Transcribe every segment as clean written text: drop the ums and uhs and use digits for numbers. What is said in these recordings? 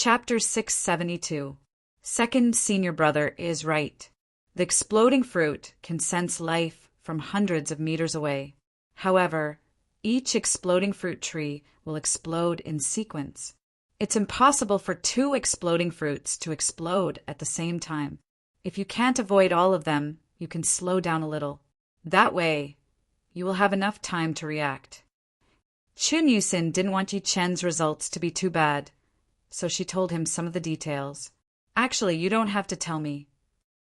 Chapter 672. Second senior brother is right. The exploding fruit can sense life from hundreds of meters away. However, each exploding fruit tree will explode in sequence. It's impossible for two exploding fruits to explode at the same time. If you can't avoid all of them, you can slow down a little. That way, you will have enough time to react. Chun Yusin didn't want Yi Chen's results to be too bad, so she told him some of the details. Actually, you don't have to tell me.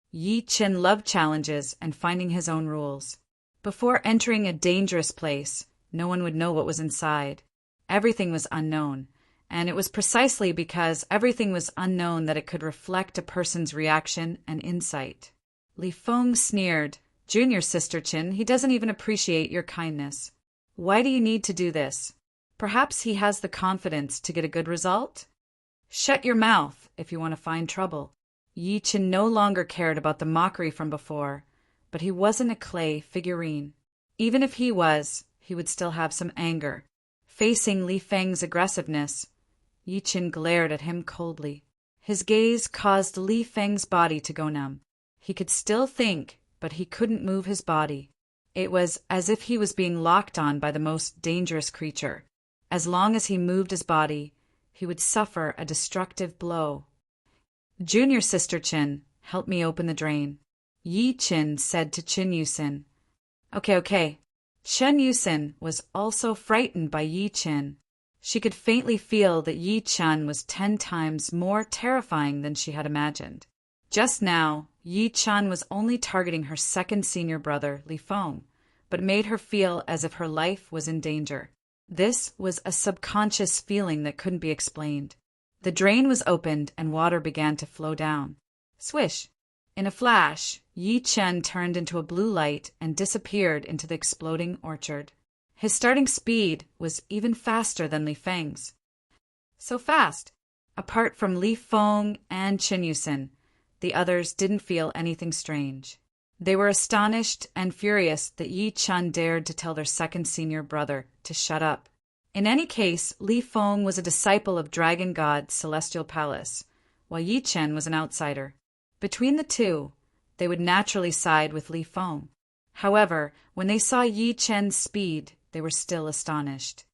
Yi Chen loved challenges and finding his own rules. Before entering a dangerous place, no one would know what was inside. Everything was unknown, and it was precisely because everything was unknown that it could reflect a person's reaction and insight. Li Feng sneered. Junior Sister Chin, he doesn't even appreciate your kindness. Why do you need to do this? Perhaps he has the confidence to get a good result? Shut your mouth if you want to find trouble. Yi Chen no longer cared about the mockery from before, but he wasn't a clay figurine. Even if he was, he would still have some anger. Facing Li Feng's aggressiveness, Yi Chen glared at him coldly. His gaze caused Li Feng's body to go numb. He could still think, but he couldn't move his body. It was as if he was being locked on by the most dangerous creature. As long as he moved his body, he would suffer a destructive blow. Junior Sister Chin, help me open the drain, Yi Chen said to Chun Yusin. Okay. Chun Yusin was also frightened by Yi Chen. She could faintly feel that Yi Chen was 10 times more terrifying than she had imagined. Just now, Yi Chen was only targeting her second senior brother, Li Feng, but made her feel as if her life was in danger. This was a subconscious feeling that couldn't be explained. The drain was opened and water began to flow down. Swish! In a flash, Yi Chen turned into a blue light and disappeared into the exploding orchard. His starting speed was even faster than Li Feng's. So fast! Apart from Li Feng and Chun Yusin, the others didn't feel anything strange. They were astonished and furious that Yi Chen dared to tell their second senior brother to shut up. In any case, Li Feng was a disciple of Dragon God Celestial Palace, while Yi Chen was an outsider. Between the two, they would naturally side with Li Feng. However, when they saw Yi Chen's speed, they were still astonished.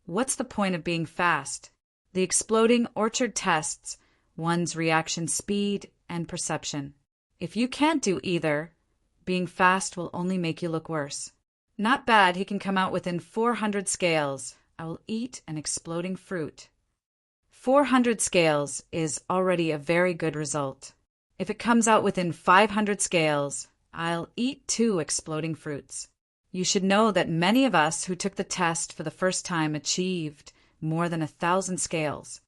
What's the point of being fast? The exploding orchard tests one's reaction speed and perception. If you can't do either, being fast will only make you look worse. Not bad, he can come out within 400 scales. I will eat an exploding fruit. 400 scales is already a very good result. If it comes out within 500 scales, I'll eat 2 exploding fruits. You should know that many of us who took the test for the first time achieved more than 1,000 scales.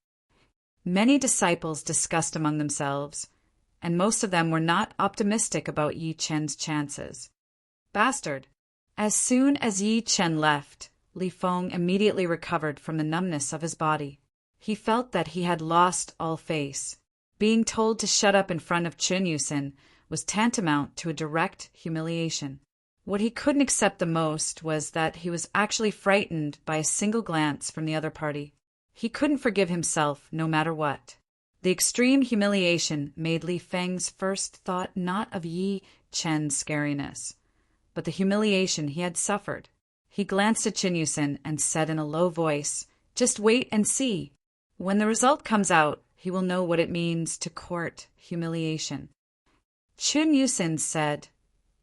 Many disciples discussed among themselves, and most of them were not optimistic about Yi Chen's chances. Bastard! As soon as Yi Chen left, Li Feng immediately recovered from the numbness of his body. He felt that he had lost all face. Being told to shut up in front of Chun Yusin was tantamount to a direct humiliation. What he couldn't accept the most was that he was actually frightened by a single glance from the other party. He couldn't forgive himself no matter what. The extreme humiliation made Li Feng's first thought not of Yi Chen's scariness, but the humiliation he had suffered. He glanced at Chun Yusin and said in a low voice, "Just wait and see. When the result comes out, he will know what it means to court humiliation." Chun Yusin said,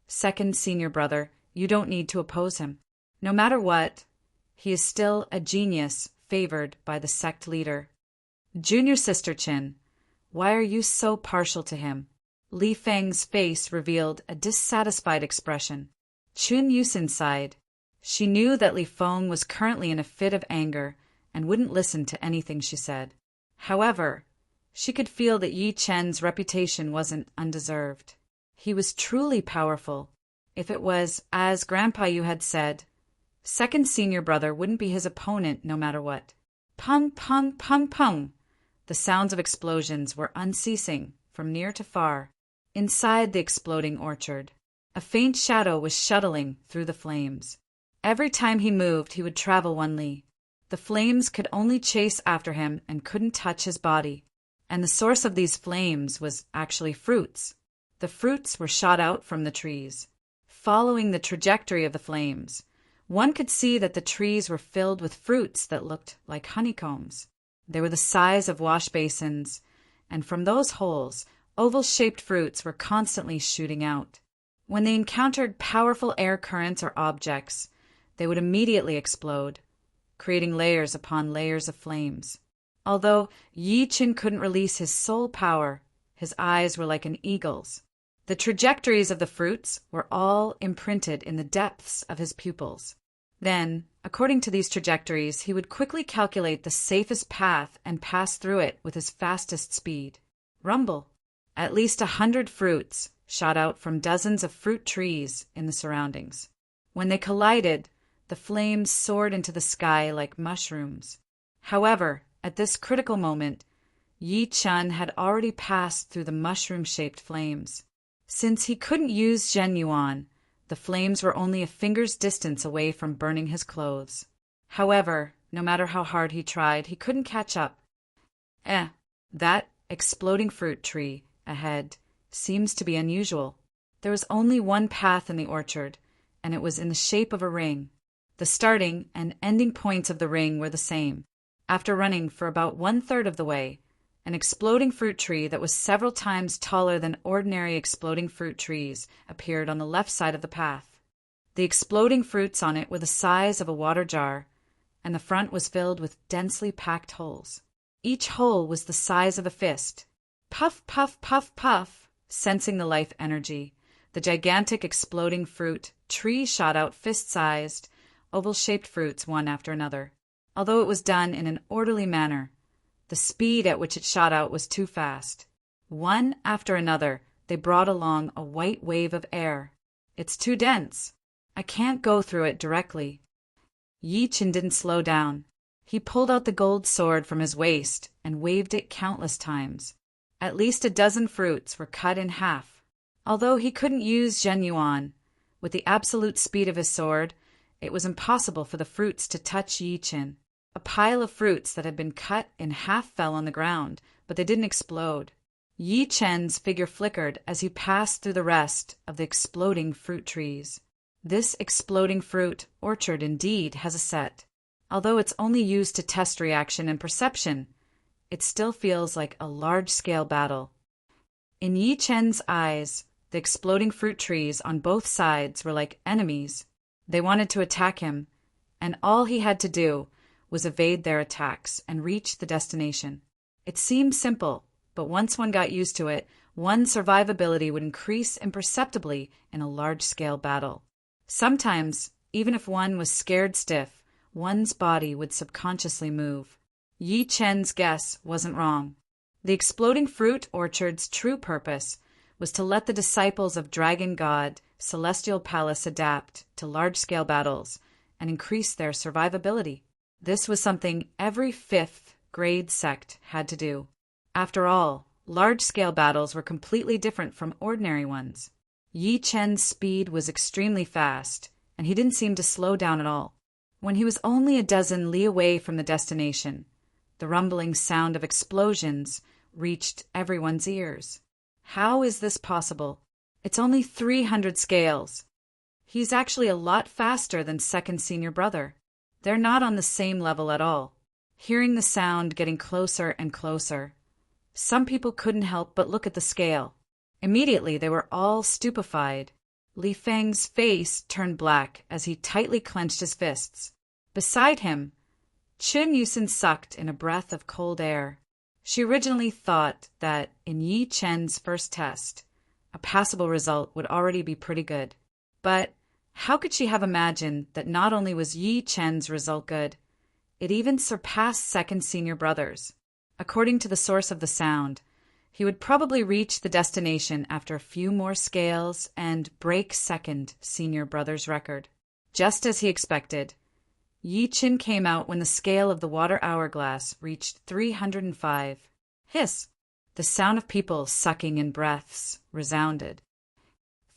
"Second senior brother, you don't need to oppose him. No matter what, he is still a genius favored by the sect leader. Junior Sister Chin, why are you so partial to him?" Li Feng's face revealed a dissatisfied expression. Chun Yusin sighed. She knew that Li Feng was currently in a fit of anger and wouldn't listen to anything she said. However, she could feel that Yi Chen's reputation wasn't undeserved. He was truly powerful. If it was, as Grandpa Yu had said, second senior brother wouldn't be his opponent no matter what. Pung, pung, pung, pung. The sounds of explosions were unceasing from near to far. Inside the exploding orchard, a faint shadow was shuttling through the flames. Every time he moved, he would travel 1 li. The flames could only chase after him and couldn't touch his body. And the source of these flames was actually fruits. The fruits were shot out from the trees. Following the trajectory of the flames, one could see that the trees were filled with fruits that looked like honeycombs. They were the size of wash basins, and from those holes, oval-shaped fruits were constantly shooting out. When they encountered powerful air currents or objects, they would immediately explode, creating layers upon layers of flames. Although Yi Qin couldn't release his soul power, his eyes were like an eagle's. The trajectories of the fruits were all imprinted in the depths of his pupils. Then, according to these trajectories, he would quickly calculate the safest path and pass through it with his fastest speed. Rumble! At least 100 fruits shot out from dozens of fruit trees in the surroundings. When they collided, the flames soared into the sky like mushrooms. However, at this critical moment, Yi Chen had already passed through the mushroom-shaped flames. Since he couldn't use Zhen Yuan, the flames were only a finger's distance away from burning his clothes. However, no matter how hard he tried, he couldn't catch up. That exploding fruit tree ahead seems to be unusual. There was only one path in the orchard, and it was in the shape of a ring. The starting and ending points of the ring were the same. After running for about 1/3 of the way, an exploding fruit tree that was several times taller than ordinary exploding fruit trees appeared on the left side of the path. The exploding fruits on it were the size of a water jar, and the front was filled with densely packed holes. Each hole was the size of a fist. Puff, puff, puff, puff, sensing the life energy, the gigantic exploding fruit tree shot out fist-sized, oval-shaped fruits one after another. Although it was done in an orderly manner, the speed at which it shot out was too fast. One after another, they brought along a white wave of air. It's too dense. I can't go through it directly. Yi Chen didn't slow down. He pulled out the gold sword from his waist and waved it countless times. At least a dozen fruits were cut in half. Although he couldn't use Zhen Yuan, with the absolute speed of his sword, it was impossible for the fruits to touch Yi Chen. A pile of fruits that had been cut in half fell on the ground, but they didn't explode. Yi Chen's figure flickered as he passed through the rest of the exploding fruit trees. This exploding fruit orchard indeed has a set. Although it's only used to test reaction and perception, it still feels like a large-scale battle. In Yi Chen's eyes, the exploding fruit trees on both sides were like enemies. They wanted to attack him, and all he had to do was evade their attacks and reach the destination. It seemed simple, but once one got used to it, one's survivability would increase imperceptibly in a large-scale battle. Sometimes, even if one was scared stiff, one's body would subconsciously move. Yi Chen's guess wasn't wrong. The exploding fruit orchard's true purpose was to let the disciples of Dragon God Celestial Palace adapt to large-scale battles and increase their survivability. This was something every 5th grade sect had to do. After all, large-scale battles were completely different from ordinary ones. Yi Chen's speed was extremely fast, and he didn't seem to slow down at all. When he was only a dozen li away from the destination, the rumbling sound of explosions reached everyone's ears. How is this possible? It's only 300 scales. He's actually a lot faster than second senior brother. They're not on the same level at all. Hearing the sound getting closer and closer, some people couldn't help but look at the scale. Immediately, they were all stupefied. Li Feng's face turned black as he tightly clenched his fists. Beside him, Qin Yusin sucked in a breath of cold air. She originally thought that in Yi Chen's first test, a passable result would already be pretty good. But how could she have imagined that not only was Yi Chen's result good, it even surpassed second senior brother's? According to the source of the sound, he would probably reach the destination after a few more scales and break second senior brother's record. Just as he expected, Yi Chen came out when the scale of the water hourglass reached 305. Hiss! The sound of people sucking in breaths resounded.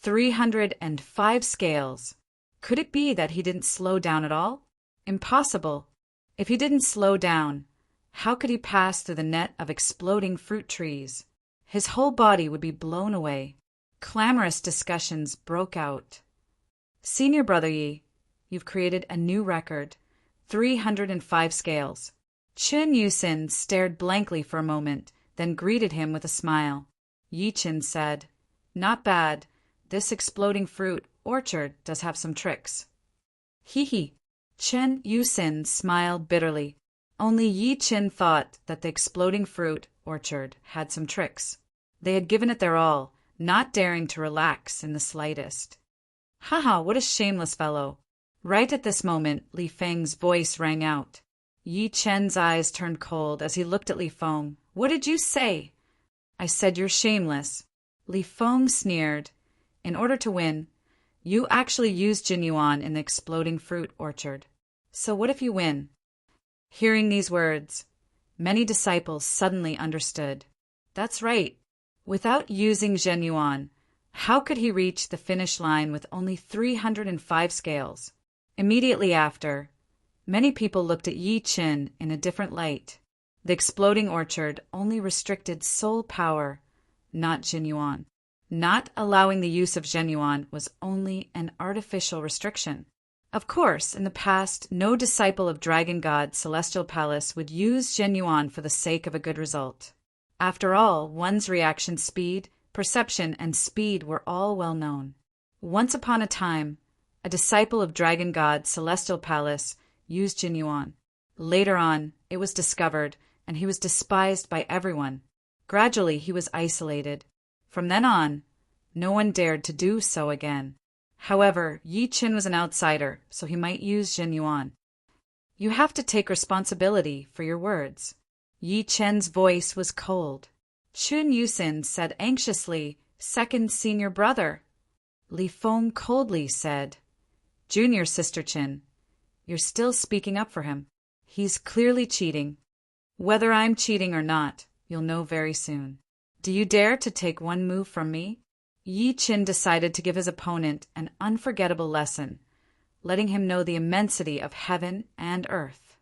305 scales. Could it be that he didn't slow down at all? Impossible. If he didn't slow down, how could he pass through the net of exploding fruit trees? His whole body would be blown away. Clamorous discussions broke out. Senior Brother Yi, you've created a new record, 305 scales. Chun Yusin stared blankly for a moment, then greeted him with a smile. Yi Chin said, "Not bad. This exploding fruit orchard does have some tricks." Hee hee. Chen Yusin smiled bitterly. Only Yi Chin thought that the exploding fruit orchard had some tricks. They had given it their all, not daring to relax in the slightest. Haha, what a shameless fellow. Right at this moment, Li Feng's voice rang out. Yi Chen's eyes turned cold as he looked at Li Feng. "What did you say?" "I said you're shameless." Li Feng sneered. "In order to win, you actually used Jin Yuan in the exploding fruit orchard. So what if you win?" Hearing these words, many disciples suddenly understood. That's right. Without using Zhen Yuan, how could he reach the finish line with only 305 scales? Immediately after, many people looked at Yi Chin in a different light. The exploding orchard only restricted soul power, not Jin Yuan. Not allowing the use of Zhen Yuan was only an artificial restriction. Of course, in the past, no disciple of Dragon God Celestial Palace would use Zhen Yuan for the sake of a good result. After all, one's reaction speed, perception, and speed were all well known. Once upon a time, a disciple of Dragon God Celestial Palace used Jin Yuan. Later on, it was discovered, and he was despised by everyone. Gradually, he was isolated. From then on, no one dared to do so again. However, Yi Chin was an outsider, so he might use Jin Yuan. You have to take responsibility for your words. Yi Chen's voice was cold. Chun Yusin said anxiously, "Second senior brother." Li Feng coldly said, "Junior Sister Chin, you're still speaking up for him. He's clearly cheating. Whether I'm cheating or not, you'll know very soon. Do you dare to take one move from me?" Yi Chin decided to give his opponent an unforgettable lesson, letting him know the immensity of heaven and earth.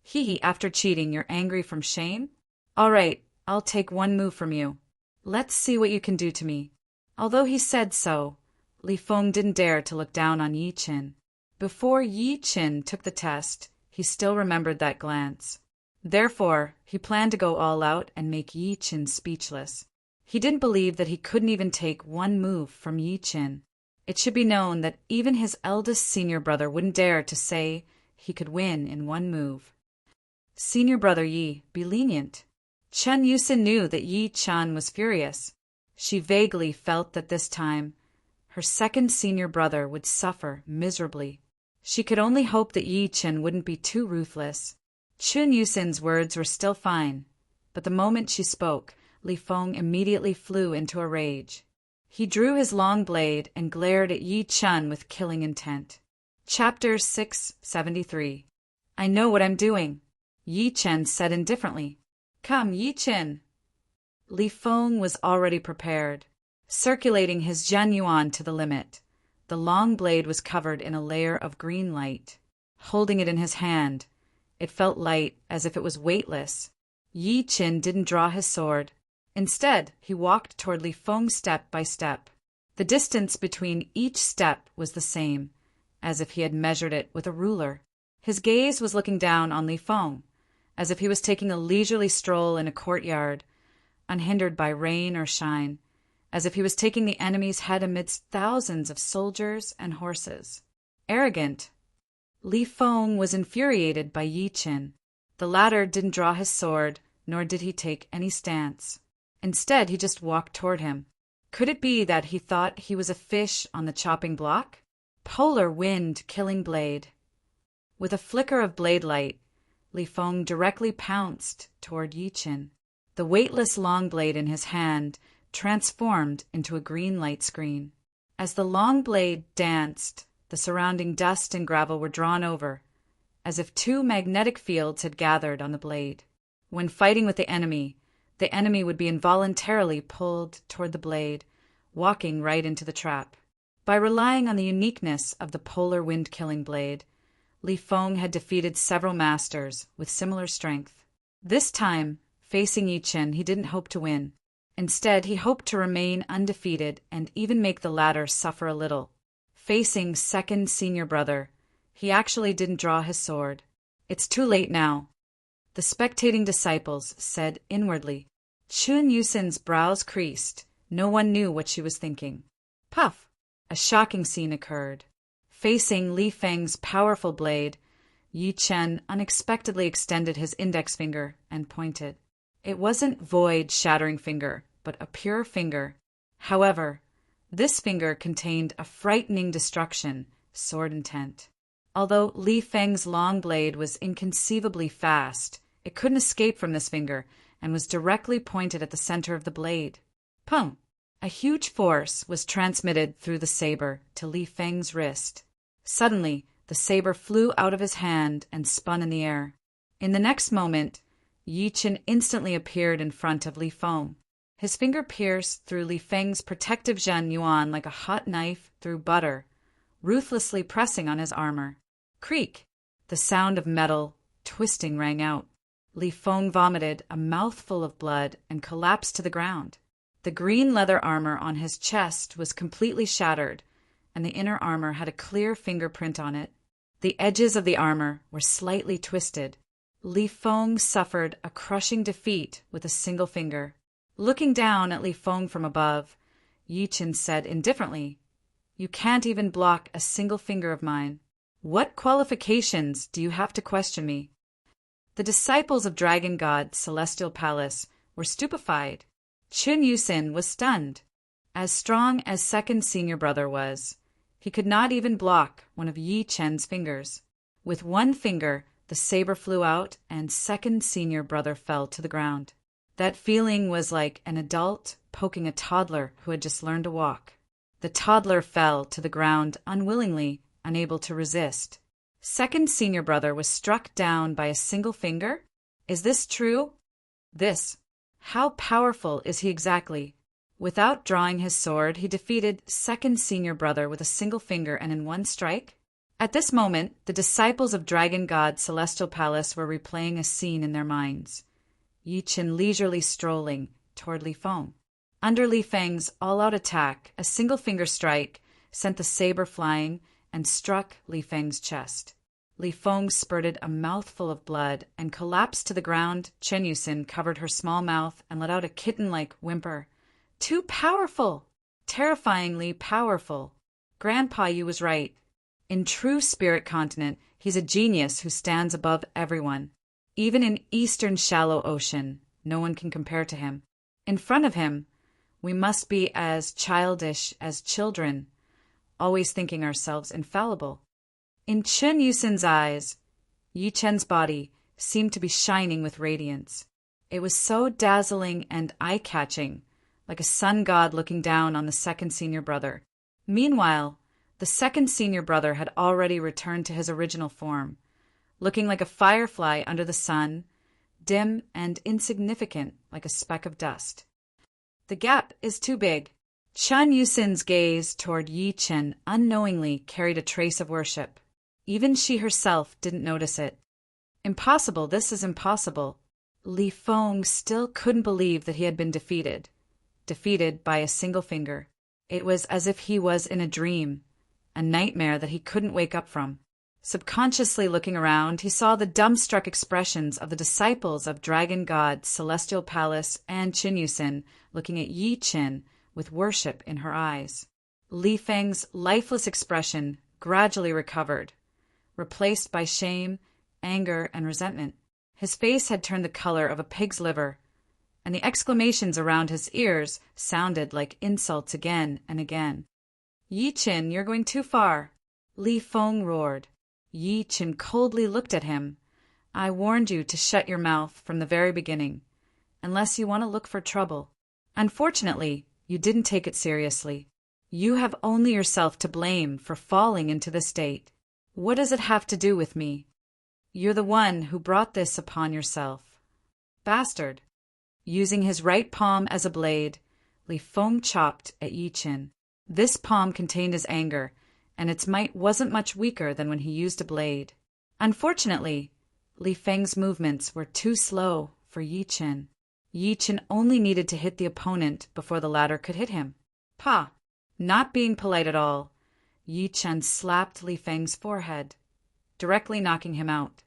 Hee, after cheating, you're angry from shame? All right, I'll take one move from you. Let's see what you can do to me. Although he said so, Li Feng didn't dare to look down on Yi Chin. Before Yi Chin took the test, he still remembered that glance. Therefore, he planned to go all out and make Yi Chin speechless. He didn't believe that he couldn't even take one move from Yi Chin. It should be known that even his eldest senior brother wouldn't dare to say he could win in one move. Senior brother Yi, be lenient. Chen Yusin knew that Yi Chan was furious. She vaguely felt that this time, her second senior brother would suffer miserably. She could only hope that Yi Chin wouldn't be too ruthless. Chun Yusin's words were still fine, but the moment she spoke, Li Feng immediately flew into a rage. He drew his long blade and glared at Yi Chan with killing intent. Chapter 673. I know what I'm doing, Yi Chen said indifferently. Come, Yi Chin. Li Feng was already prepared, circulating his Zhen Yuan to the limit. The long blade was covered in a layer of green light. Holding it in his hand, it felt light as if it was weightless. Yi Chin didn't draw his sword. Instead, he walked toward Li Feng step by step. The distance between each step was the same, as if he had measured it with a ruler. His gaze was looking down on Li Feng, as if he was taking a leisurely stroll in a courtyard, unhindered by rain or shine, as if he was taking the enemy's head amidst thousands of soldiers and horses. Arrogant. Li Feng was infuriated by Yi Chin. The latter didn't draw his sword, nor did he take any stance. Instead, he just walked toward him. Could it be that he thought he was a fish on the chopping block? Polar wind killing blade. With a flicker of blade light, Li Feng directly pounced toward Yi Chin. The weightless long blade in his hand transformed into a green light screen. As the long blade danced, the surrounding dust and gravel were drawn over, as if two magnetic fields had gathered on the blade. When fighting with the enemy would be involuntarily pulled toward the blade, walking right into the trap. By relying on the uniqueness of the polar wind-killing blade, Li Feng had defeated several masters with similar strength. This time, facing Yi Chen, he didn't hope to win. Instead, he hoped to remain undefeated and even make the latter suffer a little. Facing second senior brother, he actually didn't draw his sword. It's too late now. The spectating disciples said inwardly. Chun Yusin's brows creased. No one knew what she was thinking. Puff! A shocking scene occurred. Facing Li Feng's powerful blade, Yi Chen unexpectedly extended his index finger and pointed. It wasn't void-shattering finger, but a pure finger. However, this finger contained a frightening destruction, sword intent. Although Li Feng's long blade was inconceivably fast, it couldn't escape from this finger and was directly pointed at the center of the blade. Pung! A huge force was transmitted through the saber to Li Feng's wrist. Suddenly, the saber flew out of his hand and spun in the air. In the next moment, Yi Chen instantly appeared in front of Li Feng. His finger pierced through Li Feng's protective Zhen Yuan like a hot knife through butter, ruthlessly pressing on his armor. Creak! The sound of metal twisting rang out. Li Feng vomited a mouthful of blood and collapsed to the ground. The green leather armor on his chest was completely shattered, and the inner armor had a clear fingerprint on it. The edges of the armor were slightly twisted. Li Feng suffered a crushing defeat with a single finger. Looking down at Li Feng from above, Yi Chen said indifferently, "You can't even block a single finger of mine. What qualifications do you have to question me?" The disciples of Dragon God Celestial Palace were stupefied. Chun Yusin was stunned. As strong as second senior brother was, he could not even block one of Yi Chen's fingers. With one finger, the saber flew out and second senior brother fell to the ground. That feeling was like an adult poking a toddler who had just learned to walk. The toddler fell to the ground unwillingly, unable to resist. Second senior brother was struck down by a single finger? Is this true? This. How powerful is he exactly? Without drawing his sword, he defeated second senior brother with a single finger and in one strike? At this moment, the disciples of Dragon God Celestial Palace were replaying a scene in their minds. Yi Chen leisurely strolling toward Li Feng. Under Li Feng's all-out attack, a single finger strike sent the saber flying and struck Li Feng's chest. Li Feng spurted a mouthful of blood and collapsed to the ground. Chen Yusin covered her small mouth and let out a kitten-like whimper. Too powerful! Terrifyingly powerful. Grandpa Yu was right. In true spirit continent, he's a genius who stands above everyone. Even in Eastern Shallow Ocean, no one can compare to him. In front of him, we must be as childish as children, always thinking ourselves infallible. In Chun Yusin's eyes, Yi Chen's body seemed to be shining with radiance. It was so dazzling and eye-catching, like a sun god looking down on the second senior brother. Meanwhile, the second senior brother had already returned to his original form, looking like a firefly under the sun, dim and insignificant like a speck of dust. The gap is too big. Chun Yusin's gaze toward Yi Chen unknowingly carried a trace of worship. Even she herself didn't notice it. Impossible, this is impossible. Li Feng still couldn't believe that he had been defeated. Defeated by a single finger. It was as if he was in a dream, a nightmare that he couldn't wake up from. Subconsciously looking around, he saw the dumbstruck expressions of the disciples of Dragon God, Celestial Palace, and Chun Yusin looking at Yi Chen with worship in her eyes. Li Feng's lifeless expression gradually recovered, replaced by shame, anger, and resentment. His face had turned the color of a pig's liver, and the exclamations around his ears sounded like insults again and again. Yi Chen, you're going too far. Li Feng roared. Yi Chen coldly looked at him. I warned you to shut your mouth from the very beginning, unless you want to look for trouble. Unfortunately, you didn't take it seriously. You have only yourself to blame for falling into this state. What does it have to do with me? You're the one who brought this upon yourself. Bastard. Using his right palm as a blade, Li Feng chopped at Yi Chen. This palm contained his anger, and its might wasn't much weaker than when he used a blade. Unfortunately, Li Feng's movements were too slow for Yi Chen. Yi Chen only needed to hit the opponent before the latter could hit him. Pa! Not being polite at all, Yi Chen slapped Li Feng's forehead, directly knocking him out.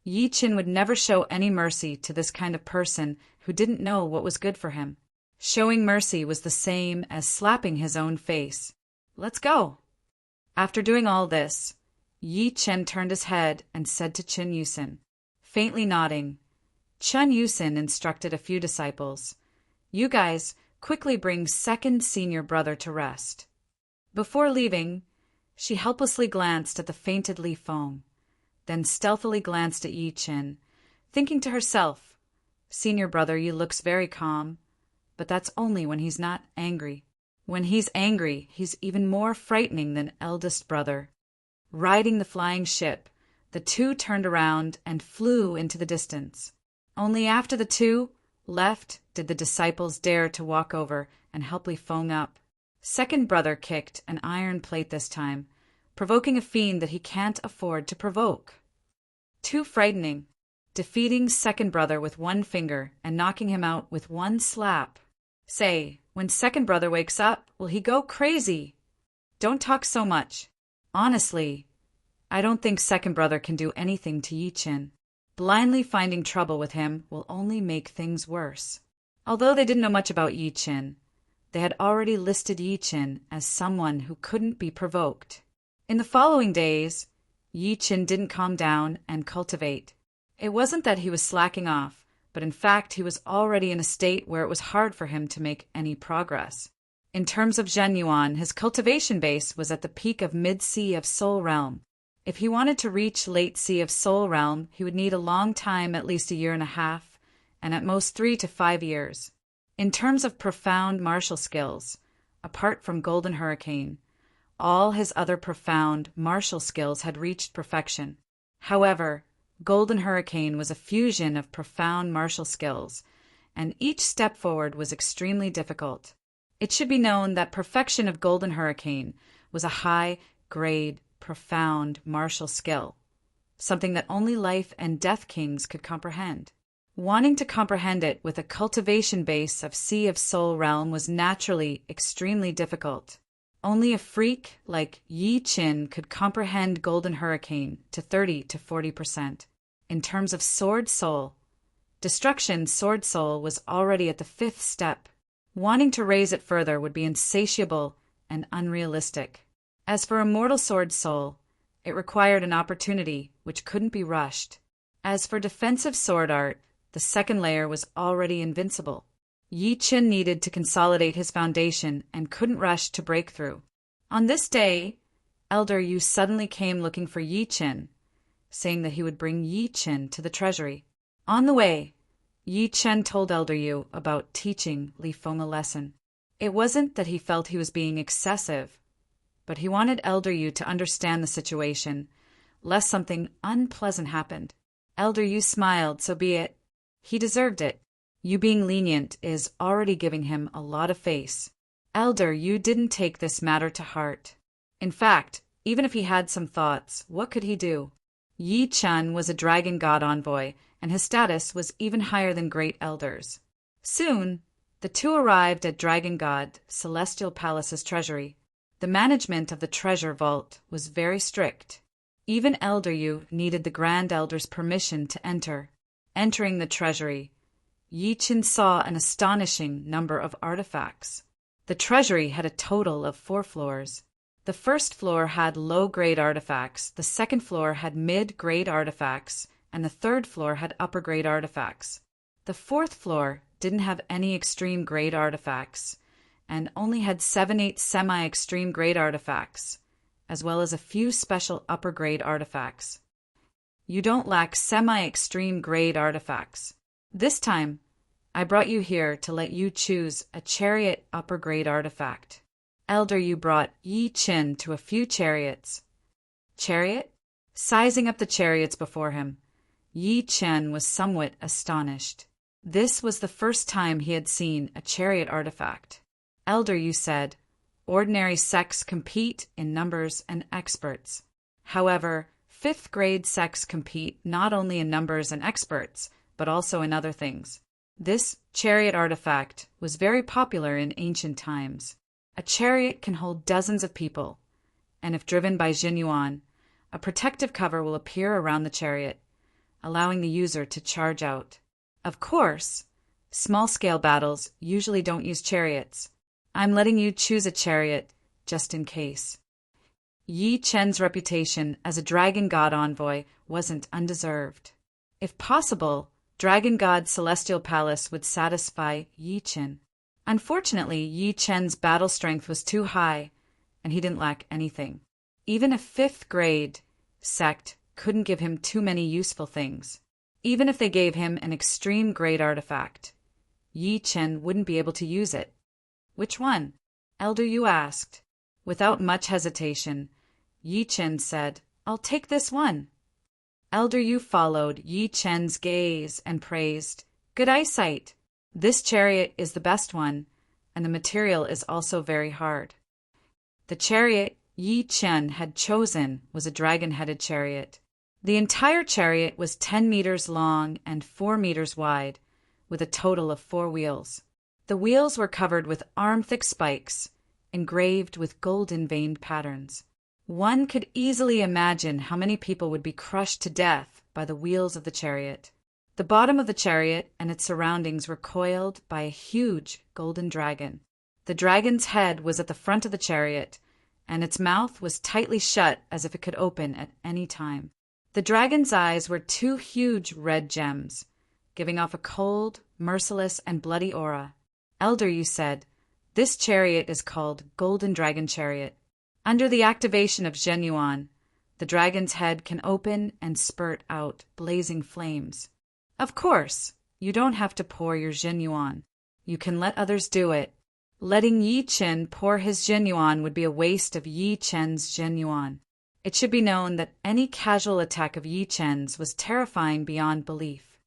Yi Chen would never show any mercy to this kind of person who didn't know what was good for him. Showing mercy was the same as slapping his own face. Let's go! After doing all this, Yi Chen turned his head and said to Chen Yusin, faintly nodding. Chen Yusin instructed a few disciples, "You guys quickly bring second senior brother to rest." Before leaving, she helplessly glanced at the fainted Li Feng, then stealthily glanced at Yi Chen, thinking to herself, "Senior brother, you looks very calm, but that's only when he's not angry. When he's angry, he's even more frightening than eldest brother." Riding the flying ship, the two turned around and flew into the distance. Only after the two left did the disciples dare to walk over and help Li Feng up. Second brother kicked an iron plate this time, provoking a fiend that he can't afford to provoke. Too frightening, defeating second brother with one finger and knocking him out with one slap. Say, when second brother wakes up, will he go crazy? Don't talk so much. Honestly, I don't think second brother can do anything to Yi Chen. Blindly finding trouble with him will only make things worse. Although they didn't know much about Yi Chen, they had already listed Yi Chen as someone who couldn't be provoked. In the following days, Yi Chen didn't calm down and cultivate. It wasn't that he was slacking off, but in fact he was already in a state where it was hard for him to make any progress. In terms of Zhen Yuan, his cultivation base was at the peak of mid-sea of Soul Realm. If he wanted to reach late sea of Soul Realm, he would need a long time, at least 1.5 years, and at most 3 to 5 years. In terms of profound martial skills, apart from Golden Hurricane, all his other profound martial skills had reached perfection. However, Golden Hurricane was a fusion of profound martial skills, and each step forward was extremely difficult. It should be known that perfection of Golden Hurricane was a high-grade, profound martial skill, something that only life and death kings could comprehend. Wanting to comprehend it with a cultivation base of Sea of Soul Realm was naturally extremely difficult. Only a freak like Yi Chen could comprehend Golden Hurricane to 30 to 40%. In terms of Sword Soul, Destruction Sword Soul was already at the 5th step. Wanting to raise it further would be insatiable and unrealistic. As for Immortal Sword Soul, it required an opportunity which couldn't be rushed. As for Defensive Sword Art, the second layer was already invincible. Yi Chen needed to consolidate his foundation and couldn't rush to break through. On this day, Elder Yu suddenly came looking for Yi Chen, saying that he would bring Yi Chen to the treasury. On the way, Yi Chen told Elder Yu about teaching Li Feng a lesson. It wasn't that he felt he was being excessive, but he wanted Elder Yu to understand the situation, lest something unpleasant happened. Elder Yu smiled, so be it. He deserved it. You being lenient is already giving him a lot of face. Elder Yu didn't take this matter to heart. In fact, even if he had some thoughts, what could he do? Yi Chen was a dragon god envoy, and his status was even higher than great elders. Soon, the two arrived at Dragon God Celestial Palace's treasury. The management of the treasure vault was very strict. Even Elder Yu needed the Grand Elder's permission to enter. Entering the treasury, Yi Chen saw an astonishing number of artifacts. The treasury had a total of 4 floors. The first floor had low-grade artifacts, the second floor had mid-grade artifacts, and the third floor had upper-grade artifacts. The fourth floor didn't have any extreme-grade artifacts, and only had 7-8 semi-extreme grade artifacts, as well as a few special upper-grade artifacts. You don't lack semi-extreme grade artifacts. This time, I brought you here to let you choose a chariot upper-grade artifact. Elder Yu brought Yi Chen to a few chariots. Chariot? Sizing up the chariots before him, Yi Chen was somewhat astonished. This was the first time he had seen a chariot artifact. Elder Yu said, ordinary sects compete in numbers and experts. However, Fifth grade sects compete not only in numbers and experts, but also in other things. This chariot artifact was very popular in ancient times. A chariot can hold dozens of people, and if driven by Jinyuan, a protective cover will appear around the chariot, allowing the user to charge out. Of course, small-scale battles usually don't use chariots. I'm letting you choose a chariot just in case. Yi Chen's reputation as a dragon god envoy wasn't undeserved. If possible, Dragon God's celestial palace would satisfy Yi Chen. Unfortunately, Yi Chen's battle strength was too high, and he didn't lack anything. Even a fifth grade sect couldn't give him too many useful things. Even if they gave him an extreme grade artifact, Yi Chen wouldn't be able to use it. Which one? Elder Yu asked. Without much hesitation, Yi Chen said, I'll take this one. Elder Yu followed Yi Chen's gaze and praised, Good eyesight. This chariot is the best one, and the material is also very hard. The chariot Yi Chen had chosen was a dragon-headed chariot. The entire chariot was 10 meters long and 4 meters wide, with a total of 4 wheels. The wheels were covered with arm-thick spikes, engraved with golden veined patterns. One could easily imagine how many people would be crushed to death by the wheels of the chariot. The bottom of the chariot and its surroundings were coiled by a huge golden dragon. The dragon's head was at the front of the chariot, and its mouth was tightly shut as if it could open at any time. The dragon's eyes were 2 huge red gems, giving off a cold, merciless, and bloody aura. Elder Yu said, This chariot is called Golden Dragon Chariot. Under the activation of Jinyuan, the dragon's head can open and spurt out blazing flames. Of course, you don't have to pour your Jinyuan. You can let others do it. Letting Yi Chen pour his Jinyuan would be a waste of Yi Chen's Jinyuan. It should be known that any casual attack of Yi Chen's was terrifying beyond belief.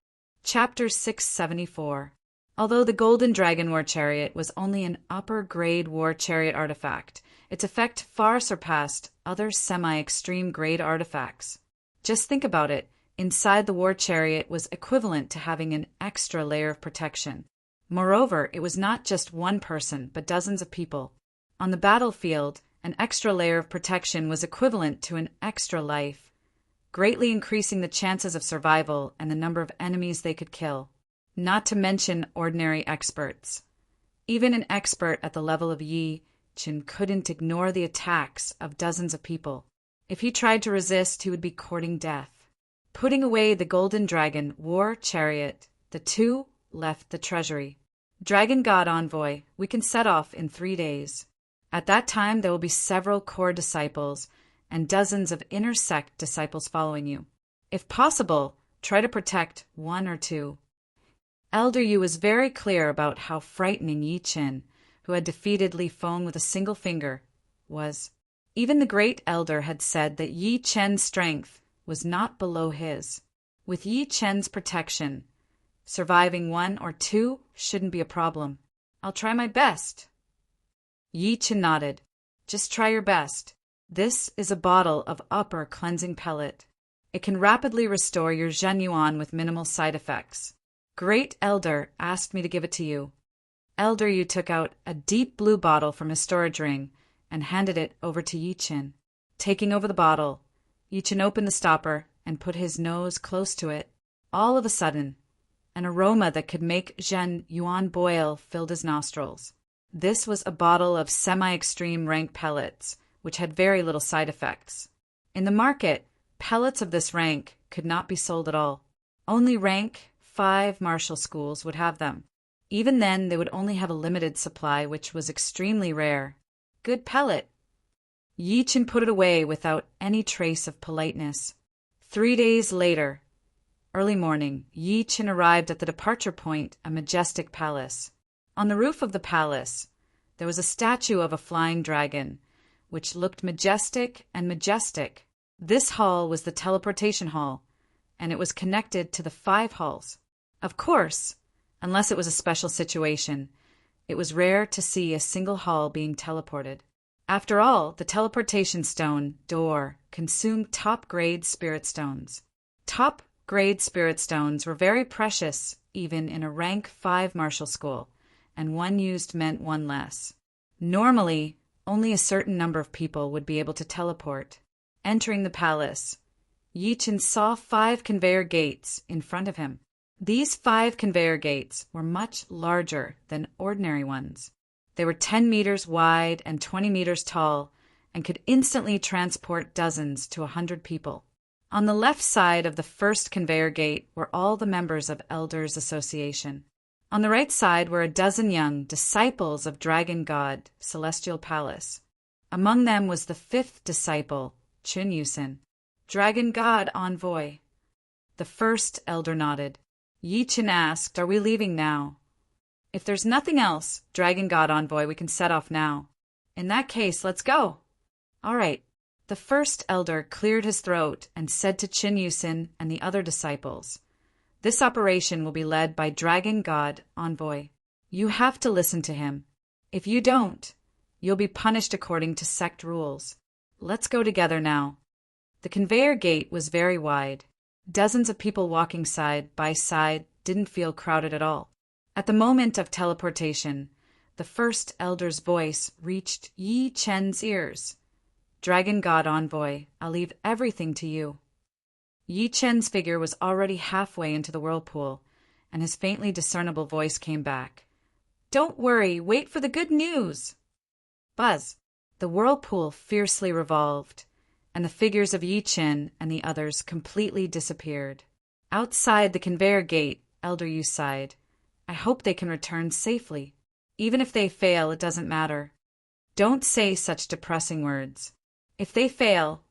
Chapter 674. Although the Golden Dragon War Chariot was only an upper-grade war chariot artifact, its effect far surpassed other semi-extreme grade artifacts. Just think about it. Inside the war chariot was equivalent to having an extra layer of protection. Moreover, it was not just one person, but dozens of people. On the battlefield, an extra layer of protection was equivalent to an extra life, greatly increasing the chances of survival and the number of enemies they could kill. Not to mention ordinary experts. Even an expert at the level of Yi Chen couldn't ignore the attacks of dozens of people. If he tried to resist, he would be courting death. Putting away the Golden Dragon War Chariot, the two left the treasury. Dragon God Envoy, we can set off in 3 days. At that time, there will be several core disciples and dozens of inner sect disciples following you. If possible, try to protect 1 or 2. Elder Yu was very clear about how frightening Yi Chen, who had defeated Li Feng with a single finger, was. Even the great elder had said that Yi Chen's strength was not below his. With Yi Chen's protection, surviving 1 or 2 shouldn't be a problem. I'll try my best. Yi Chen nodded. Just try your best. This is a bottle of upper cleansing pellet. It can rapidly restore your Jinyuan with minimal side effects. Great Elder asked me to give it to you. Elder Yu took out a deep blue bottle from his storage ring and handed it over to Yi Chen. Taking over the bottle, Yi Chen opened the stopper and put his nose close to it. All of a sudden, an aroma that could make Jinyuan boil filled his nostrils. This was a bottle of semi-extreme rank pellets, which had very little side effects. In the market, pellets of this rank could not be sold at all. Only rank 5 martial schools would have them. Even then, they would only have a limited supply, which was extremely rare. Good pellet. Yi Chen put it away without any trace of politeness. 3 days later, early morning, Yi Chen arrived at the departure point, a majestic palace. On the roof of the palace, there was a statue of a flying dragon, which looked majestic and majestic. This hall was the teleportation hall, and it was connected to the 5 halls. Of course, unless it was a special situation, it was rare to see a single hall being teleported. After all, the teleportation stone, door, consumed top-grade spirit stones. Top-grade spirit stones were very precious, even in a rank 5 martial school, and one used meant one less. Normally, only a certain number of people would be able to teleport. Entering the palace, Yi Chen saw 5 conveyor gates in front of him. These 5 conveyor gates were much larger than ordinary ones. They were 10 meters wide and 20 meters tall and could instantly transport dozens to 100 people. On the left side of the first conveyor gate were all the members of Elders Association. On the right side were a dozen young disciples of Dragon God, Celestial Palace. Among them was the 5th disciple, Chun Yusin, Dragon God Envoy. The first elder nodded. Yi Chen asked, "Are we leaving now?" "If there's nothing else, Dragon God Envoy, we can set off now." "In that case, let's go." "All right." The first elder cleared his throat and said to Chun Yusin and the other disciples, "This operation will be led by Dragon God Envoy. You have to listen to him. If you don't, you'll be punished according to sect rules. Let's go together now." The conveyor gate was very wide. Dozens of people walking side by side didn't feel crowded at all. At the moment of teleportation, the first elder's voice reached Yi Chen's ears. "Dragon God Envoy, I'll leave everything to you." Yi Chen's figure was already halfway into the whirlpool, and his faintly discernible voice came back. "Don't worry, wait for the good news." Buzz! The whirlpool fiercely revolved, and the figures of Yi Chen and the others completely disappeared. Outside the conveyor gate, Elder Yu sighed. "I hope they can return safely. Even if they fail, it doesn't matter." "Don't say such depressing words. If they fail,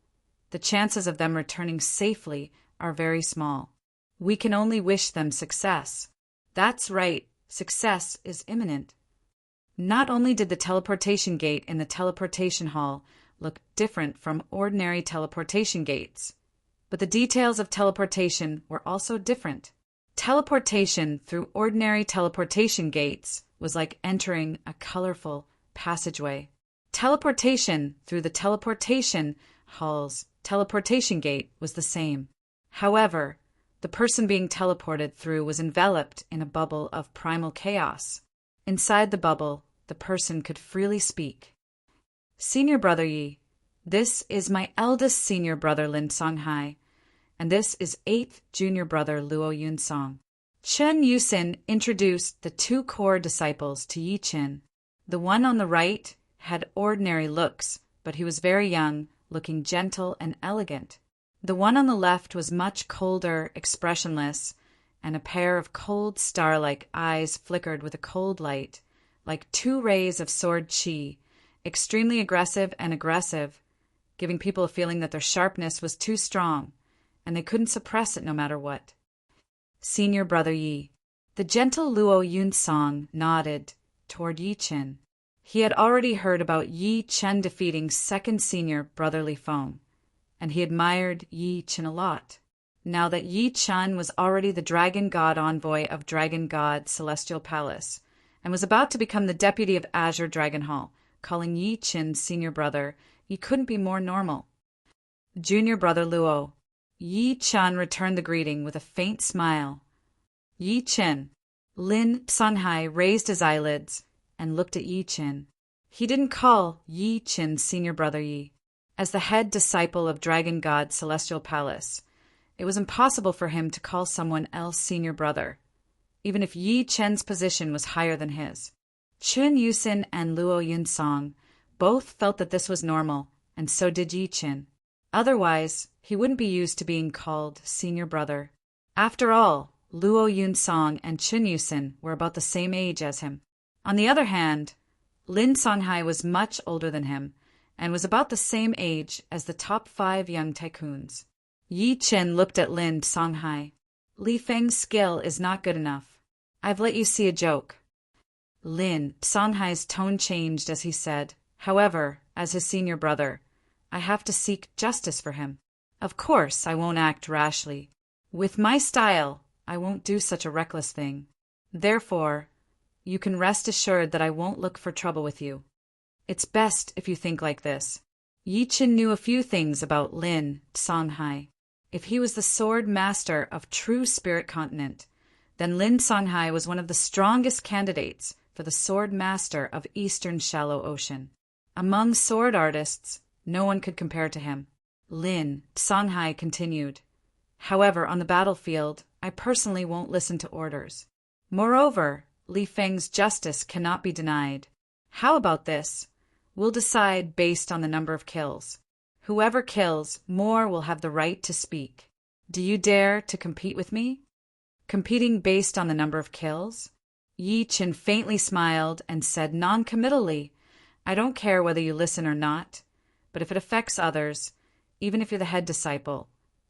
the chances of them returning safely are very small. We can only wish them success." "That's right. Success is imminent." Not only did the teleportation gate in the teleportation hall look different from ordinary teleportation gates, but the details of teleportation were also different. Teleportation through ordinary teleportation gates was like entering a colorful passageway. Teleportation through the teleportation hall's teleportation gate was the same. However, the person being teleported through was enveloped in a bubble of primal chaos. Inside the bubble, the person could freely speak. "Senior Brother Yi, this is my eldest senior brother Lin Songhai, and this is 8th junior brother Luo Yunsong." Chun Yusin introduced the 2 core disciples to Yi Chen. The one on the right had ordinary looks, but he was very young, looking gentle and elegant. The one on the left was much colder, expressionless, and a pair of cold star-like eyes flickered with a cold light, like 2 rays of sword chi, extremely aggressive, giving people a feeling that their sharpness was too strong, and they couldn't suppress it no matter what. "Senior Brother Yi." The gentle Luo Yunsong nodded toward Yi Chen. He had already heard about Yi Chen defeating 2nd senior brotherly foe, and he admired Yi Chen a lot. Now that Yi Chen was already the Dragon God Envoy of Dragon God Celestial Palace, and was about to become the deputy of Azure Dragon Hall, calling Yi Chen senior brother, he couldn't be more normal. "Junior brother Luo." Yi Chen returned the greeting with a faint smile. "Yi Chen." Lin Songhai raised his eyelids and looked at Yi Chen. He didn't call Yi Chen senior brother Yi. As the head disciple of Dragon God Celestial Palace, it was impossible for him to call someone else senior brother, even if Yi Chen's position was higher than his. Chun Yusin and Luo Yunsong both felt that this was normal, and so did Yi Chen. Otherwise, he wouldn't be used to being called senior brother. After all, Luo Yunsong and Chun Yusin were about the same age as him. On the other hand, Lin Songhai was much older than him, and was about the same age as the top 5 young tycoons. Yi Chen looked at Lin Songhai. "Li Feng's skill is not good enough. I've let you see a joke." Lin Songhai's tone changed as he said, "However, as his senior brother, I have to seek justice for him. Of course, I won't act rashly. With my style, I won't do such a reckless thing. Therefore, you can rest assured that I won't look for trouble with you. It's best if you think like this. Yi Qin knew a few things about Lin Songhai. If he was the sword master of true spirit continent, then Lin Songhai was one of the strongest candidates for the sword master of Eastern Shallow Ocean. Among sword artists, no one could compare to him. Lin Songhai continued. However, on the battlefield, I personally won't listen to orders. Moreover, Li Feng's justice cannot be denied. How about this? We'll decide based on the number of kills. Whoever kills more will have the right to speak. Do you dare to compete with me? Competing based on the number of kills? Yi Qin faintly smiled and said non-committally, I don't care whether you listen or not, but if it affects others, even if you're the head disciple,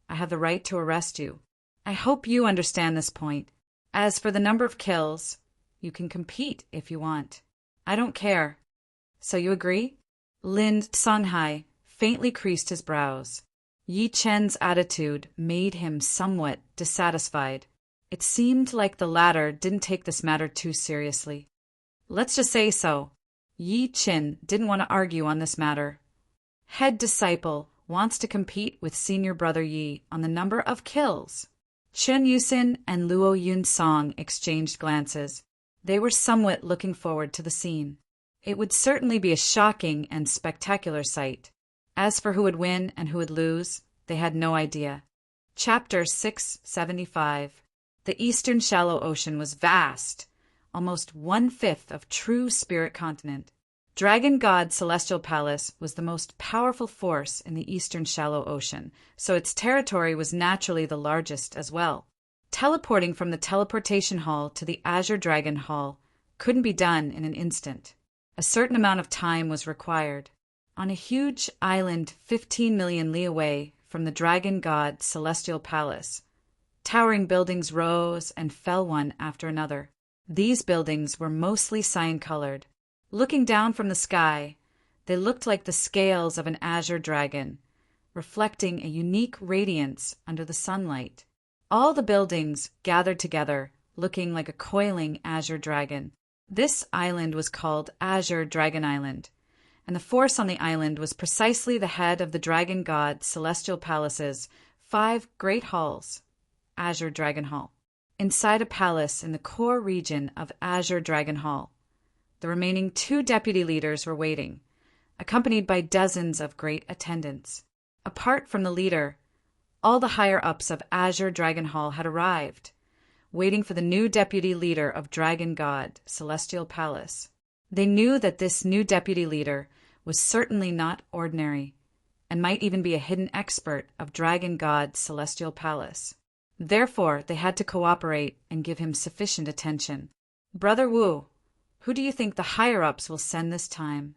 I have the right to arrest you. I hope you understand this point. As for the number of kills, you can compete if you want. I don't care. So you agree? Lin Songhai faintly creased his brows. Yi Chen's attitude made him somewhat dissatisfied. It seemed like the latter didn't take this matter too seriously. Let's just say so. Yi Chen didn't want to argue on this matter. Head disciple wants to compete with senior brother Yi on the number of kills. Chen Yusin and Luo Yunsong exchanged glances. They were somewhat looking forward to the scene. It would certainly be a shocking and spectacular sight. As for who would win and who would lose, they had no idea. Chapter 675. The Eastern Shallow Ocean was vast, almost 1/5 of true spirit continent. Dragon God Celestial Palace was the most powerful force in the Eastern Shallow Ocean, so its territory was naturally the largest as well. Teleporting from the teleportation hall to the Azure Dragon Hall couldn't be done in an instant. A certain amount of time was required. On a huge island 15 million li away from the Dragon God Celestial Palace, towering buildings rose and fell one after another. These buildings were mostly cyan-colored. Looking down from the sky, they looked like the scales of an azure dragon, reflecting a unique radiance under the sunlight. All the buildings gathered together, looking like a coiling azure dragon. This island was called Azure Dragon Island, and the force on the island was precisely the head of the Dragon God Celestial Palace's 5 great halls. Azure Dragon Hall. Inside a palace in the core region of Azure Dragon Hall, the remaining 2 deputy leaders were waiting, accompanied by dozens of great attendants. Apart from the leader, all the higher-ups of Azure Dragon Hall had arrived, waiting for the new deputy leader of Dragon God Celestial Palace. They knew that this new deputy leader was certainly not ordinary, and might even be a hidden expert of Dragon God Celestial Palace. Therefore, they had to cooperate and give him sufficient attention. Brother Wu, who do you think the higher-ups will send this time?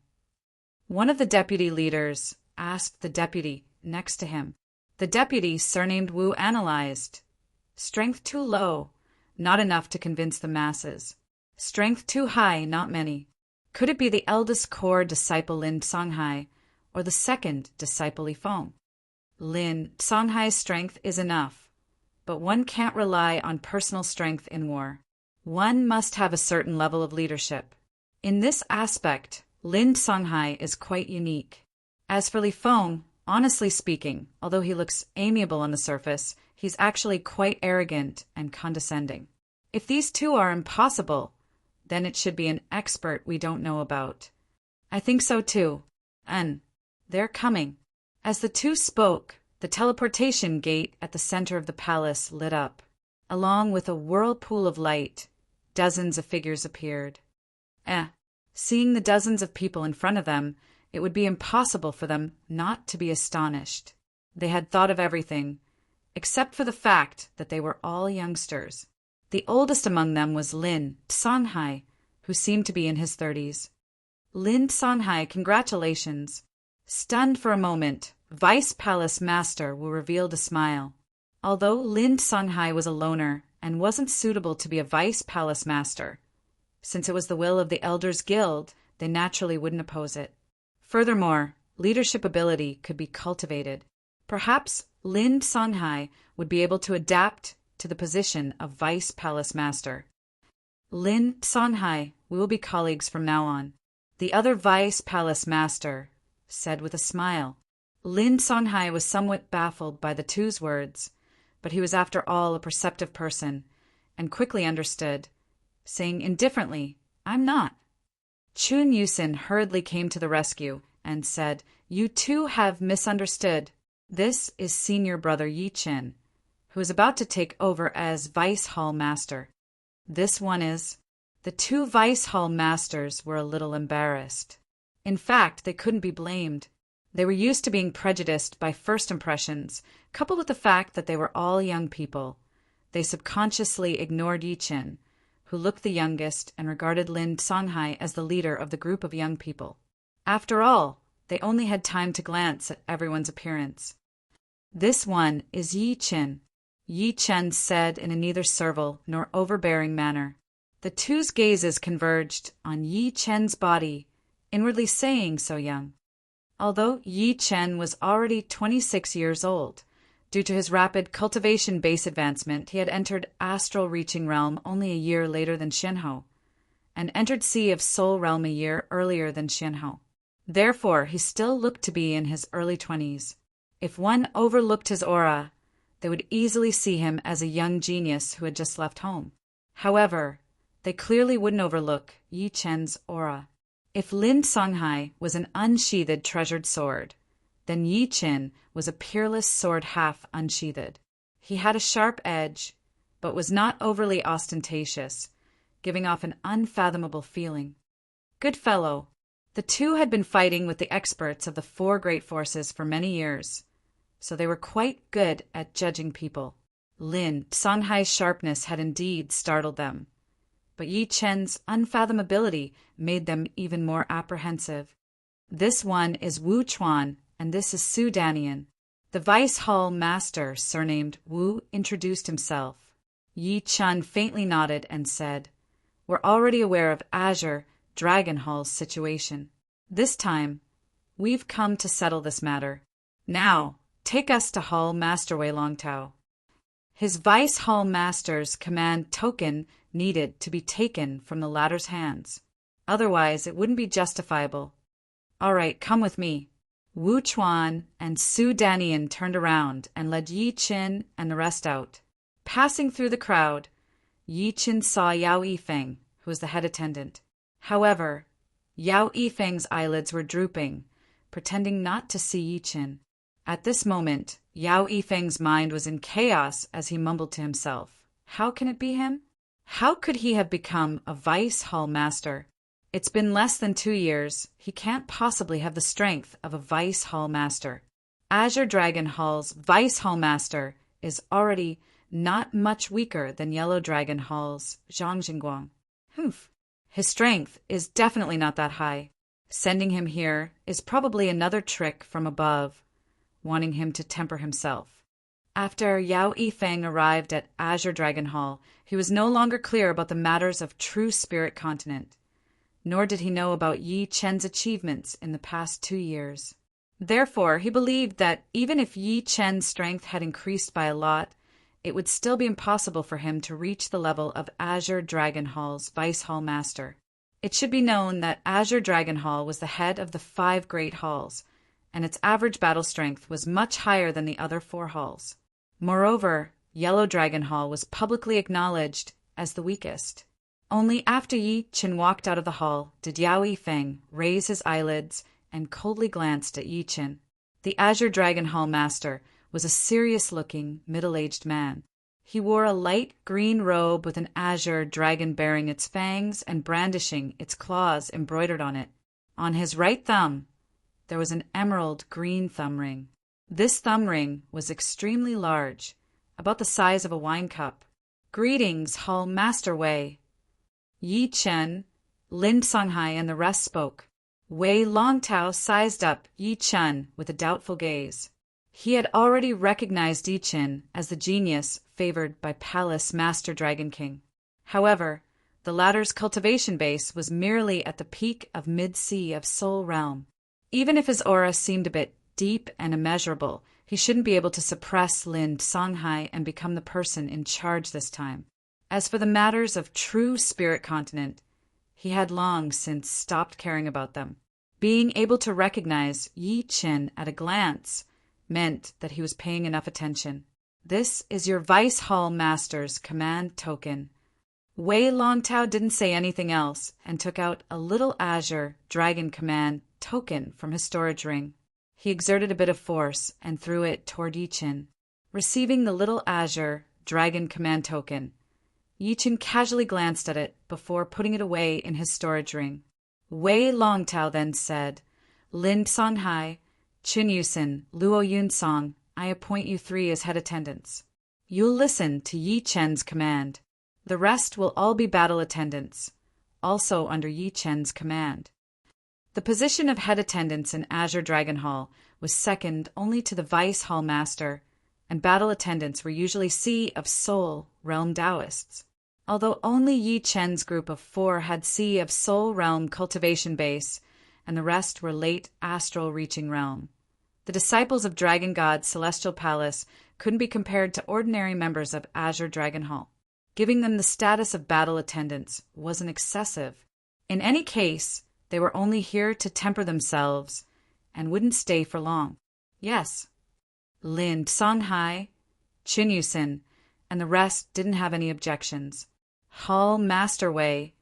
One of the deputy leaders asked the deputy next to him. The deputy, surnamed Wu, analyzed. Strength too low, not enough to convince the masses. Strength too high, not many. Could it be the eldest core disciple Lin Songhai, or the second disciple Li Feng? Lin Songhai's strength is enough, but one can't rely on personal strength in war. One must have a certain level of leadership. In this aspect, Lin Songhai is quite unique. As for Li Feng, honestly speaking, although he looks amiable on the surface, he's actually quite arrogant and condescending. If these two are impossible, then it should be an expert we don't know about. I think so too. And they're coming. As the two spoke, the teleportation gate at the center of the palace lit up. Along with a whirlpool of light, dozens of figures appeared. Seeing the dozens of people in front of them, it would be impossible for them not to be astonished. They had thought of everything, except for the fact that they were all youngsters. The oldest among them was Lin Songhai, who seemed to be in his 30s. Lin Songhai, congratulations. Stunned for a moment, Vice Palace Master Wu revealed a smile. Although Lin Songhai was a loner and wasn't suitable to be a Vice Palace Master, since it was the will of the Elders Guild, they naturally wouldn't oppose it. Furthermore, leadership ability could be cultivated. Perhaps Lin Songhai would be able to adapt to the position of Vice Palace Master. Lin Songhai, we will be colleagues from now on. The other vice palace master said with a smile. Lin Songhai was somewhat baffled by the two's words, but he was after all a perceptive person, and quickly understood, saying indifferently, "I'm not." Chun Yusin hurriedly came to the rescue and said, "You two have misunderstood. This is senior brother Yi Chin, who is about to take over as vice hall master. This one is." The two vice hall masters were a little embarrassed. In fact, they couldn't be blamed. They were used to being prejudiced by first impressions, coupled with the fact that they were all young people. They subconsciously ignored Yi Chin, who looked the youngest and regarded Lin Songhai as the leader of the group of young people. After all, they only had time to glance at everyone's appearance. "This one is Yi Chin," Yi Chen said in a neither servile nor overbearing manner. The two's gazes converged on Yi Chen's body, inwardly saying, "So young." Although Yi Chen was already 26 years old, due to his rapid cultivation base advancement, he had entered astral reaching realm only a year later than Xianhou, and entered Sea of Soul realm a year earlier than Xianhou. Therefore, he still looked to be in his early 20s. If one overlooked his aura, they would easily see him as a young genius who had just left home. However, they clearly wouldn't overlook Yi Chen's aura. If Lin Songhai was an unsheathed treasured sword, then Yi Chin was a peerless sword half unsheathed. He had a sharp edge, but was not overly ostentatious, giving off an unfathomable feeling. Good fellow. The two had been fighting with the experts of the four great forces for many years, so they were quite good at judging people. Lin Songhai's sharpness had indeed startled them, but Yi Chen's unfathomability made them even more apprehensive. "This one is Wu Chuan, and this is Su Danian." The vice hall master, surnamed Wu, introduced himself. Yi Chen faintly nodded and said, "We're already aware of Azure Dragon Hall's situation. This time, we've come to settle this matter. Now, take us to Hall Master Wei Longtao." His vice hall master's command token needed to be taken from the latter's hands. Otherwise, it wouldn't be justifiable. "All right, come with me." Wu Chuan and Su Danian turned around and led Yi Chin and the rest out. Passing through the crowd, Yi Chin saw Yao Yifeng, who was the head attendant. However, Yao Yifeng's eyelids were drooping, pretending not to see Yi Chin. At this moment, Yao Yifeng's mind was in chaos as he mumbled to himself, "How can it be him? How could he have become a vice hall master? It's been less than 2 years. He can't possibly have the strength of a vice hall master. Azure Dragon Hall's vice hall master is already not much weaker than Yellow Dragon Hall's Zhang Jingguang. Humph. His strength is definitely not that high. Sending him here is probably another trick from above, wanting him to temper himself." After Yao Yifeng arrived at Azure Dragon Hall, he was no longer clear about the matters of true spirit continent, nor did he know about Yi Chen's achievements in the past 2 years. Therefore, he believed that even if Yi Chen's strength had increased by a lot, it would still be impossible for him to reach the level of Azure Dragon Hall's Vice Hall Master. It should be known that Azure Dragon Hall was the head of the 5 great halls, and its average battle strength was much higher than the other 4 halls. Moreover, Yellow Dragon Hall was publicly acknowledged as the weakest. Only after Yi Chin walked out of the hall did Yao Yifeng raise his eyelids and coldly glanced at Yi Chin. The Azure Dragon Hall Master was a serious-looking, middle-aged man. He wore a light green robe with an azure dragon bearing its fangs and brandishing its claws embroidered on it. On his right thumb, there was an emerald green thumb ring. This thumb ring was extremely large, about the size of a wine cup. "Greetings, Hall Master Wei." Yi Chen, Lin Songhai, and the rest spoke. Wei Longtao sized up Yi Chen with a doubtful gaze. He had already recognized Yi Chen as the genius favored by Palace Master Dragon King. However, the latter's cultivation base was merely at the peak of mid-sea of Soul Realm. Even if his aura seemed a bit deep and immeasurable, he shouldn't be able to suppress Lin Songhai and become the person in charge this time. As for the matters of true spirit continent, He had long since stopped caring about them. Being able to recognize Yi Chen at a glance meant that he was paying enough attention. "This is your Vice Hall Master's command token." Wei Longtao didn't say anything else and took out a little azure dragon command token from his storage ring. He exerted a bit of force and threw it toward Yi Chen. Receiving the little azure dragon command token, Yi Chen casually glanced at it before putting it away in his storage ring. Wei Longtao then said, "Lin Songhai, Qin Yusin, Luo Yunsong, I appoint you 3 as head attendants. You'll listen to Yi Chen's command. The rest will all be battle attendants, also under Yi Chen's command." The position of head attendants in Azure Dragon Hall was second only to the Vice Hall Master, and battle attendants were usually Sea of Soul Realm Taoists. Although only Yi Chen's group of 4 had Sea of Soul Realm Cultivation Base, and the rest were late Astral Reaching Realm. The disciples of Dragon God Celestial Palace couldn't be compared to ordinary members of Azure Dragon Hall. Giving them the status of battle attendants wasn't excessive. In any case, they were only here to temper themselves and wouldn't stay for long. Yes, Lin Songhai, Qin Yusin, and the rest didn't have any objections. Hall Master Wei,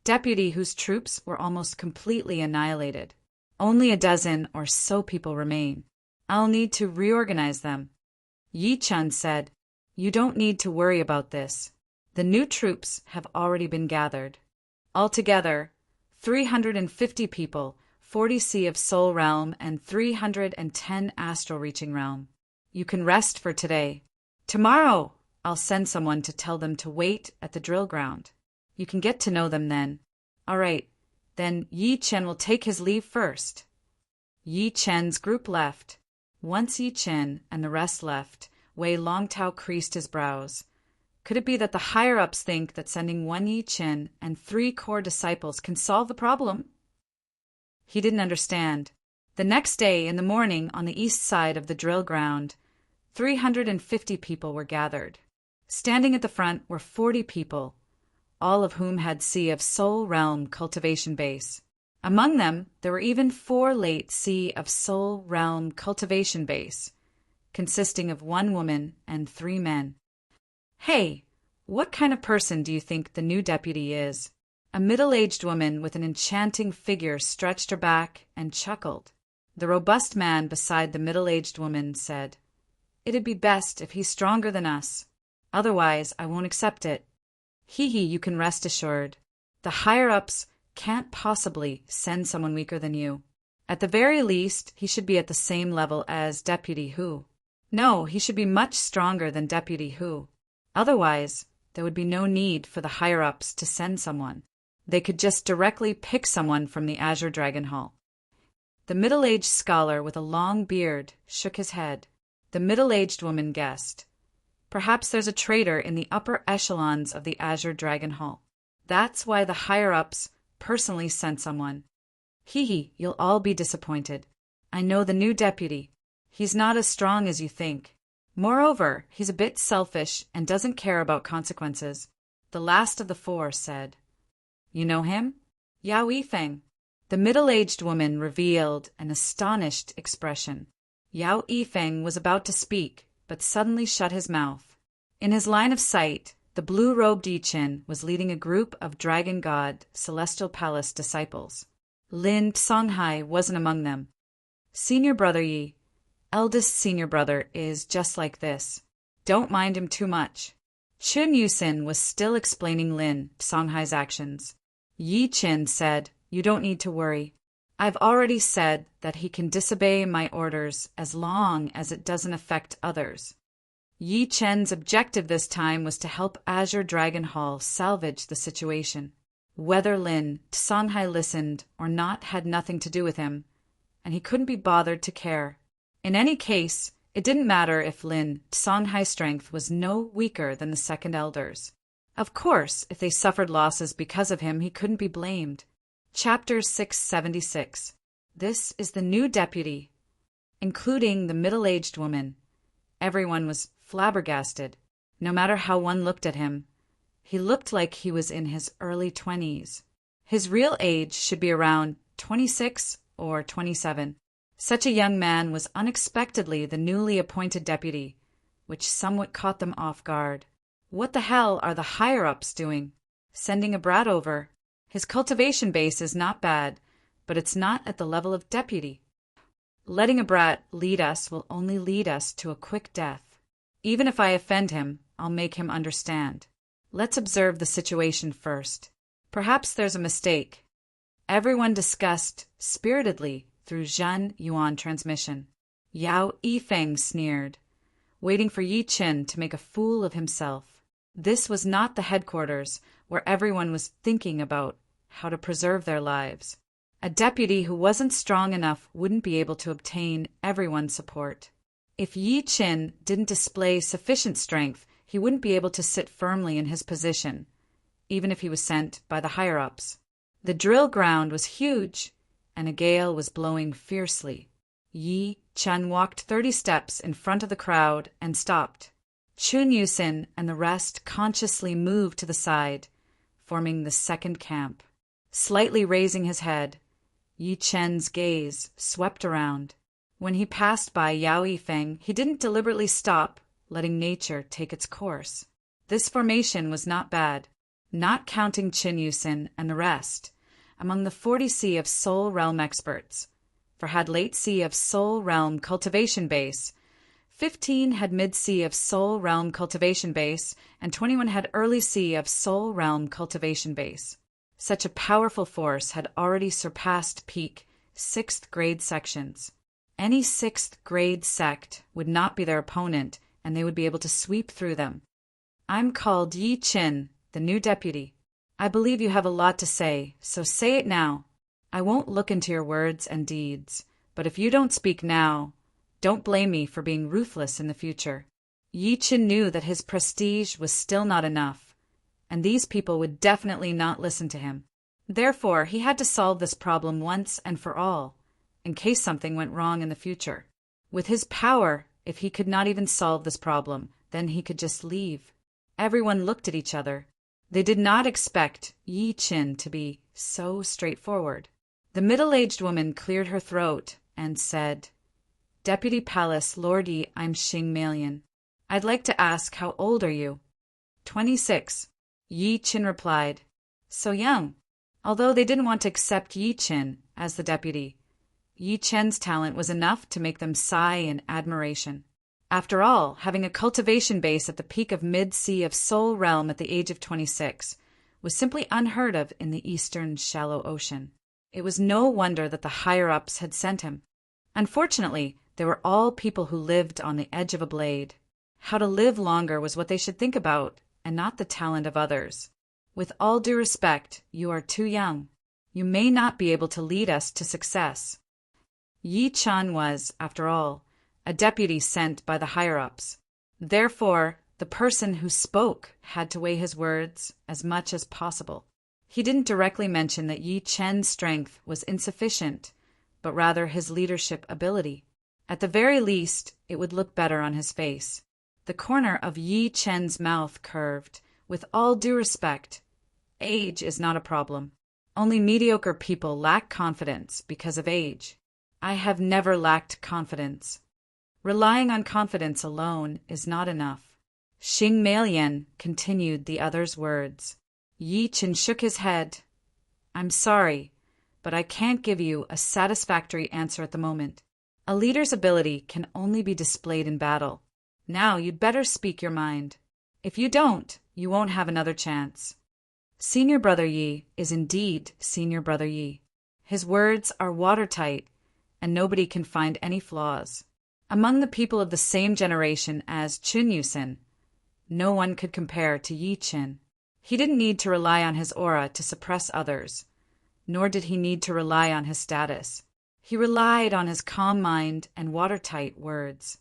deputy whose troops were almost completely annihilated. Only a dozen or so people remain. I'll need to reorganize them. Yi Chen said, "You don't need to worry about this. The new troops have already been gathered. Altogether, 350 people, 40 Sea of Soul Realm and 310 Astral Reaching Realm. You can rest for today. Tomorrow, I'll send someone to tell them to wait at the drill ground. You can get to know them then. All right, then Yi Chen will take his leave first." Yi Chen's group left. Once Yi Chen and the rest left, Wei Longtao creased his brows. Could it be that the higher-ups think that sending 1 Yi Chen and 3 core disciples can solve the problem? He didn't understand. The next day, in the morning, on the east side of the drill ground, 350 people were gathered. Standing at the front were 40 people, all of whom had Sea of Soul Realm Cultivation Base. Among them, there were even 4 late Sea of Soul Realm Cultivation Base, consisting of 1 woman and 3 men. "Hey, what kind of person do you think the new deputy is?" A middle-aged woman with an enchanting figure stretched her back and chuckled. The robust man beside the middle-aged woman said, "It'd be best if he's stronger than us. Otherwise, I won't accept it. Hee, you can rest assured. The higher-ups can't possibly send someone weaker than you. At the very least, he should be at the same level as Deputy Hu. No, he should be much stronger than Deputy Hu. Otherwise, there would be no need for the higher-ups to send someone. They could just directly pick someone from the Azure Dragon Hall." The middle-aged scholar with a long beard shook his head. The middle-aged woman guessed, "Perhaps there's a traitor in the upper echelons of the Azure Dragon Hall. That's why the higher-ups personally sent someone. Hee, you'll all be disappointed. I know the new deputy. He's not as strong as you think. Moreover, he's a bit selfish and doesn't care about consequences." The last of the 4 said, "You know him? Yao Yifeng." The middle-aged woman revealed an astonished expression. Yao Yifeng was about to speak, but suddenly shut his mouth. In his line of sight, the blue-robed Yi Chen was leading a group of Dragon God Celestial Palace disciples. Lin Songhai wasn't among them. "Senior brother Yi, eldest senior brother, is just like this. Don't mind him too much." Qin Yusin was still explaining Lin Songhai's actions. Yi Chen said, "You don't need to worry. I've already said that he can disobey my orders as long as it doesn't affect others." Yi Chen's objective this time was to help Azure Dragon Hall salvage the situation. Whether Lin Songhai listened or not had nothing to do with him, and he couldn't be bothered to care. In any case, it didn't matter if Lin Songhai's strength was no weaker than the second elders. Of course, if they suffered losses because of him, he couldn't be blamed. Chapter 676. This is the new deputy, including the middle-aged woman. Everyone was flabbergasted. No matter how one looked at him, he looked like he was in his early 20s. His real age should be around 26 or 27. Such a young man was unexpectedly the newly appointed deputy, which somewhat caught them off guard. What the hell are the higher-ups doing? Sending a brat over? His cultivation base is not bad, but it's not at the level of deputy. Letting a brat lead us will only lead us to a quick death. Even if I offend him, I'll make him understand. Let's observe the situation first. Perhaps there's a mistake. Everyone discussed spiritedly through Zhen Yuan transmission. Yao Yifeng sneered, waiting for Yi Qin to make a fool of himself. This was not the headquarters where everyone was thinking about how to preserve their lives. A deputy who wasn't strong enough wouldn't be able to obtain everyone's support. If Yi Qin didn't display sufficient strength, he wouldn't be able to sit firmly in his position, even if he was sent by the higher-ups. The drill ground was huge, and a gale was blowing fiercely. Yi Chen walked 30 steps in front of the crowd and stopped. Chun Yusin and the rest consciously moved to the side, forming the second camp. Slightly raising his head, Yi Chen's gaze swept around. When he passed by Yao Yifeng, he didn't deliberately stop, letting nature take its course. This formation was not bad, not counting Chun Yusin and the rest, among the 40 C of Soul Realm experts, for had late C of Soul Realm cultivation base, 15 had mid C of Soul Realm cultivation base, and 21 had early C of Soul Realm cultivation base. Such a powerful force had already surpassed peak 6th grade sections. Any 6th grade sect would not be their opponent, and they would be able to sweep through them. I'm called Yi Qin, the new deputy. I believe you have a lot to say, so say it now. I won't look into your words and deeds, but if you don't speak now, don't blame me for being ruthless in the future. Yi Qin knew that his prestige was still not enough, and these people would definitely not listen to him. Therefore, he had to solve this problem once and for all, in case something went wrong in the future. With his power, if he could not even solve this problem, then he could just leave. Everyone looked at each other. They did not expect Yi Qin to be so straightforward. The middle-aged woman cleared her throat and said, Deputy Palace Lord Yi, I'm Xing Malian. I'd like to ask, how old are you? 26. Yi Qin replied. So young. Although they didn't want to accept Yi Qin as the deputy, Yi Chen's talent was enough to make them sigh in admiration. After all, having a cultivation base at the peak of mid-sea of Soul Realm at the age of 26 was simply unheard of in the eastern shallow ocean. It was no wonder that the higher-ups had sent him. Unfortunately, they were all people who lived on the edge of a blade. How to live longer was what they should think about, and not the talent of others. With all due respect, you are too young. You may not be able to lead us to success. Yi Chen was, after all, a deputy sent by the higher-ups. Therefore, the person who spoke had to weigh his words as much as possible. He didn't directly mention that Yi Chen's strength was insufficient, but rather his leadership ability. At the very least, it would look better on his face. The corner of Yi Chen's mouth curved. With all due respect, age is not a problem. Only mediocre people lack confidence because of age. I have never lacked confidence. Relying on confidence alone is not enough. Xing Malian continued the other's words. Yi Qin shook his head. I'm sorry, but I can't give you a satisfactory answer at the moment. A leader's ability can only be displayed in battle. Now you'd better speak your mind. If you don't, you won't have another chance. Senior Brother Yi is indeed Senior Brother Yi. His words are watertight, and nobody can find any flaws. Among the people of the same generation as Chun Yusin, no one could compare to Yi Qin. He didn't need to rely on his aura to suppress others, nor did he need to rely on his status. He relied on his calm mind and watertight words.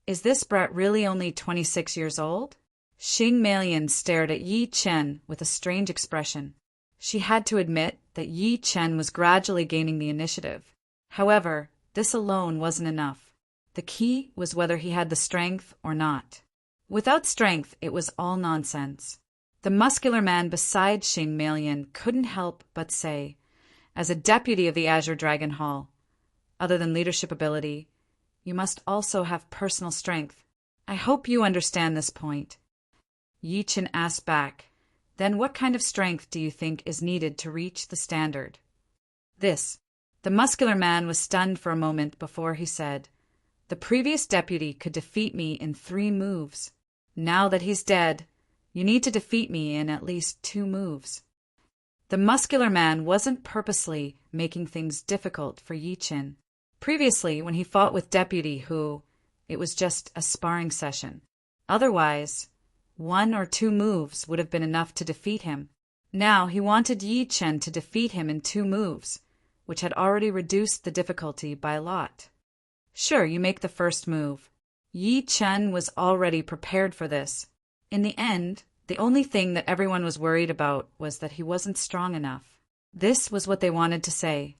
Is this brat really only 26 years old? Xing Malian stared at Yi Qin with a strange expression. She had to admit that Yi Qin was gradually gaining the initiative. However, this alone wasn't enough. The key was whether he had the strength or not. Without strength, it was all nonsense. The muscular man beside Xing Melian couldn't help but say, as a deputy of the Azure Dragon Hall, other than leadership ability, you must also have personal strength. I hope you understand this point. Yi Chen asked back, then what kind of strength do you think is needed to reach the standard? This. The muscular man was stunned for a moment before he said, the previous deputy could defeat me in 3 moves. Now that he's dead, you need to defeat me in at least 2 moves. The muscular man wasn't purposely making things difficult for Yi Chen. Previously, when he fought with Deputy Hu, it was just a sparring session. Otherwise, 1 or 2 moves would have been enough to defeat him. Now he wanted Yi Chen to defeat him in 2 moves, which had already reduced the difficulty by a lot. Sure, you make the first move. Yi Chen was already prepared for this. In the end, the only thing that everyone was worried about was that he wasn't strong enough. This was what they wanted to say.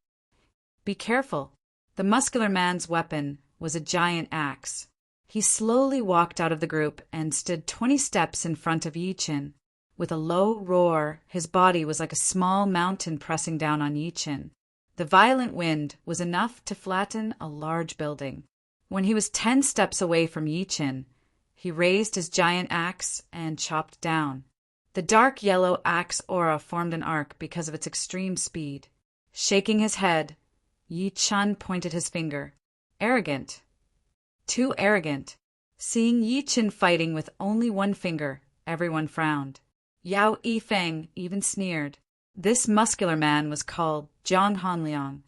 Be careful. The muscular man's weapon was a giant axe. He slowly walked out of the group and stood 20 steps in front of Yi Chen. With a low roar, his body was like a small mountain pressing down on Yi Chen. The violent wind was enough to flatten a large building. When he was 10 steps away from Yi Chen, he raised his giant axe and chopped down. The dark yellow axe aura formed an arc because of its extreme speed. Shaking his head, Yi Chen pointed his finger. Arrogant. Too arrogant. Seeing Yi Chen fighting with only 1 finger, everyone frowned. Yao Yifeng even sneered. This muscular man was called Zhang Hanliang.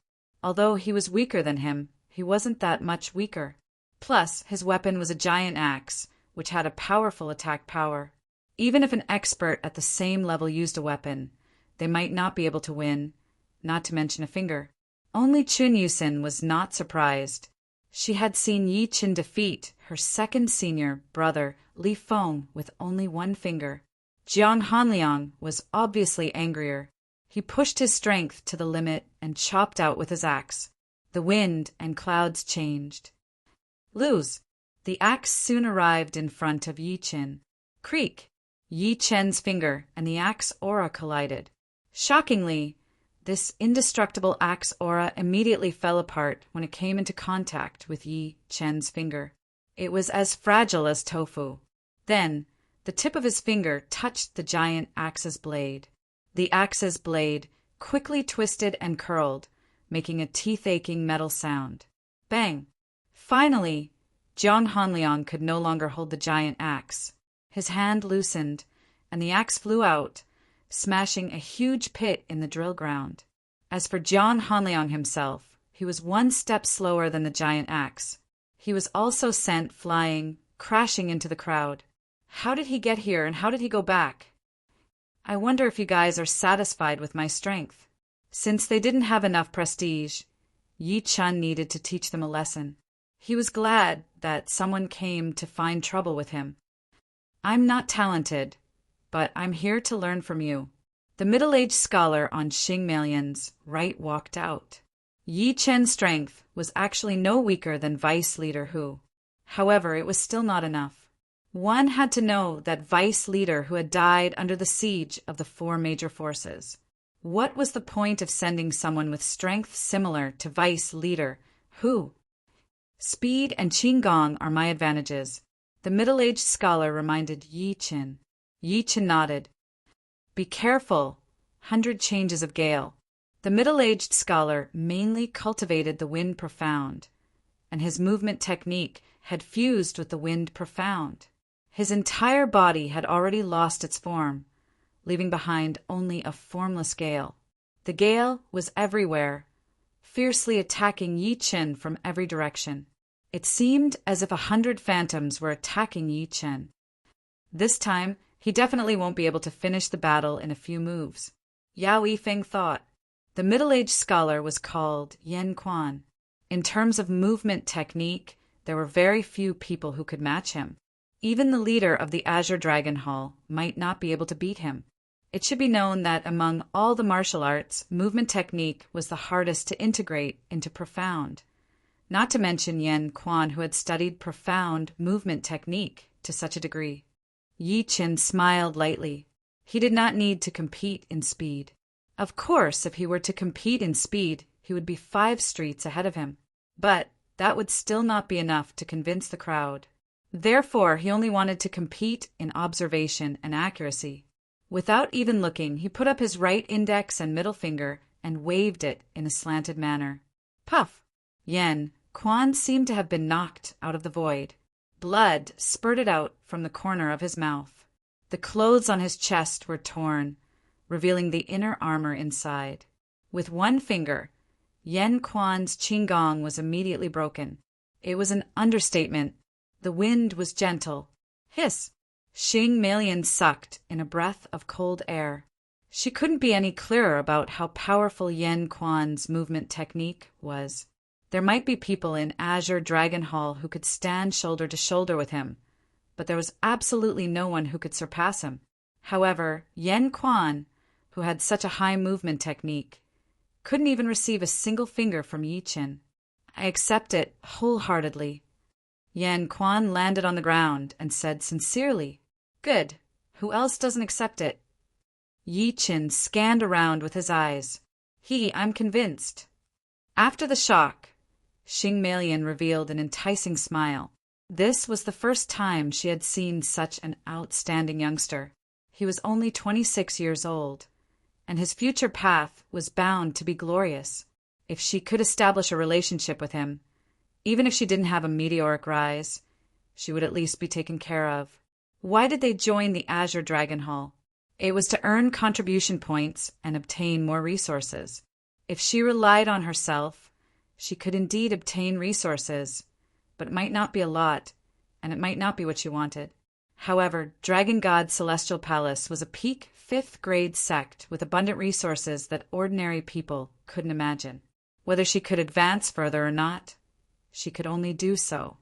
Although he was weaker than him, he wasn't that much weaker. Plus, his weapon was a giant axe, which had a powerful attack power. Even if an expert at the same level used a weapon, they might not be able to win, not to mention a finger. Only Chun Yusin was not surprised. She had seen Yi Chen defeat her second senior brother Li Feng with only 1 finger. Jiang Hanliang was obviously angrier. He pushed his strength to the limit and chopped out with his axe. The wind and clouds changed. Lose. The axe soon arrived in front of Yi Chen. Creak! Yi Chen's finger and the axe aura collided. Shockingly, this indestructible axe aura immediately fell apart when it came into contact with Yi Chen's finger. It was as fragile as tofu. Then, the tip of his finger touched the giant axe's blade. The axe's blade quickly twisted and curled, making a teeth-aching metal sound. Bang! Finally, Jiang Hanliang could no longer hold the giant axe. His hand loosened, and the axe flew out, smashing a huge pit in the drill ground. As for Jiang Hanliang himself, he was 1 step slower than the giant axe. He was also sent flying, crashing into the crowd. How did he get here and how did he go back? I wonder if you guys are satisfied with my strength. Since they didn't have enough prestige, Yi Chen needed to teach them a lesson. He was glad that someone came to find trouble with him. I'm not talented, but I'm here to learn from you. The middle-aged scholar on Xing Melian's right walked out. Yi Chen's strength was actually no weaker than Vice Leader Hu. However, it was still not enough. One had to know that Vice Leader Hu had died under the siege of the 4 major forces. What was the point of sending someone with strength similar to Vice Leader Hu? Speed and Qigong are my advantages, the middle-aged scholar reminded Yi Chen. Yi Chen nodded. Be careful. 100 changes of gale. The middle-aged scholar mainly cultivated the wind profound, and his movement technique had fused with the wind profound. His entire body had already lost its form, leaving behind only a formless gale. The gale was everywhere, fiercely attacking Yi Chen from every direction. It seemed as if 100 phantoms were attacking Yi Chen. This time, he definitely won't be able to finish the battle in a few moves. Yao Yifeng thought. The middle-aged scholar was called Yan Quan. In terms of movement technique, there were very few people who could match him. Even the leader of the Azure Dragon Hall might not be able to beat him. It should be known that among all the martial arts, movement technique was the hardest to integrate into profound. Not to mention Yan Quan, who had studied profound movement technique to such a degree. Yi Chen smiled lightly. He did not need to compete in speed. Of course, if he were to compete in speed, he would be 5 streets ahead of him. But that would still not be enough to convince the crowd. Therefore, he only wanted to compete in observation and accuracy. Without even looking, he put up his right index and middle finger and waved it in a slanted manner. Puff! Yen Quan seemed to have been knocked out of the void. Blood spurted out from the corner of his mouth. The clothes on his chest were torn, revealing the inner armor inside. With one finger, Yen Quan's qigong was immediately broken. It was an understatement. The wind was gentle. Hiss! Xing Melian sucked in a breath of cold air. She couldn't be any clearer about how powerful Yen Quan's movement technique was. There might be people in Azure Dragon Hall who could stand shoulder to shoulder with him, but there was absolutely no one who could surpass him. However, Yen Quan, who had such a high movement technique, couldn't even receive a single finger from Yi Qin. I accept it wholeheartedly. Yen Quan landed on the ground and said sincerely, "Good. Who else doesn't accept it?" Yi Qin scanned around with his eyes. I'm convinced. After the shock, Xing Melian revealed an enticing smile. This was the first time she had seen such an outstanding youngster. He was only 26 years old, and his future path was bound to be glorious. If she could establish a relationship with him, even if she didn't have a meteoric rise, she would at least be taken care of. Why did they join the Azure Dragon Hall? It was to earn contribution points and obtain more resources. If she relied on herself, she could indeed obtain resources, but it might not be a lot, and it might not be what she wanted. However, Dragon God Celestial Palace was a peak 5th grade sect with abundant resources that ordinary people couldn't imagine. Whether she could advance further or not, she could only do so.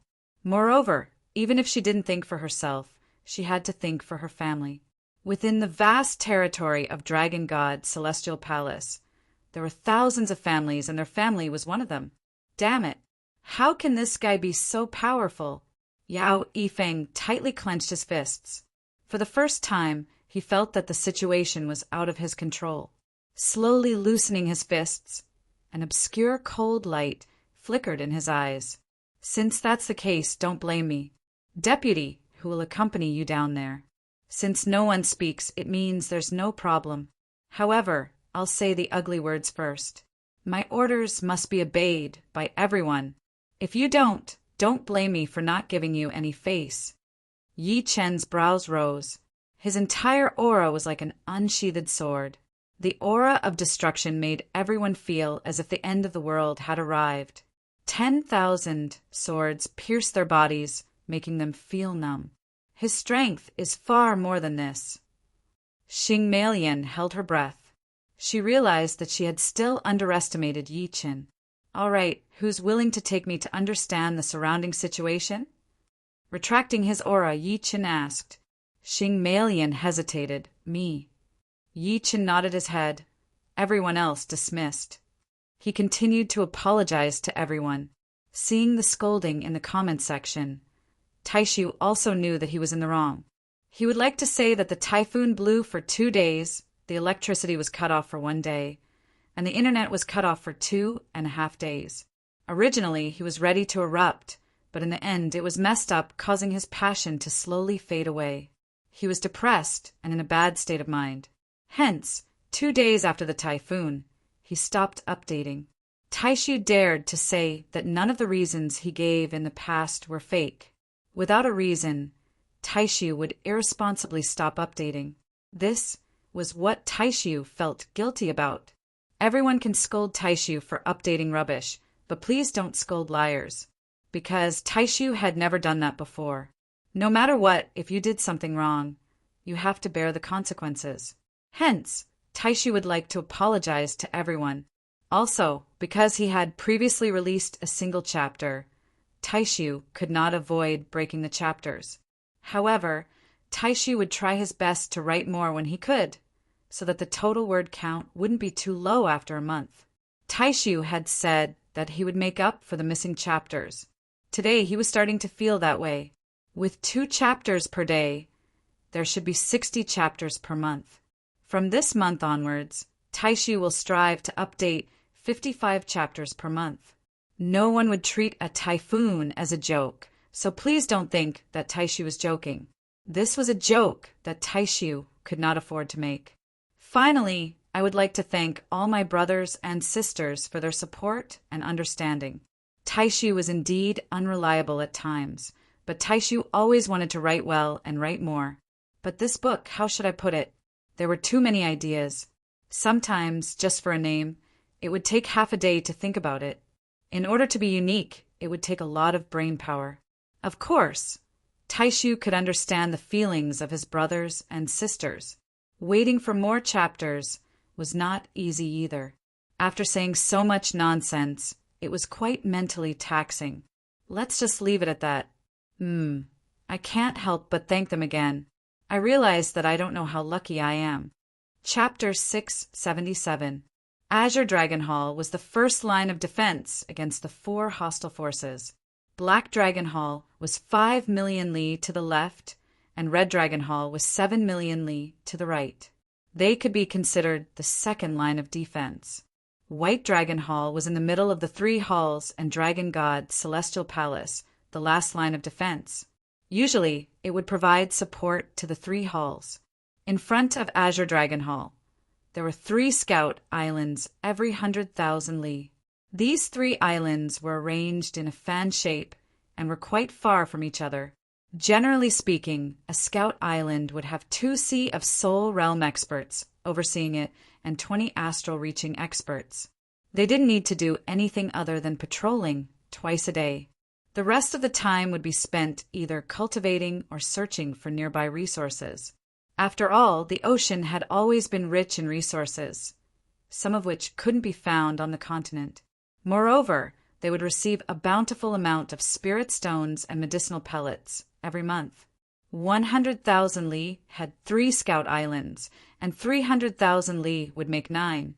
Moreover, even if she didn't think for herself, she had to think for her family. Within the vast territory of Dragon God Celestial Palace, there were thousands of families, and their family was one of them. Damn it! How can this guy be so powerful? Yao Yifeng tightly clenched his fists. For the first time, he felt that the situation was out of his control. Slowly loosening his fists, an obscure cold light flickered in his eyes. Since that's the case, don't blame me. Deputy, who will accompany you down there. Since no one speaks, it means there's no problem. However, I'll say the ugly words first. My orders must be obeyed by everyone. If you don't blame me for not giving you any face. Yi Chen's brows rose. His entire aura was like an unsheathed sword. The aura of destruction made everyone feel as if the end of the world had arrived. 10,000 swords pierced their bodies, making them feel numb. His strength is far more than this. Xing Melian held her breath. She realized that she had still underestimated Yi Qin. All right, who's willing to take me to understand the surrounding situation? Retracting his aura, Yi Qin asked. Xing Melian hesitated. Me. Yi Qin nodded his head. Everyone else dismissed. He continued to apologize to everyone. Seeing the scolding in the comment section, Taishu also knew that he was in the wrong. He would like to say that the typhoon blew for 2 days, the electricity was cut off for 1 day, and the internet was cut off for 2.5 days. Originally, he was ready to erupt, but in the end it was messed up, causing his passion to slowly fade away. He was depressed and in a bad state of mind. Hence, 2 days after the typhoon, he stopped updating. Taishu dared to say that none of the reasons he gave in the past were fake. Without a reason, Taishu would irresponsibly stop updating. This was what Taishu felt guilty about. Everyone can scold Taishu for updating rubbish, but please don't scold liars. Because Taishu had never done that before. No matter what, if you did something wrong, you have to bear the consequences. Hence, Taishu would like to apologize to everyone. Also, because he had previously released a single chapter, Taishu could not avoid breaking the chapters. However, Taishu would try his best to write more when he could, so that the total word count wouldn't be too low after a month. Taishu had said that he would make up for the missing chapters. Today he was starting to feel that way. With 2 chapters per day, there should be 60 chapters per month. From this month onwards, Taishu will strive to update 55 chapters per month. No one would treat a typhoon as a joke, so please don't think that Taishu was joking. This was a joke that Taishu could not afford to make. Finally, I would like to thank all my brothers and sisters for their support and understanding. Taishu was indeed unreliable at times, but Taishu always wanted to write well and write more. But this book, how should I put it? There were too many ideas. Sometimes, just for a name, it would take half a day to think about it. In order to be unique, it would take a lot of brain power. Of course, Taishu could understand the feelings of his brothers and sisters. Waiting for more chapters was not easy either. After saying so much nonsense, it was quite mentally taxing. Let's just leave it at that. I can't help but thank them again. I realize that I don't know how lucky I am. Chapter 677. Azure Dragon Hall was the first line of defense against the 4 hostile forces. Black Dragon Hall was 5 million li to the left, and Red Dragon Hall was 7 million li to the right. They could be considered the second line of defense. White Dragon Hall was in the middle of the 3 halls and Dragon God Celestial Palace, the last line of defense. Usually, it would provide support to the 3 halls. In front of Azure Dragon Hall, there were 3 scout islands every 100,000 li. These 3 islands were arranged in a fan shape and were quite far from each other. Generally speaking, a scout island would have 2 Sea of Soul Realm experts overseeing it and 20 astral reaching experts. They didn't need to do anything other than patrolling twice a day. The rest of the time would be spent either cultivating or searching for nearby resources. After all, the ocean had always been rich in resources, some of which couldn't be found on the continent. Moreover, they would receive a bountiful amount of spirit stones and medicinal pellets every month. 100,000 li had 3 scout islands, and 300,000 li would make 9,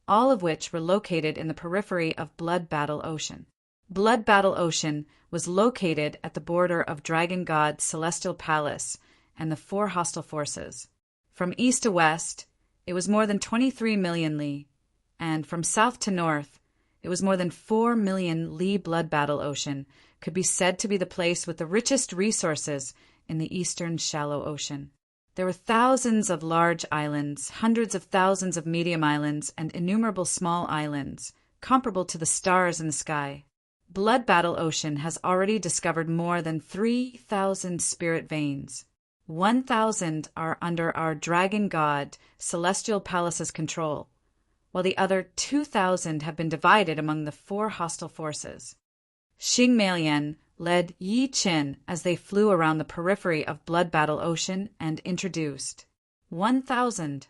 all of which were located in the periphery of Blood Battle Ocean. Blood Battle Ocean was located at the border of Dragon God Celestial Palace and the 4 hostile forces. From east to west, it was more than 23 million li, and from south to north, it was more than 4 million li. Blood Battle Ocean could be said to be the place with the richest resources in the eastern shallow ocean. There were thousands of large islands, hundreds of thousands of medium islands, and innumerable small islands, comparable to the stars in the sky. Blood Battle Ocean has already discovered more than 3,000 spirit veins. 1,000 are under our Dragon God Celestial Palace's control, while the other 2,000 have been divided among the 4 hostile forces. Xing Meiyan led Yi Qin as they flew around the periphery of Blood Battle Ocean and introduced 1,000.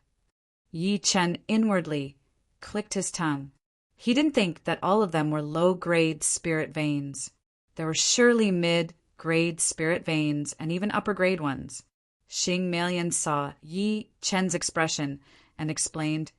Yi Qin inwardly clicked his tongue. He didn't think that all of them were low-grade spirit veins. There were surely mid-grade spirit veins and even upper-grade ones. Xing Meiyan saw Yi Chen's expression and explained,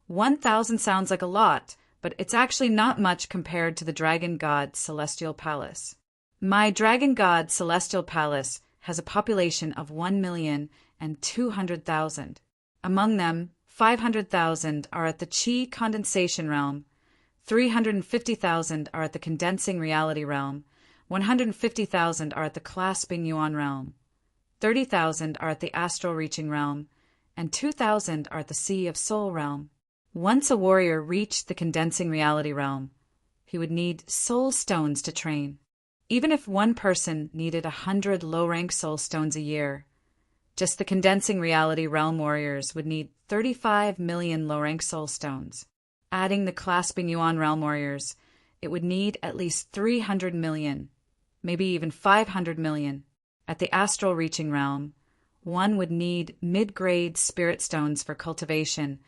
1,000 sounds like a lot, but it's actually not much compared to the Dragon God Celestial Palace. My Dragon God Celestial Palace has a population of 1,200,000. Among them, 500,000 are at the Qi condensation realm, 350,000 are at the condensing reality realm, 150,000 are at the clasping yuan realm, 30,000 are at the astral reaching realm, and 2,000 are at the Sea of Soul realm. Once a warrior reached the condensing reality realm, he would need soul stones to train. Even if one person needed 100 low-rank soul stones a year, just the condensing reality realm warriors would need 35 million low-rank soul stones. Adding the clasping yuan realm warriors, it would need at least 300 million, maybe even 500 million. At the astral reaching realm, one would need mid-grade spirit stones for cultivation,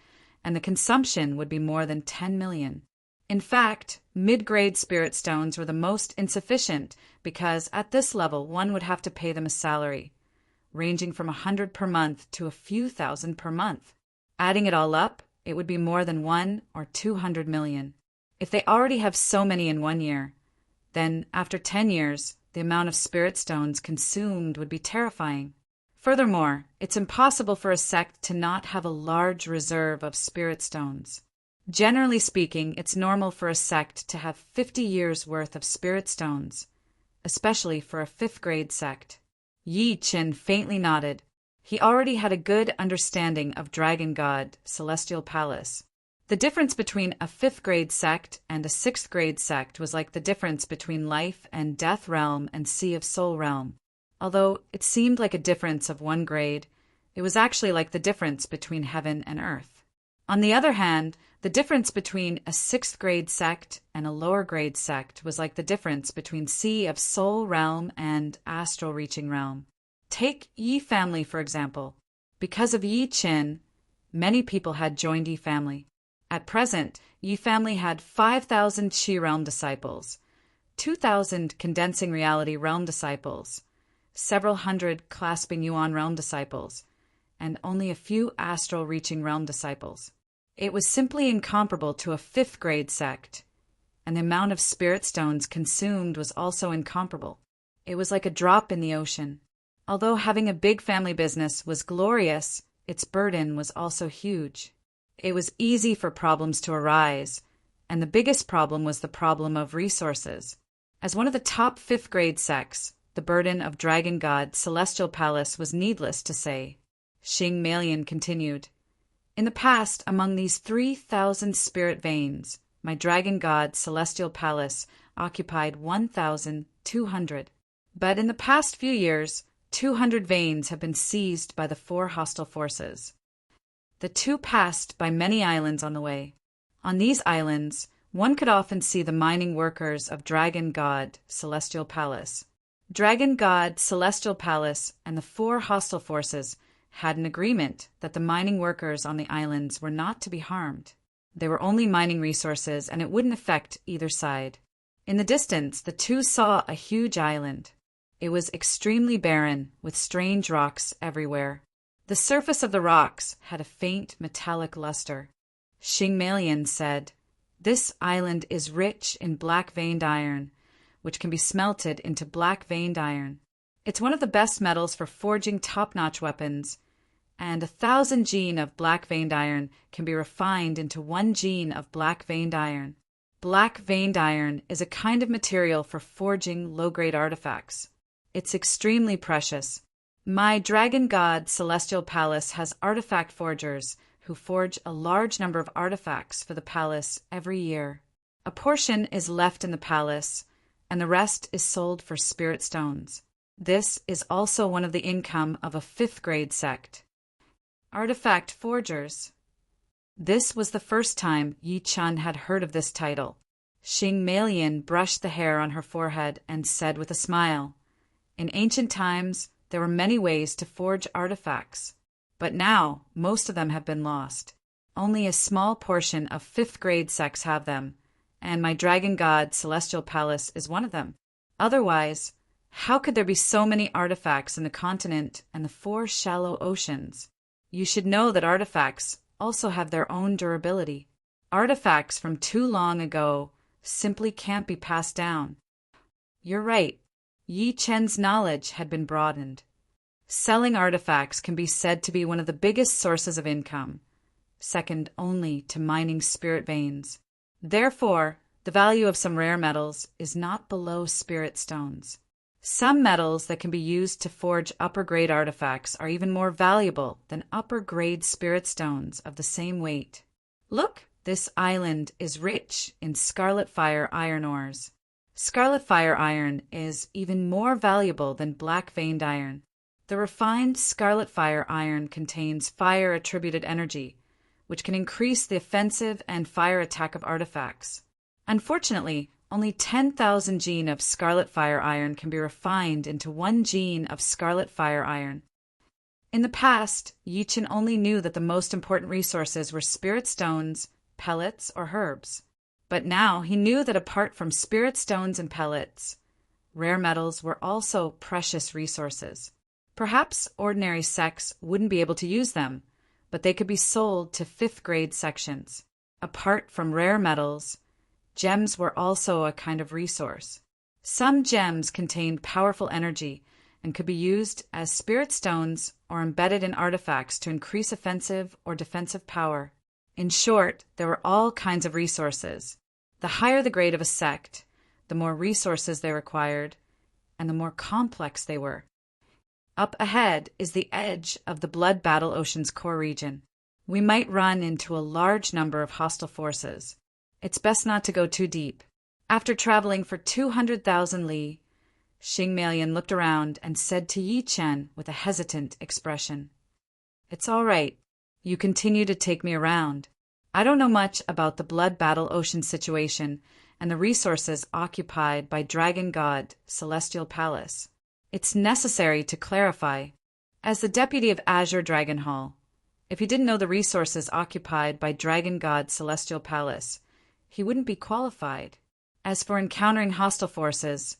and the consumption would be more than 10 million. In fact, mid-grade spirit stones were the most insufficient because at this level one would have to pay them a salary, ranging from 100 per month to a few thousand per month. Adding it all up, it would be more than 1 or 200 million. If they already have so many in 1 year, then after 10 years, the amount of spirit stones consumed would be terrifying. Furthermore, it's impossible for a sect to not have a large reserve of spirit stones. Generally speaking, it's normal for a sect to have 50 years' worth of spirit stones, especially for a 5th grade sect. Yi Qin faintly nodded. He already had a good understanding of Dragon God, Celestial Palace. The difference between a 5th grade sect and a 6th grade sect was like the difference between Life and Death Realm and Sea of Soul Realm. Although it seemed like a difference of 1 grade, it was actually like the difference between heaven and earth. On the other hand, the difference between a 6th grade sect and a lower grade sect was like the difference between Sea of Soul Realm and Astral Reaching Realm. Take Yi family, for example. Because of Yi Qin, many people had joined Yi family. At present, Yi family had 5,000 Qi Realm disciples, 2,000 Condensing Reality Realm disciples, several hundred Clasping Yuan Realm disciples, and only a few Astral Reaching Realm disciples. It was simply incomparable to a 5th grade sect, and the amount of spirit stones consumed was also incomparable. It was like a drop in the ocean. Although having a big family business was glorious, its burden was also huge. It was easy for problems to arise, and the biggest problem was the problem of resources. As one of the top 5th grade sects, the burden of Dragon God Celestial Palace was needless to say. Xing Malian continued. In the past, among these 3,000 spirit veins, my Dragon God Celestial Palace occupied 1,200. But in the past few years, 200 veins have been seized by the 4 hostile forces. The 2 passed by many islands on the way. On these islands, one could often see the mining workers of Dragon God Celestial Palace. Dragon God Celestial Palace and the 4 hostile forces had an agreement that the mining workers on the islands were not to be harmed. They were only mining resources, and it wouldn't affect either side. In the distance, the 2 saw a huge island. It was extremely barren, with strange rocks everywhere. The surface of the rocks had a faint metallic luster. Xing Malian said, "This island is rich in black-veined iron, which can be smelted into black-veined iron. It's one of the best metals for forging top-notch weapons, and 1,000 gene of black-veined iron can be refined into 1 gene of black-veined iron. Black-veined iron is a kind of material for forging low-grade artifacts. It's extremely precious. My Dragon God Celestial Palace has artifact forgers who forge a large number of artifacts for the palace every year. A portion is left in the palace, and the rest is sold for spirit stones. This is also one of the income of a 5th grade sect. Artifact forgers. This was the first time Yi Chun had heard of this title. Xing Malian brushed the hair on her forehead and said with a smile, "In ancient times, there were many ways to forge artifacts, but now most of them have been lost. Only a small portion of 5th grade sects have them, and my Dragon God Celestial Palace is one of them. Otherwise, how could there be so many artifacts in the continent and the 4 shallow oceans? You should know that artifacts also have their own durability. Artifacts from too long ago simply can't be passed down." You're right. Yi Chen's knowledge had been broadened. Selling artifacts can be said to be one of the biggest sources of income, second only to mining spirit veins. Therefore, the value of some rare metals is not below spirit stones. Some metals that can be used to forge upper-grade artifacts are even more valuable than upper-grade spirit stones of the same weight. Look, this island is rich in scarlet fire iron ores. Scarlet fire iron is even more valuable than black-veined iron. The refined scarlet fire iron contains fire-attributed energy, which can increase the offensive and fire attack of artifacts. Unfortunately, only 10,000 gene of scarlet fire iron can be refined into 1 gene of scarlet fire iron. In the past, Yi Chen only knew that the most important resources were spirit stones, pellets, or herbs. But now he knew that apart from spirit stones and pellets, rare metals were also precious resources. Perhaps ordinary sects wouldn't be able to use them, but they could be sold to 5th grade sections. Apart from rare metals, gems were also a kind of resource. Some gems contained powerful energy and could be used as spirit stones or embedded in artifacts to increase offensive or defensive power. In short, there were all kinds of resources. The higher the grade of a sect, the more resources they required, and the more complex they were. Up ahead is the edge of the Blood Battle Ocean's core region. We might run into a large number of hostile forces. It's best not to go too deep. After traveling for 200,000 li, Xing Melian looked around and said to Yi Chen with a hesitant expression, "It's all right. You continue to take me around. I don't know much about the Blood Battle Ocean situation and the resources occupied by Dragon God Celestial Palace. It's necessary to clarify. As the deputy of Azure Dragon Hall, if he didn't know the resources occupied by Dragon God Celestial Palace, he wouldn't be qualified. As for encountering hostile forces,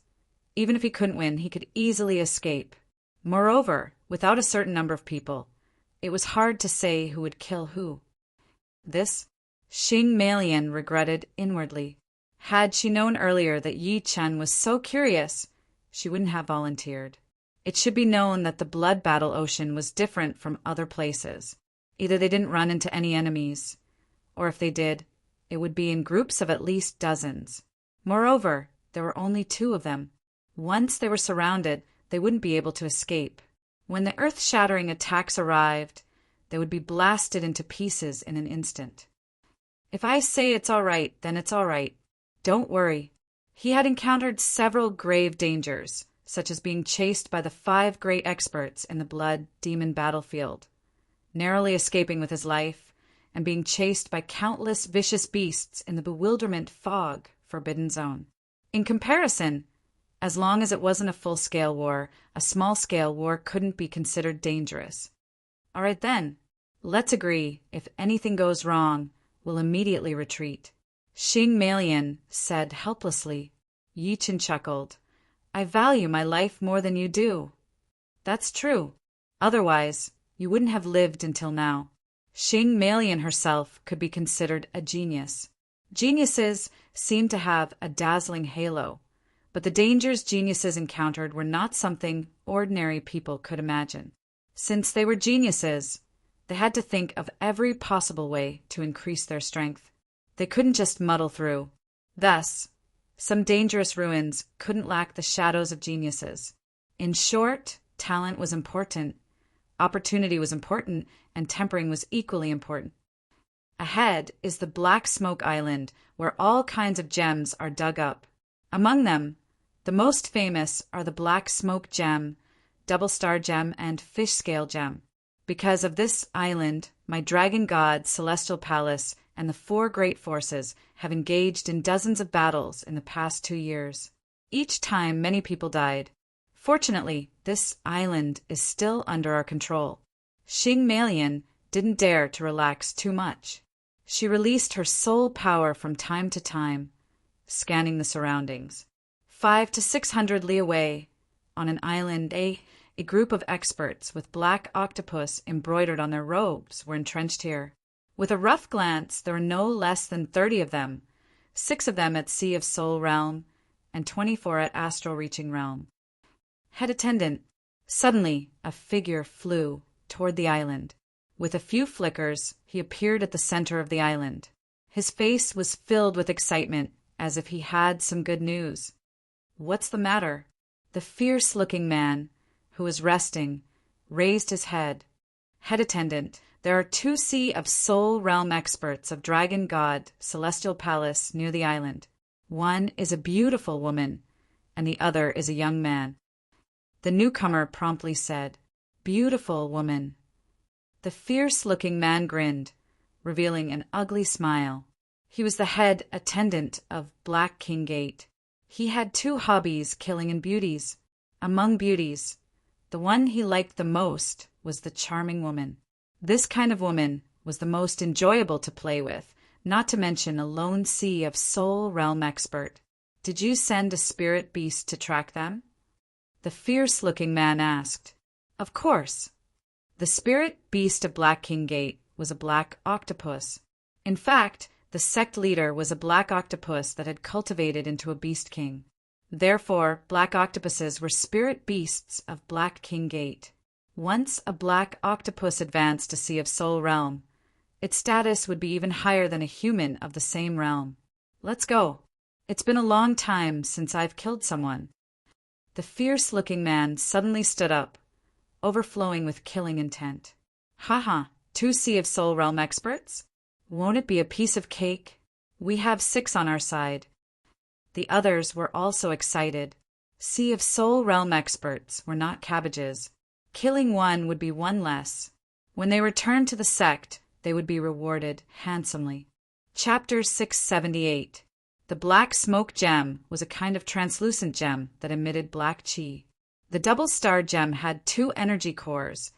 even if he couldn't win, he could easily escape. Moreover, without a certain number of people, it was hard to say who would kill who." This, Xing Melian regretted inwardly. Had she known earlier that Yi Chen was so curious, she wouldn't have volunteered. It should be known that the Blood Battle Ocean was different from other places. Either they didn't run into any enemies, or if they did, it would be in groups of at least dozens. Moreover, there were only 2 of them. Once they were surrounded, they wouldn't be able to escape. When the earth-shattering attacks arrived, they would be blasted into pieces in an instant. "If I say it's all right, then it's all right. Don't worry." He had encountered several grave dangers, such as being chased by the 5 great experts in the blood demon battlefield, narrowly escaping with his life, and being chased by countless vicious beasts in the bewilderment fog Forbidden Zone. In comparison, as long as it wasn't a full-scale war, a small-scale war couldn't be considered dangerous. All right then, let's agree, if anything goes wrong, we'll immediately retreat. Xing Melian said helplessly. Yi Chen chuckled. "I value my life more than you do." "That's true. Otherwise, you wouldn't have lived until now." Xing Melian herself could be considered a genius. Geniuses seemed to have a dazzling halo, but the dangers geniuses encountered were not something ordinary people could imagine. Since they were geniuses, they had to think of every possible way to increase their strength. They couldn't just muddle through. Thus, some dangerous ruins couldn't lack the shadows of geniuses. In short, talent was important, opportunity was important, and tempering was equally important. Ahead is the Black Smoke Island, where all kinds of gems are dug up. Among them, the most famous are the Black Smoke Gem, Double Star Gem, and Fish Scale Gem. Because of this island, my Dragon God Celestial Palace and the 4 great forces have engaged in dozens of battles in the past 2 years. Each time many people died. Fortunately, this island is still under our control. Xing Melian didn't dare to relax too much. She released her soul power from time to time, scanning the surroundings. 500 to 600 li away, on an island, a group of experts with black octopus embroidered on their robes were entrenched here. With a rough glance, there were no less than 30 of them, 6 of them at Sea of Soul Realm, and 24 at Astral Reaching Realm. Head attendant. Suddenly, a figure flew toward the island. With a few flickers, he appeared at the center of the island. His face was filled with excitement, as if he had some good news. "What's the matter?" The fierce-looking man, who was resting, raised his head. "Head attendant, there are 2 Sea of Soul Realm experts of Dragon God Celestial Palace near the island. One is a beautiful woman, and the other is a young man." The newcomer promptly said, "Beautiful woman." The fierce-looking man grinned, revealing an ugly smile. He was the head attendant of Black King Gate. He had 2 hobbies, killing and beauties. Among beauties, the one he liked the most was the charming woman. This kind of woman was the most enjoyable to play with, not to mention a lone Sea of Soul Realm expert. "Did you send a spirit beast to track them?" The fierce-looking man asked. "Of course." The spirit beast of Black King Gate was a black octopus. In fact, the sect leader was a black octopus that had cultivated into a beast king. Therefore, black octopuses were spirit beasts of Black King Gate. Once a black octopus advanced a Sea of Soul realm, its status would be even higher than a human of the same realm. Let's go. It's been a long time since I've killed someone. The fierce-looking man suddenly stood up, overflowing with killing intent. Haha, 2 Sea of Soul realm experts? Won't it be a piece of cake? We have 6 on our side. The others were also excited. Sea of Soul realm experts were not cabbages. Killing one would be one less. When they returned to the sect, they would be rewarded handsomely. Chapter 678. The black smoke gem was a kind of translucent gem that emitted black chi. The double star gem had 2 energy cores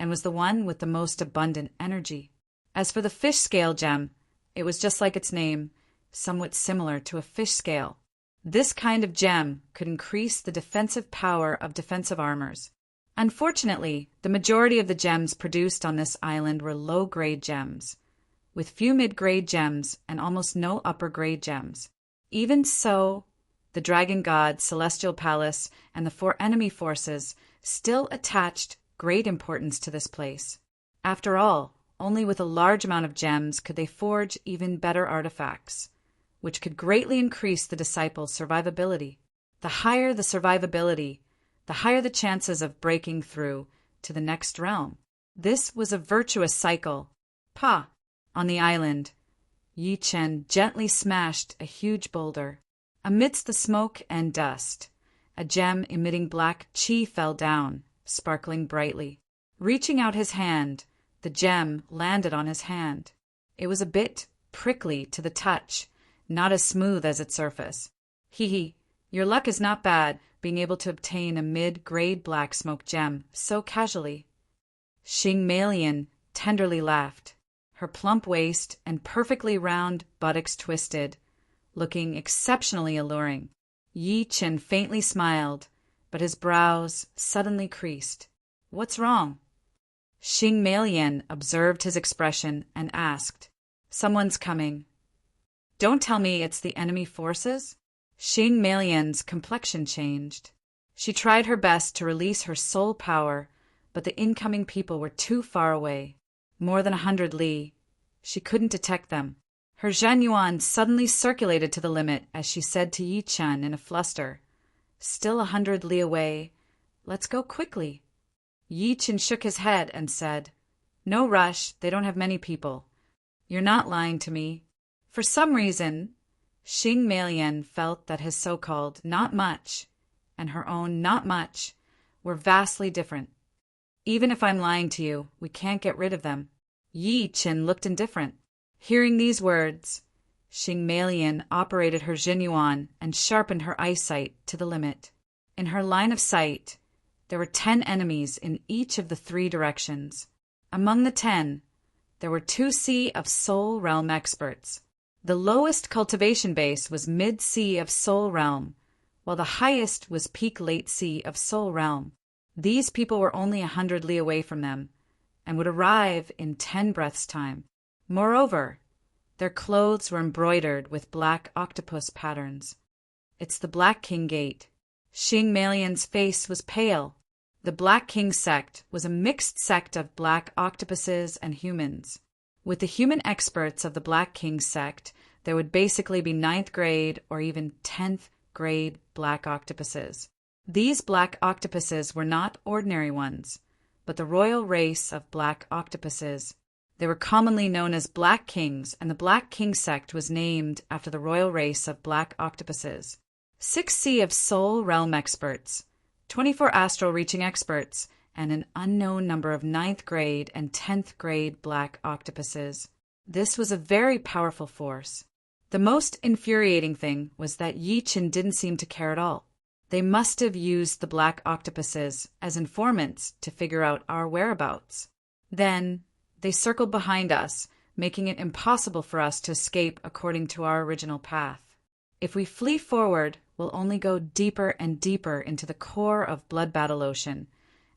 and was the one with the most abundant energy. As for the fish scale gem, it was just like its name, somewhat similar to a fish scale. This kind of gem could increase the defensive power of defensive armors. Unfortunately, the majority of the gems produced on this island were low-grade gems, with few mid-grade gems and almost no upper-grade gems. Even so, the Dragon God, Celestial Palace, and the 4 enemy forces still attached great importance to this place. After all, only with a large amount of gems could they forge even better artifacts, which could greatly increase the disciples' survivability. The higher the survivability, the higher the chances of breaking through to the next realm. This was a virtuous cycle. On the island, Yi Chen gently smashed a huge boulder. Amidst the smoke and dust, a gem emitting black chi fell down, sparkling brightly. Reaching out his hand, the gem landed on his hand. It was a bit prickly to the touch, not as smooth as its surface. Hee, your luck is not bad, being able to obtain a mid-grade black smoke gem so casually. Xing Melian tenderly laughed, her plump waist and perfectly round buttocks twisted, looking exceptionally alluring. Yi Chen faintly smiled, but his brows suddenly creased. What's wrong? Xing Melian observed his expression and asked, Someone's coming. Don't tell me it's the enemy forces? Xing Melian's complexion changed. She tried her best to release her soul power, but the incoming people were too far away. More than 100 li. She couldn't detect them. Her Zhenyuan suddenly circulated to the limit as she said to Yi Chen in a fluster, Still 100 li away. Let's go quickly. Yi Chen shook his head and said, No rush, they don't have many people. You're not lying to me. For some reason, Xing Melian felt that his so-called not much and her own not much were vastly different. Even if I'm lying to you, we can't get rid of them. Yi Chen looked indifferent. Hearing these words, Xing Melian operated her Zhenyuan and sharpened her eyesight to the limit. In her line of sight, there were 10 enemies in each of the 3 directions. Among the 10, there were 2 Sea of Soul realm experts. The lowest cultivation base was mid-Sea of Soul realm, while the highest was peak late Sea of Soul realm. These people were only 100 li away from them, and would arrive in 10 breaths' time. Moreover, their clothes were embroidered with black octopus patterns. It's the Black King Gate. Xing Melian's face was pale. The Black King sect was a mixed sect of black octopuses and humans. With the human experts of the Black King sect, there would basically be 9th grade or even 10th grade black octopuses. These black octopuses were not ordinary ones, but the royal race of black octopuses. They were commonly known as Black Kings, and the Black King sect was named after the royal race of black octopuses. 6 Sea of Soul realm experts, 24 astral reaching experts, and an unknown number of 9th grade and 10th grade black octopuses. This was a very powerful force. The most infuriating thing was that Yi Chen didn't seem to care at all. They must have used the black octopuses as informants to figure out our whereabouts. Then, they circled behind us, making it impossible for us to escape according to our original path. If we flee forward, we'll only go deeper and deeper into the core of Blood Battle Ocean,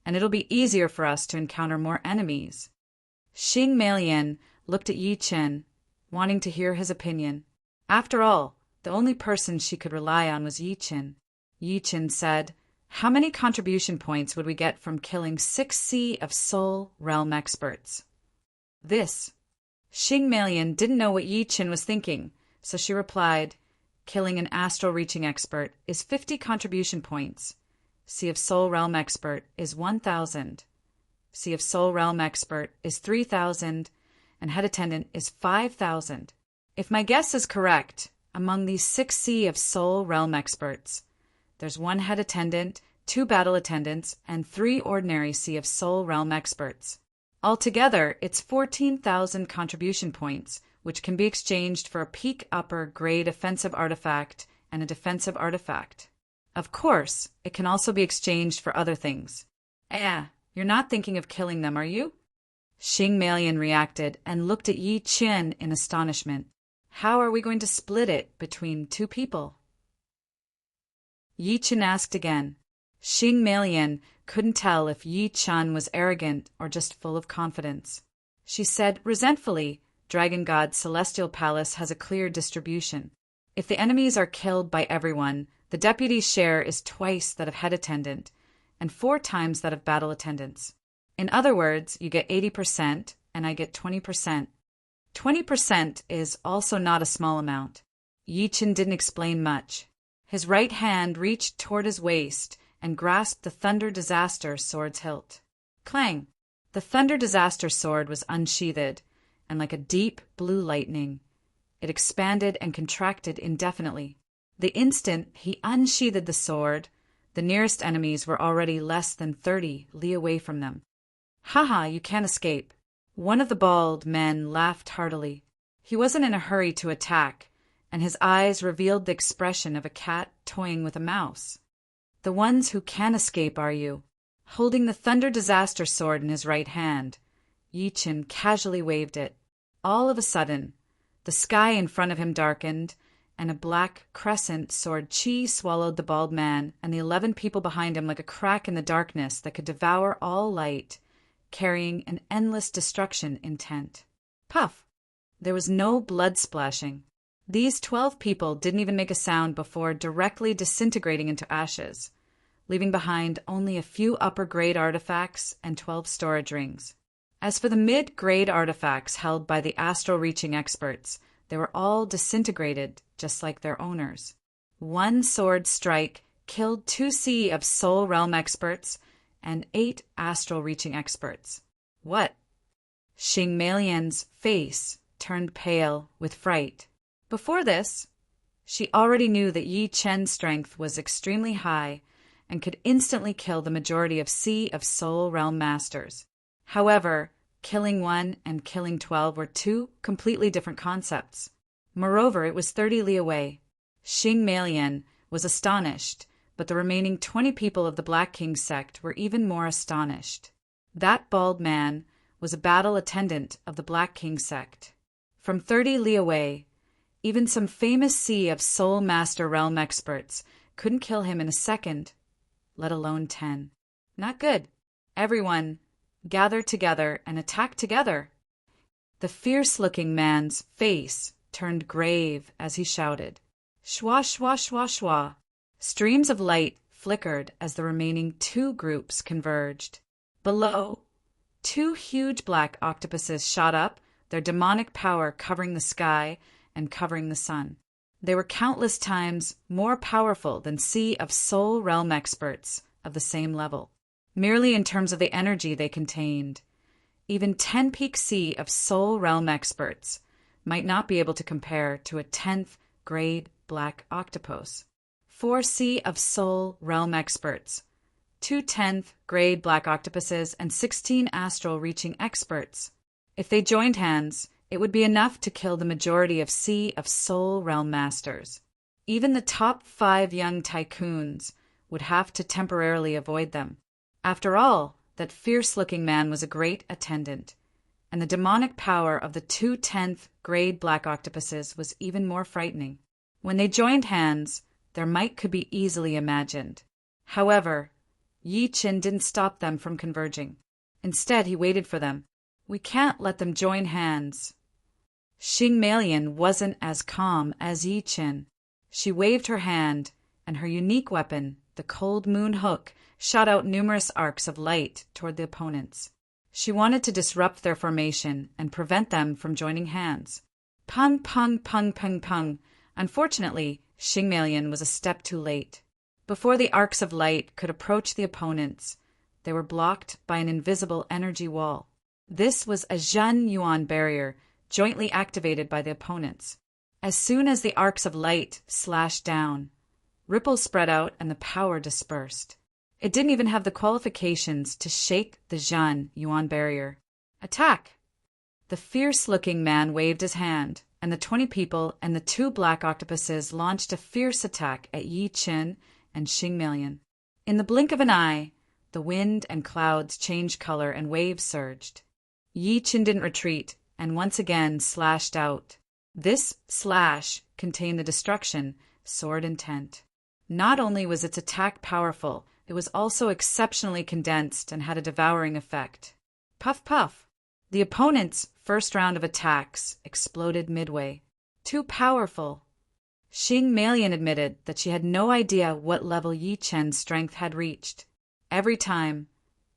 and it'll be easier for us to encounter more enemies. Xing Melian looked at Yi Chen, wanting to hear his opinion. After all, the only person she could rely on was Yi Chen. Yi Qin said, "How many contribution points would we get from killing 6 Sea of Soul realm experts?" This. Xing Melian didn't know what Yi Qin was thinking, so she replied, "Killing an astral reaching expert is 50 contribution points. Sea of Soul realm expert is 1,000. Sea of Soul realm expert is 3,000, and head attendant is 5,000. If my guess is correct, among these 6 Sea of Soul realm experts, there's 1 head attendant, 2 battle attendants, and 3 ordinary Sea of Soul realm experts. Altogether, it's 14,000 contribution points, which can be exchanged for a peak upper grade offensive artifact and a defensive artifact. Of course, it can also be exchanged for other things. You're not thinking of killing them, are you?" Xing Melian reacted and looked at Yi Qin in astonishment. "How are we going to split it between 2 people?" Yi Qin asked again. Xing Melian couldn't tell if Yi Qin was arrogant or just full of confidence. She said resentfully, "Dragon God's celestial palace has a clear distribution. If the enemies are killed by everyone, the deputy's share is twice that of head attendant and 4 times that of battle attendants. In other words, you get 80% and I get 20%. 20% is also not a small amount." Yi Qin didn't explain much. His right hand reached toward his waist and grasped the Thunder Disaster sword's hilt. Clang! The Thunder Disaster sword was unsheathed, and like a deep blue lightning, it expanded and contracted indefinitely. The instant he unsheathed the sword, the nearest enemies were already less than 30 li away from them. "Haha, you can't escape." One of the bald men laughed heartily. He wasn't in a hurry to attack, and his eyes revealed the expression of a cat toying with a mouse. "The ones who can escape, are you?" Holding the Thunder Disaster sword in his right hand, Yi Qin casually waved it. All of a sudden, the sky in front of him darkened, and a black crescent sword chi swallowed the bald man and the 11 people behind him like a crack in the darkness that could devour all light, carrying an endless destruction intent. Puff! There was no blood splashing. These 12 people didn't even make a sound before directly disintegrating into ashes, leaving behind only a few upper-grade artifacts and 12 storage rings. As for the mid-grade artifacts held by the astral-reaching experts, they were all disintegrated, just like their owners. 1 sword strike killed 2 Sea of Soul realm experts and 8 astral-reaching experts. What? Xing Melian's face turned pale with fright. Before this, she already knew that Yi Qin's strength was extremely high and could instantly kill the majority of Sea of Soul realm masters. However, killing 1 and killing 12 were 2 completely different concepts. Moreover, it was 30 li away. Xing Melian was astonished, but the remaining 20 people of the Black King sect were even more astonished. That bald man was a battle attendant of the Black King sect. From 30 li away, even some famous Sea of Soul Master realm experts couldn't kill him in a second, let alone 10. Not good. Everyone, gather together and attack together. The fierce-looking man's face turned grave as he shouted. Shwa, shwa, shwa, shwa. Streams of light flickered as the remaining 2 groups converged. Below, 2 huge black octopuses shot up, their demonic power covering the sky and covering the sun. They were countless times more powerful than Sea of Soul realm experts of the same level, merely in terms of the energy they contained. Even 10 peak Sea of Soul realm experts might not be able to compare to a 10th grade black octopus. 4 Sea of Soul realm experts, 2 10th grade black octopuses, and 16 astral reaching experts. If they joined hands, it would be enough to kill the majority of Sea of Soul realm masters. Even the top 5 young tycoons would have to temporarily avoid them. After all, that fierce-looking man was a great attendant, and the demonic power of the 2 10th grade black octopuses was even more frightening. When they joined hands, their might could be easily imagined. However, Yi Qin didn't stop them from converging. Instead, he waited for them. We can't let them join hands. Xing Melian wasn't as calm as Yi Qin. She waved her hand, and her unique weapon, the cold moon hook, shot out numerous arcs of light toward the opponents. She wanted to disrupt their formation and prevent them from joining hands. Pung, pung, pung, pung, pung. Unfortunately, Xingmelian was a step too late. Before the arcs of light could approach the opponents, they were blocked by an invisible energy wall. This was a Zhan Yuan barrier, jointly activated by the opponents. As soon as the arcs of light slashed down, ripples spread out and the power dispersed. It didn't even have the qualifications to shake the Zhan Yuan barrier. Attack! The fierce-looking man waved his hand, and the 20 people and the 2 black octopuses launched a fierce attack at Yi Qin and Xingmelian. In the blink of an eye, the wind and clouds changed color and waves surged. Yi Qin didn't retreat, and once again slashed out. This slash contained the destruction, sword intent. Not only was its attack powerful, it was also exceptionally condensed and had a devouring effect. Puff puff! The opponent's first round of attacks exploded midway. Too powerful. Xingmelian admitted that she had no idea what level Yi Chen's strength had reached. Every time,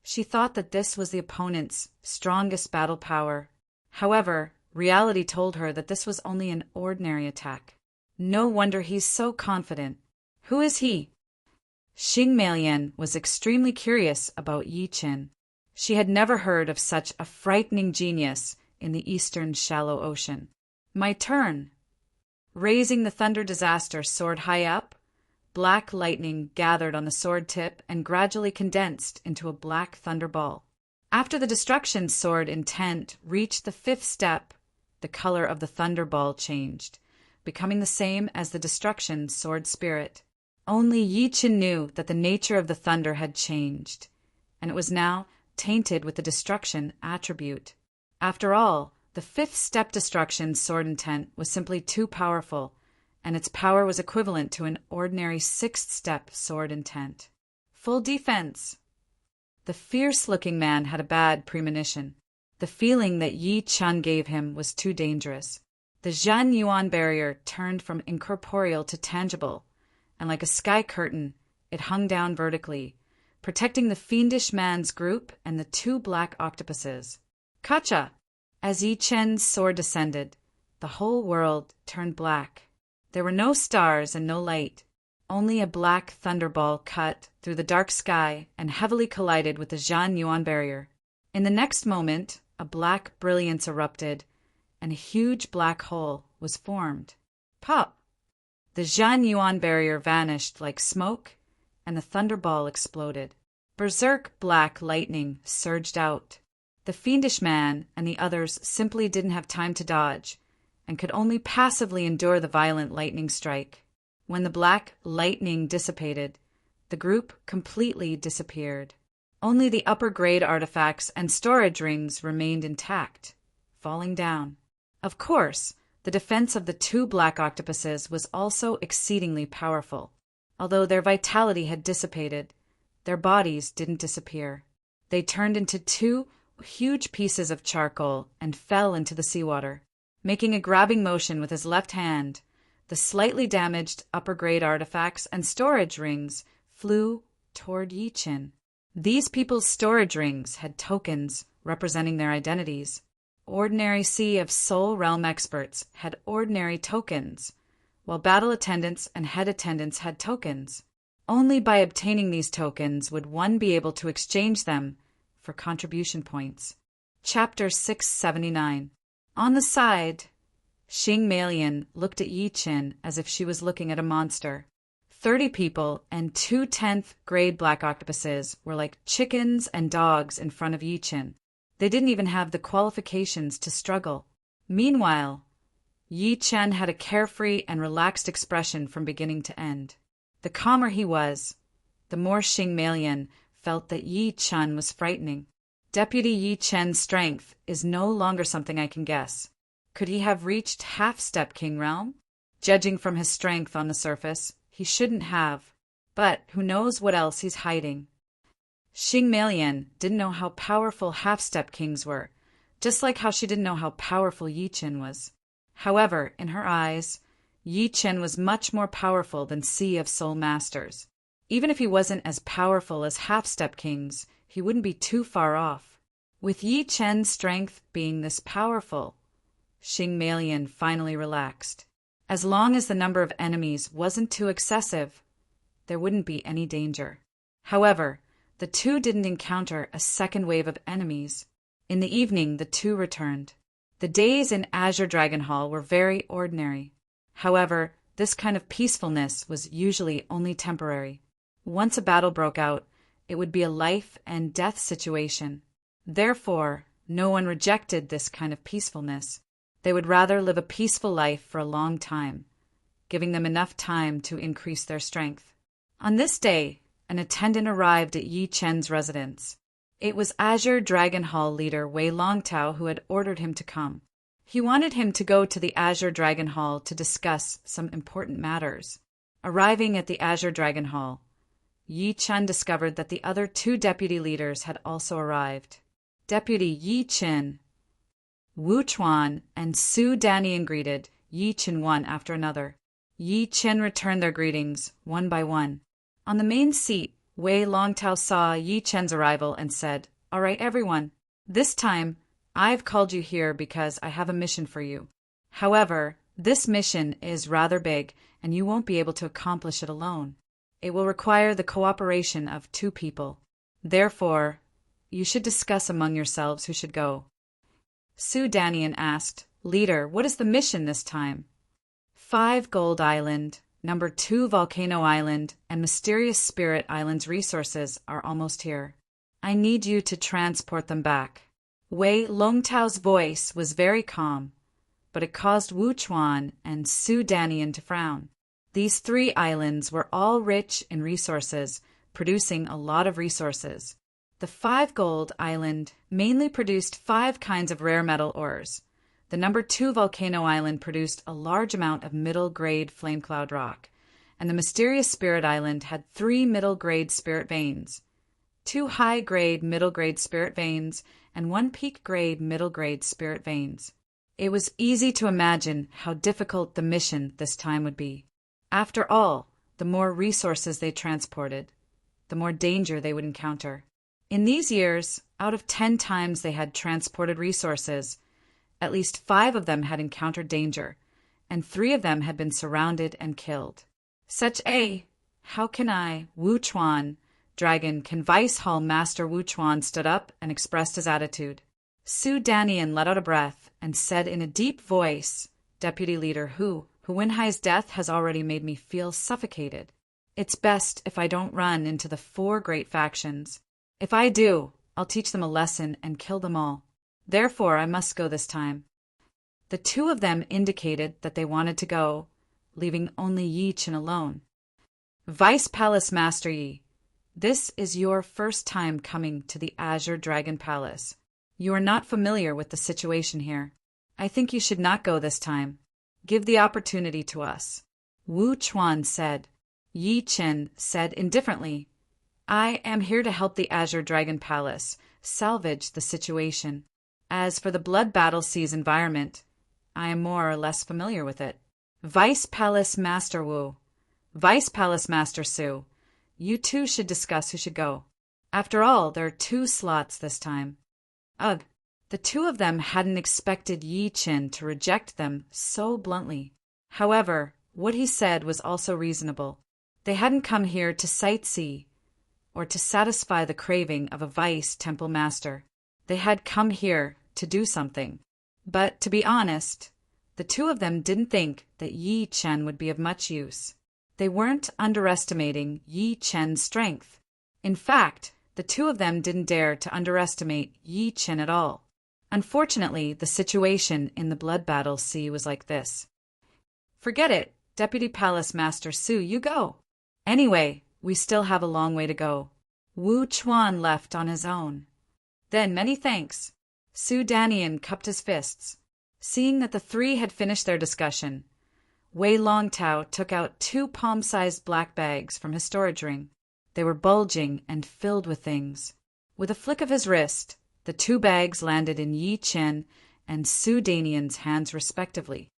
she thought that this was the opponent's strongest battle power. However, reality told her that this was only an ordinary attack. No wonder he's so confident. Who is he? Xingmelian was extremely curious about Yi Qin. She had never heard of such a frightening genius in the eastern shallow ocean. My turn. Raising the thunder disaster sword high up, black lightning gathered on the sword tip and gradually condensed into a black thunderball. After the destruction sword intent reached the 5th step, the color of the thunderball changed, becoming the same as the destruction sword spirit. Only Yi Qin knew that the nature of the thunder had changed, and it was now tainted with the destruction attribute. After all, the 5th step destruction sword intent was simply too powerful, and its power was equivalent to an ordinary 6th step sword intent. Full defense! The fierce-looking man had a bad premonition. The feeling that Yi Qin gave him was too dangerous. The Zhan Yuan barrier turned from incorporeal to tangible, and like a sky curtain, it hung down vertically, protecting the fiendish man's group and the 2 black octopuses. Kacha! As Yi Chen's sword descended, the whole world turned black. There were no stars and no light, only a black thunderball cut through the dark sky and heavily collided with the Zhan Yuan barrier. In the next moment, a black brilliance erupted, and a huge black hole was formed. Pop! The Zhan Yuan barrier vanished like smoke, and the thunderball exploded. Berserk black lightning surged out. The fiendish man and the others simply didn't have time to dodge, and could only passively endure the violent lightning strike. When the black lightning dissipated, the group completely disappeared. Only the upper-grade artifacts and storage rings remained intact, falling down. Of course, the defense of the 2 black octopuses was also exceedingly powerful. Although their vitality had dissipated, their bodies didn't disappear. They turned into 2 huge pieces of charcoal and fell into the seawater. Making a grabbing motion with his left hand, the slightly damaged upper-grade artifacts and storage rings flew toward Yi Qin. These people's storage rings had tokens representing their identities. Ordinary Sea of Soul Realm experts had ordinary tokens, while battle attendants and head attendants had tokens. Only by obtaining these tokens would one be able to exchange them for contribution points. Chapter 679. On the side, Xingmelian looked at Yi Qin as if she was looking at a monster. 30 people and 2 10th grade black octopuses were like chickens and dogs in front of Yi Qin. They didn't even have the qualifications to struggle. Meanwhile, Yi Qin had a carefree and relaxed expression from beginning to end. The calmer he was, the more Xingmelian felt that Yi Qin was frightening. Deputy Yi Chen's strength is no longer something I can guess. Could he have reached half-step king realm? Judging from his strength on the surface, he shouldn't have. But who knows what else he's hiding. Xingmelian didn't know how powerful half-step kings were, just like how she didn't know how powerful Yi Qin was. However, in her eyes, Yi Chen was much more powerful than Sea of Soul Masters. Even if he wasn't as powerful as half-step kings, he wouldn't be too far off. With Yi Chen's strength being this powerful, Xing Malian finally relaxed. As long as the number of enemies wasn't too excessive, there wouldn't be any danger. However, the two didn't encounter a second wave of enemies. In the evening, the two returned. The days in Azure Dragon Hall were very ordinary. However, this kind of peacefulness was usually only temporary. Once a battle broke out, it would be a life and death situation. Therefore, no one rejected this kind of peacefulness. They would rather live a peaceful life for a long time, giving them enough time to increase their strength. On this day, an attendant arrived at Yi Chen's residence. It was Azure Dragon Hall leader Wei Longtao who had ordered him to come. He wanted him to go to the Azure Dragon Hall to discuss some important matters. Arriving at the Azure Dragon Hall, Yi Chen discovered that the other two deputy leaders had also arrived. Deputy Yi Chen, Wu Chuan, and Su Danian greeted Yi Chen one after another. Yi Chen returned their greetings, one by one. On the main seat, Wei Longtao saw Yi Chen's arrival and said, "All right, everyone. This time, I've called you here because I have a mission for you. However, this mission is rather big, and you won't be able to accomplish it alone. It will require the cooperation of two people. Therefore, you should discuss among yourselves who should go." Su Danian asked, "Leader, what is the mission this time?" 5 Gold Island, Number 2 Volcano Island, and Mysterious Spirit Island's resources are almost here. I need you to transport them back. Wei Longtao's voice was very calm, but it caused Wu Chuan and Su Danian to frown. These 3 islands were all rich in resources, producing a lot of resources. The 5 Gold Island mainly produced 5 kinds of rare metal ores. The number 2 Volcano Island produced a large amount of middle-grade flame cloud rock, and the Mysterious Spirit Island had 3 middle-grade spirit veins, 2 high-grade middle-grade spirit veins, and 1 peak-grade middle-grade spirit veins. It was easy to imagine how difficult the mission this time would be. After all, the more resources they transported, the more danger they would encounter. In these years, out of 10 times they had transported resources, at least 5 of them had encountered danger, and 3 of them had been surrounded and killed. How can I, Wu Chuan, Dragon, can Vice Hall Master Wu Chuan stood up and expressed his attitude. Su Danian let out a breath and said in a deep voice, "Deputy Leader Hu Wenhai's death has already made me feel suffocated. It's best if I don't run into the 4 great factions. If I do, I'll teach them a lesson and kill them all. Therefore, I must go this time." The 2 of them indicated that they wanted to go, leaving only Yi Chen alone. "Vice Palace Master Yi, this is your first time coming to the Azure Dragon Palace. You are not familiar with the situation here. I think you should not go this time. Give the opportunity to us," Wu Chuan said. Yi Chen said indifferently, "I am here to help the Azure Dragon Palace salvage the situation. As for the Blood Battle Seas environment, I am more or less familiar with it. Vice Palace Master Wu, Vice Palace Master Su, you two should discuss who should go. After all, there are 2 slots this time." Ugh, the 2 of them hadn't expected Yi Chen to reject them so bluntly. However, what he said was also reasonable. They hadn't come here to sightsee or to satisfy the craving of a vice temple master. They had come here to do something. But, to be honest, the 2 of them didn't think that Yi Chen would be of much use. They weren't underestimating Yi Chen's strength. In fact, the 2 of them didn't dare to underestimate Yi Chen at all. Unfortunately, the situation in the Blood Battle Sea was like this. "Forget it, Deputy Palace Master Su, you go. Anyway, we still have a long way to go." Wu Chuan left on his own. "Then many thanks." Su Danian cupped his fists. Seeing that the 3 had finished their discussion, Wei Longtao took out 2 palm-sized black bags from his storage ring. They were bulging and filled with things. With a flick of his wrist, the 2 bags landed in Yi Chen and Su Danian's hands respectively.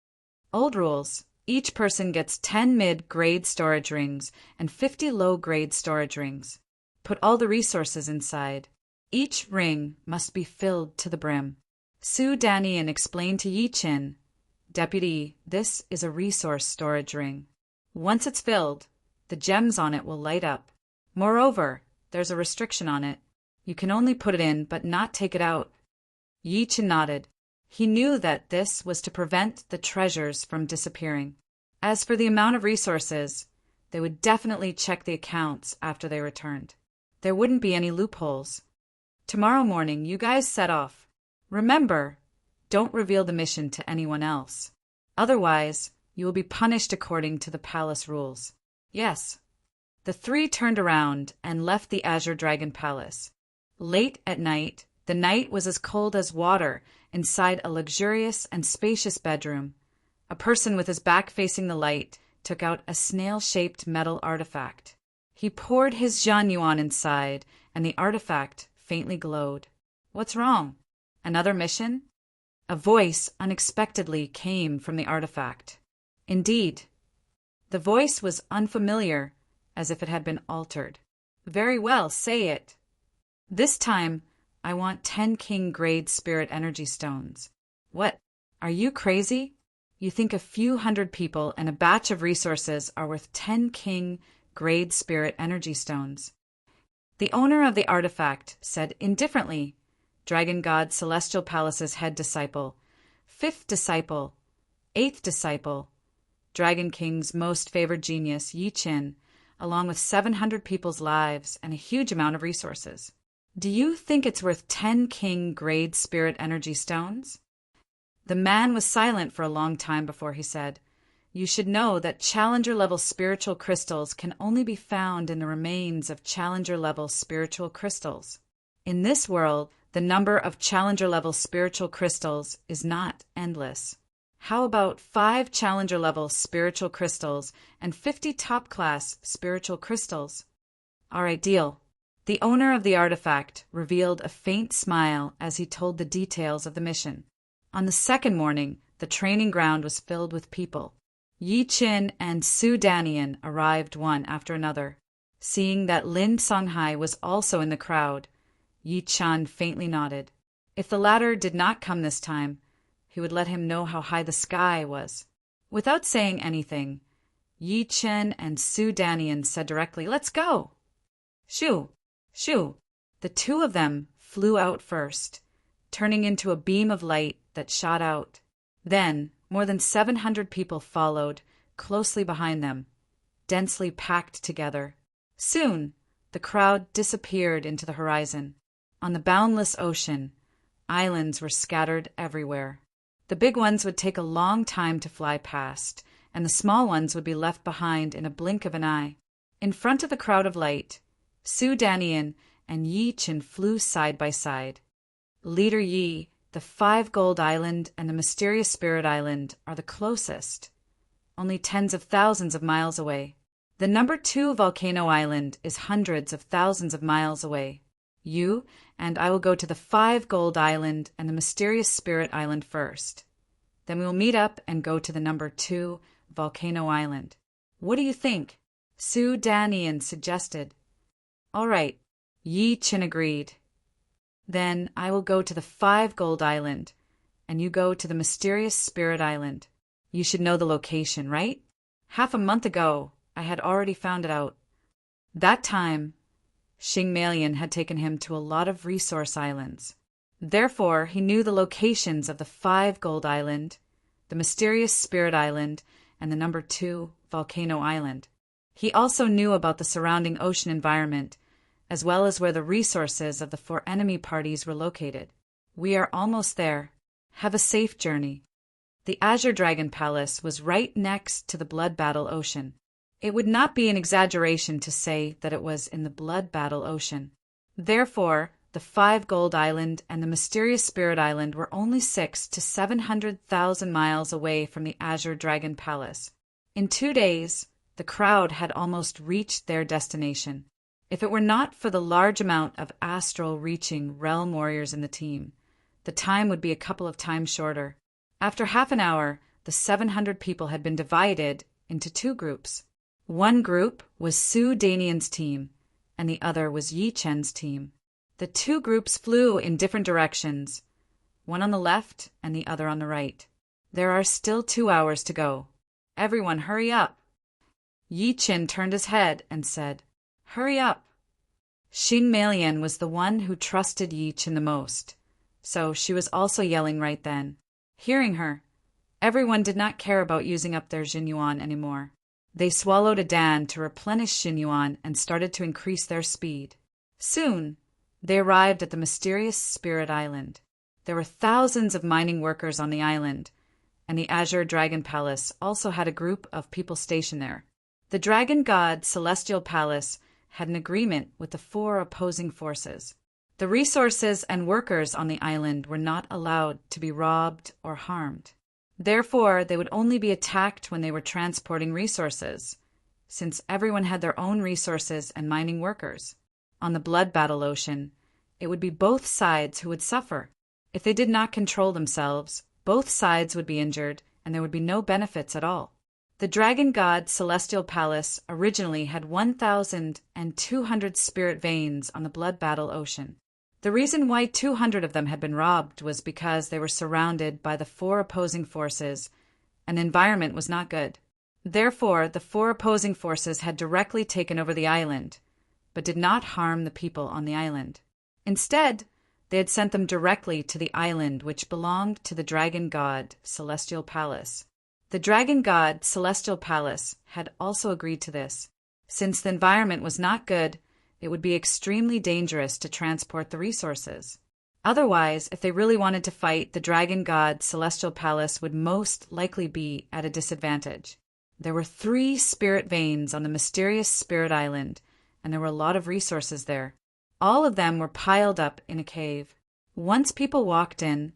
Old rules, Each person gets 10 mid-grade storage rings and 50 low-grade storage rings. Put all the resources inside. Each ring must be filled to the brim. Su Danian explained to Yi Qin, Deputy, this is a resource storage ring. Once it's filled, the gems on it will light up. Moreover, there's a restriction on it. You can only put it in but not take it out. Yi Qin nodded. He knew that this was to prevent the treasures from disappearing. As for the amount of resources, they would definitely check the accounts after they returned. There wouldn't be any loopholes. Tomorrow morning, you guys set off. Remember, don't reveal the mission to anyone else. Otherwise, you will be punished according to the palace rules. Yes. The three turned around and left the Azure Dragon Palace. Late at night, the night was as cold as water inside a luxurious and spacious bedroom. A person with his back facing the light took out a snail-shaped metal artifact. He poured his Zhanyuan inside, and the artifact faintly glowed. What's wrong? Another mission? A voice unexpectedly came from the artifact. Indeed, the voice was unfamiliar, as if it had been altered. Very well, say it. This time, I want 10 king-grade spirit energy stones. What? Are you crazy? You think a few hundred people and a batch of resources are worth 10 king-grade spirit energy stones? The owner of the artifact said indifferently, Dragon God Celestial Palace's head disciple, 5th disciple, 8th disciple, Dragon King's most favored genius, Yi Qin, along with 700 people's lives and a huge amount of resources. Do you think it's worth 10 king-grade spirit energy stones? The man was silent for a long time before he said, You should know that Challenger-level spiritual crystals can only be found in the remains of Challenger-level spiritual crystals. In this world, the number of Challenger-level spiritual crystals is not endless. How about 5 Challenger-level spiritual crystals and 50 top-class spiritual crystals? All right, deal. The owner of the artifact revealed a faint smile as he told the details of the mission. On the second morning, the training ground was filled with people. Yi Qin and Su Danian arrived one after another. Seeing that Lin Songhai was also in the crowd, Yi Chan faintly nodded. If the latter did not come this time, he would let him know how high the sky was. Without saying anything, Yi Qin and Su Danian said directly, Let's go! Shoo! Shoo! The two of them flew out first, turning into a beam of light that shot out. Then, more than 700 people followed, closely behind them, densely packed together. Soon, the crowd disappeared into the horizon. On the boundless ocean, islands were scattered everywhere. The big ones would take a long time to fly past, and the small ones would be left behind in a blink of an eye. In front of the crowd of light, Su Danian and Yi Qin flew side by side. Leader Yi, the 5 Gold Island and the Mysterious Spirit Island are the closest, only tens of thousands of miles away. The number 2 Volcano Island is hundreds of thousands of miles away. You and I will go to the 5 Gold Island and the Mysterious Spirit Island first. Then we will meet up and go to the number 2 Volcano Island. What do you think? Su Danian suggested. All right, Yi Qin agreed. Then I will go to the 5 Gold Island, and you go to the Mysterious Spirit Island. You should know the location, right? Half a month ago, I had already found it out. That time, Xing Malian had taken him to a lot of resource islands. Therefore, he knew the locations of the 5 Gold Island, the Mysterious Spirit Island, and the number 2 Volcano Island. He also knew about the surrounding ocean environment, as well as where the resources of the 4 enemy parties were located. We are almost there. Have a safe journey. The Azure Dragon Palace was right next to the Blood Battle Ocean. It would not be an exaggeration to say that it was in the Blood Battle Ocean. Therefore, the 5 Gold Island and the Mysterious Spirit Island were only 600,000 to 700,000 miles away from the Azure Dragon Palace. In 2 days, the crowd had almost reached their destination. If it were not for the large amount of astral-reaching realm warriors in the team, the time would be a couple of times shorter. After half an hour, the 700 people had been divided into two groups. One group was Su Danian's team, and the other was Yi Chen's team. The two groups flew in different directions, one on the left and the other on the right. There are still 2 hours to go. Everyone, hurry up. Yi Chen turned his head and said, "Hurry up." Xing Meilan was the one who trusted Yi Chen the most, so she was also yelling right then. Hearing her, everyone did not care about using up their Jinyuan anymore. They swallowed a dan to replenish Jinyuan and started to increase their speed. Soon, they arrived at the mysterious Spirit Island. There were thousands of mining workers on the island, and the Azure Dragon Palace also had a group of people stationed there. The Dragon God Celestial Palace had an agreement with the 4 opposing forces. The resources and workers on the island were not allowed to be robbed or harmed. Therefore, they would only be attacked when they were transporting resources, since everyone had their own resources and mining workers. On the Blood Battle Ocean, it would be both sides who would suffer. If they did not control themselves, both sides would be injured, and there would be no benefits at all. The Dragon God Celestial Palace originally had 1,200 spirit veins on the Blood Battle Ocean. The reason why 200 of them had been robbed was because they were surrounded by the 4 opposing forces, and the environment was not good. Therefore, the 4 opposing forces had directly taken over the island, but did not harm the people on the island. Instead, they had sent them directly to the island which belonged to the Dragon God Celestial Palace. The Dragon God Celestial Palace had also agreed to this. Since the environment was not good, it would be extremely dangerous to transport the resources. Otherwise, if they really wanted to fight, the Dragon God Celestial Palace would most likely be at a disadvantage. There were 3 spirit veins on the mysterious Spirit Island, and there were a lot of resources there. All of them were piled up in a cave. Once people walked in,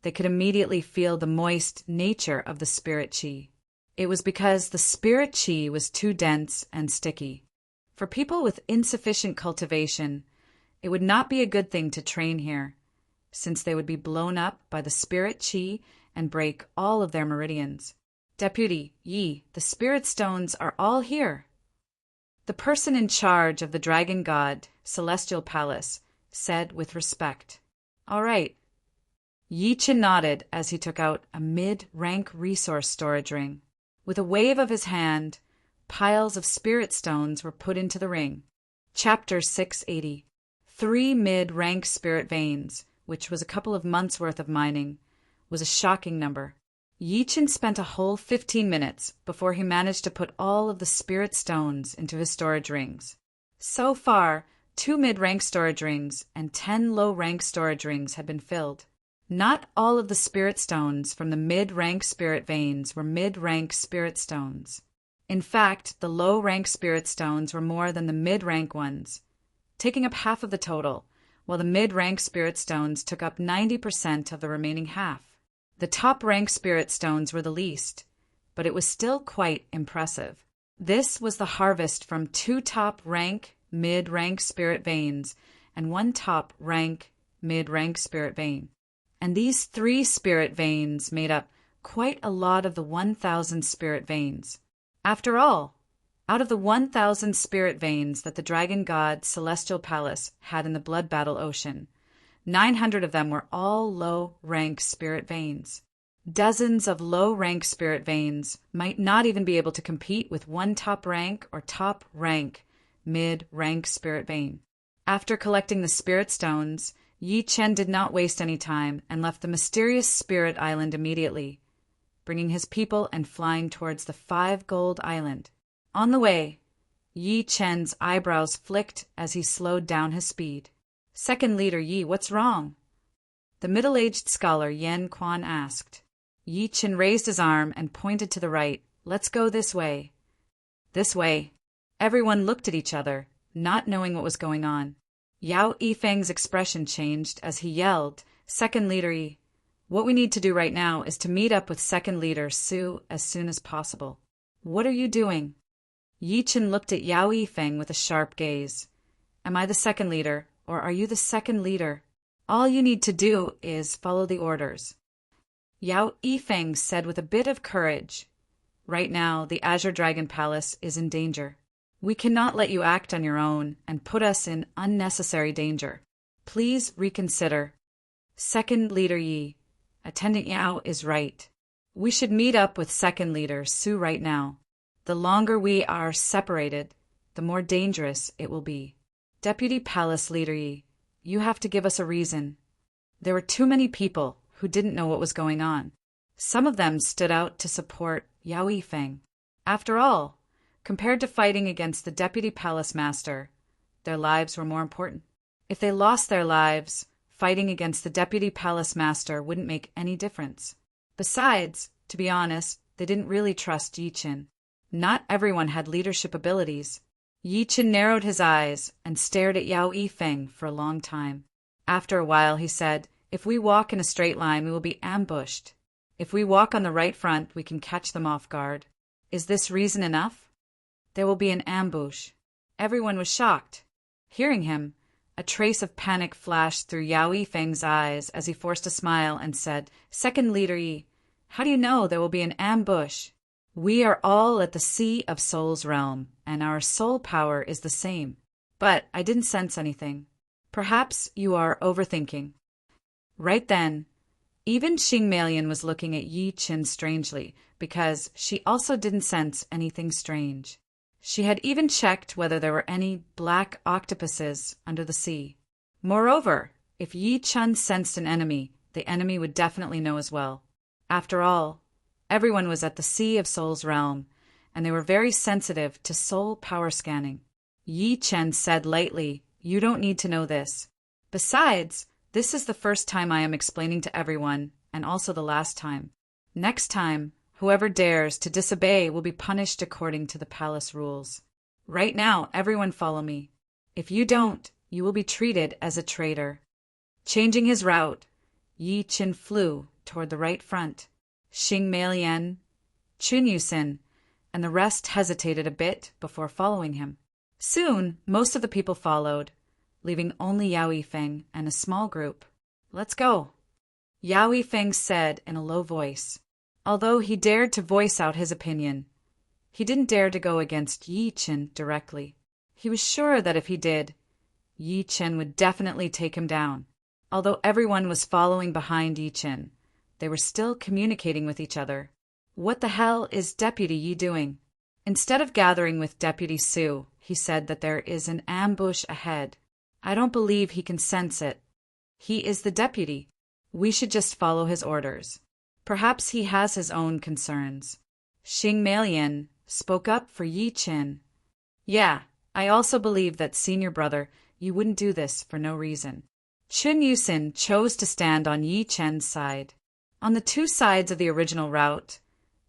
they could immediately feel the moist nature of the spirit chi. It was because the spirit chi was too dense and sticky. For people with insufficient cultivation, it would not be a good thing to train here, since they would be blown up by the spirit chi and break all of their meridians. Deputy Yi, the spirit stones are all here. The person in charge of the Dragon God Celestial Palace said with respect. All right. Yi Chen nodded as he took out a mid-rank resource storage ring. With a wave of his hand, piles of spirit stones were put into the ring. Chapter 680. 3 mid-rank spirit veins, which was a couple of months' worth of mining, was a shocking number. Yi Chen spent a whole 15 minutes before he managed to put all of the spirit stones into his storage rings. So far, 2 mid-rank storage rings and 10 low-rank storage rings had been filled. Not all of the spirit stones from the mid-rank spirit veins were mid-rank spirit stones. In fact, the low-rank spirit stones were more than the mid-rank ones, taking up half of the total, while the mid-rank spirit stones took up 90% of the remaining half. The top-rank spirit stones were the least, but it was still quite impressive. This was the harvest from 2 top-rank, mid-rank spirit veins and 1 top-rank, mid-rank spirit vein. And these 3 spirit veins made up quite a lot of the 1,000 spirit veins. After all, out of the 1,000 spirit veins that the Dragon God Celestial Palace had in the Blood Battle Ocean, 900 of them were all low-rank spirit veins. Dozens of low-rank spirit veins might not even be able to compete with 1 top-rank or top-rank mid-rank spirit vein. After collecting the spirit stones, Yi Chen did not waste any time and left the mysterious Spirit Island immediately, bringing his people and flying towards the 5 Gold Island. On the way, Yi Chen's eyebrows flicked as he slowed down his speed. Second Leader Yi, what's wrong? The middle-aged scholar Yan Quan asked. Yi Chen raised his arm and pointed to the right. Let's go this way. This way. Everyone looked at each other, not knowing what was going on. Yao Yifeng's expression changed as he yelled, Second Leader Yi, what we need to do right now is to meet up with Second Leader Su as soon as possible. What are you doing? Yi Chen looked at Yao Yifeng with a sharp gaze. Am I the second leader, or are you the second leader? All you need to do is follow the orders. Yao Yifeng said with a bit of courage. Right now, the Azure Dragon Palace is in danger. We cannot let you act on your own and put us in unnecessary danger. Please reconsider. Second Leader Yi, Attendant Yao is right. We should meet up with Second Leader Su right now. The longer we are separated, the more dangerous it will be. Deputy Palace Leader Yi, you have to give us a reason. There were too many people who didn't know what was going on. Some of them stood out to support Yao Yifeng. After all, compared to fighting against the Deputy Palace Master, their lives were more important. If they lost their lives, fighting against the Deputy Palace Master wouldn't make any difference. Besides, to be honest, they didn't really trust Yi Qin. Not everyone had leadership abilities. Yi Qin narrowed his eyes and stared at Yao Yifeng for a long time. After a while, he said, "If we walk in a straight line, we will be ambushed. If we walk on the right front, we can catch them off guard. Is this reason enough? There will be an ambush." Everyone was shocked. Hearing him, a trace of panic flashed through Yao Yifeng's eyes as he forced a smile and said, "Second Leader Yi, how do you know there will be an ambush? We are all at the Sea of Soul's realm, and our soul power is the same. But I didn't sense anything. Perhaps you are overthinking." Right then, even Xing Melian was looking at Yi Qin strangely, because she also didn't sense anything strange. She had even checked whether there were any black octopuses under the sea. Moreover, if Yi Qin sensed an enemy, the enemy would definitely know as well. After all, everyone was at the Sea of Soul's realm, and they were very sensitive to soul power scanning. Yi Qin said lightly, "You don't need to know this. Besides, this is the first time I am explaining to everyone, and also the last time. Next time, whoever dares to disobey will be punished according to the palace rules. Right now, everyone follow me. If you don't, you will be treated as a traitor." Changing his route, Yi Qin flew toward the right front. Xing Melian, Chun Yusin, and the rest hesitated a bit before following him. Soon, most of the people followed, leaving only Yao Yifeng and a small group. "Let's go," Yao Yifeng said in a low voice. Although he dared to voice out his opinion, he didn't dare to go against Yi Qin directly. He was sure that if he did, Yi Qin would definitely take him down. Although everyone was following behind Yi Qin, they were still communicating with each other. "What the hell is Deputy Yi doing?" Instead of gathering with Deputy Su, he said that there is an ambush ahead. "I don't believe he can sense it. He is the deputy. We should just follow his orders. Perhaps he has his own concerns." Xing Melian spoke up for Yi Qin. "Yeah, I also believe that, senior brother, you wouldn't do this for no reason." Chun Yusin chose to stand on Yi Qin's side. On the two sides of the original route,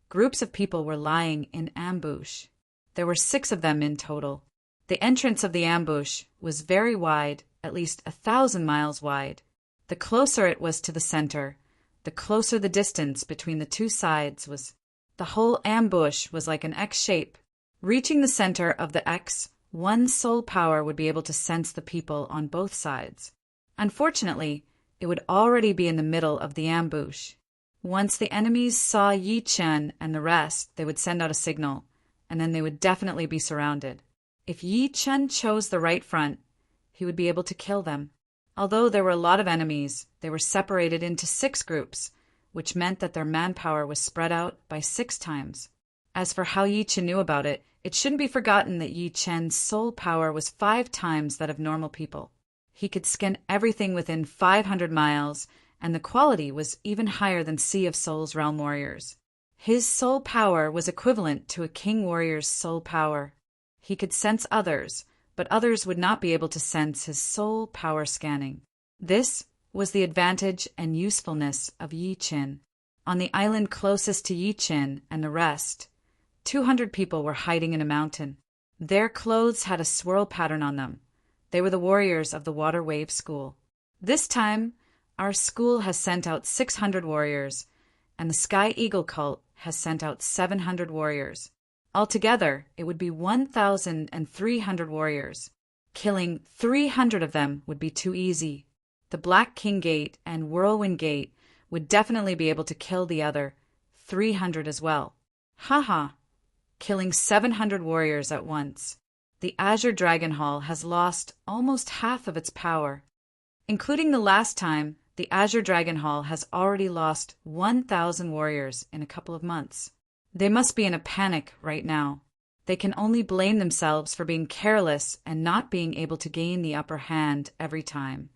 groups of people were lying in ambush. There were 6 of them in total. The entrance of the ambush was very wide, at least 1,000 miles wide. The closer it was to the center, the closer the distance between the two sides was. The whole ambush was like an X shape. Reaching the center of the X, one soul power would be able to sense the people on both sides. Unfortunately, it would already be in the middle of the ambush. Once the enemies saw Yi Qin and the rest, they would send out a signal, and then they would definitely be surrounded. If Yi Qin chose the right front, he would be able to kill them. Although there were a lot of enemies, they were separated into 6 groups, which meant that their manpower was spread out by 6 times. As for how Yi Qin knew about it, it shouldn't be forgotten that Yi Qin's soul power was 5 times that of normal people. He could scan everything within 500 miles, and the quality was even higher than Sea of Soul's realm warriors. His soul power was equivalent to a king warrior's soul power. He could sense others, but others would not be able to sense his soul power scanning. This was the advantage and usefulness of Yi Qin. On the island closest to Yi Qin and the rest, 200 people were hiding in a mountain. Their clothes had a swirl pattern on them. They were the warriors of the Water Wave School. This time, our school has sent out 600 warriors, and the Sky Eagle cult has sent out 700 warriors. Altogether, it would be 1,300 warriors. Killing 300 of them would be too easy. The Black King Gate and Whirlwind Gate would definitely be able to kill the other 300 as well. Haha, killing 700 warriors at once. The Azure Dragon Hall has lost almost half of its power. Including the last time, the Azure Dragon Hall has already lost 1,000 warriors in a couple of months. They must be in a panic right now. They can only blame themselves for being careless and not being able to gain the upper hand every time.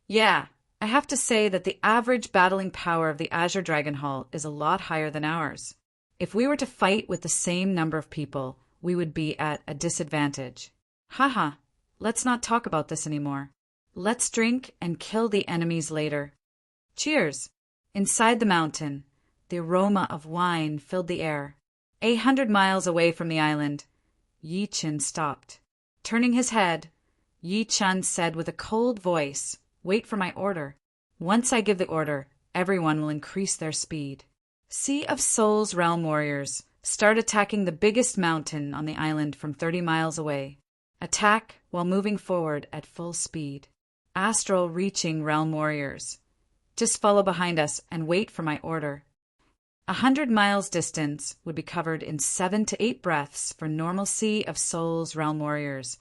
Yeah, I have to say that the average battling power of the Azure Dragon Hall is a lot higher than ours. If we were to fight with the same number of people, we would be at a disadvantage. Haha, let's not talk about this anymore. Let's drink and kill the enemies later. Cheers! Inside the mountain, the aroma of wine filled the air. 800 miles away from the island, Yi Chen stopped. Turning his head, Yi Chen said with a cold voice, "Wait for my order. Once I give the order, everyone will increase their speed." Sea of Souls realm warriors, start attacking the biggest mountain on the island from 30 miles away. Attack while moving forward at full speed. Astral reaching realm warriors, just follow behind us and wait for my order. 100 miles distance would be covered in 7 to 8 breaths for normal Sea of Souls realm warriors,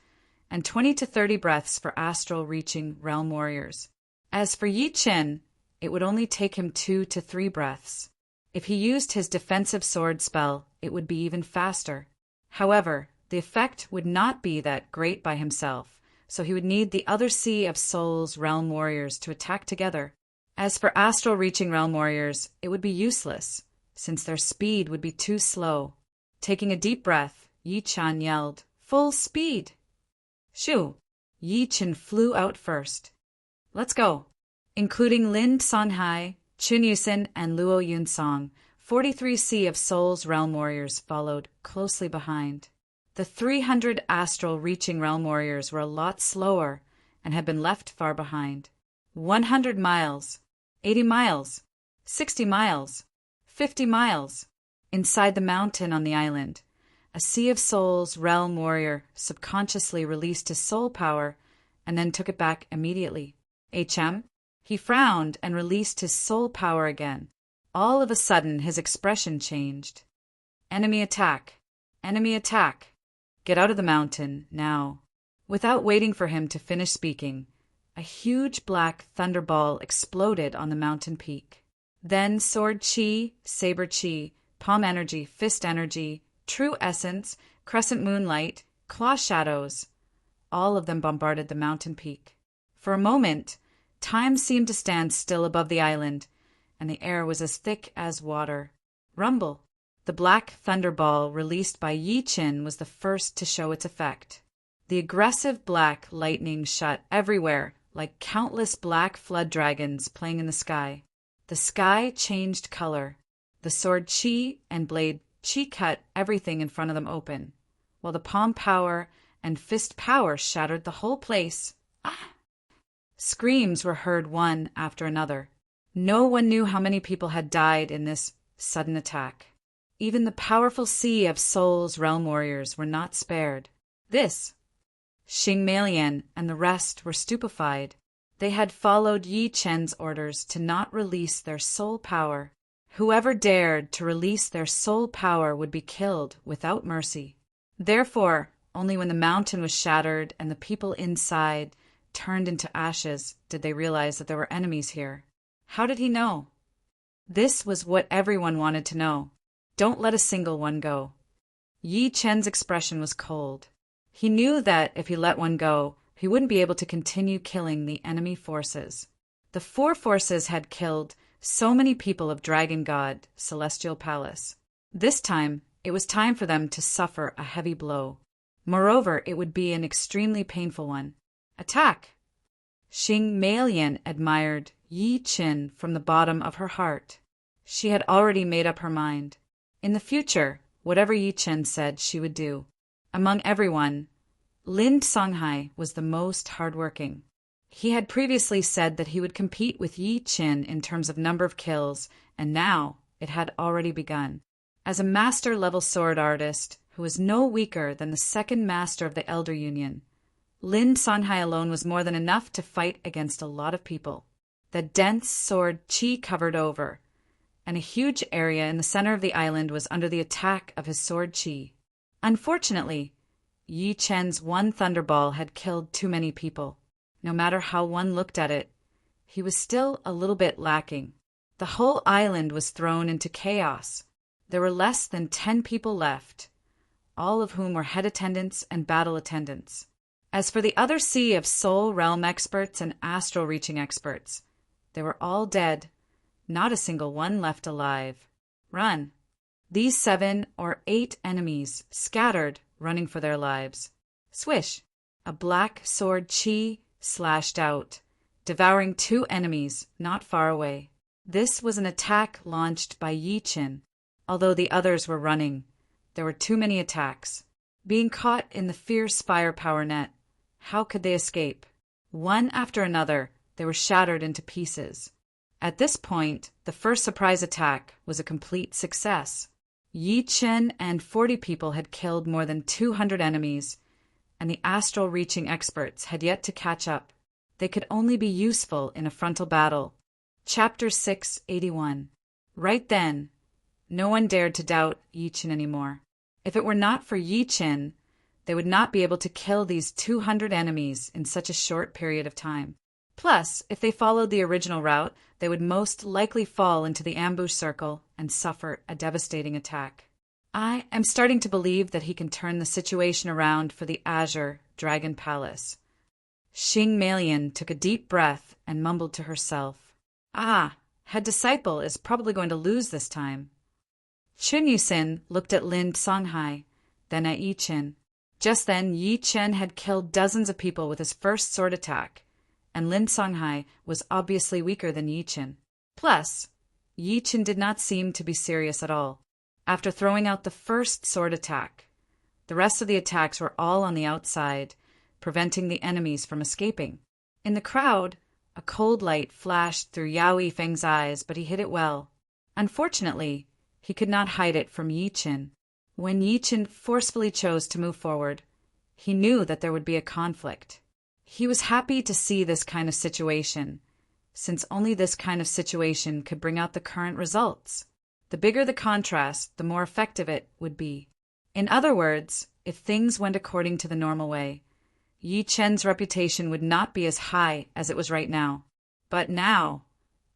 and 20 to 30 breaths for astral reaching realm warriors. As for Yi Chen, it would only take him 2 to 3 breaths. If he used his defensive sword spell, it would be even faster. However, the effect would not be that great by himself, so he would need the other Sea of Souls realm warriors to attack together. As for astral reaching realm warriors, it would be useless, since their speed would be too slow. Taking a deep breath, Yi Chen yelled, "Full speed!" Shoo! Yi Chen flew out first. Let's go! Including Lin Songhai, Chun Yusin, and Luo Yunsong, 43 Sea of Souls realm warriors followed closely behind. The 300 astral reaching realm warriors were a lot slower and had been left far behind. 100 miles, 80 miles, 60 miles, 50 miles. Inside the mountain on the island, a Sea of Souls realm warrior subconsciously released his soul power and then took it back immediately. HM? He frowned and released his soul power again. All of a sudden, his expression changed. Enemy attack! Enemy attack! Get out of the mountain, now. Without waiting for him to finish speaking, a huge black thunderball exploded on the mountain peak. Then sword chi, saber chi, palm energy, fist energy, true essence, crescent moonlight, claw shadows, all of them bombarded the mountain peak. For a moment, time seemed to stand still above the island, and the air was as thick as water. Rumble! The black thunderball released by Yi Chen was the first to show its effect. The aggressive black lightning shot everywhere like countless black flood dragons playing in the sky. The sky changed color. The sword chi and blade chi cut everything in front of them open, while the palm power and fist power shattered the whole place. Ah! Screams were heard one after another. No one knew how many people had died in this sudden attack. Even the powerful Sea of Souls realm warriors were not spared. This, Xing Meilian and the rest were stupefied. They had followed Yi Chen's orders to not release their soul power. Whoever dared to release their soul power would be killed without mercy. Therefore, only when the mountain was shattered and the people inside turned into ashes did they realize that there were enemies here. How did he know? This was what everyone wanted to know. Don't let a single one go. Yi Chen's expression was cold. He knew that if he let one go, he wouldn't be able to continue killing the enemy forces. The 4 forces had killed so many people of Dragon God, Celestial Palace. This time, it was time for them to suffer a heavy blow. Moreover, it would be an extremely painful one. Attack! Xing Meilian admired Yi Chen from the bottom of her heart. She had already made up her mind. In the future, whatever Yi Chen said, she would do. Among everyone, Lin Songhai was the most hardworking. He had previously said that he would compete with Yi Chen in terms of number of kills, and now it had already begun. As a master-level sword artist who was no weaker than the second master of the Elder Union, Lin Songhai alone was more than enough to fight against a lot of people. The dense sword qi covered over, and a huge area in the center of the island was under the attack of his sword qi. Unfortunately, Yi Chen's one thunderball had killed too many people. No matter how one looked at it, he was still a little bit lacking. The whole island was thrown into chaos. There were less than 10 people left, all of whom were head attendants and battle attendants. As for the other sea of soul realm experts and astral reaching experts, they were all dead, not a single one left alive. Run. These 7 or 8 enemies scattered, running for their lives. Swish! A black sword qi slashed out, devouring 2 enemies not far away. This was an attack launched by Yi Chen. Although the others were running, there were too many attacks. Being caught in the fierce firepower net, how could they escape? One after another, they were shattered into pieces. At this point, the first surprise attack was a complete success. Yi Chen and 40 people had killed more than 200 enemies, and the astral reaching experts had yet to catch up. They could only be useful in a frontal battle. Chapter 681. Right then, no one dared to doubt Yi Chen anymore. If it were not for Yi Chen, they would not be able to kill these 200 enemies in such a short period of time. Plus, if they followed the original route, they would most likely fall into the ambush circle and suffer a devastating attack. I am starting to believe that he can turn the situation around for the Azure Dragon Palace. Xing Melian took a deep breath and mumbled to herself, Head Disciple is probably going to lose this time. Chun Yusin looked at Lin Songhai, then at Yi Chen. Just then, Yi Chen had killed dozens of people with his first sword attack, and Lin Songhai was obviously weaker than Yi Chen. Plus, Yi Chen did not seem to be serious at all. After throwing out the first sword attack, the rest of the attacks were all on the outside, preventing the enemies from escaping. In the crowd, a cold light flashed through Yao Yifeng's eyes, but he hid it well. Unfortunately, he could not hide it from Yi Chen. When Yi Chen forcefully chose to move forward, he knew that there would be a conflict. He was happy to see this kind of situation, since only this kind of situation could bring out the current results. The bigger the contrast, the more effective it would be. In other words, if things went according to the normal way, Yi Chen's reputation would not be as high as it was right now. But now,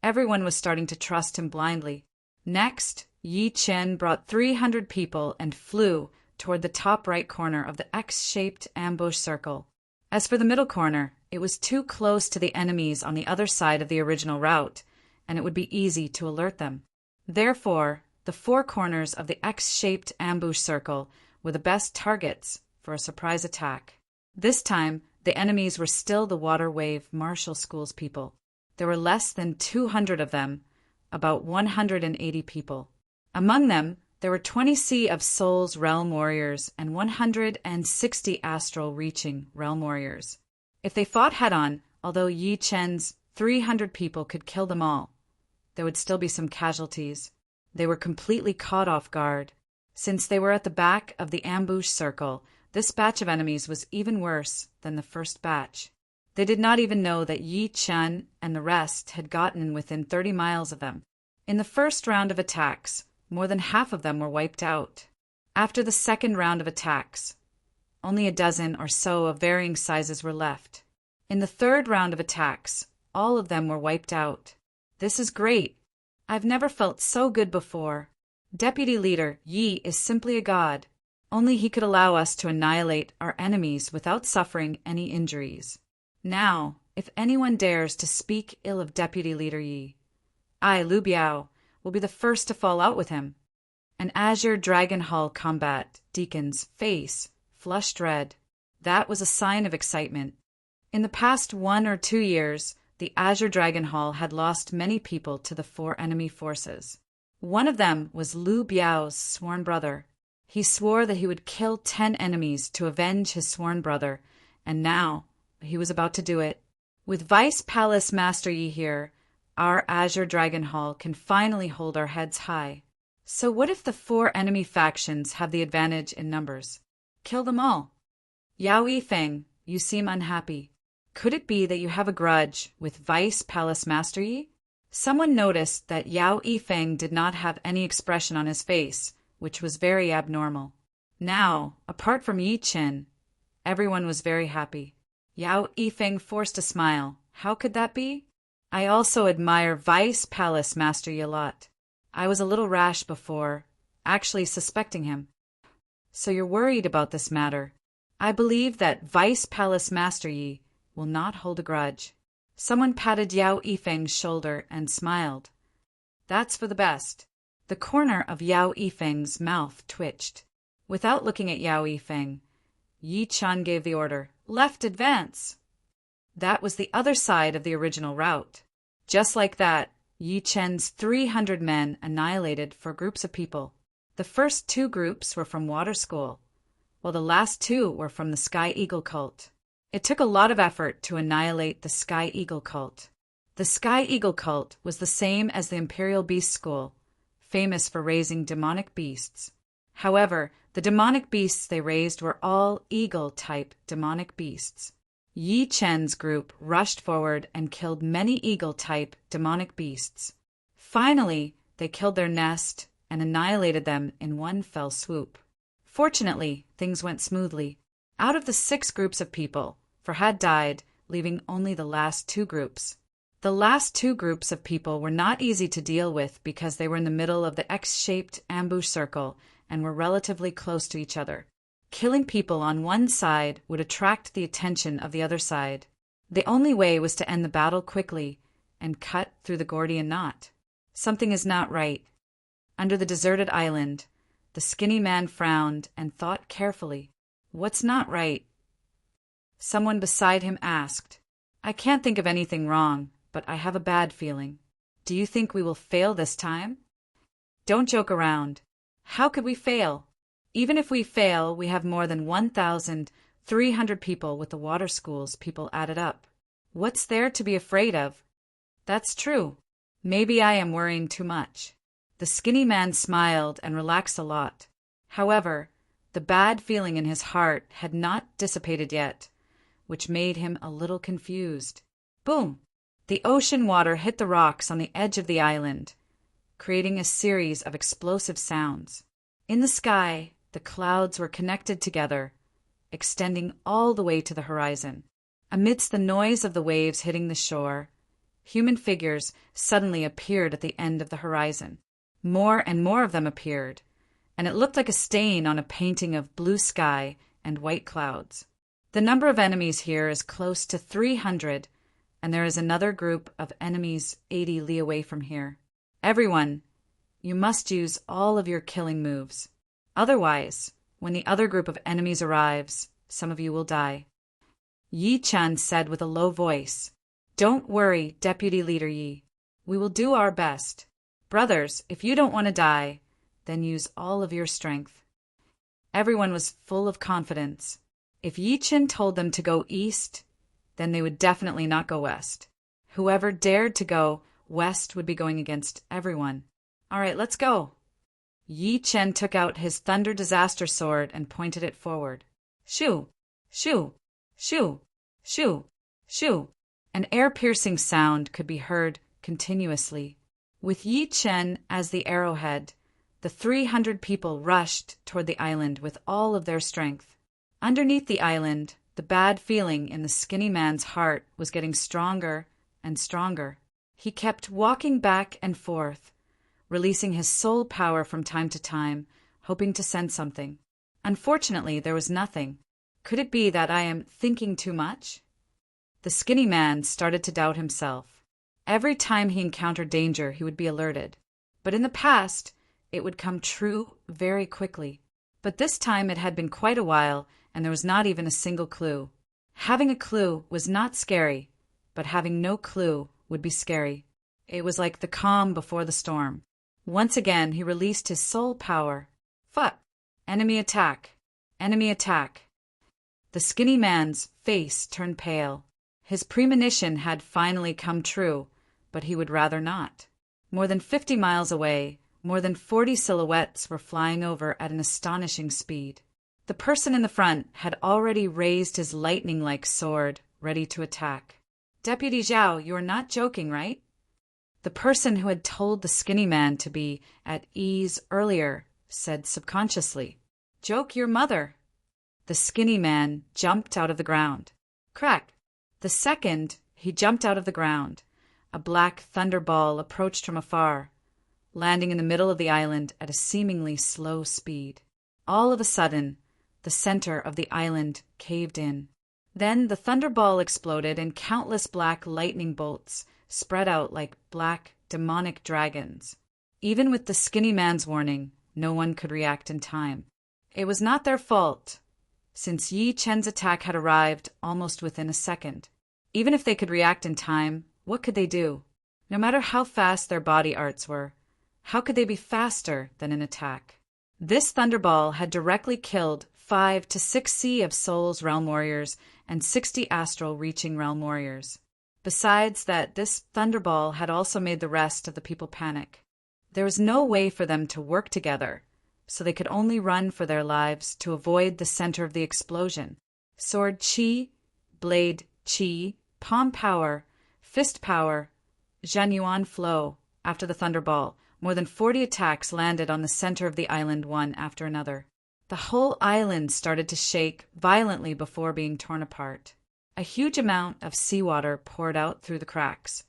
everyone was starting to trust him blindly. Next, Yi Chen brought 300 people and flew toward the top right corner of the X-shaped ambush circle. As for the middle corner, it was too close to the enemies on the other side of the original route, and it would be easy to alert them. Therefore, the 4 corners of the X-shaped ambush circle were the best targets for a surprise attack. This time, the enemies were still the Water Wave Martial School's people. There were less than 200 of them, about 180 people. Among them, there were 20 Sea of Souls Realm Warriors and 160 Astral Reaching Realm Warriors. If they fought head-on, although Yi Chen's 300 people could kill them all, there would still be some casualties. They were completely caught off guard. Since they were at the back of the ambush circle, this batch of enemies was even worse than the first batch. They did not even know that Yi Chen and the rest had gotten within 30 miles of them. In the first round of attacks, more than half of them were wiped out. After the second round of attacks, only a dozen or so of varying sizes were left. In the third round of attacks, all of them were wiped out. This is great. I've never felt so good before. Deputy Leader Yi is simply a god. Only he could allow us to annihilate our enemies without suffering any injuries. Now, if anyone dares to speak ill of Deputy Leader Yi, I, Lu Biao, will be the first to fall out with him. An Azure Dragon Hall combat deacon's face flushed red. That was a sign of excitement. In the past 1 or 2 years, the Azure Dragon Hall had lost many people to the 4 enemy forces. One of them was Lu Biao's sworn brother. He swore that he would kill 10 enemies to avenge his sworn brother, and now he was about to do it. With Vice Palace Master Yi here, our Azure Dragon Hall can finally hold our heads high. So what if the 4 enemy factions have the advantage in numbers? Kill them all. Yao Yifeng, you seem unhappy. Could it be that you have a grudge with Vice Palace Master Yi? Someone noticed that Yao Yifeng did not have any expression on his face, which was very abnormal. Now, apart from Yi Chen, everyone was very happy. Yao Yifeng forced a smile. How could that be? I also admire Vice Palace Master Yi a lot. I was a little rash before, actually suspecting him. So you're worried about this matter. I believe that Vice Palace Master Yi will not hold a grudge. Someone patted Yao Yifeng's shoulder and smiled. That's for the best. The corner of Yao Yifeng's mouth twitched. Without looking at Yao Yifeng, Yi Chen gave the order, "Left advance!" That was the other side of the original route. Just like that, Yi Chen's 300 men annihilated 4 groups of people. The first 2 groups were from Water School, while the last 2 were from the Sky Eagle cult. It took a lot of effort to annihilate the Sky Eagle cult. The Sky Eagle cult was the same as the Imperial Beast School, famous for raising demonic beasts. However, the demonic beasts they raised were all eagle-type demonic beasts. Yi Chen's group rushed forward and killed many eagle-type demonic beasts. Finally, they killed their nest and annihilated them in one fell swoop. Fortunately, things went smoothly. Out of the 6 groups of people, 4 had died, leaving only the last 2 groups. The last 2 groups of people were not easy to deal with because they were in the middle of the X-shaped ambush circle and were relatively close to each other. Killing people on one side would attract the attention of the other side. The only way was to end the battle quickly and cut through the Gordian knot. Something is not right. Under the deserted island, the skinny man frowned and thought carefully. What's not right? Someone beside him asked. I can't think of anything wrong, but I have a bad feeling. Do you think we will fail this time? Don't joke around. How could we fail? Even if we fail, we have more than 1,300 people with the water schools people added up. What's there to be afraid of? That's true. Maybe I am worrying too much. The skinny man smiled and relaxed a lot. However, the bad feeling in his heart had not dissipated yet, which made him a little confused. Boom! The ocean water hit the rocks on the edge of the island, creating a series of explosive sounds. In the sky, the clouds were connected together, extending all the way to the horizon. Amidst the noise of the waves hitting the shore, human figures suddenly appeared at the end of the horizon. More and more of them appeared, and it looked like a stain on a painting of blue sky and white clouds. The number of enemies here is close to 300, and there is another group of enemies 80 li away from here. Everyone, you must use all of your killing moves. Otherwise, when the other group of enemies arrives, some of you will die. Yi Chen said with a low voice, Don't worry, Deputy Leader Yi. We will do our best. Brothers, if you don't want to die, then use all of your strength. Everyone was full of confidence. If Yi Chen told them to go east, then they would definitely not go west. Whoever dared to go west would be going against everyone. All right, let's go. Yi Chen took out his Thunder Disaster Sword and pointed it forward. Shoo! Shoo! Shoo! Shoo! Shoo! An air-piercing sound could be heard continuously. With Yi Chen as the arrowhead, the 300 people rushed toward the island with all of their strength. Underneath the island, the bad feeling in the skinny man's heart was getting stronger and stronger. He kept walking back and forth, releasing his soul power from time to time, hoping to sense something. Unfortunately, there was nothing. Could it be that I am thinking too much? The skinny man started to doubt himself. Every time he encountered danger, he would be alerted. But in the past, it would come true very quickly. But this time it had been quite a while, and there was not even a single clue. Having a clue was not scary, but having no clue would be scary. It was like the calm before the storm. Once again, he released his soul power. Fuck! Enemy attack! Enemy attack! The skinny man's face turned pale. His premonition had finally come true, but he would rather not. More than 50 miles away, more than 40 silhouettes were flying over at an astonishing speed. The person in the front had already raised his lightning-like sword, ready to attack. Deputy Zhao, you are not joking, right? The person who had told the skinny man to be at ease earlier said subconsciously, "Joke your mother." The skinny man jumped out of the ground. Crack! The second he jumped out of the ground, a black thunderball approached from afar, landing in the middle of the island at a seemingly slow speed. All of a sudden, the center of the island caved in. Then the thunderball exploded and countless black lightning bolts spread out like black, demonic dragons. Even with the skinny man's warning, no one could react in time. It was not their fault, since Yi Chen's attack had arrived almost within a second. Even if they could react in time, what could they do? No matter how fast their body arts were, how could they be faster than an attack? This thunderball had directly killed 5 to 6 Sea of Souls realm warriors and 60 astral reaching realm warriors. Besides that, this thunderball had also made the rest of the people panic. There was no way for them to work together, so they could only run for their lives to avoid the center of the explosion. Sword chi, blade chi, palm power, fist power, Zhenyuan flow. After the thunderball, more than 40 attacks landed on the center of the island one after another. The whole island started to shake violently before being torn apart. A huge amount of seawater poured out through the cracks,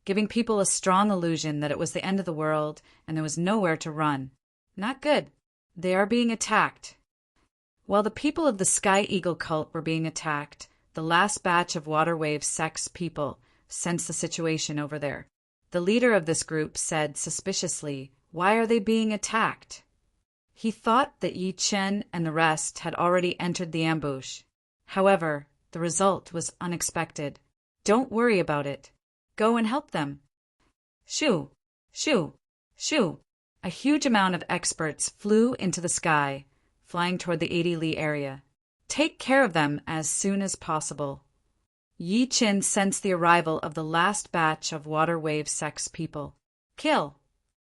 giving people a strong illusion that it was the end of the world and there was nowhere to run. Not good. They are being attacked. While the people of the Sky Eagle cult were being attacked, the last batch of Water Wave Sex people sensed the situation over there. The leader of this group said suspiciously, "Why are they being attacked?" He thought that Yi Chen and the rest had already entered the ambush. However, the result was unexpected. Don't worry about it. Go and help them. Shoo! Shoo! Shoo! A huge amount of experts flew into the sky, flying toward the 80 Li area. Take care of them as soon as possible. Yi Chen sensed the arrival of the last batch of Water Wave Sex people. Kill!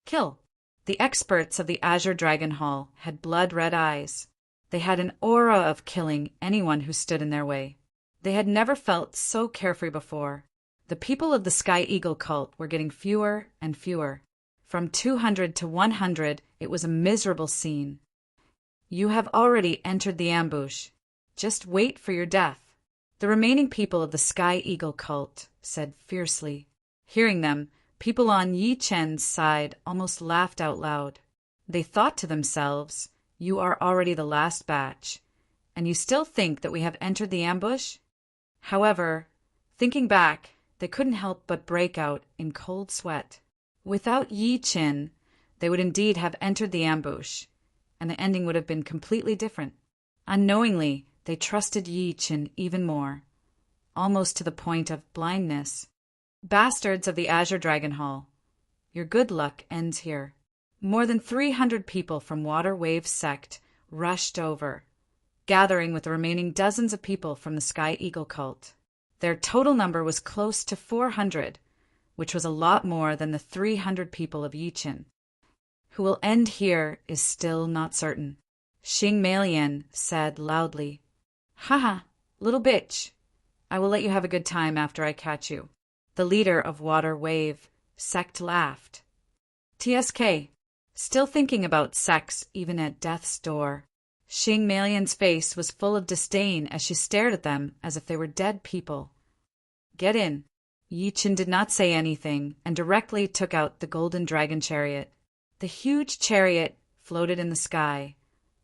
Kill! The experts of the Azure Dragon Hall had blood-red eyes. They had an aura of killing anyone who stood in their way. They had never felt so carefree before. The people of the Sky Eagle cult were getting fewer and fewer. From 200 to 100, it was a miserable scene. You have already entered the ambush. Just wait for your death. The remaining people of the Sky Eagle cult said fiercely. Hearing them, people on Yi Chen's side almost laughed out loud. They thought to themselves, "You are already the last batch, and you still think that we have entered the ambush?" However, thinking back, they couldn't help but break out in cold sweat. Without Yi Chen, they would indeed have entered the ambush, and the ending would have been completely different. Unknowingly, they trusted Yi Chen even more, almost to the point of blindness. Bastards of the Azure Dragon Hall, your good luck ends here. More than 300 people from Water Wave Sect rushed over, gathering with the remaining dozens of people from the Sky Eagle cult. Their total number was close to 400, which was a lot more than the 300 people of Yi Chen. Who will end here is still not certain. Xing Meilian said loudly, "Haha, little bitch. I will let you have a good time after I catch you." The leader of Water Wave Sect laughed. TSK, still thinking about sex even at death's door. Xing Meilian's face was full of disdain as she stared at them as if they were dead people. Get in. Yi Chen did not say anything and directly took out the golden dragon chariot. The huge chariot floated in the sky,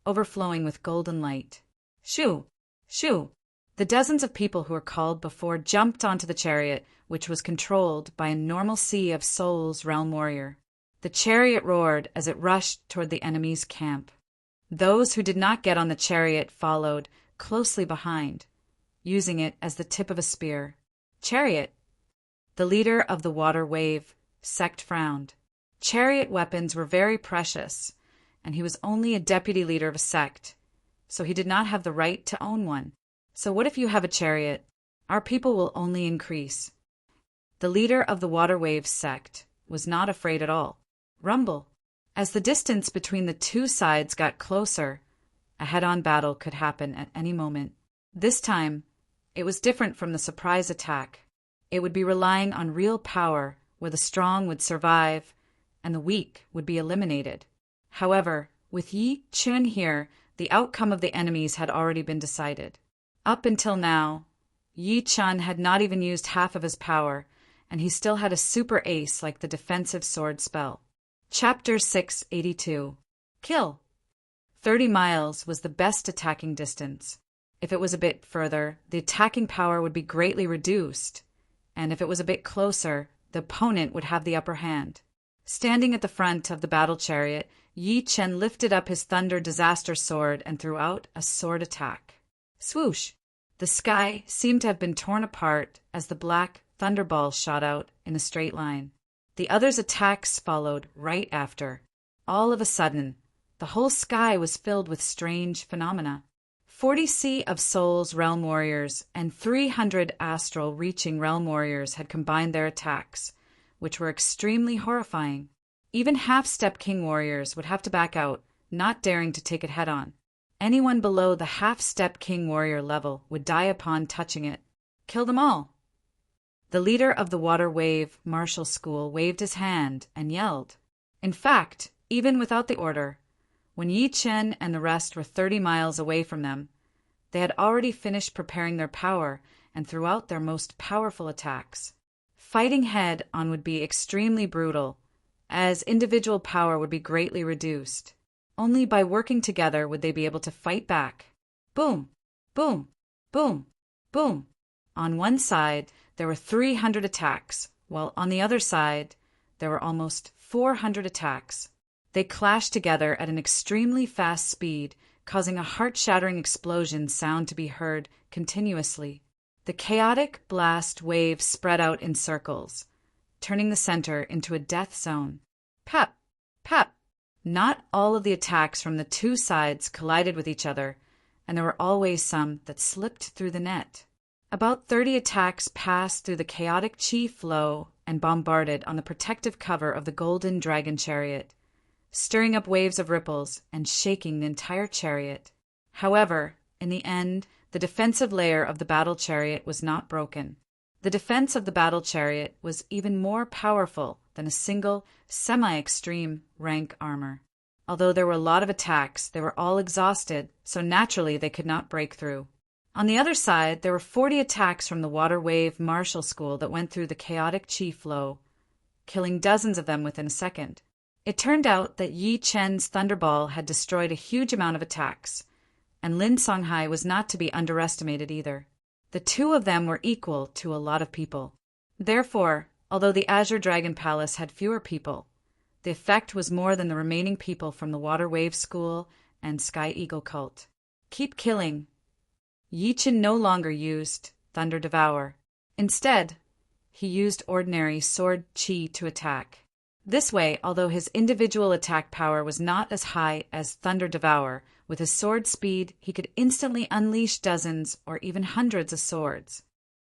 overflowing with golden light. Shoo! Shoo! The dozens of people who were called before jumped onto the chariot, which was controlled by a normal Sea of Souls realm warrior. The chariot roared as it rushed toward the enemy's camp. Those who did not get on the chariot followed closely behind, using it as the tip of a spear. Chariot! The leader of the Water Wave Sect frowned. Chariot weapons were very precious, and he was only a deputy leader of a sect, so he did not have the right to own one. So what if you have a chariot? Our people will only increase. The leader of the Water Wave Sect was not afraid at all. Rumble. As the distance between the two sides got closer, a head-on battle could happen at any moment. This time, It was different from the surprise attack. It would be relying on real power, where the strong would survive and the weak would be eliminated. However, with Yi Chun here, the outcome of the enemies had already been decided. Up until now, Yi Chun had not even used half of his power, and he still had a super ace like the defensive sword spell. Chapter 682. Kill. 30 miles was the best attacking distance. If it was a bit further, the attacking power would be greatly reduced, and if it was a bit closer, the opponent would have the upper hand. Standing at the front of the battle chariot, Yi Chen lifted up his thunder disaster sword and threw out a sword attack. Swoosh! The sky seemed to have been torn apart as the black thunderball shot out in a straight line. The other's attacks followed right after. All of a sudden, the whole sky was filled with strange phenomena. 40 Sea of Souls realm warriors and 300 astral reaching realm warriors had combined their attacks, which were extremely horrifying. Even half-step king warriors would have to back out, not daring to take it head-on. Anyone below the half-step king warrior level would die upon touching it. Kill them all. The leader of the water wave martial school waved his hand and yelled. In fact, even without the order, when Yi Chen and the rest were 30 miles away from them, they had already finished preparing their power and threw out their most powerful attacks. Fighting head-on would be extremely brutal, as individual power would be greatly reduced. Only by working together would they be able to fight back. Boom! Boom! Boom! Boom! On one side, there were 300 attacks, while on the other side, there were almost 400 attacks. They clashed together at an extremely fast speed, causing a heart-shattering explosion sound to be heard continuously. The chaotic blast wave spread out in circles, turning the center into a death zone. Pep! Pep! Not all of the attacks from the two sides collided with each other, and there were always some that slipped through the net. About 30 attacks passed through the chaotic chi flow and bombarded on the protective cover of the golden dragon chariot, stirring up waves of ripples and shaking the entire chariot. However, in the end, the defensive layer of the battle chariot was not broken. The defense of the battle chariot was even more powerful than a single semi-extreme rank armor. Although there were a lot of attacks, they were all exhausted, so naturally they could not break through. On the other side, there were 40 attacks from the water wave martial school that went through the chaotic chi flow, killing dozens of them within a second. It turned out that Yi Chen's thunderball had destroyed a huge amount of attacks, and Lin Songhai was not to be underestimated either. The two of them were equal to a lot of people. Therefore, although the Azure Dragon Palace had fewer people, the effect was more than the remaining people from the Water Wave School and Sky Eagle cult. Keep killing. Yi Chen no longer used Thunder Devour. Instead, he used ordinary sword chi to attack. This way, although his individual attack power was not as high as Thunder Devour, with his sword speed, he could instantly unleash dozens or even hundreds of swords.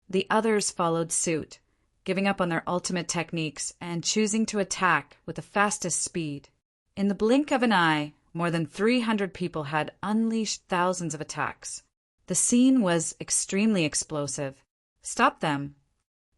The others followed suit, giving up on their ultimate techniques and choosing to attack with the fastest speed. In the blink of an eye, more than 300 people had unleashed thousands of attacks. The scene was extremely explosive. Stop them.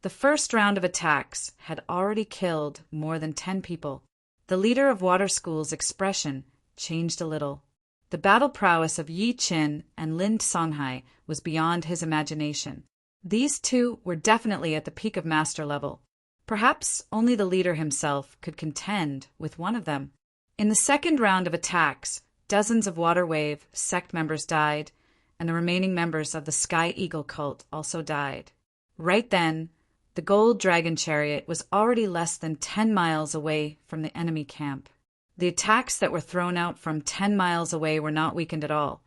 The first round of attacks had already killed more than 10 people. The leader of Water School's expression changed a little. The battle prowess of Yi Chen and Lin Songhai was beyond his imagination. These two were definitely at the peak of master level. Perhaps only the leader himself could contend with one of them. In the second round of attacks, dozens of Water Wave sect members died, and the remaining members of the Sky Eagle cult also died. Right then, the gold dragon chariot was already less than 10 miles away from the enemy camp. The attacks that were thrown out from 10 miles away were not weakened at all,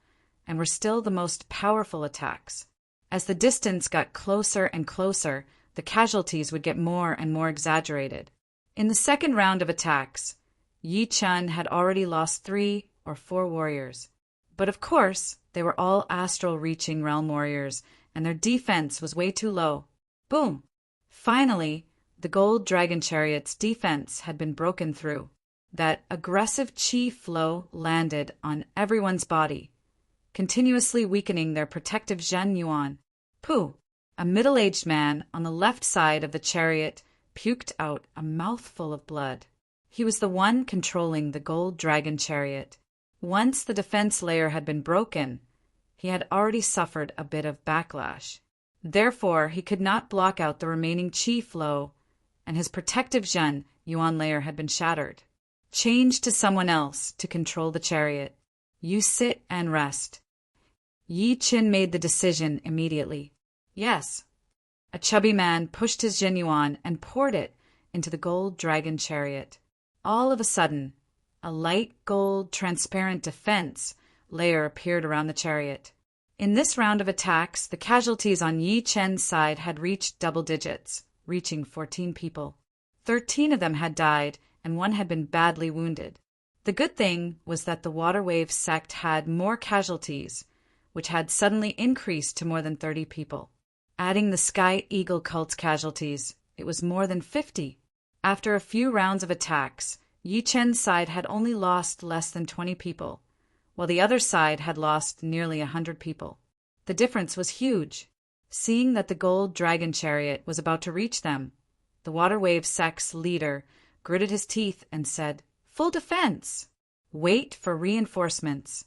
and were still the most powerful attacks. As the distance got closer and closer, the casualties would get more and more exaggerated. In the second round of attacks, Yi Chen had already lost 3 or 4 warriors. But of course, they were all astral-reaching realm warriors, and their defense was way too low. Boom! Finally, the gold dragon chariot's defense had been broken through. That aggressive chi flow landed on everyone's body, continuously weakening their protective Zhen Yuan. Pooh! A middle-aged man on the left side of the chariot puked out a mouthful of blood. He was the one controlling the gold dragon chariot. Once the defense layer had been broken, he had already suffered a bit of backlash. Therefore, he could not block out the remaining chi flow, and his protective Zhen Yuan layer had been shattered. Change to someone else to control the chariot. You sit and rest. Yi Qin made the decision immediately. Yes. A chubby man pushed his Zhen Yuan and poured it into the gold dragon chariot. All of a sudden, a light gold transparent defense layer appeared around the chariot. In this round of attacks, the casualties on Yi Chen's side had reached double digits, reaching 14 people. 13 of them had died, and one had been badly wounded. The good thing was that the water wave sect had more casualties, which had suddenly increased to more than 30 people. Adding the Sky Eagle cult's casualties, it was more than 50. After a few rounds of attacks, Yi Chen's side had only lost less than 20 people, while the other side had lost nearly 100 people. The difference was huge. Seeing that the gold dragon chariot was about to reach them, the water wave sect's leader gritted his teeth and said, "Full defense! Wait for reinforcements."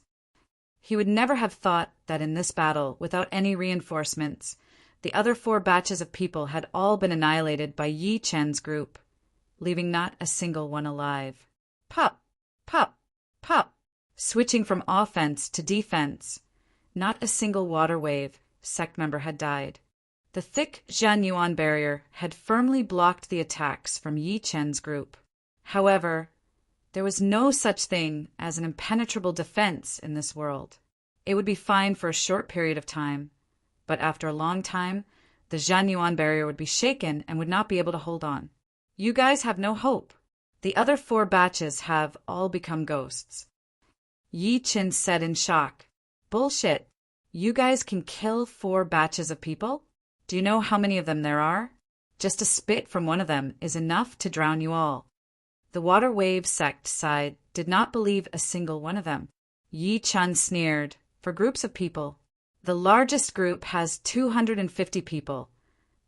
He would never have thought that in this battle, without any reinforcements, the other 4 batches of people had all been annihilated by Yi Chen's group, leaving not a single one alive. Pop! Pop! Pop! Switching from offense to defense, not a single water wave sect member had died. The thick Zhen Yuan barrier had firmly blocked the attacks from Yi Chen's group. However, there was no such thing as an impenetrable defense in this world. It would be fine for a short period of time, but after a long time, the Zhen Yuan barrier would be shaken and would not be able to hold on. You guys have no hope. The other 4 batches have all become ghosts. Yi Qin said in shock, "Bullshit. You guys can kill 4 batches of people? Do you know how many of them there are? Just a spit from one of them is enough to drown you all." The water wave sect side did not believe a single one of them. Yi Qin sneered, "For groups of people, the largest group has 250 people,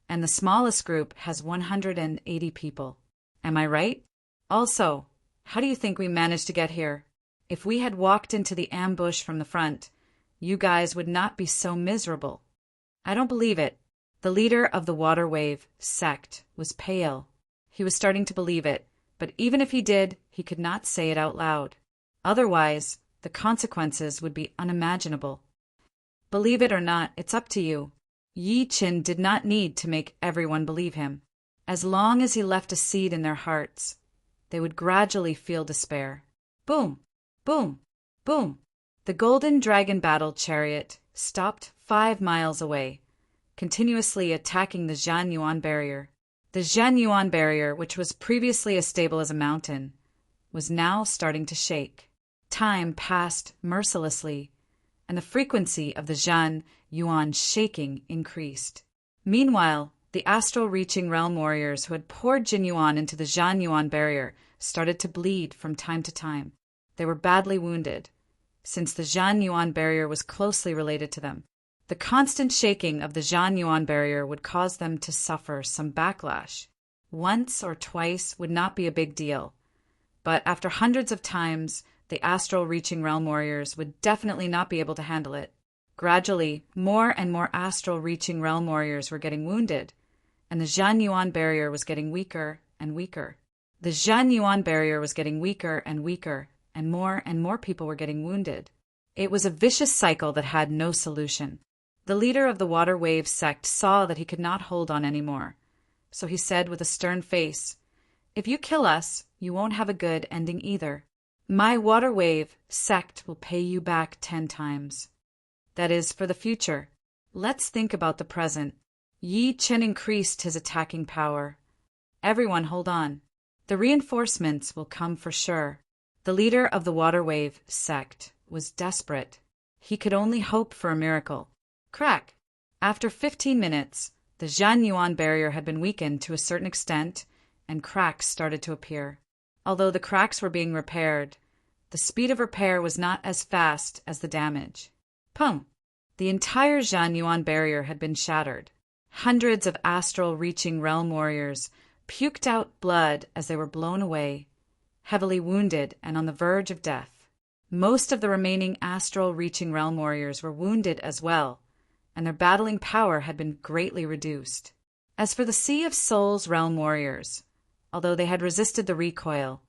and the smallest group has 180 people. Am I right? Also, how do you think we managed to get here? If we had walked into the ambush from the front, you guys would not be so miserable." "I don't believe it." The leader of the water wave sect was pale. He was starting to believe it, but even if he did, he could not say it out loud. Otherwise, the consequences would be unimaginable. Believe it or not, it's up to you. Yi Qin did not need to make everyone believe him. As long as he left a seed in their hearts, they would gradually feel despair. Boom! Boom! Boom! The golden dragon battle chariot stopped 5 miles away, continuously attacking the Zhen Yuan barrier. The Zhen Yuan barrier, which was previously as stable as a mountain, was now starting to shake. Time passed mercilessly, and the frequency of the Zhen Yuan shaking increased. Meanwhile, the astral-reaching realm warriors who had poured Jin Yuan into the Zhen Yuan barrier started to bleed from time to time. They were badly wounded, since the Zhen Yuan barrier was closely related to them. The constant shaking of the Zhen Yuan barrier would cause them to suffer some backlash. Once or twice would not be a big deal, but after hundreds of times, the astral-reaching realm warriors would definitely not be able to handle it. Gradually, more and more astral-reaching realm warriors were getting wounded, and the Zhen Yuan barrier was getting weaker and weaker. The Zhen Yuan barrier was getting weaker and weaker, and more people were getting wounded. It was a vicious cycle that had no solution. The leader of the water wave sect saw that he could not hold on anymore, so he said with a stern face, "If you kill us, you won't have a good ending either. My water wave sect will pay you back 10 times. That is for the future. Let's think about the present." Yi Qin increased his attacking power. "Everyone hold on. The reinforcements will come for sure." The leader of the water wave sect was desperate. He could only hope for a miracle. Crack! After 15 minutes, the Zhen Yuan barrier had been weakened to a certain extent, and cracks started to appear. Although the cracks were being repaired, the speed of repair was not as fast as the damage. Pum! The entire Zhanyuan barrier had been shattered. Hundreds of astral-reaching realm warriors puked out blood as they were blown away, heavily wounded and on the verge of death. Most of the remaining astral-reaching realm warriors were wounded as well, and their battling power had been greatly reduced. As for the Sea of Souls realm warriors, although they had resisted the recoil,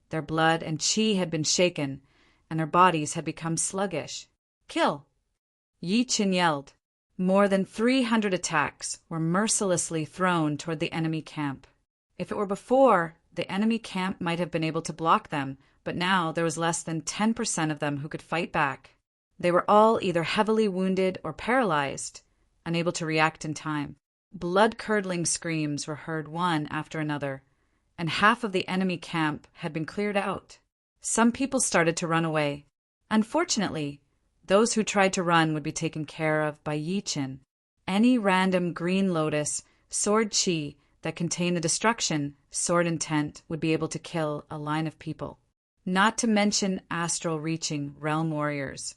their blood and chi had been shaken, and their bodies had become sluggish. Kill! Yi Qin yelled. More than 300 attacks were mercilessly thrown toward the enemy camp. If it were before, the enemy camp might have been able to block them, but now there was less than 10% of them who could fight back. They were all either heavily wounded or paralyzed, unable to react in time. Blood-curdling screams were heard one after another, and half of the enemy camp had been cleared out. Some people started to run away. Unfortunately, those who tried to run would be taken care of by Yi Qin. Any random green lotus, sword chi that contained the destruction, sword intent would be able to kill a line of people. Not to mention astral-reaching realm warriors.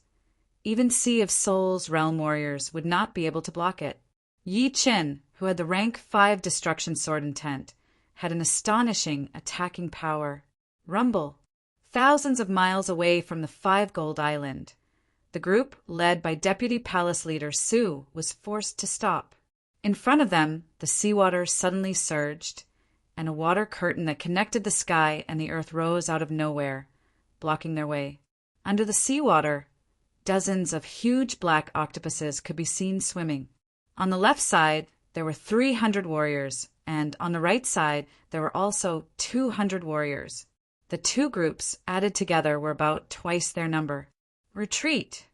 Even Sea of Souls realm warriors would not be able to block it. Yi Qin, who had the rank 5 destruction sword intent, had an astonishing attacking power. Rumble. Thousands of miles away from the 5 Gold Island, the group, led by Deputy Palace Leader Su, was forced to stop. In front of them, the seawater suddenly surged, and a water curtain that connected the sky and the earth rose out of nowhere, blocking their way. Under the seawater, dozens of huge black octopuses could be seen swimming. On the left side, there were 300 warriors, and on the right side, there were also 200 warriors. The two groups added together were about twice their number. Retreat!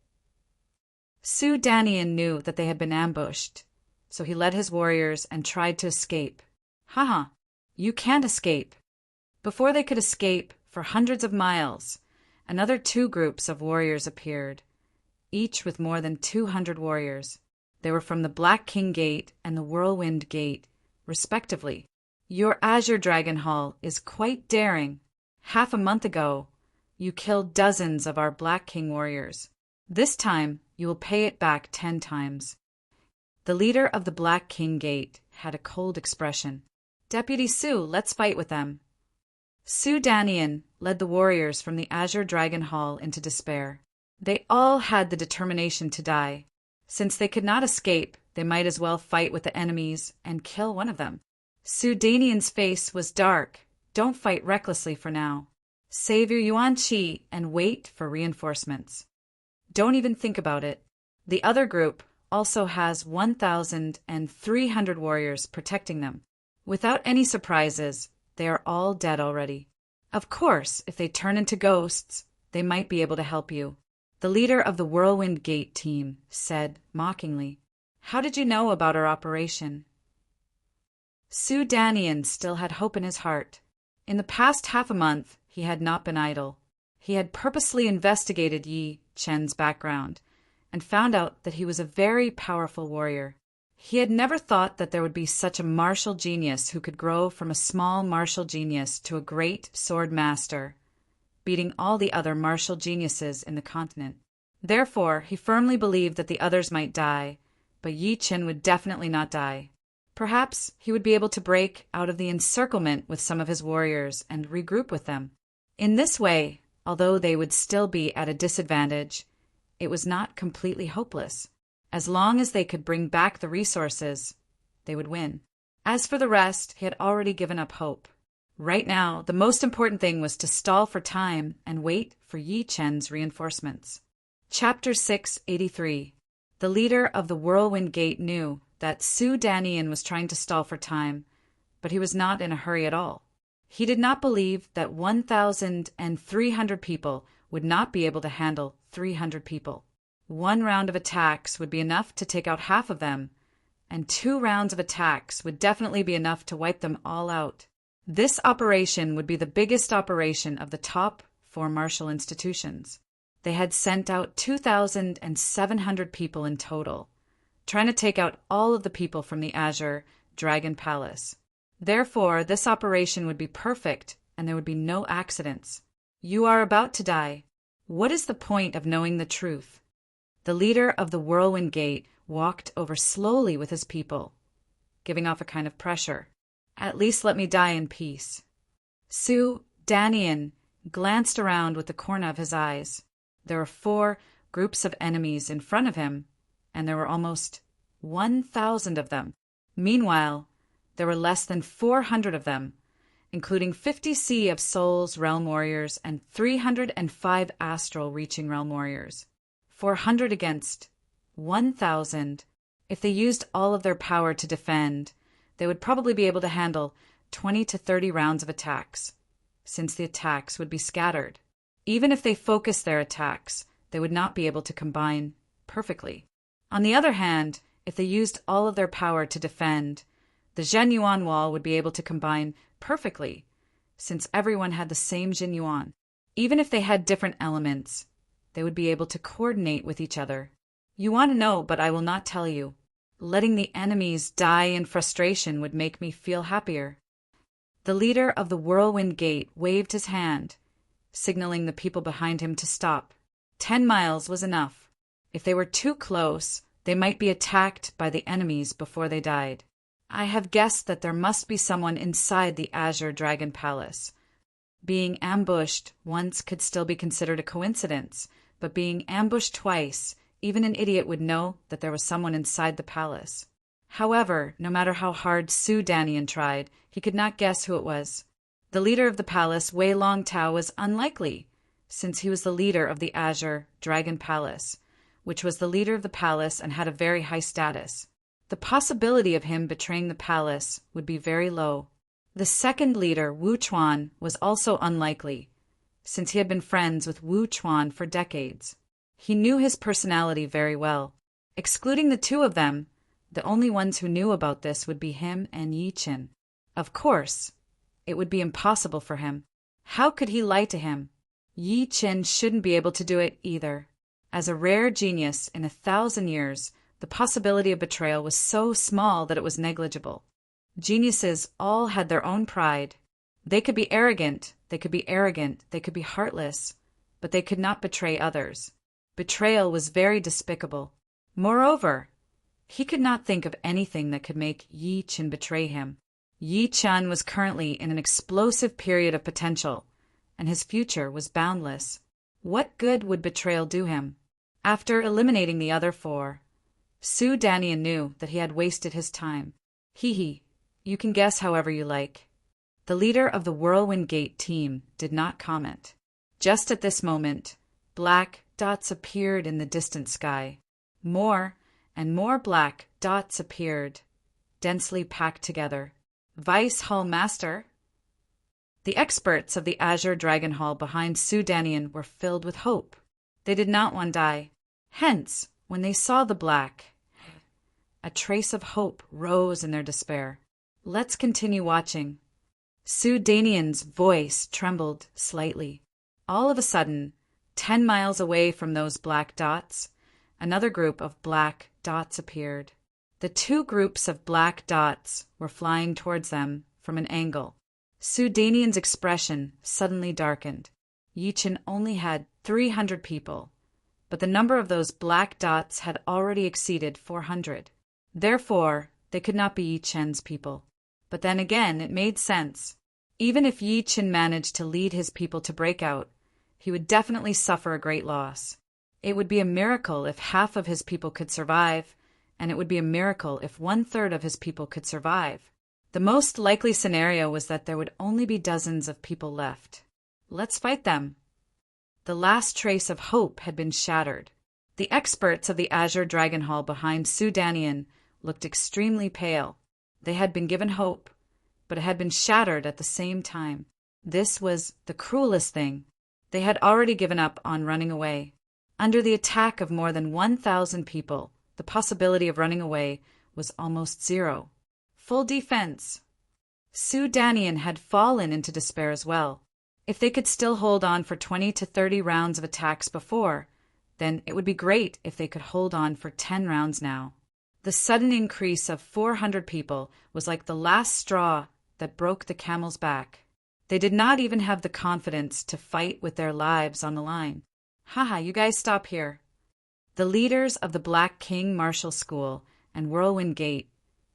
Su Danian knew that they had been ambushed, so he led his warriors and tried to escape. Haha, you can't escape. Before they could escape, for hundreds of miles, another 2 groups of warriors appeared, each with more than 200 warriors. They were from the Black King Gate and the Whirlwind Gate, respectively. Your Azure Dragon Hall is quite daring. Half a month ago, you killed dozens of our Black King warriors. This time, you will pay it back 10 times. The leader of the Black King Gate had a cold expression. Deputy Su, let's fight with them. Su Danian led the warriors from the Azure Dragon Hall into despair. They all had the determination to die. Since they could not escape, they might as well fight with the enemies and kill one of them. Su Danian's face was dark. Don't fight recklessly for now. Save your Yuan Qi and wait for reinforcements. Don't even think about it. The other group also has 1,300 warriors protecting them. Without any surprises, they are all dead already. Of course, if they turn into ghosts, they might be able to help you. The leader of the Whirlwind Gate team said mockingly, How did you know about our operation? Su Danian still had hope in his heart. In the past half a month, he had not been idle. He had purposely investigated Yi Chen's background and found out that he was a very powerful warrior. He had never thought that there would be such a martial genius who could grow from a small martial genius to a great sword master, beating all the other martial geniuses in the continent. Therefore, he firmly believed that the others might die, but Yi Chen would definitely not die. Perhaps he would be able to break out of the encirclement with some of his warriors and regroup with them. In this way, although they would still be at a disadvantage, it was not completely hopeless. As long as they could bring back the resources, they would win. As for the rest, he had already given up hope. Right now, the most important thing was to stall for time and wait for Yi Chen's reinforcements. Chapter 683. The leader of the Whirlwind Gate knew that Su Danian was trying to stall for time, but he was not in a hurry at all. He did not believe that 1,300 people would not be able to handle 300 people. 1 round of attacks would be enough to take out half of them, and 2 rounds of attacks would definitely be enough to wipe them all out. This operation would be the biggest operation of the top 4 martial institutions. They had sent out 2,700 people in total, trying to take out all of the people from the Azure Dragon Palace. Therefore, this operation would be perfect and there would be no accidents. You are about to die. What is the point of knowing the truth? The leader of the Whirlwind Gate walked over slowly with his people, giving off a kind of pressure. At least let me die in peace. Su Danian glanced around with the corner of his eyes. There were 4 groups of enemies in front of him, and there were almost 1,000 of them. Meanwhile, there were less than 400 of them, including 50 Sea of Souls realm warriors and 305 astral reaching realm warriors. 400 against 1,000. If they used all of their power to defend, they would probably be able to handle 20 to 30 rounds of attacks, since the attacks would be scattered. Even if they focused their attacks, they would not be able to combine perfectly. On the other hand, if they used all of their power to defend, the Zhenyuan wall would be able to combine perfectly, since everyone had the same Zhenyuan. Even if they had different elements, they would be able to coordinate with each other. You want to know, but I will not tell you. Letting the enemies die in frustration would make me feel happier. The leader of the Whirlwind Gate waved his hand, signaling the people behind him to stop. 10 miles was enough. If they were too close, they might be attacked by the enemies before they died. I have guessed that there must be someone inside the Azure Dragon Palace. Being ambushed once could still be considered a coincidence, but being ambushed twice, even an idiot would know that there was someone inside the palace. However, no matter how hard Su Danian tried, he could not guess who it was. The leader of the palace, Wei Long Tao, was unlikely, since he was the leader of the Azure Dragon Palace, which was the leader of the palace and had a very high status. The possibility of him betraying the palace would be very low. The second leader, Wu Chuan, was also unlikely, since he had been friends with Wu Chuan for decades. He knew his personality very well. Excluding the 2 of them, the only ones who knew about this would be him and Yi Qin. Of course, it would be impossible for him. How could he lie to him? Yi Qin shouldn't be able to do it either. As a rare genius in 1,000 years, the possibility of betrayal was so small that it was negligible. Geniuses all had their own pride. They could be arrogant, they could be heartless, but they could not betray others. Betrayal was very despicable. Moreover, he could not think of anything that could make Yi Qin betray him. Yi Qin was currently in an explosive period of potential, and his future was boundless. What good would betrayal do him? After eliminating the other 4, Su Danian knew that he had wasted his time. Hee, you can guess however you like. The leader of the Whirlwind Gate team did not comment. Just at this moment, black dots appeared in the distant sky. More and more black dots appeared, densely packed together. Vice Hall Master. The experts of the Azure Dragon Hall behind Su Danian were filled with hope. They did not want to die. Hence, when they saw the black, a trace of hope rose in their despair. Let's continue watching. Su Danian's voice trembled slightly. All of a sudden, 10 miles away from those black dots, another group of black dots appeared. The 2 groups of black dots were flying towards them from an angle. Su Danian's expression suddenly darkened. Yi Qin only had 300 people, but the number of those black dots had already exceeded 400. Therefore, they could not be Yi Qin's people. But then again, it made sense. Even if Yi Qin managed to lead his people to break out, he would definitely suffer a great loss. It would be a miracle if half of his people could survive, and it would be a miracle if 1/3 of his people could survive. The most likely scenario was that there would only be dozens of people left. Let's fight them. The last trace of hope had been shattered. The experts of the Azure Dragon Hall behind Su Danian looked extremely pale. They had been given hope, but it had been shattered at the same time. This was the cruelest thing. They had already given up on running away. Under the attack of more than 1,000 people, the possibility of running away was almost zero. Full defense. Su Danian had fallen into despair as well. If they could still hold on for 20 to 30 rounds of attacks before, then it would be great if they could hold on for 10 rounds now. The sudden increase of 400 people was like the last straw that broke the camel's back. They did not even have the confidence to fight with their lives on the line. Haha, you guys stop here. The leaders of the Black King Martial School and Whirlwind Gate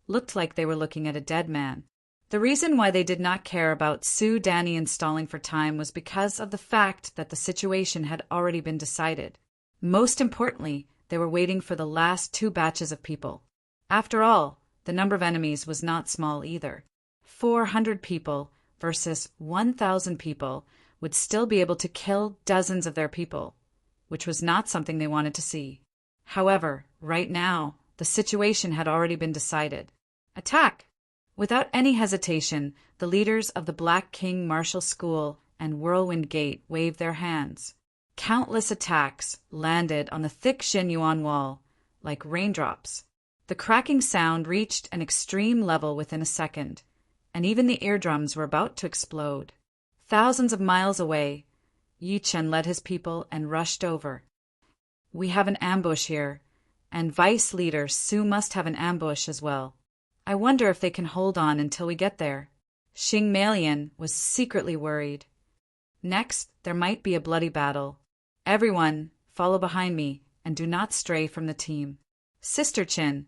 looked like they were looking at a dead man. The reason why they did not care about Sue Danny installing for time was because of the fact that the situation had already been decided. Most importantly, they were waiting for the last 2 batches of people. After all, the number of enemies was not small either. 400 people versus 1,000 people would still be able to kill dozens of their people, which was not something they wanted to see. However, right now, the situation had already been decided. Attack! Without any hesitation, the leaders of the Black King Martial School and Whirlwind Gate waved their hands. Countless attacks landed on the thick Shenyuan wall, like raindrops. The cracking sound reached an extreme level within a second, and even the eardrums were about to explode. Thousands of miles away, Yi Chen led his people and rushed over. We have an ambush here, and Vice Leader Su must have an ambush as well. I wonder if they can hold on until we get there. Xing Malian was secretly worried. Next, there might be a bloody battle. Everyone, follow behind me, and do not stray from the team. Sister Chin,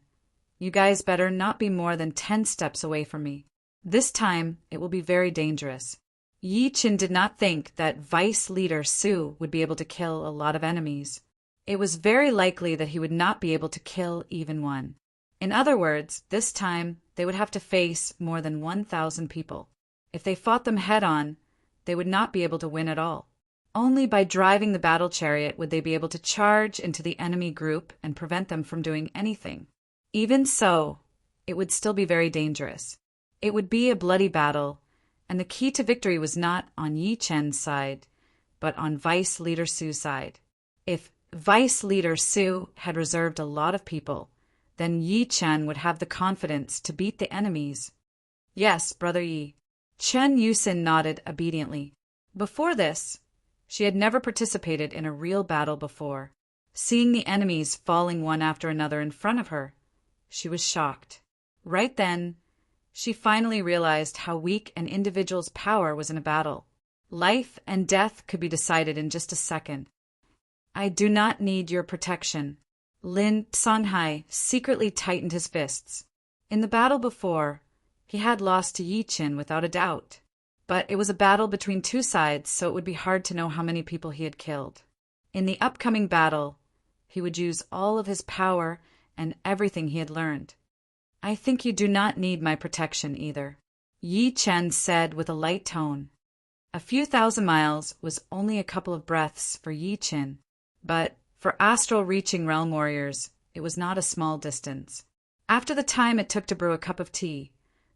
you guys better not be more than 10 steps away from me. This time, it will be very dangerous. Yi Chen did not think that Vice Leader Su would be able to kill a lot of enemies. It was very likely that he would not be able to kill even one. In other words, this time, they would have to face more than 1,000 people. If they fought them head-on, they would not be able to win at all. Only by driving the battle chariot would they be able to charge into the enemy group and prevent them from doing anything. Even so, it would still be very dangerous. It would be a bloody battle, and the key to victory was not on Yi Chen's side, but on Vice Leader Su's side. If Vice Leader Su had reserved a lot of people, then Yi Chen would have the confidence to beat the enemies. Yes, Brother Yi. Chen Yusin nodded obediently. Before this, she had never participated in a real battle before. Seeing the enemies falling one after another in front of her, she was shocked. Right then, she finally realized how weak an individual's power was in a battle. Life and death could be decided in just a second. I do not need your protection. Lin Sanhai secretly tightened his fists. In the battle before, he had lost to Yi Chen without a doubt. But it was a battle between 2 sides, so it would be hard to know how many people he had killed. In the upcoming battle, he would use all of his power and everything he had learned. I think you do not need my protection either, Yi Chen said with a light tone. A few thousand miles was only a couple of breaths for Yi Chen, but for astral-reaching realm warriors, it was not a small distance. After the time it took to brew a cup of tea,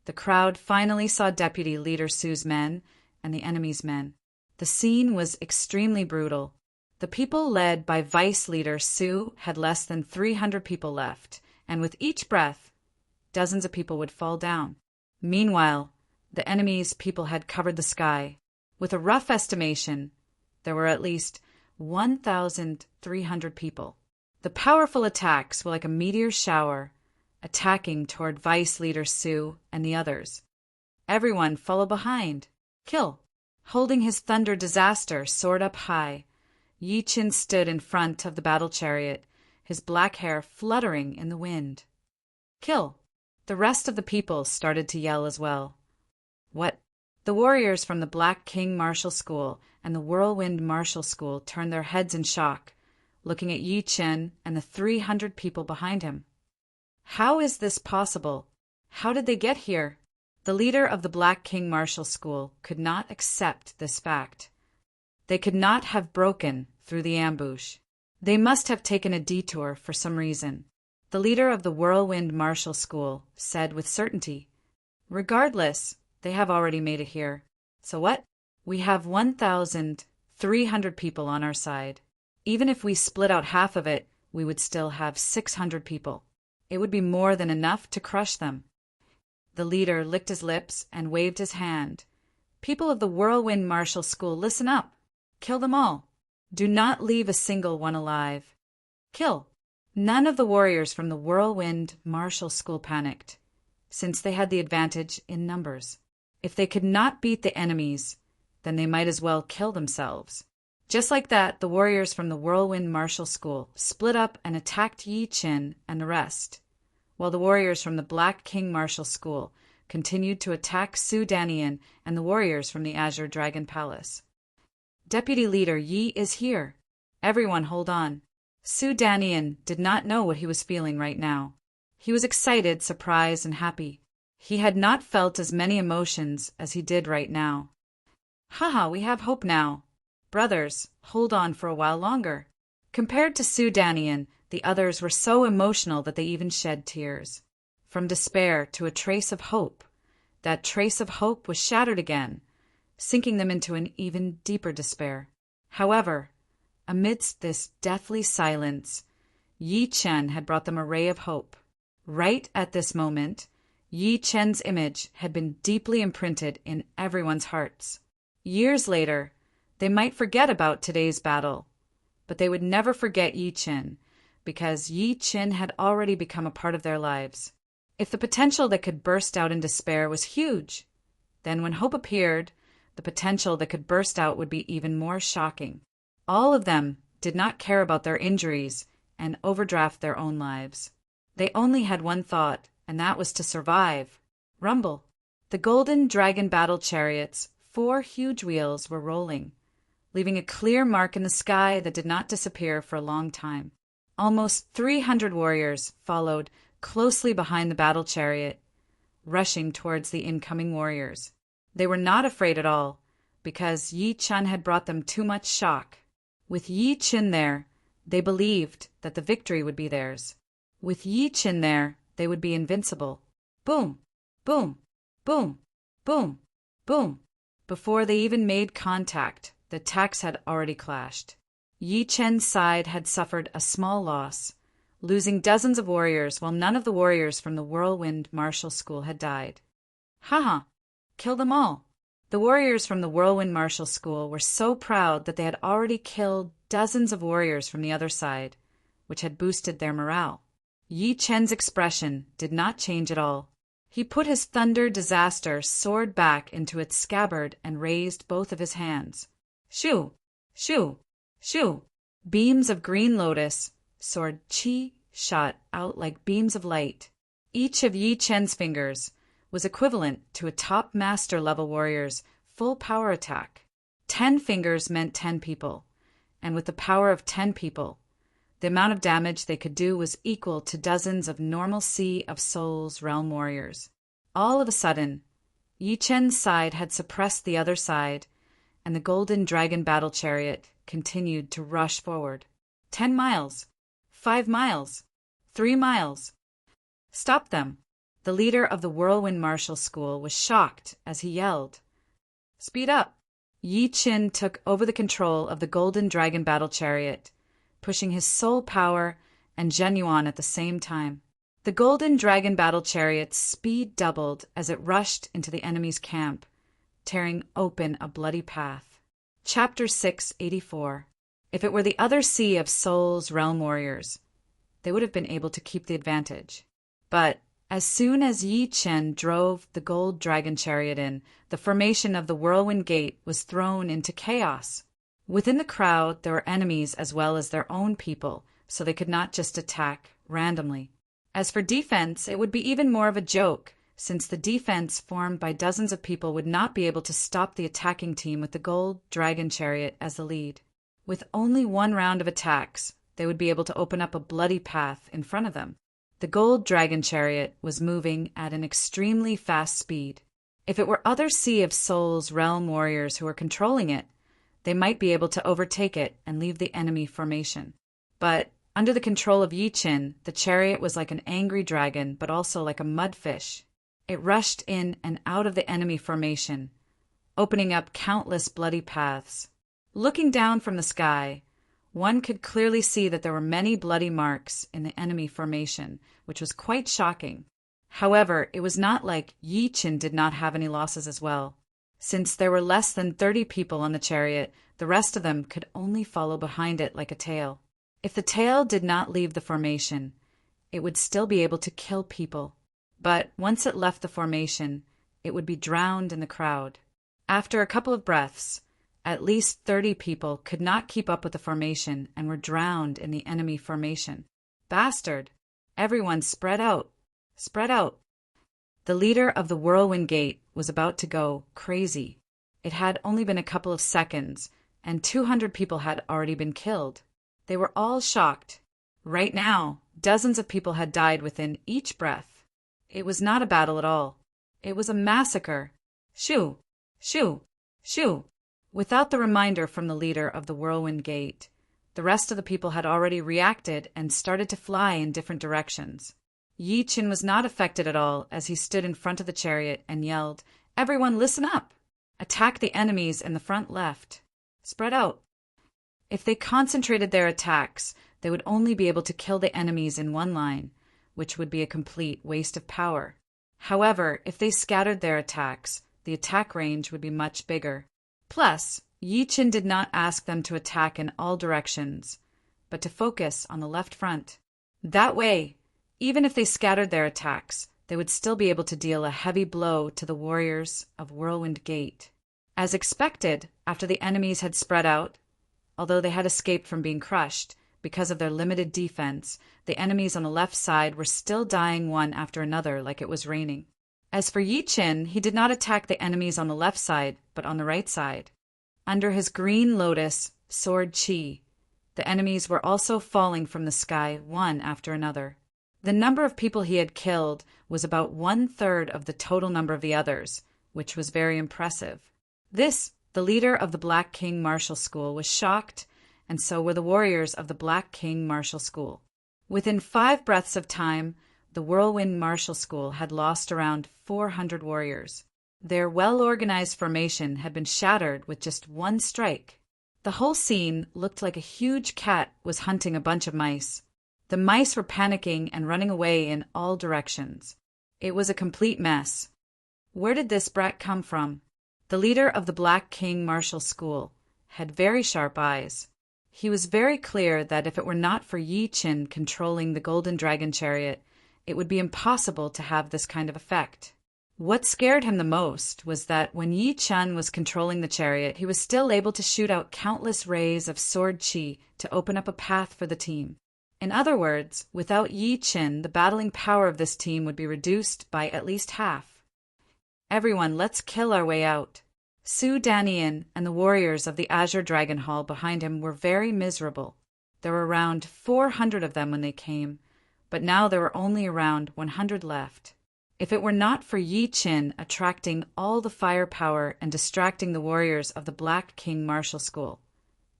the crowd finally saw Deputy Leader Su's men and the enemy's men. The scene was extremely brutal. The people led by Vice Leader Su had less than 300 people left, and with each breath, dozens of people would fall down. Meanwhile, the enemy's people had covered the sky. With a rough estimation, there were at least 1,300 people. The powerful attacks were like a meteor shower, attacking toward Vice Leader Su and the others. Everyone followed behind. Kill! Holding his thunder disaster sword up high, Yi Chen stood in front of the battle chariot, his black hair fluttering in the wind. Kill! The rest of the people started to yell as well. What? The warriors from the Black King Martial School and the Whirlwind Martial School turned their heads in shock, looking at Yi Chen and the 300 people behind him. How is this possible? How did they get here? The leader of the Black King Martial School could not accept this fact. They could not have broken through the ambush. They must have taken a detour for some reason. The leader of the Whirlwind Martial School said with certainty, regardless, they have already made it here. So what? We have 1,300 people on our side. Even if we split out half of it, we would still have 600 people. It would be more than enough to crush them. The leader licked his lips and waved his hand. People of the Whirlwind Martial School, listen up. Kill them all. Do not leave a single one alive. Kill. None of the warriors from the Whirlwind Martial School panicked, since they had the advantage in numbers. If they could not beat the enemies, then they might as well kill themselves. Just like that, the warriors from the Whirlwind Martial School split up and attacked Yi Qin and the rest, while the warriors from the Black King Martial School continued to attack Su Danian and the warriors from the Azure Dragon Palace. Deputy Leader Yi is here. Everyone hold on. Su Danian did not know what he was feeling right now. He was excited, surprised, and happy. He had not felt as many emotions as he did right now. Haha, we have hope now. Brothers, hold on for a while longer. Compared to Su Danian, the others were so emotional that they even shed tears. From despair to a trace of hope, that trace of hope was shattered again, sinking them into an even deeper despair. However, amidst this deathly silence, Yi Chen had brought them a ray of hope. Right at this moment, Yi Chen's image had been deeply imprinted in everyone's hearts. Years later, they might forget about today's battle, but they would never forget Yi Chen, because Yi Chen had already become a part of their lives. If the potential that could burst out in despair was huge, then when hope appeared, the potential that could burst out would be even more shocking. All of them did not care about their injuries and overdraft their own lives. They only had one thought, and that was to survive. Rumble. The golden dragon battle chariots, 4 huge wheels, were rolling, leaving a clear mark in the sky that did not disappear for a long time. Almost 300 warriors followed closely behind the battle chariot, rushing towards the incoming warriors. They were not afraid at all, because Yi Chen had brought them too much shock. With Yi Chen there, they believed that the victory would be theirs. With Yi Chen there, they would be invincible. Boom, boom, boom, boom, boom. Before they even made contact, the attacks had already clashed. Yi Chen's side had suffered a small loss, losing dozens of warriors while none of the warriors from the Whirlwind Martial School had died. Haha, kill them all. The warriors from the Whirlwind Martial School were so proud that they had already killed dozens of warriors from the other side, which had boosted their morale. Yi Chen's expression did not change at all. He put his Thunder Disaster sword back into its scabbard and raised both of his hands. Shoo! Shoo! Shoo! Beams of green lotus sword chi shot out like beams of light. Each of Yi Chen's fingers was equivalent to a top master level warrior's full power attack. 10 fingers meant 10 people, and with the power of 10 people, the amount of damage they could do was equal to dozens of normal Sea of Souls realm warriors. All of a sudden, Yi Chen's side had suppressed the other side, and the golden dragon battle chariot continued to rush forward. 10 miles, 5 miles, 3 miles. Stop them. The leader of the Whirlwind Martial School was shocked as he yelled, "Speed up!" Yi Chen took over the control of the golden dragon battle chariot, pushing his soul power and Genuine at the same time. The golden dragon battle chariot's speed doubled as it rushed into the enemy's camp, tearing open a bloody path. Chapter 684. If it were the other Sea of Souls realm warriors, they would have been able to keep the advantage. But as soon as Yi Chen drove the gold dragon chariot in, the formation of the Whirlwind Gate was thrown into chaos. Within the crowd, there were enemies as well as their own people, so they could not just attack randomly. As for defense, it would be even more of a joke, since the defense formed by dozens of people would not be able to stop the attacking team with the gold dragon chariot as the lead. With only one round of attacks, they would be able to open up a bloody path in front of them. The gold dragon chariot was moving at an extremely fast speed. If it were other Sea of Souls realm warriors who were controlling it, they might be able to overtake it and leave the enemy formation. But under the control of Yi Chen, the chariot was like an angry dragon, but also like a mudfish. It rushed in and out of the enemy formation, opening up countless bloody paths. Looking down from the sky, one could clearly see that there were many bloody marks in the enemy formation, which was quite shocking. However, it was not like Yi Chen did not have any losses as well. Since there were less than 30 people on the chariot, the rest of them could only follow behind it like a tail. If the tail did not leave the formation, it would still be able to kill people. But once it left the formation, it would be drowned in the crowd. After a couple of breaths, At least 30 people could not keep up with the formation and were drowned in the enemy formation. Bastard! Everyone spread out! Spread out! The leader of the Whirlwind Gate was about to go crazy. It had only been a couple of seconds, and 200 people had already been killed. They were all shocked. Right now, dozens of people had died within each breath. It was not a battle at all. It was a massacre. Shoo! Shoo! Shoo! Without the reminder from the leader of the Whirlwind Gate, the rest of the people had already reacted and started to fly in different directions. Yi Qin was not affected at all as he stood in front of the chariot and yelled, "Everyone listen up! Attack the enemies in the front left. Spread out." If they concentrated their attacks, they would only be able to kill the enemies in one line, which would be a complete waste of power. However, if they scattered their attacks, the attack range would be much bigger. Plus, Yi Qin did not ask them to attack in all directions, but to focus on the left front. That way, even if they scattered their attacks, they would still be able to deal a heavy blow to the warriors of Whirlwind Gate. As expected, after the enemies had spread out, although they had escaped from being crushed, because of their limited defense, the enemies on the left side were still dying one after another like it was raining. As for Yi Qin, he did not attack the enemies on the left side, but on the right side. Under his green lotus, sword Qi, the enemies were also falling from the sky one after another. The number of people he had killed was about 1/3 of the total number of the others, which was very impressive. This, the leader of the Black King Martial School, was shocked, and so were the warriors of the Black King Martial School. Within 5 breaths of time, the Whirlwind Martial School had lost around 400 warriors. Their well-organized formation had been shattered with just one strike. The whole scene looked like a huge cat was hunting a bunch of mice. The mice were panicking and running away in all directions. It was a complete mess. Where did this brat come from? The leader of the Black King Martial School had very sharp eyes. He was very clear that if it were not for Yi Qin controlling the Golden Dragon Chariot, it would be impossible to have this kind of effect. What scared him the most was that when Yi Qin was controlling the chariot, he was still able to shoot out countless rays of sword Qi to open up a path for the team. In other words, without Yi Qin, the battling power of this team would be reduced by at least half. Everyone, let's kill our way out. Su Danian and the warriors of the Azure Dragon Hall behind him were very miserable. There were around 400 of them when they came, but now there were only around 100 left. If it were not for Yi Qin attracting all the firepower and distracting the warriors of the Black King Martial School,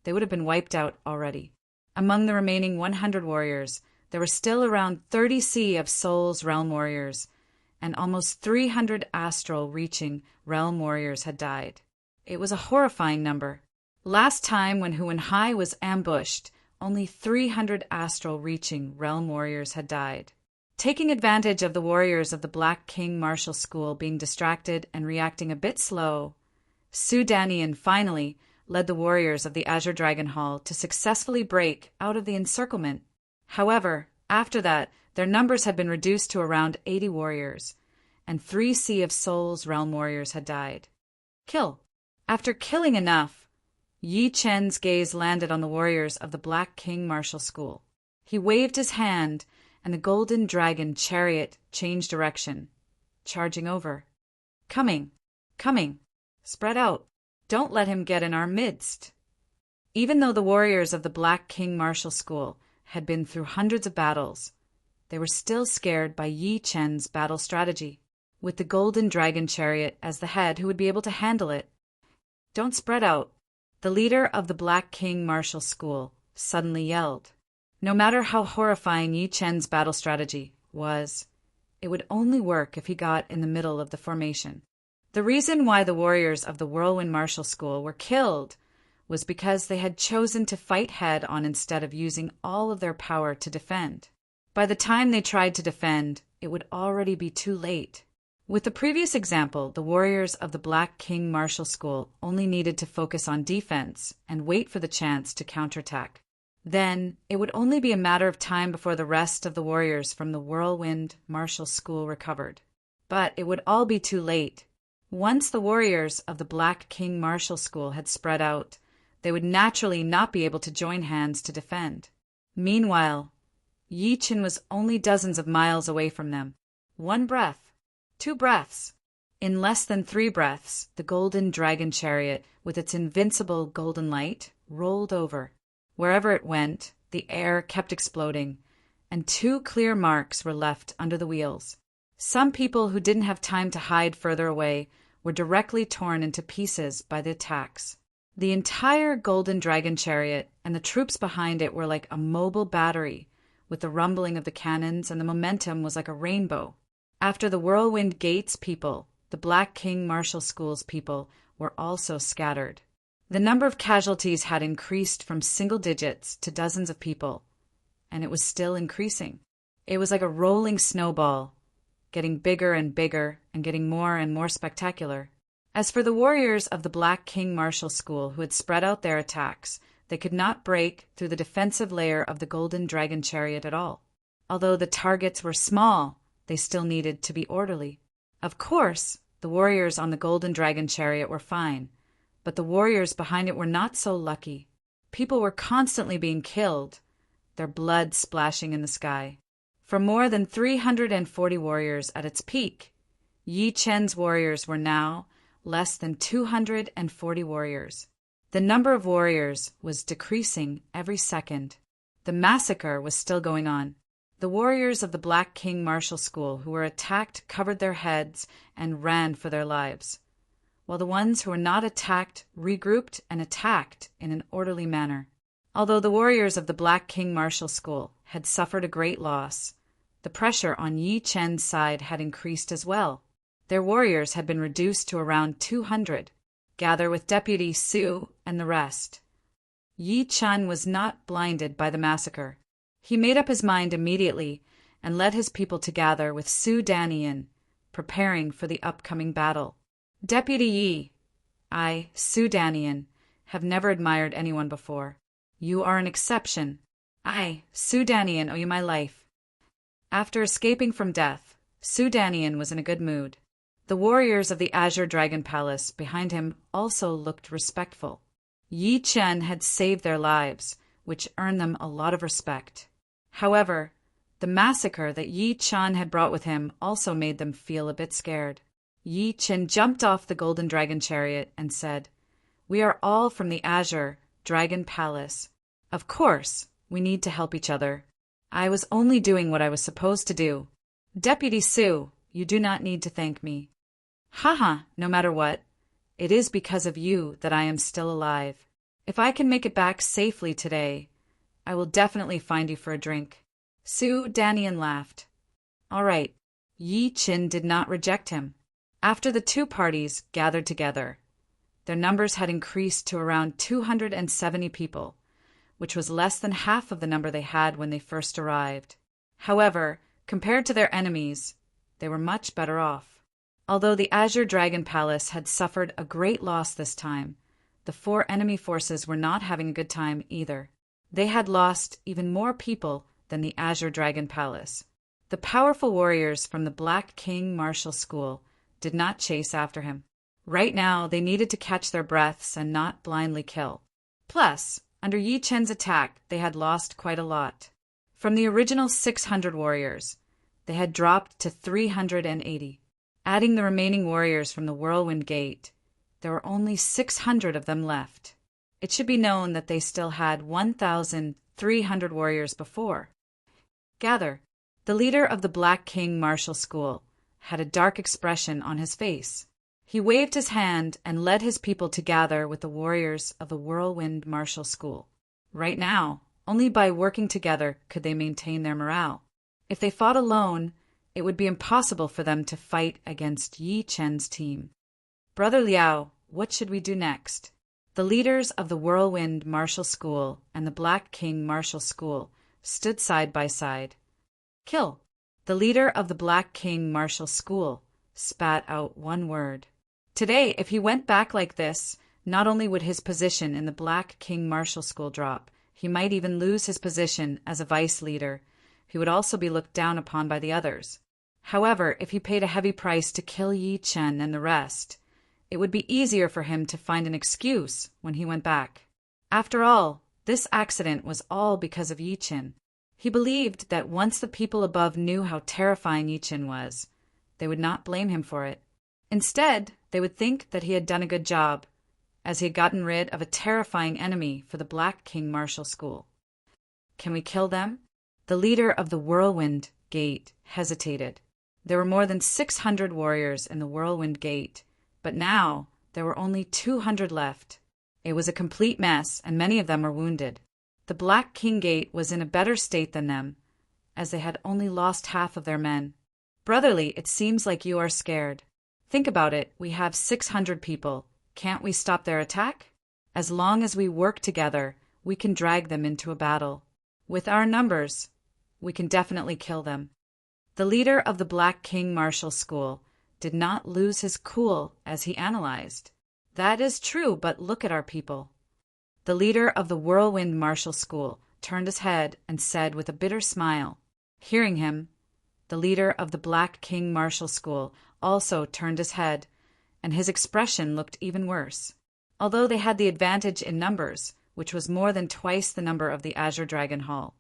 they would have been wiped out already. Among the remaining 100 warriors, there were still around 30 Sea of Souls realm warriors, and almost 300 astral reaching realm warriors had died. It was a horrifying number. Last time when Huan Hai was ambushed, only 300 astral reaching realm warriors had died. Taking advantage of the warriors of the Black King Martial School being distracted and reacting a bit slow, Su Danian finally led the warriors of the Azure Dragon Hall to successfully break out of the encirclement. However, after that, their numbers had been reduced to around 80 warriors, and 3 Sea of Souls realm warriors had died. Kill. After killing enough, Yi Qin's gaze landed on the warriors of the Black King Martial School. He waved his hand, and the Golden Dragon Chariot changed direction, charging over. Coming, coming, spread out. Don't let him get in our midst. Even though the warriors of the Black King Martial School had been through hundreds of battles, they were still scared by Yi Qin's battle strategy, with the Golden Dragon Chariot as the head who would be able to handle it. Don't spread out. The leader of the Black King Martial School suddenly yelled. No matter how horrifying Yi Qin's battle strategy was, it would only work if he got in the middle of the formation. The reason why the warriors of the Whirlwind Martial School were killed was because they had chosen to fight head-on instead of using all of their power to defend. By the time they tried to defend, it would already be too late. With the previous example, the warriors of the Black King Martial School only needed to focus on defense and wait for the chance to counterattack. Then, it would only be a matter of time before the rest of the warriors from the Whirlwind Martial School recovered. But it would all be too late. Once the warriors of the Black King Martial School had spread out, they would naturally not be able to join hands to defend. Meanwhile, Yi Chen was only dozens of miles away from them. 1 breath, 2 breaths. In less than 3 breaths, the golden dragon chariot, with its invincible golden light, rolled over. Wherever it went, the air kept exploding, and 2 clear marks were left under the wheels. Some people who didn't have time to hide further away were directly torn into pieces by the attacks. The entire golden dragon chariot and the troops behind it were like a mobile battery, with the rumbling of the cannons, and the momentum was like a rainbow. After the Whirlwind Gates people, the Black King Martial School's people were also scattered. The number of casualties had increased from single digits to dozens of people, and it was still increasing. It was like a rolling snowball, getting bigger and bigger and getting more and more spectacular. As for the warriors of the Black King Martial School who had spread out their attacks, they could not break through the defensive layer of the golden dragon chariot at all. Although the targets were small, they still needed to be orderly. Of course, the warriors on the golden dragon chariot were fine, but the warriors behind it were not so lucky. People were constantly being killed, their blood splashing in the sky. For more than 340 warriors at its peak, Yi Chen's warriors were now less than 240 warriors. The number of warriors was decreasing every second. The massacre was still going on. The warriors of the Black King Martial School who were attacked covered their heads and ran for their lives, while the ones who were not attacked regrouped and attacked in an orderly manner. Although the warriors of the Black King Martial School had suffered a great loss, the pressure on Yi Chen's side had increased as well. Their warriors had been reduced to around 200. Gather with Deputy Su and the rest. Yi Chen was not blinded by the massacre. He made up his mind immediately and led his people to gather with Su Danian, preparing for the upcoming battle. Deputy Yi, I, Su Danian, have never admired anyone before. You are an exception. I, Su Danian, owe you my life. After escaping from death, Su Danian was in a good mood. The warriors of the Azure Dragon Palace behind him also looked respectful. Yi Chen had saved their lives, which earned them a lot of respect. However, the massacre that Yi Chen had brought with him also made them feel a bit scared. Yi Chen jumped off the golden dragon chariot and said, "We are all from the Azure Dragon Palace. Of course, we need to help each other. I was only doing what I was supposed to do. Deputy Su, you do not need to thank me. Haha, no matter what, it is because of you that I am still alive. If I can make it back safely today, I will definitely find you for a drink." Su Danian laughed. All right. Yi Chen did not reject him. After the two parties gathered together, their numbers had increased to around 270 people, which was less than half of the number they had when they first arrived. However, compared to their enemies, they were much better off. Although the Azure Dragon Palace had suffered a great loss this time, the 4 enemy forces were not having a good time either. They had lost even more people than the Azure Dragon Palace. The powerful warriors from the Black King Martial School did not chase after him. Right now, they needed to catch their breaths and not blindly kill. Plus, under Yi Chen's attack, they had lost quite a lot. From the original 600 warriors, they had dropped to 380. Adding the remaining warriors from the Whirlwind Gate, there were only 600 of them left. It should be known that they still had 1,300 warriors before. Gather. The leader of the Black King Martial School had a dark expression on his face. He waved his hand and led his people to gather with the warriors of the Whirlwind Martial School. Right now, only by working together could they maintain their morale. If they fought alone, it would be impossible for them to fight against Yi Chen's team. Brother Liao, what should we do next? The leaders of the Whirlwind Martial School and the Black King Martial School stood side by side. Kill. The leader of the Black King Martial School spat out one word. Today, if he went back like this, not only would his position in the Black King Martial School drop, he might even lose his position as a vice leader. He would also be looked down upon by the others. However, if he paid a heavy price to kill Yi Chen and the rest, it would be easier for him to find an excuse when he went back. After all, this accident was all because of Yi Chen. He believed that once the people above knew how terrifying Yi Chen was, they would not blame him for it. Instead, they would think that he had done a good job, as he had gotten rid of a terrifying enemy for the Black King Martial School. Can we kill them? The leader of the Whirlwind Gate hesitated. There were more than 600 warriors in the Whirlwind Gate, but now there were only 200 left. It was a complete mess, and many of them were wounded. The Black King Gate was in a better state than them, as they had only lost half of their men. Brotherly, it seems like you are scared. Think about it, we have 600 people. Can't we stop their attack? As long as we work together, we can drag them into a battle. With our numbers, we can definitely kill them. The leader of the Black King Martial School did not lose his cool as he analyzed. That is true, but look at our people. The leader of the Whirlwind Martial School turned his head and said with a bitter smile. Hearing him, the leader of the Black King Martial School also turned his head, and his expression looked even worse. Although they had the advantage in numbers, which was more than twice the number of the Azure Dragon Hall,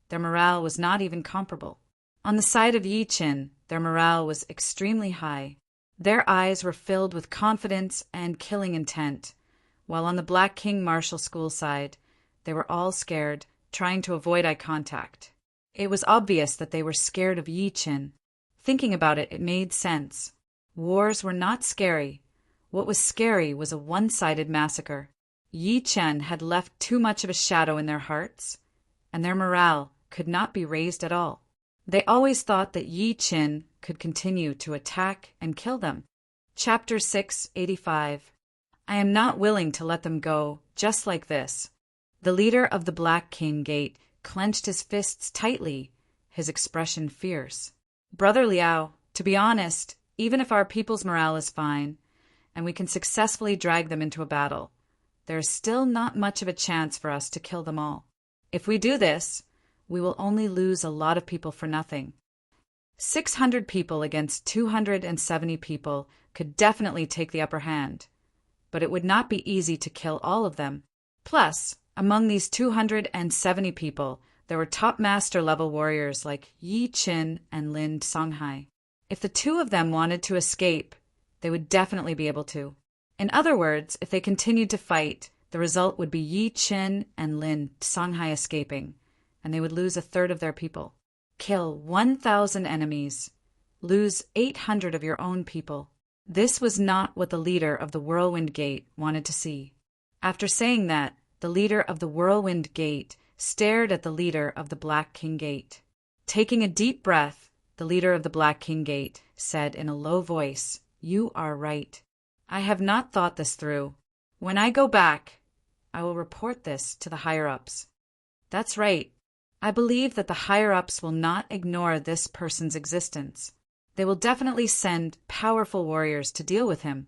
their morale was not even comparable. On the side of Yi Chen, their morale was extremely high. Their eyes were filled with confidence and killing intent, while on the Black King Martial School side, they were all scared, trying to avoid eye contact. It was obvious that they were scared of Yi Chen. Thinking about it, it made sense. Wars were not scary. What was scary was a one-sided massacre. Yi Chen had left too much of a shadow in their hearts, and their morale could not be raised at all. They always thought that Yi Chen could continue to attack and kill them. Chapter 685. I am not willing to let them go just like this. The leader of the Black King Gate clenched his fists tightly, his expression fierce. Brother Liao, to be honest, even if our people's morale is fine, and we can successfully drag them into a battle, there is still not much of a chance for us to kill them all. If we do this, we will only lose a lot of people for nothing. 600 people against 270 people could definitely take the upper hand, but it would not be easy to kill all of them. Plus, among these 270 people, there were top master-level warriors like Yi Chen and Lin Songhai. If the two of them wanted to escape, they would definitely be able to. In other words, if they continued to fight, the result would be Yi Chen and Lin Songhai escaping, and they would lose a third of their people. Kill 1,000 enemies. Lose 800 of your own people. This was not what the leader of the Whirlwind Gate wanted to see. After saying that, the leader of the Whirlwind Gate stared at the leader of the Black King Gate. Taking a deep breath, the leader of the Black King Gate said in a low voice, "You are right. I have not thought this through. When I go back, I will report this to the higher-ups." That's right. I believe that the higher-ups will not ignore this person's existence. They will definitely send powerful warriors to deal with him,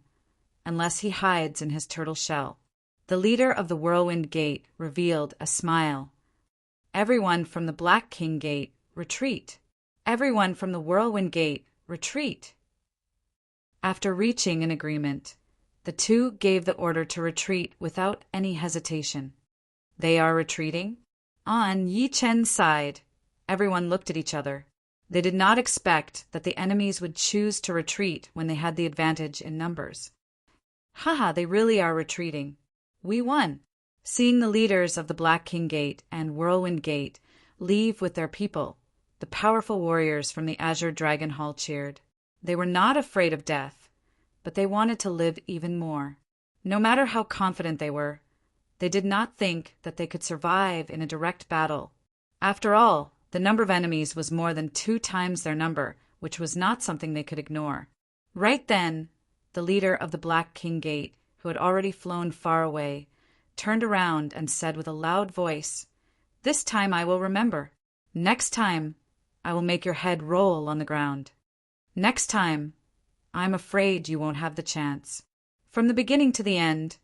unless he hides in his turtle shell. The leader of the Whirlwind Gate revealed a smile. Everyone from the Black King Gate, retreat. Everyone from the Whirlwind Gate, retreat. After reaching an agreement, the two gave the order to retreat without any hesitation. They are retreating? On Yi Chen's side, everyone looked at each other. They did not expect that the enemies would choose to retreat when they had the advantage in numbers. Haha, they really are retreating. We won. Seeing the leaders of the Black King Gate and Whirlwind Gate leave with their people, the powerful warriors from the Azure Dragon Hall cheered. They were not afraid of death, but they wanted to live even more. No matter how confident they were, they did not think that they could survive in a direct battle. After all, the number of enemies was more than 2 times their number, which was not something they could ignore. Right then, the leader of the Black King Gate, who had already flown far away, turned around and said with a loud voice, "This time I will remember. Next time, I will make your head roll on the ground. Next time, I'm afraid you won't have the chance." From the beginning to the end,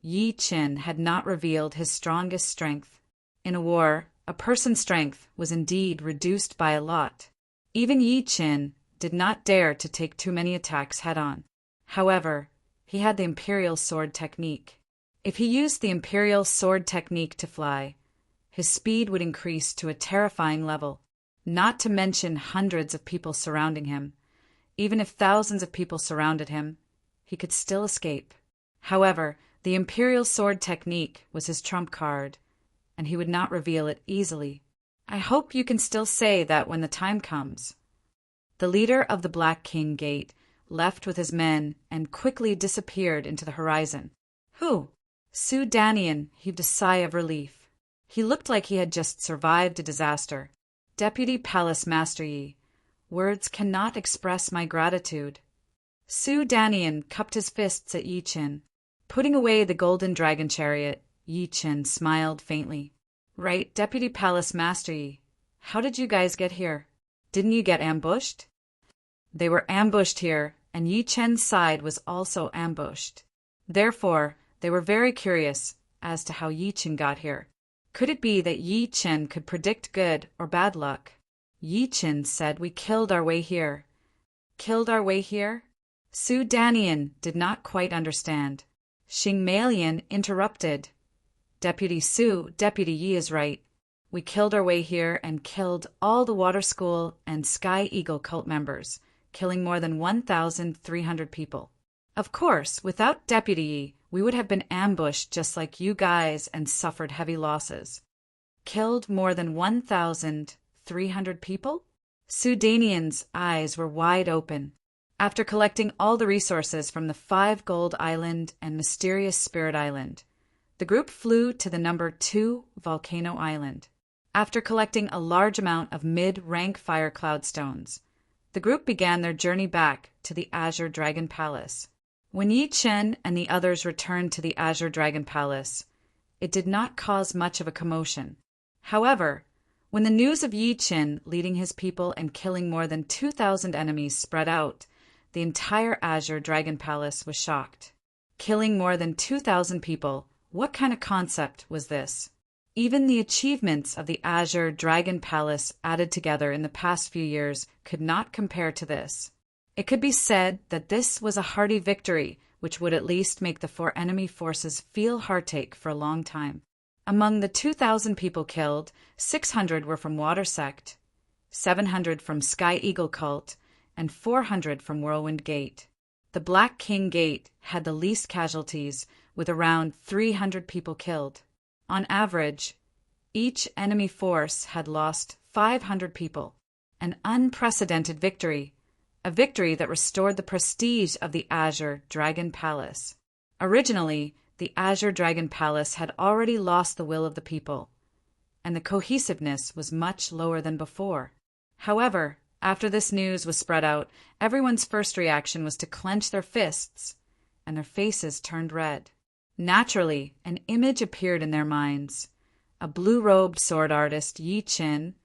Yi Chen had not revealed his strongest strength. In a war, a person's strength was indeed reduced by a lot. Even Yi Chen did not dare to take too many attacks head-on. However, he had the imperial sword technique. If he used the imperial sword technique to fly, his speed would increase to a terrifying level, not to mention hundreds of people surrounding him. Even if thousands of people surrounded him, he could still escape. However, the imperial sword technique was his trump card, and he would not reveal it easily. I hope you can still say that when the time comes. The leader of the Black King Gate left with his men and quickly disappeared into the horizon. Who? Su Danian heaved a sigh of relief. He looked like he had just survived a disaster. Deputy Palace Master Yi, words cannot express my gratitude. Su Danian cupped his fists at Yi Qin. Putting away the golden dragon chariot, Yi Qin smiled faintly. Right, Deputy Palace Master Yi. How did you guys get here? Didn't you get ambushed? They were ambushed here, and Yi Chen's side was also ambushed. Therefore, they were very curious as to how Yi Chen got here. Could it be that Yi Chen could predict good or bad luck? Yi Chen said we killed our way here. Killed our way here? Su Danian did not quite understand. Xing Malian interrupted. Deputy Su, Deputy Yi is right. We killed our way here and killed all the Water School and Sky Eagle cult members, killing more than 1,300 people. Of course, without Deputy Yi, we would have been ambushed just like you guys and suffered heavy losses. Killed more than 1,300 people? Su Danian's eyes were wide open. After collecting all the resources from the 5 Gold Island and Mysterious Spirit Island, the group flew to the number 2 Volcano Island. After collecting a large amount of mid-rank fire cloud stones, the group began their journey back to the Azure Dragon Palace. When Yi Chen and the others returned to the Azure Dragon Palace, it did not cause much of a commotion. However, when the news of Yi Chen leading his people and killing more than 2,000 enemies spread out, the entire Azure Dragon Palace was shocked. Killing more than 2,000 people, what kind of concept was this? Even the achievements of the Azure Dragon Palace added together in the past few years could not compare to this. It could be said that this was a hearty victory, which would at least make the 4 enemy forces feel heartache for a long time. Among the 2,000 people killed, 600 were from Water Sect, 700 from Sky Eagle Cult, and 400 from Whirlwind Gate. The Black King Gate had the least casualties, with around 300 people killed. On average, each enemy force had lost 500 people. An unprecedented victory, a victory that restored the prestige of the Azure Dragon Palace. Originally, the Azure Dragon Palace had already lost the will of the people, and the cohesiveness was much lower than before. However, after this news was spread out, everyone's first reaction was to clench their fists, and their faces turned red. Naturally, an image appeared in their minds. A blue-robed sword artist, Yi Chen,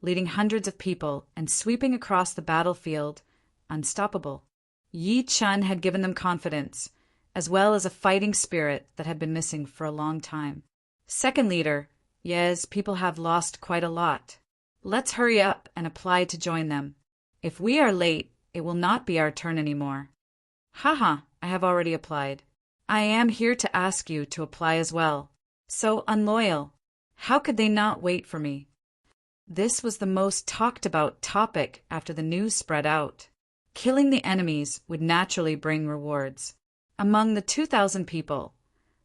leading hundreds of people and sweeping across the battlefield, unstoppable. Yi Chen had given them confidence, as well as a fighting spirit that had been missing for a long time. Second leader, yes, people have lost quite a lot. Let's hurry up and apply to join them. If we are late, it will not be our turn anymore. Haha, I have already applied. I am here to ask you to apply as well. So unloyal. How could they not wait for me? This was the most talked about topic after the news spread out. Killing the enemies would naturally bring rewards. Among the 2,000 people,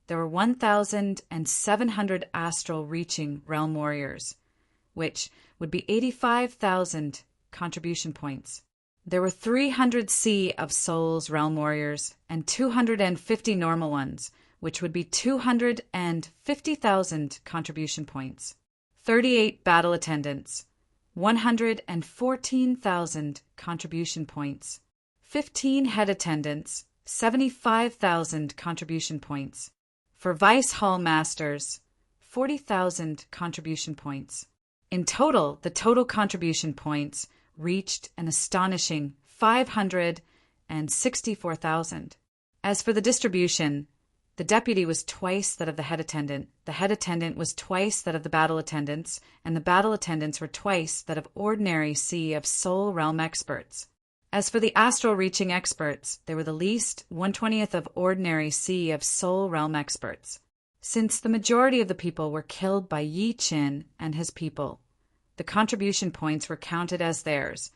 there were 1,700 astral reaching realm warriors, which would be 85,000 contribution points. There were 300 Sea of Souls realm warriors and 250 normal ones, which would be 250,000 contribution points. 38 battle attendants, 114,000 contribution points. 15 head attendants, 75,000 contribution points. For Vice Hall Masters, 40,000 contribution points. In total, the total contribution points reached an astonishing 564,000. As for the distribution, the deputy was twice that of the head attendant was twice that of the battle attendants, and the battle attendants were twice that of ordinary Sea of Soul realm experts. As for the astral reaching experts, they were the least 1/20th of ordinary sea of soul realm experts. Since the majority of the people were killed by Yi Qin and his people, the contribution points were counted as theirs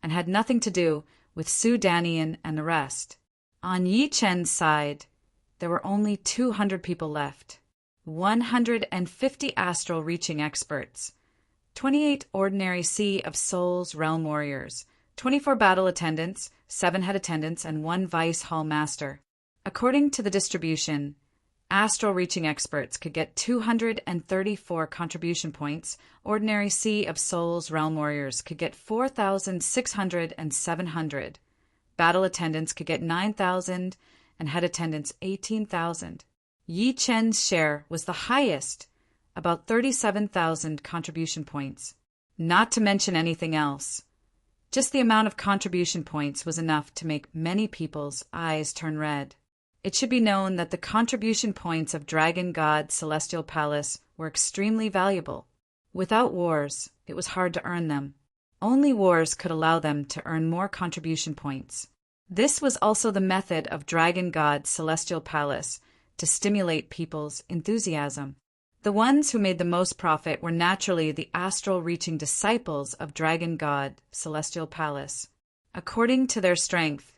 and had nothing to do with Su Danian and the rest. On Yi Chen's side, there were only 200 people left, 150 astral reaching experts, 28 ordinary sea of souls realm warriors, 24 battle attendants, 7 head attendants, and 1 vice hall master. According to the distribution, astral reaching experts could get 234 contribution points, ordinary sea of souls realm warriors could get 4,600 and 700, battle attendants could get 9,000, and head attendants 18,000. Yi Chen's share was the highest, about 37,000 contribution points. Not to mention anything else. Just the amount of contribution points was enough to make many people's eyes turn red. It should be known that the contribution points of Dragon God Celestial Palace were extremely valuable. Without wars, it was hard to earn them. Only wars could allow them to earn more contribution points. This was also the method of Dragon God Celestial Palace to stimulate people's enthusiasm. The ones who made the most profit were naturally the astral-reaching disciples of Dragon God Celestial Palace. According to their strength,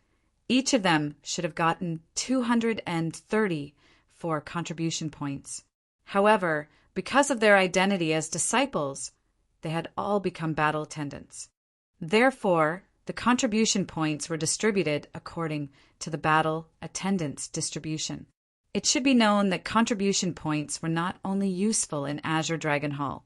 each of them should have gotten 230 for contribution points. However, because of their identity as disciples, they had all become battle attendants. Therefore, the contribution points were distributed according to the battle attendants distribution. It should be known that contribution points were not only useful in Azure Dragon Hall,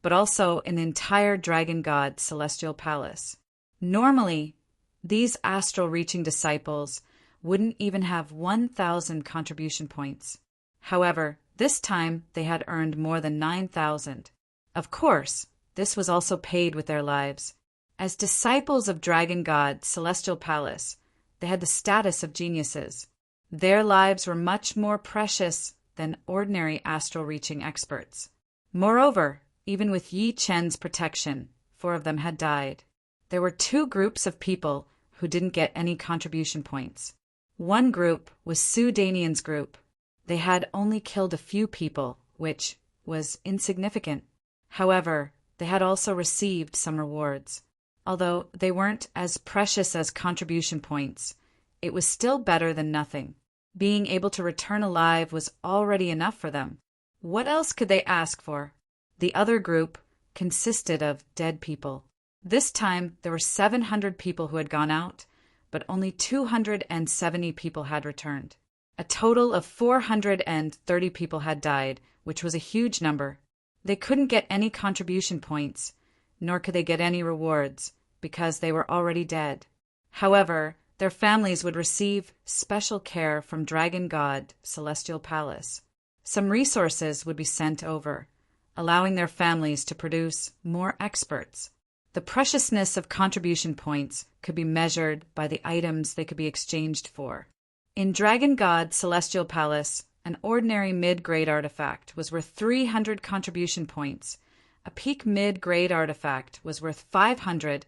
but also in the entire Dragon God Celestial Palace. Normally, these astral-reaching disciples wouldn't even have 1,000 contribution points. However, this time they had earned more than 9,000. Of course, this was also paid with their lives. As disciples of Dragon God Celestial Palace, they had the status of geniuses. Their lives were much more precious than ordinary astral-reaching experts. Moreover, even with Yi Chen's protection, 4 of them had died. There were 2 groups of people who didn't get any contribution points. One group was Su Danian's group. They had only killed a few people, which was insignificant. However, they had also received some rewards. Although they weren't as precious as contribution points, it was still better than nothing. Being able to return alive was already enough for them. What else could they ask for? The other group consisted of dead people. This time, there were 700 people who had gone out, but only 270 people had returned. A total of 430 people had died, which was a huge number. They couldn't get any contribution points, nor could they get any rewards, because they were already dead. However, their families would receive special care from Dragon God Celestial Palace. Some resources would be sent over, allowing their families to produce more experts. The preciousness of contribution points could be measured by the items they could be exchanged for. In Dragon God Celestial Palace, an ordinary mid-grade artifact was worth 300 contribution points. A peak mid-grade artifact was worth 500.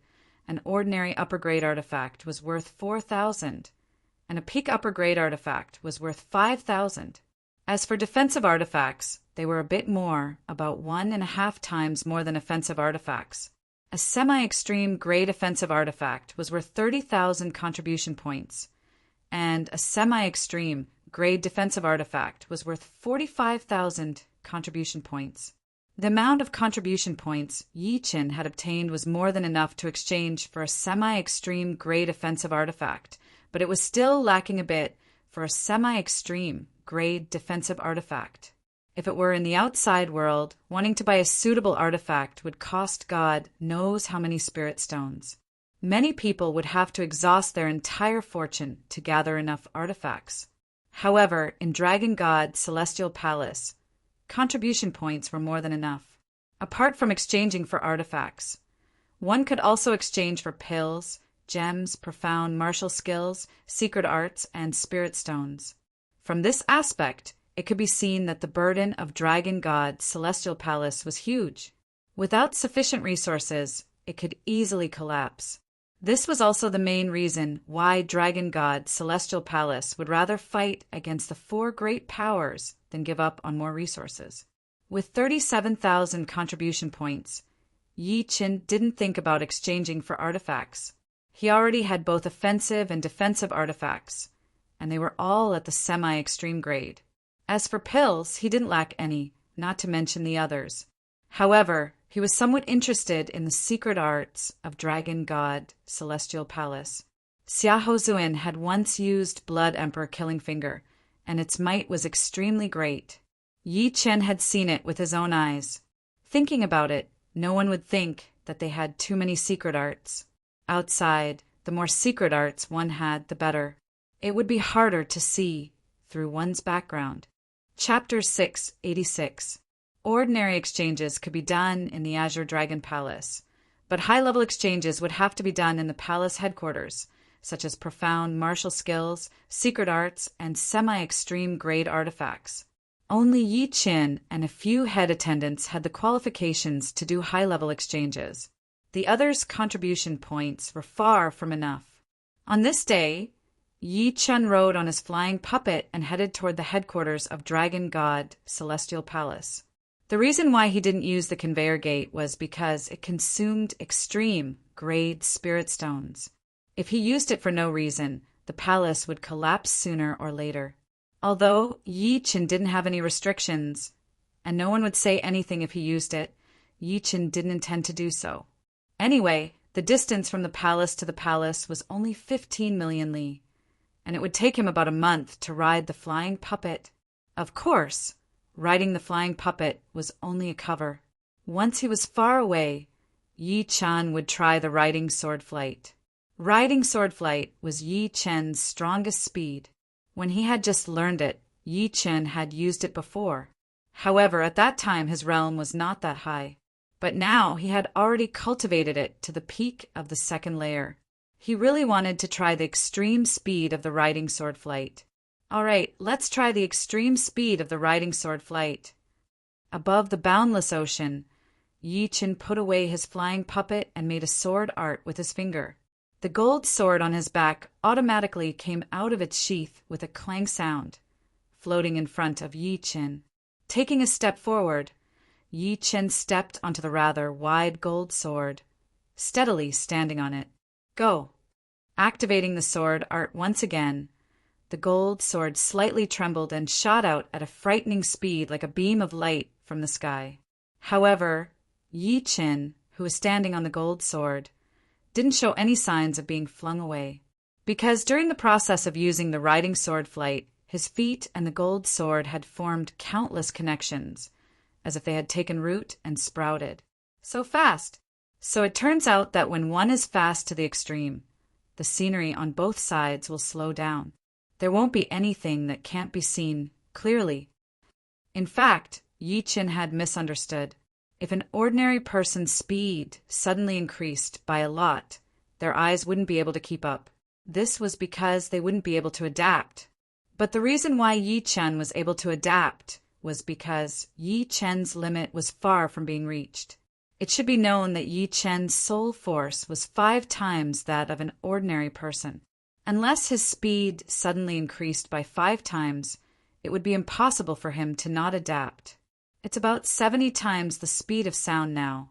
An ordinary upper-grade artifact was worth 4,000, and a peak upper-grade artifact was worth 5,000. As for defensive artifacts, they were a bit more, about 1.5 times more than offensive artifacts. A semi-extreme grade offensive artifact was worth 30,000 contribution points, and a semi-extreme grade defensive artifact was worth 45,000 contribution points. The amount of contribution points Yi Qin had obtained was more than enough to exchange for a semi-extreme grade offensive artifact, but it was still lacking a bit for a semi-extreme grade defensive artifact. If it were in the outside world, wanting to buy a suitable artifact would cost God knows how many spirit stones. Many people would have to exhaust their entire fortune to gather enough artifacts. However, in Dragon God Celestial Palace, contribution points were more than enough. Apart from exchanging for artifacts, one could also exchange for pills, gems, profound martial skills, secret arts, and spirit stones. From this aspect, it could be seen that the burden of Dragon God Celestial Palace was huge. Without sufficient resources, it could easily collapse. This was also the main reason why Dragon God Celestial Palace would rather fight against the four great powers than give up on more resources. With 37,000 contribution points, Yi Qin didn't think about exchanging for artifacts. He already had both offensive and defensive artifacts, and they were all at the semi-extreme grade. As for pills, he didn't lack any, not to mention the others. However, he was somewhat interested in the secret arts of Dragon God Celestial Palace. Xia Hozuin had once used Blood Emperor Killing Finger, and its might was extremely great. Yi Chen had seen it with his own eyes. Thinking about it, no one would think that they had too many secret arts. Outside, the more secret arts one had, the better. It would be harder to see through one's background. Chapter 686. Ordinary exchanges could be done in the Azure Dragon Palace, but high-level exchanges would have to be done in the palace headquarters, such as profound martial skills, secret arts, and semi-extreme grade artifacts. Only Yi Qin and a few head attendants had the qualifications to do high-level exchanges. The others' contribution points were far from enough. On this day, Yi Chen rode on his flying puppet and headed toward the headquarters of Dragon God Celestial Palace. The reason why he didn't use the conveyor gate was because it consumed extreme grade spirit stones. If he used it for no reason, the palace would collapse sooner or later. Although Yi Chen didn't have any restrictions, and no one would say anything if he used it, Yi Chen didn't intend to do so. Anyway, the distance from the palace to the palace was only 15 million li, and it would take him about a month to ride the flying puppet. Of course, riding the flying puppet was only a cover. Once he was far away, Yi Chen would try the riding sword flight. Riding sword flight was Yi Chen's strongest speed. When he had just learned it, Yi Chen had used it before. However, at that time his realm was not that high. But now he had already cultivated it to the peak of the second layer. He really wanted to try the extreme speed of the riding sword flight. All right, let's try the extreme speed of the riding sword flight. Above the boundless ocean, Yi Chen put away his flying puppet and made a sword art with his finger. The gold sword on his back automatically came out of its sheath with a clang sound, floating in front of Yi Chen. Taking a step forward, Yi Chen stepped onto the rather wide gold sword, steadily standing on it. Go! Activating the sword art once again, the gold sword slightly trembled and shot out at a frightening speed like a beam of light from the sky. However, Yi Chen, who was standing on the gold sword, didn't show any signs of being flung away, because during the process of using the riding sword flight, his feet and the gold sword had formed countless connections, as if they had taken root and sprouted. So fast! So it turns out that when one is fast to the extreme, the scenery on both sides will slow down. There won't be anything that can't be seen clearly. In fact, Yi Chen had misunderstood. If an ordinary person's speed suddenly increased by a lot, their eyes wouldn't be able to keep up. This was because they wouldn't be able to adapt. But the reason why Yi Chen was able to adapt was because Yi Chen's limit was far from being reached. It should be known that Yi Chen's soul force was 5 times that of an ordinary person. Unless his speed suddenly increased by 5 times, it would be impossible for him to not adapt. It's about 70 times the speed of sound now.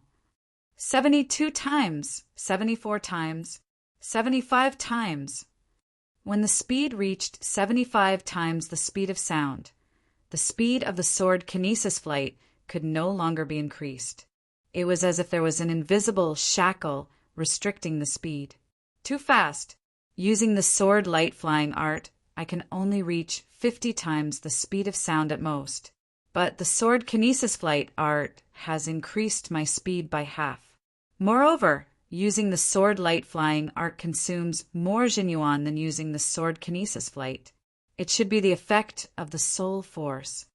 72 times, 74 times, 75 times. When the speed reached 75 times the speed of sound, the speed of the sword kinesis flight could no longer be increased. It was as if there was an invisible shackle restricting the speed. Too fast. Using the sword light flying art, I can only reach 50 times the speed of sound at most. But the sword kinesis flight art has increased my speed by half. Moreover, using the sword light flying art consumes more Jinyuan than using the sword kinesis flight. It should be the effect of the soul force.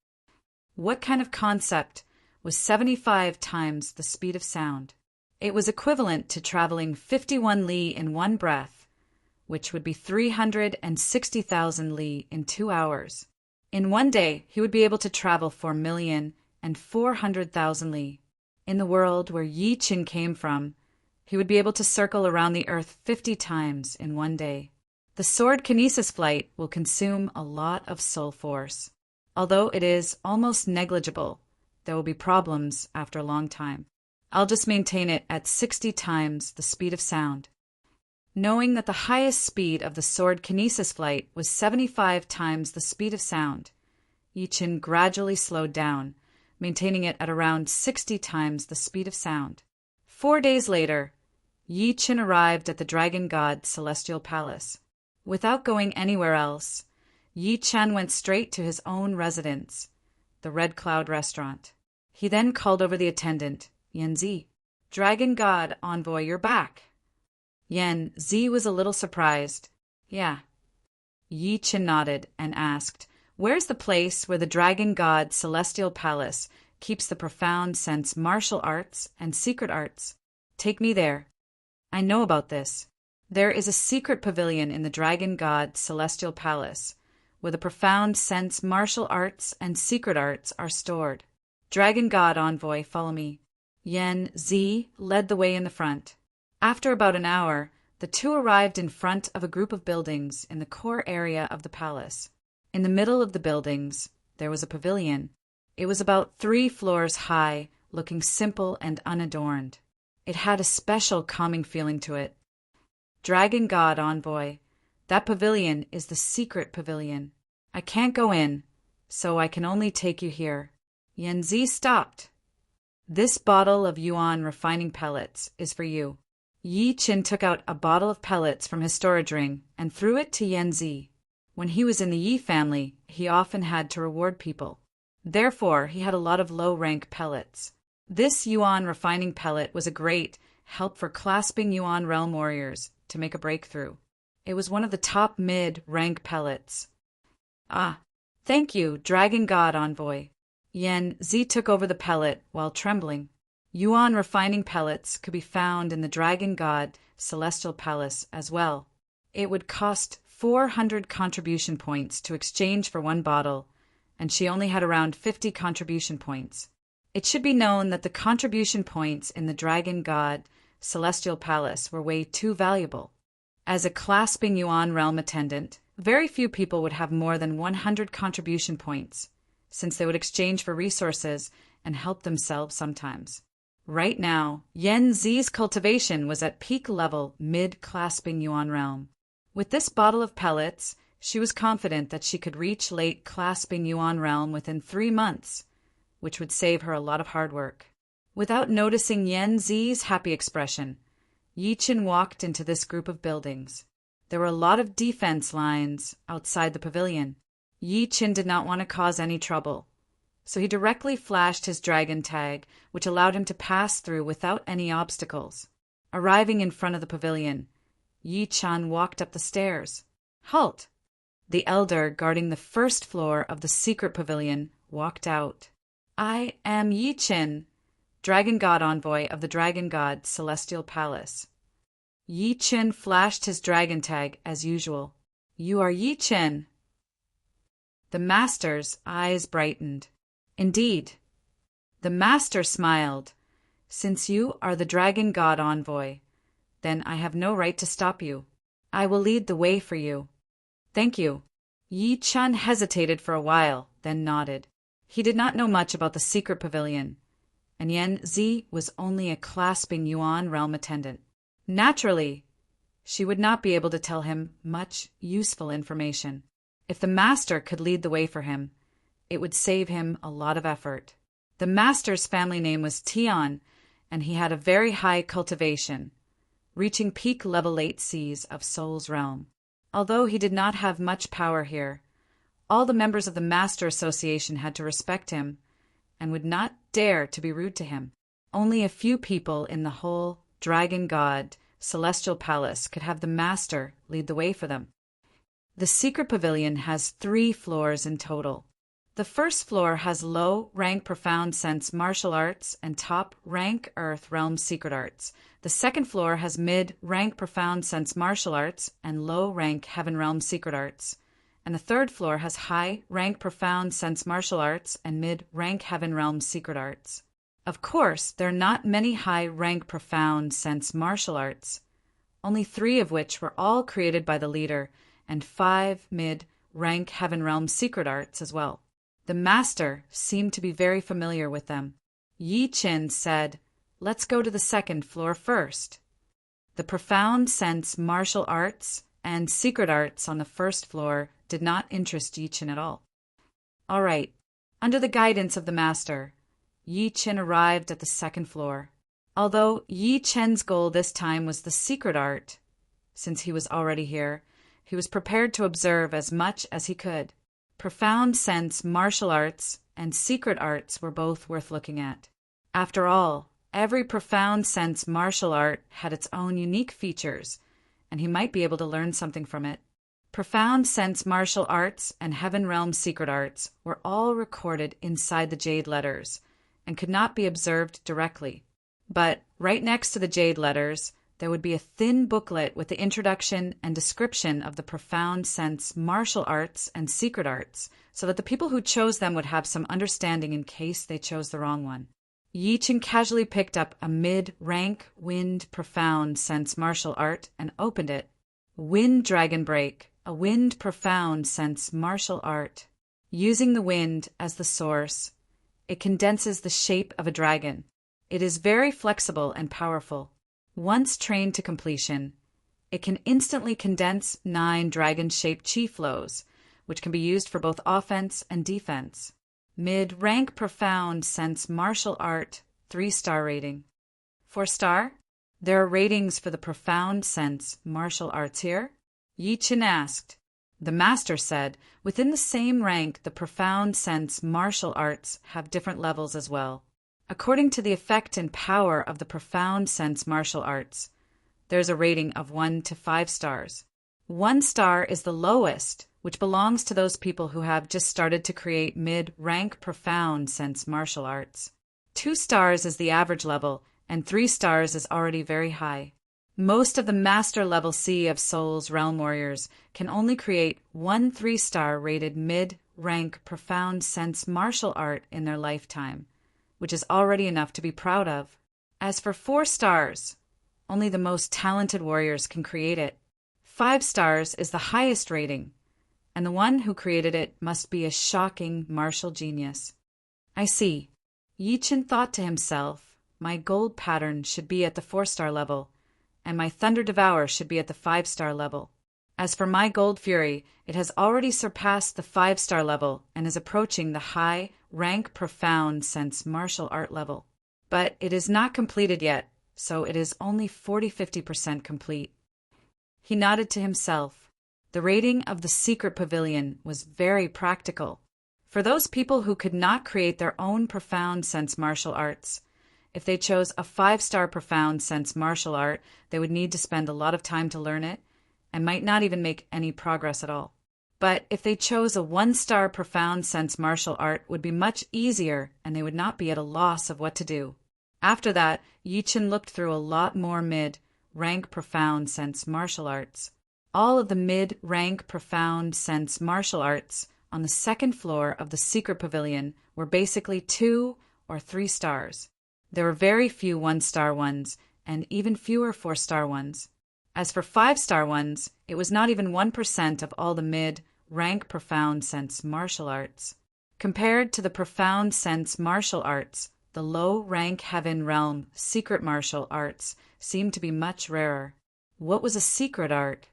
What kind of concept was 75 times the speed of sound? It was equivalent to traveling 51 li in one breath, which would be 360,000 li in 2 hours. In one day, he would be able to travel 4,400,000 li. In the world where Yi Chen came from, He would be able to circle around the earth 50 times in one day. The sword kinesis flight will consume a lot of soul force. Although it is almost negligible, there will be problems after a long time. I'll just maintain it at 60 times the speed of sound. Knowing that the highest speed of the sword kinesis flight was 75 times the speed of sound, Yi Qin gradually slowed down, maintaining it at around 60 times the speed of sound. 4 days later, Yi Qin arrived at the Dragon God Celestial Palace. Without going anywhere else, Yi Chen went straight to his own residence, the Red Cloud Restaurant. He then called over the attendant, Yan Zi. "Dragon God Envoy, you're back." Yan Zi was a little surprised. "Yeah." Yi Qin nodded and asked, "Where's the place where the Dragon God Celestial Palace keeps the profound sense martial arts and secret arts? Take me there." "I know about this. There is a secret pavilion in the Dragon God Celestial Palace, where the profound sense martial arts and secret arts are stored. Dragon God Envoy, follow me." Yan Zi led the way in the front. After about an hour, the two arrived in front of a group of buildings in the core area of the palace. In the middle of the buildings, there was a pavilion. It was about 3 floors high, looking simple and unadorned. It had a special calming feeling to it. "Dragon God Envoy, that pavilion is the secret pavilion. I can't go in, so I can only take you here." Yan Zi stopped. "This bottle of yuan refining pellets is for you." Yi Qin took out a bottle of pellets from his storage ring and threw it to Yan Zi. When he was in the Yi family, he often had to reward people. Therefore, he had a lot of low-rank pellets. This yuan refining pellet was a great help for clasping yuan realm warriors to make a breakthrough. It was one of the top mid-rank pellets. "Ah, thank you, Dragon God Envoy." Yan Zi took over the pellet while trembling. Yuan refining pellets could be found in the Dragon God Celestial Palace as well. It would cost 400 contribution points to exchange for one bottle, and she only had around 50 contribution points. It should be known that the contribution points in the Dragon God Celestial Palace were way too valuable. As a clasping yuan realm attendant, very few people would have more than 100 contribution points, since they would exchange for resources and help themselves sometimes. Right now, Yan Zi's cultivation was at peak level mid-clasping yuan realm. With this bottle of pellets, she was confident that she could reach late clasping yuan realm within 3 months, which would save her a lot of hard work. Without noticing Yan Zi's happy expression, Yi Qin walked into this group of buildings. There were a lot of defense lines outside the pavilion. Yi Qin did not want to cause any trouble, so he directly flashed his dragon tag, which allowed him to pass through without any obstacles. Arriving in front of the pavilion, Yi Qin walked up the stairs. "Halt!" The elder guarding the first floor of the secret pavilion walked out. "I am Yi Qin, Dragon God Envoy of the Dragon God Celestial Palace." Yi Qin flashed his dragon tag as usual. "You are Yi Qin." The master's eyes brightened. "Indeed." The master smiled. "Since you are the Dragon God Envoy, then I have no right to stop you. I will lead the way for you." "Thank you." Yi Qin hesitated for a while, then nodded. He did not know much about the secret pavilion, and Yan Zi was only a clasping yuan realm attendant. Naturally, she would not be able to tell him much useful information. If the master could lead the way for him, it would save him a lot of effort. The master's family name was Tian, and he had a very high cultivation, reaching peak level 8 Cs of Soul's realm. Although he did not have much power here, all the members of the Master Association had to respect him and would not dare to be rude to him. Only a few people in the whole Dragon God Celestial Palace could have the Master lead the way for them. The secret pavilion has 3 floors in total. The first floor has low-rank profound sense martial arts and top-rank earth realm secret arts. The second floor has mid-rank profound sense martial arts and low-rank heaven realm secret arts. And the third floor has high-rank profound sense martial arts and mid-rank heaven realm secret arts. Of course, there are not many high-rank profound sense martial arts, only 3 of which were all created by the leader, and 5 mid-rank Heaven Realm secret arts as well. The master seemed to be very familiar with them. Yi Qin said, "Let's go to the 2nd floor first." The profound sense martial arts and secret arts on the 1st floor did not interest Yi Qin at all. All right, under the guidance of the master, Yi Qin arrived at the 2nd floor. Although Yi Qin's goal this time was the secret art, since he was already here, he was prepared to observe as much as he could. Profound sense martial arts and secret arts were both worth looking at. After all, every profound sense martial art had its own unique features, and he might be able to learn something from it. Profound sense martial arts and Heaven Realm secret arts were all recorded inside the jade letters and could not be observed directly. But right next to the jade letters, there would be a thin booklet with the introduction and description of the profound sense martial arts and secret arts, so that the people who chose them would have some understanding in case they chose the wrong one. Yi Qin casually picked up a mid-rank wind profound sense martial art and opened it. Wind Dragon Break, a wind profound sense martial art. Using the wind as the source, it condenses the shape of a dragon. It is very flexible and powerful. Once trained to completion, it can instantly condense 9 dragon-shaped chi flows, which can be used for both offense and defense. Mid-rank profound sense martial art, 3-star rating. 4-star? There are ratings for the profound sense martial arts here? Yi Qin asked. The master said, within the same rank, the profound sense martial arts have different levels as well. According to the effect and power of the profound sense martial arts, there's a rating of 1 to 5 stars. 1 star is the lowest, which belongs to those people who have just started to create mid-rank profound sense martial arts. 2 stars is the average level, and 3 stars is already very high. Most of the Master Level C of Soul's Realm Warriors can only create 1 3-star rated mid-rank profound sense martial art in their lifetime, which is already enough to be proud of. As for 4 stars, only the most talented warriors can create it. 5 stars is the highest rating, and the one who created it must be a shocking martial genius. I see. Yi Qin thought to himself, my gold pattern should be at the 4-star level, and my Thunder Devour should be at the 5-star level. As for my Gold Fury, it has already surpassed the 5-star level and is approaching the high rank profound sense martial art level. But it is not completed yet, so it is only 40-50% complete. He nodded to himself. The rating of the secret pavilion was very practical. For those people who could not create their own profound sense martial arts, if they chose a 5-star profound sense martial art, they would need to spend a lot of time to learn it and might not even make any progress at all. But if they chose a 1-star profound sense martial art, would be much easier and they would not be at a loss of what to do. After that, Yi Qin looked through a lot more mid-rank profound sense martial arts. All of the mid-rank profound sense martial arts on the 2nd floor of the secret pavilion were basically 2 or 3 stars. There were very few 1-star ones, and even fewer 4-star ones. As for 5-star ones, it was not even 1% of all the mid-rank profound sense martial arts. Compared to the profound sense martial arts, the low-rank Heaven Realm secret martial arts seemed to be much rarer. What was a secret art?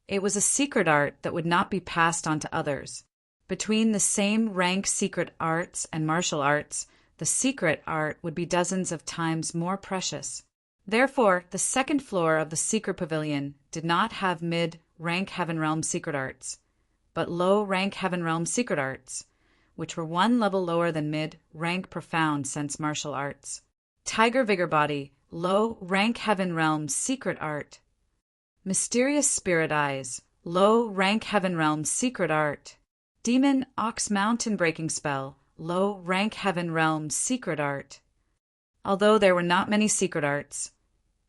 It was a secret art that would not be passed on to others. Between the same rank secret arts and martial arts, the secret art would be dozens of times more precious. Therefore, the 2nd floor of the secret pavilion did not have mid-rank Heaven Realm secret arts, but low-rank Heaven Realm secret arts, which were 1 level lower than mid-rank profound sense martial arts. Tiger Vigor Body, low-rank Heaven Realm secret art. Mysterious Spirit Eyes, low-rank Heaven Realm secret art. Demon Ox Mountain Breaking Spell, low-rank Heaven Realm secret art. Although there were not many secret arts,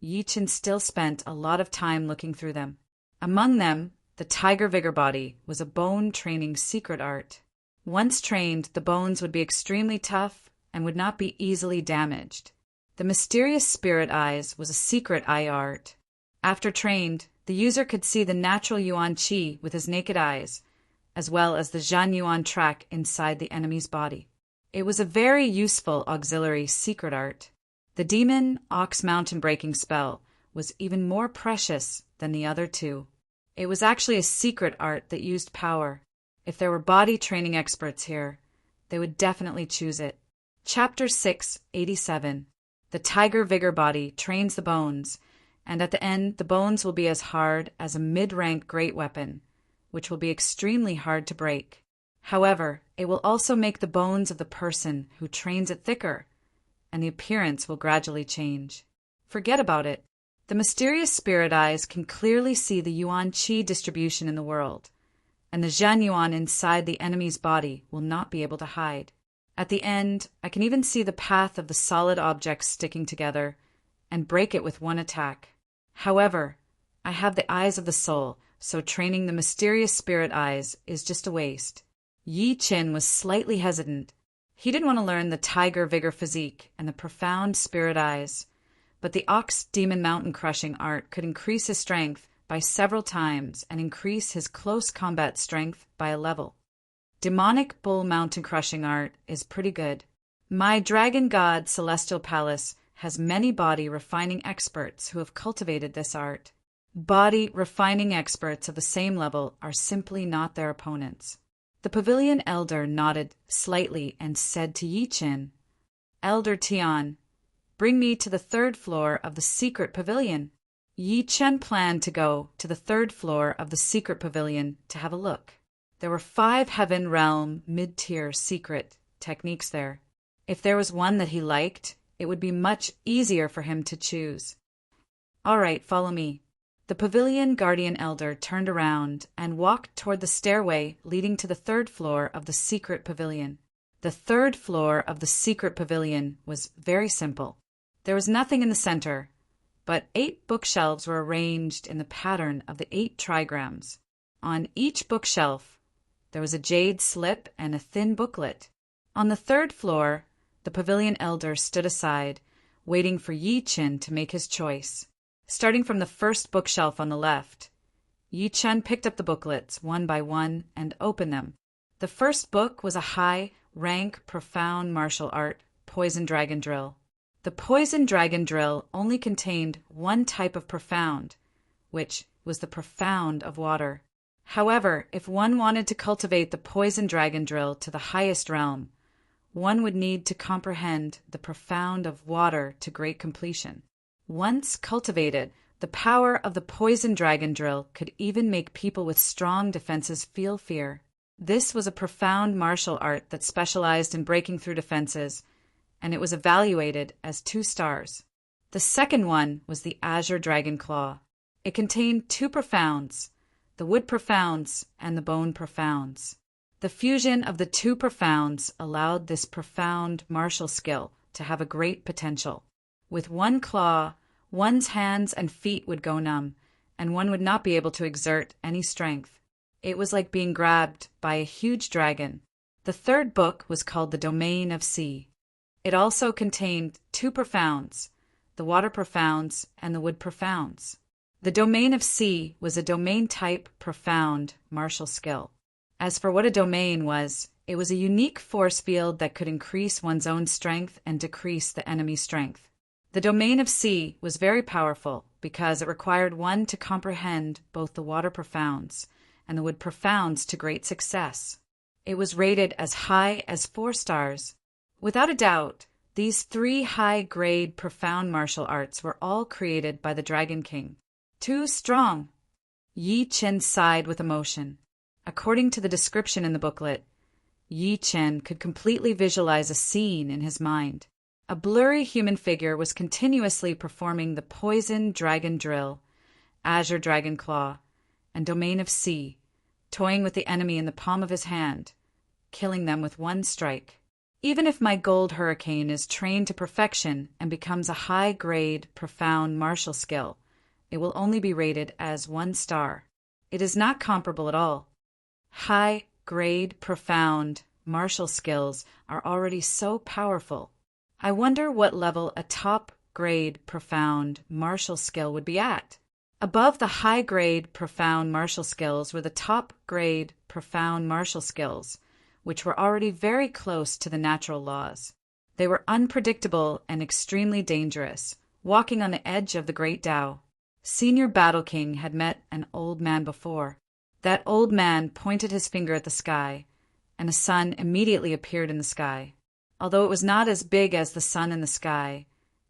Yi Qin still spent a lot of time looking through them. Among them, the Tiger Vigor Body was a bone training secret art. Once trained, the bones would be extremely tough and would not be easily damaged. The mysterious spirit eyes was a secret eye art. After trained, the user could see the natural Yuan Qi with his naked eyes, as well as the Zhan Yuan track inside the enemy's body. It was a very useful auxiliary secret art. The demon Ox Mountain Breaking spell was even more precious than the other two. It was actually a secret art that used power. If there were body training experts here, they would definitely choose it. Chapter 687. The Tiger Vigor Body trains the bones, and at the end the bones will be as hard as a mid-rank great weapon, which will be extremely hard to break. However, it will also make the bones of the person who trains it thicker, and the appearance will gradually change. Forget about it. The mysterious spirit eyes can clearly see the Yuan Qi distribution in the world, and the Zhan Yuan inside the enemy's body will not be able to hide. At the end, I can even see the path of the solid objects sticking together and break it with one attack. However, I have the eyes of the soul, so training the mysterious spirit eyes is just a waste. Yi Qin was slightly hesitant. He didn't want to learn the tiger vigor physique and the profound spirit eyes, but the Ox Demon Mountain Crushing art could increase his strength by several times and increase his close combat strength by a level. Demonic Bull Mountain Crushing art is pretty good. My Dragon God Celestial Palace has many body refining experts who have cultivated this art. Body refining experts of the same level are simply not their opponents. The Pavilion Elder nodded slightly and said to Yi Qin, "Elder Tian, bring me to the 3rd floor of the secret pavilion." Yi Chen planned to go to the 3rd floor of the secret pavilion to have a look. There were 5 Heaven Realm mid-tier secret techniques there. If there was one that he liked, it would be much easier for him to choose. "All right, follow me." The Pavilion Guardian Elder turned around and walked toward the stairway leading to the 3rd floor of the secret pavilion. The 3rd floor of the secret pavilion was very simple. There was nothing in the center, but 8 bookshelves were arranged in the pattern of the 8 trigrams. On each bookshelf, there was a jade slip and a thin booklet. On the 3rd floor, the Pavilion Elder stood aside, waiting for Yi Qin to make his choice. Starting from the first bookshelf on the left, Yi Chen picked up the booklets one by one and opened them. The first book was a high-rank, profound martial art, Poison Dragon Drill. The Poison Dragon Drill only contained one type of profound, which was the profound of water. However, if one wanted to cultivate the Poison Dragon Drill to the highest realm, one would need to comprehend the profound of water to great completion. Once cultivated, the power of the Poison Dragon Drill could even make people with strong defenses feel fear. This was a profound martial art that specialized in breaking through defenses, and it was evaluated as 2 stars. The second one was the Azure Dragon Claw. It contained 2 profounds, the Wood Profounds and the Bone Profounds. The fusion of the 2 profounds allowed this profound martial skill to have a great potential. With one claw, one's hands and feet would go numb, and one would not be able to exert any strength. It was like being grabbed by a huge dragon. The 3rd book was called The Domain of Sea. It also contained 2 profounds, the Water Profounds and the Wood Profounds. The Domain of Sea was a domain-type profound martial skill. As for what a domain was, it was a unique force field that could increase one's own strength and decrease the enemy's strength. The Domain of Sea was very powerful because it required one to comprehend both the Water Profounds and the Wood Profounds to great success. It was rated as high as 4 stars. Without a doubt, these 3 high-grade profound martial arts were all created by the Dragon King. Too strong. Yi Qin sighed with emotion. According to the description in the booklet, Yi Qin could completely visualize a scene in his mind. A blurry human figure was continuously performing the Poison Dragon Drill, Azure Dragon Claw, and Domain of Sea, toying with the enemy in the palm of his hand, killing them with one strike. Even if my Gold Hurricane is trained to perfection and becomes a high-grade, profound martial skill, it will only be rated as 1 star. It is not comparable at all. High-grade, profound martial skills are already so powerful. I wonder what level a top-grade profound martial skill would be at. Above the high-grade profound martial skills were the top-grade profound martial skills, which were already very close to the natural laws. They were unpredictable and extremely dangerous, walking on the edge of the great Tao. Senior Battle King had met an old man before. That old man pointed his finger at the sky, and a sun immediately appeared in the sky. Although it was not as big as the sun in the sky,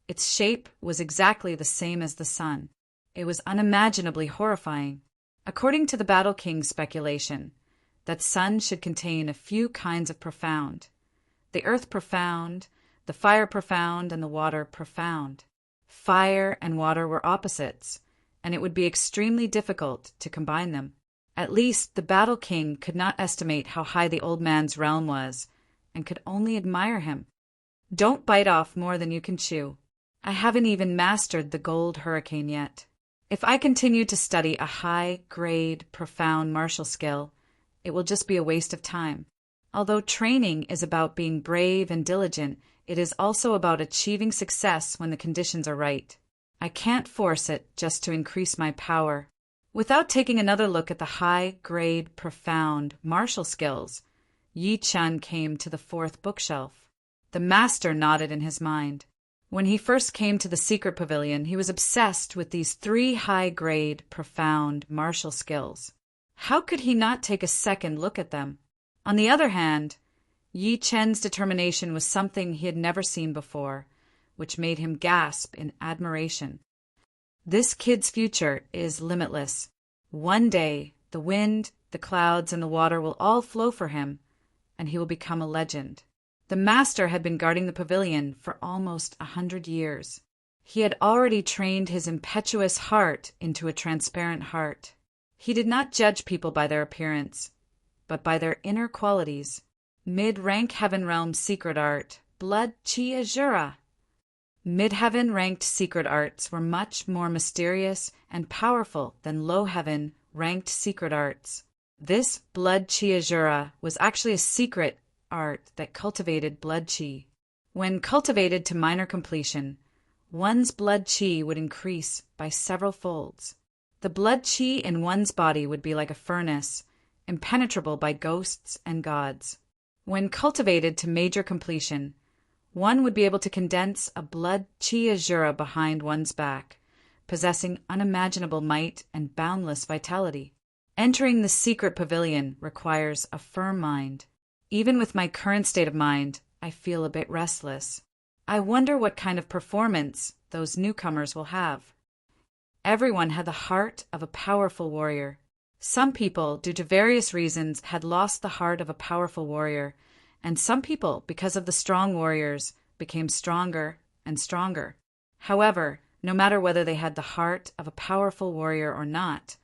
its shape was exactly the same as the sun. It was unimaginably horrifying. According to the Battle King's speculation, that sun should contain a few kinds of profound. The earth profound, the fire profound, and the water profound. Fire and water were opposites, and it would be extremely difficult to combine them. At least the Battle King could not estimate how high the old man's realm was, and could only admire him. Don't bite off more than you can chew. I haven't even mastered the gold hurricane yet. If I continue to study a high-grade, profound martial skill, it will just be a waste of time. Although training is about being brave and diligent, it is also about achieving success when the conditions are right. I can't force it just to increase my power. Without taking another look at the high-grade, profound martial skills, Yi Chun came to the fourth bookshelf. The master nodded in his mind. When he first came to the secret pavilion, he was obsessed with these 3 high-grade, profound martial skills. How could he not take a second look at them? On the other hand, Yi Chen's determination was something he had never seen before, which made him gasp in admiration. This kid's future is limitless. One day, the wind, the clouds, and the water will all flow for him, and he will become a legend. The master had been guarding the pavilion for almost 100 years. He had already trained his impetuous heart into a transparent heart. He did not judge people by their appearance, but by their inner qualities. Mid-rank Heaven Realm Secret Art, Blood Chi Azura. Mid-heaven ranked secret arts were much more mysterious and powerful than low-heaven ranked secret arts. This Blood Chi Azura was actually a secret art that cultivated blood chi. When cultivated to minor completion, one's blood chi would increase by several folds. The blood chi in one's body would be like a furnace, impenetrable by ghosts and gods. When cultivated to major completion, one would be able to condense a blood chi azura behind one's back, possessing unimaginable might and boundless vitality. Entering the secret pavilion requires a firm mind. Even with my current state of mind, I feel a bit restless. I wonder what kind of performance those newcomers will have. Everyone had the heart of a powerful warrior. Some people, due to various reasons, had lost the heart of a powerful warrior, and some people, because of the strong warriors, became stronger and stronger. However, no matter whether they had the heart of a powerful warrior or not,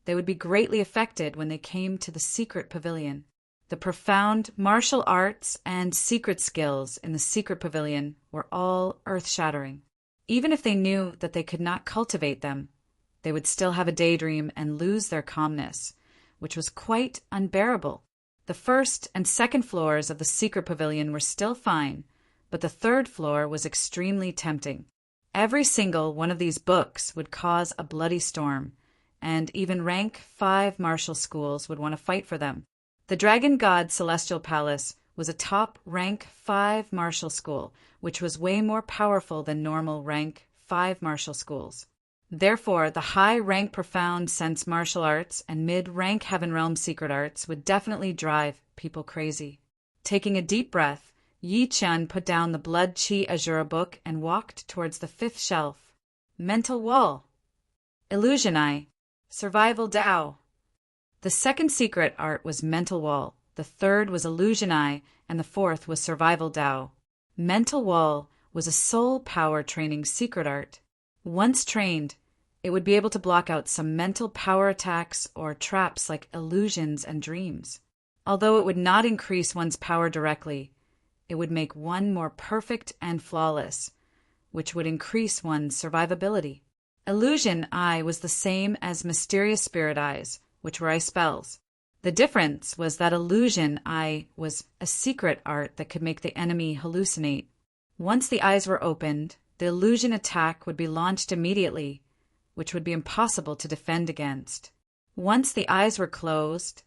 they would be greatly affected when they came to the secret pavilion. The profound martial arts and secret skills in the secret pavilion were all earth-shattering. Even if they knew that they could not cultivate them, they would still have a daydream and lose their calmness, which was quite unbearable. The first and second floors of the secret pavilion were still fine, but the third floor was extremely tempting. Every single one of these books would cause a bloody storm, and even rank 5 martial schools would want to fight for them. The Dragon God Celestial Palace was a top rank 5 martial school, which was way more powerful than normal rank 5 martial schools. Therefore, the high rank profound sense martial arts and mid-rank heaven realm secret arts would definitely drive people crazy. Taking a deep breath, Yi Chun put down the Blood Chi Azura book and walked towards the 5th shelf. Mental Wall. Illusion Eye. Survival Tao. The second secret art was Mental Wall, the third was Illusion Eye, and the fourth was Survival Tao. Mental Wall was a soul power training secret art. Once trained, it would be able to block out some mental power attacks or traps like illusions and dreams. Although it would not increase one's power directly, it would make one more perfect and flawless, which would increase one's survivability. Illusion Eye was the same as Mysterious Spirit Eyes, which were eye spells. The difference was that illusion eye was a secret art that could make the enemy hallucinate. Once the eyes were opened, the illusion attack would be launched immediately, which would be impossible to defend against. Once the eyes were closed,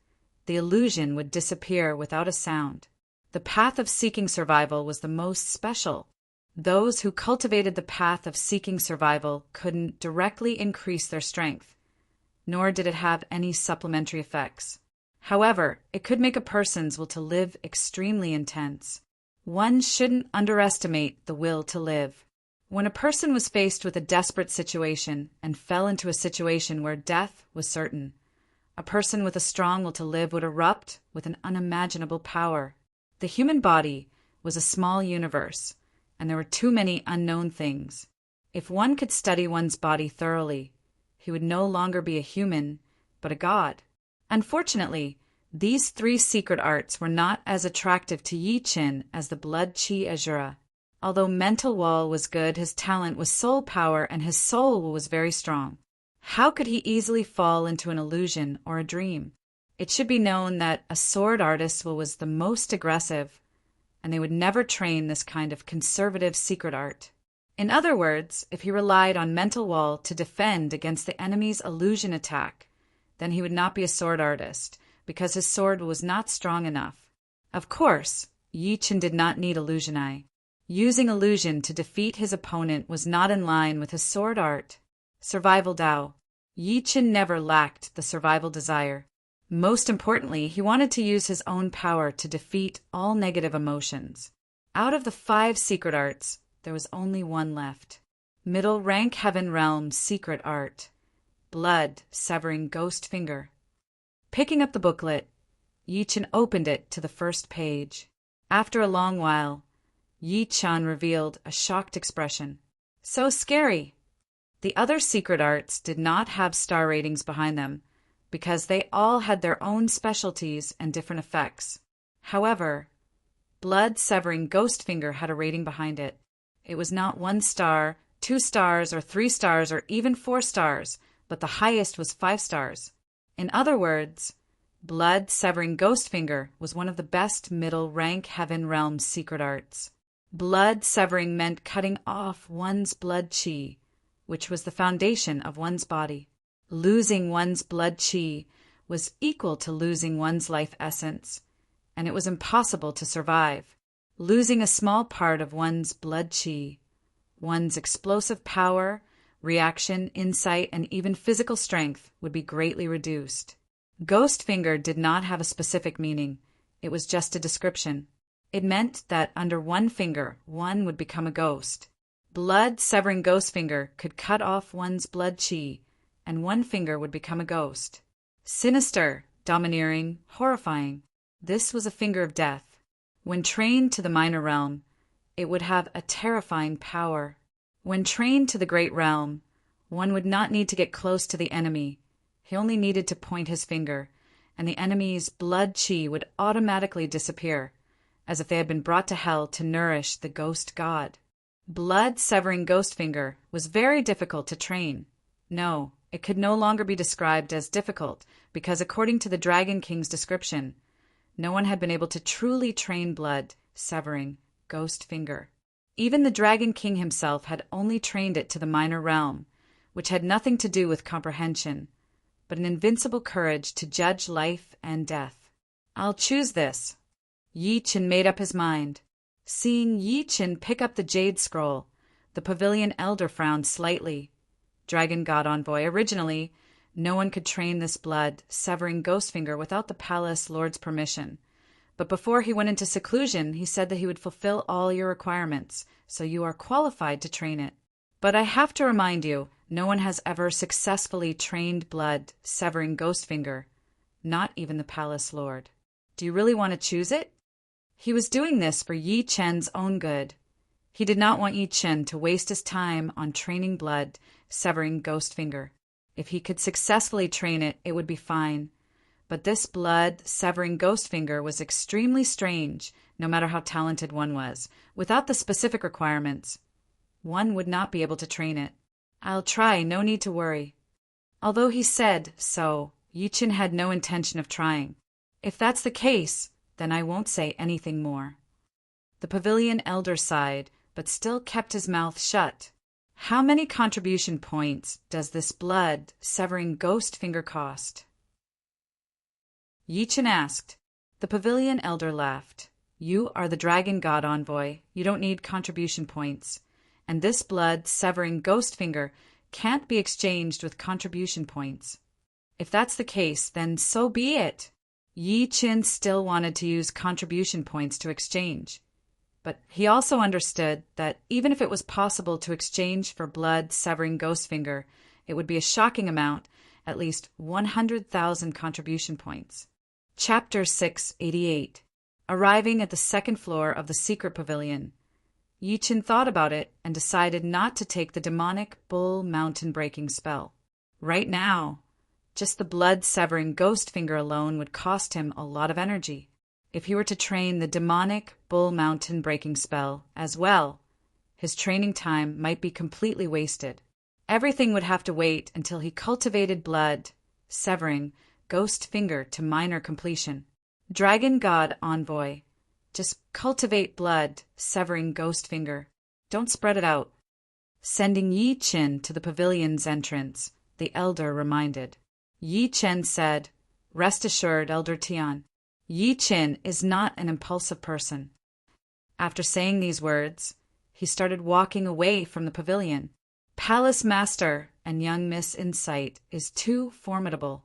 the illusion would disappear without a sound. The path of seeking survival was the most special. Those who cultivated the path of seeking survival couldn't directly increase their strength, nor did it have any supplementary effects. However, it could make a person's will to live extremely intense. One shouldn't underestimate the will to live. When a person was faced with a desperate situation and fell into a situation where death was certain, a person with a strong will to live would erupt with an unimaginable power. The human body was a small universe, and there were too many unknown things. If one could study one's body thoroughly, he would no longer be a human, but a god. Unfortunately, these three secret arts were not as attractive to Yi Qin as the blood chi azura. Although mental wall was good, his talent was soul power, and his soul was very strong. How could he easily fall into an illusion or a dream? It should be known that a sword artist was the most aggressive, and they would never train this kind of conservative secret art. In other words, if he relied on mental wall to defend against the enemy's illusion attack, then he would not be a sword artist, because his sword was not strong enough. Of course, Yi Qin did not need illusion eye. Using illusion to defeat his opponent was not in line with his sword art. Survival Tao. Yi Qin never lacked the survival desire. Most importantly, he wanted to use his own power to defeat all negative emotions. Out of the 5 secret arts, there was only one left. Middle rank heaven realm secret art. Blood severing ghost finger. Picking up the booklet, Yi Qin opened it to the first page. After a long while, Yi Qin revealed a shocked expression. So scary! The other secret arts did not have star ratings behind them, because they all had their own specialties and different effects. However, blood severing ghost finger had a rating behind it. It was not 1 star, 2 stars, or 3 stars, or even 4 stars, but the highest was 5 stars. In other words, blood severing ghost finger was one of the best middle rank heaven realm secret arts. Blood severing meant cutting off one's blood chi, which was the foundation of one's body. Losing one's blood chi was equal to losing one's life essence, and it was impossible to survive. Losing a small part of one's blood chi, one's explosive power, reaction, insight, and even physical strength would be greatly reduced. Ghost finger did not have a specific meaning. It was just a description. It meant that under one finger, one would become a ghost. Blood severing ghost finger could cut off one's blood chi, and one finger would become a ghost. Sinister, domineering, horrifying. This was a finger of death. When trained to the minor realm, it would have a terrifying power. When trained to the great realm, one would not need to get close to the enemy. He only needed to point his finger, and the enemy's blood chi would automatically disappear, as if they had been brought to hell to nourish the ghost god. Blood-severing ghost finger was very difficult to train. No, it could no longer be described as difficult, because according to the Dragon King's description, no one had been able to truly train blood-severing ghost finger. Even the Dragon King himself had only trained it to the minor realm, which had nothing to do with comprehension, but an invincible courage to judge life and death. I'll choose this. Yi Qin made up his mind. Seeing Yi Qin pick up the jade scroll, the pavilion elder frowned slightly. Dragon God Envoy, originally, no one could train this blood-severing ghost finger without the palace lord's permission. But before he went into seclusion, he said that he would fulfill all your requirements, so you are qualified to train it. But I have to remind you, no one has ever successfully trained blood-severing ghost finger, not even the palace lord. Do you really want to choose it? He was doing this for Yi Qin's own good. He did not want Yi Qin to waste his time on training blood-severing ghost finger. If he could successfully train it, it would be fine. But this blood-severing ghost finger was extremely strange, no matter how talented one was. Without the specific requirements, one would not be able to train it. I'll try, no need to worry. Although he said so, Yi Qin had no intention of trying. If that's the case, then I won't say anything more. The pavilion elder sighed, but still kept his mouth shut. How many contribution points does this blood-severing ghost finger cost? Yi Chen asked. The pavilion elder laughed. You are the dragon god envoy. You don't need contribution points. And this blood-severing ghost finger can't be exchanged with contribution points. If that's the case, then so be it. Yi Chen still wanted to use contribution points to exchange. But he also understood that even if it was possible to exchange for blood-severing ghost finger, it would be a shocking amount, at least 100,000 contribution points. Chapter 688. Arriving at the second floor of the secret pavilion, Yi Chen thought about it and decided not to take the demonic bull mountain breaking spell. Right now, just the blood-severing ghost finger alone would cost him a lot of energy. If he were to train the demonic bull mountain breaking spell as well, his training time might be completely wasted. Everything would have to wait until he cultivated blood-severing ghost finger to minor completion. Dragon God Envoy, just cultivate blood-severing ghost finger. Don't spread it out. Sending Yi Chen to the pavilion's entrance, the elder reminded. Yi Chen said, Rest assured, Elder Tian. Yi Chen is not an impulsive person. After saying these words, he started walking away from the pavilion. Palace Master and young Miss Insight is too formidable.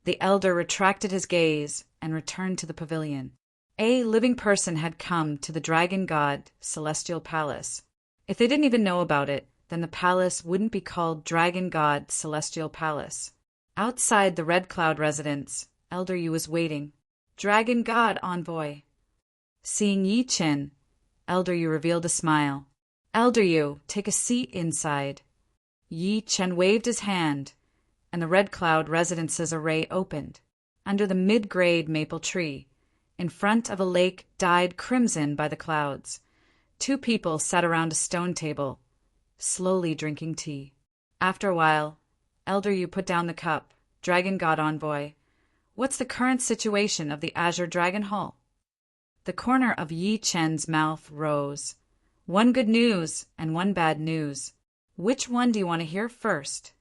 The elder retracted his gaze and returned to the pavilion. A living person had come to the Dragon God Celestial Palace. If they didn't even know about it, then the palace wouldn't be called Dragon God Celestial Palace. Outside the Red Cloud residence, Elder Yu was waiting. Dragon God Envoy. Seeing Yi Chen, Elder Yu revealed a smile. Elder Yu, take a seat inside. Yi Chen waved his hand, and the Red Cloud residence's array opened. Under the mid-grade maple tree, in front of a lake dyed crimson by the clouds, 2 people sat around a stone table, slowly drinking tea. After a while, Elder Yu put down the cup. Dragon God Envoy, what's the current situation of the Azure Dragon Hall? The corner of Yi Chen's mouth rose. 1 good news and 1 bad news. Which one do you want to hear first?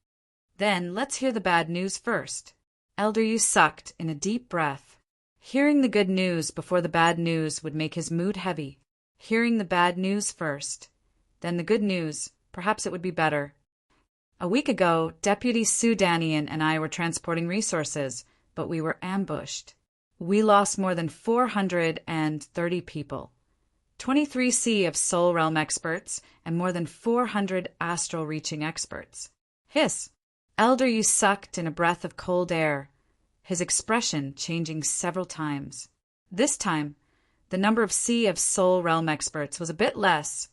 Then let's hear the bad news first. Elder Yu sucked in a deep breath. Hearing the good news before the bad news would make his mood heavy. Hearing the bad news first, then the good news, perhaps it would be better. A week ago, Deputy Sudanian and I were transporting resources, but we were ambushed. We lost more than 430 people, 23 Sea of Soul Realm experts, and more than 400 astral reaching experts. Hiss! Elder Yu sucked in a breath of cold air, his expression changing several times. This time, the number of Sea of Soul Realm experts was a bit less,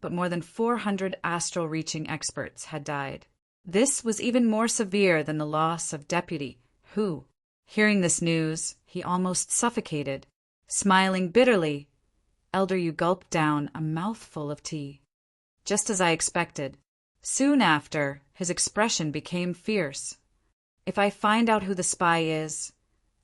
but more than 400 astral reaching experts had died. This was even more severe than the loss of Deputy, who, hearing this news, he almost suffocated. Smiling bitterly, Elder Yu gulped down a mouthful of tea. Just as I expected. Soon after, his expression became fierce. If I find out who the spy is,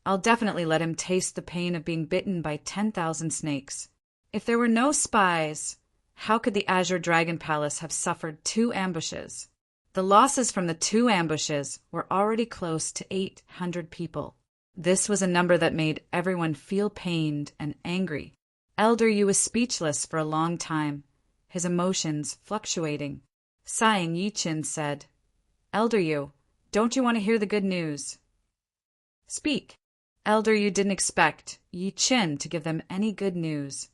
I'll definitely let him taste the pain of being bitten by 10,000 snakes. If there were no spies, how could the Azure Dragon Palace have suffered 2 ambushes? The losses from the 2 ambushes were already close to 800 people. This was a number that made everyone feel pained and angry. Elder Yu was speechless for a long time, his emotions fluctuating. Sighing, Yi Chen said, Elder Yu, don't you want to hear the good news? Speak. Elder Yu didn't expect Yi Chen to give them any good news.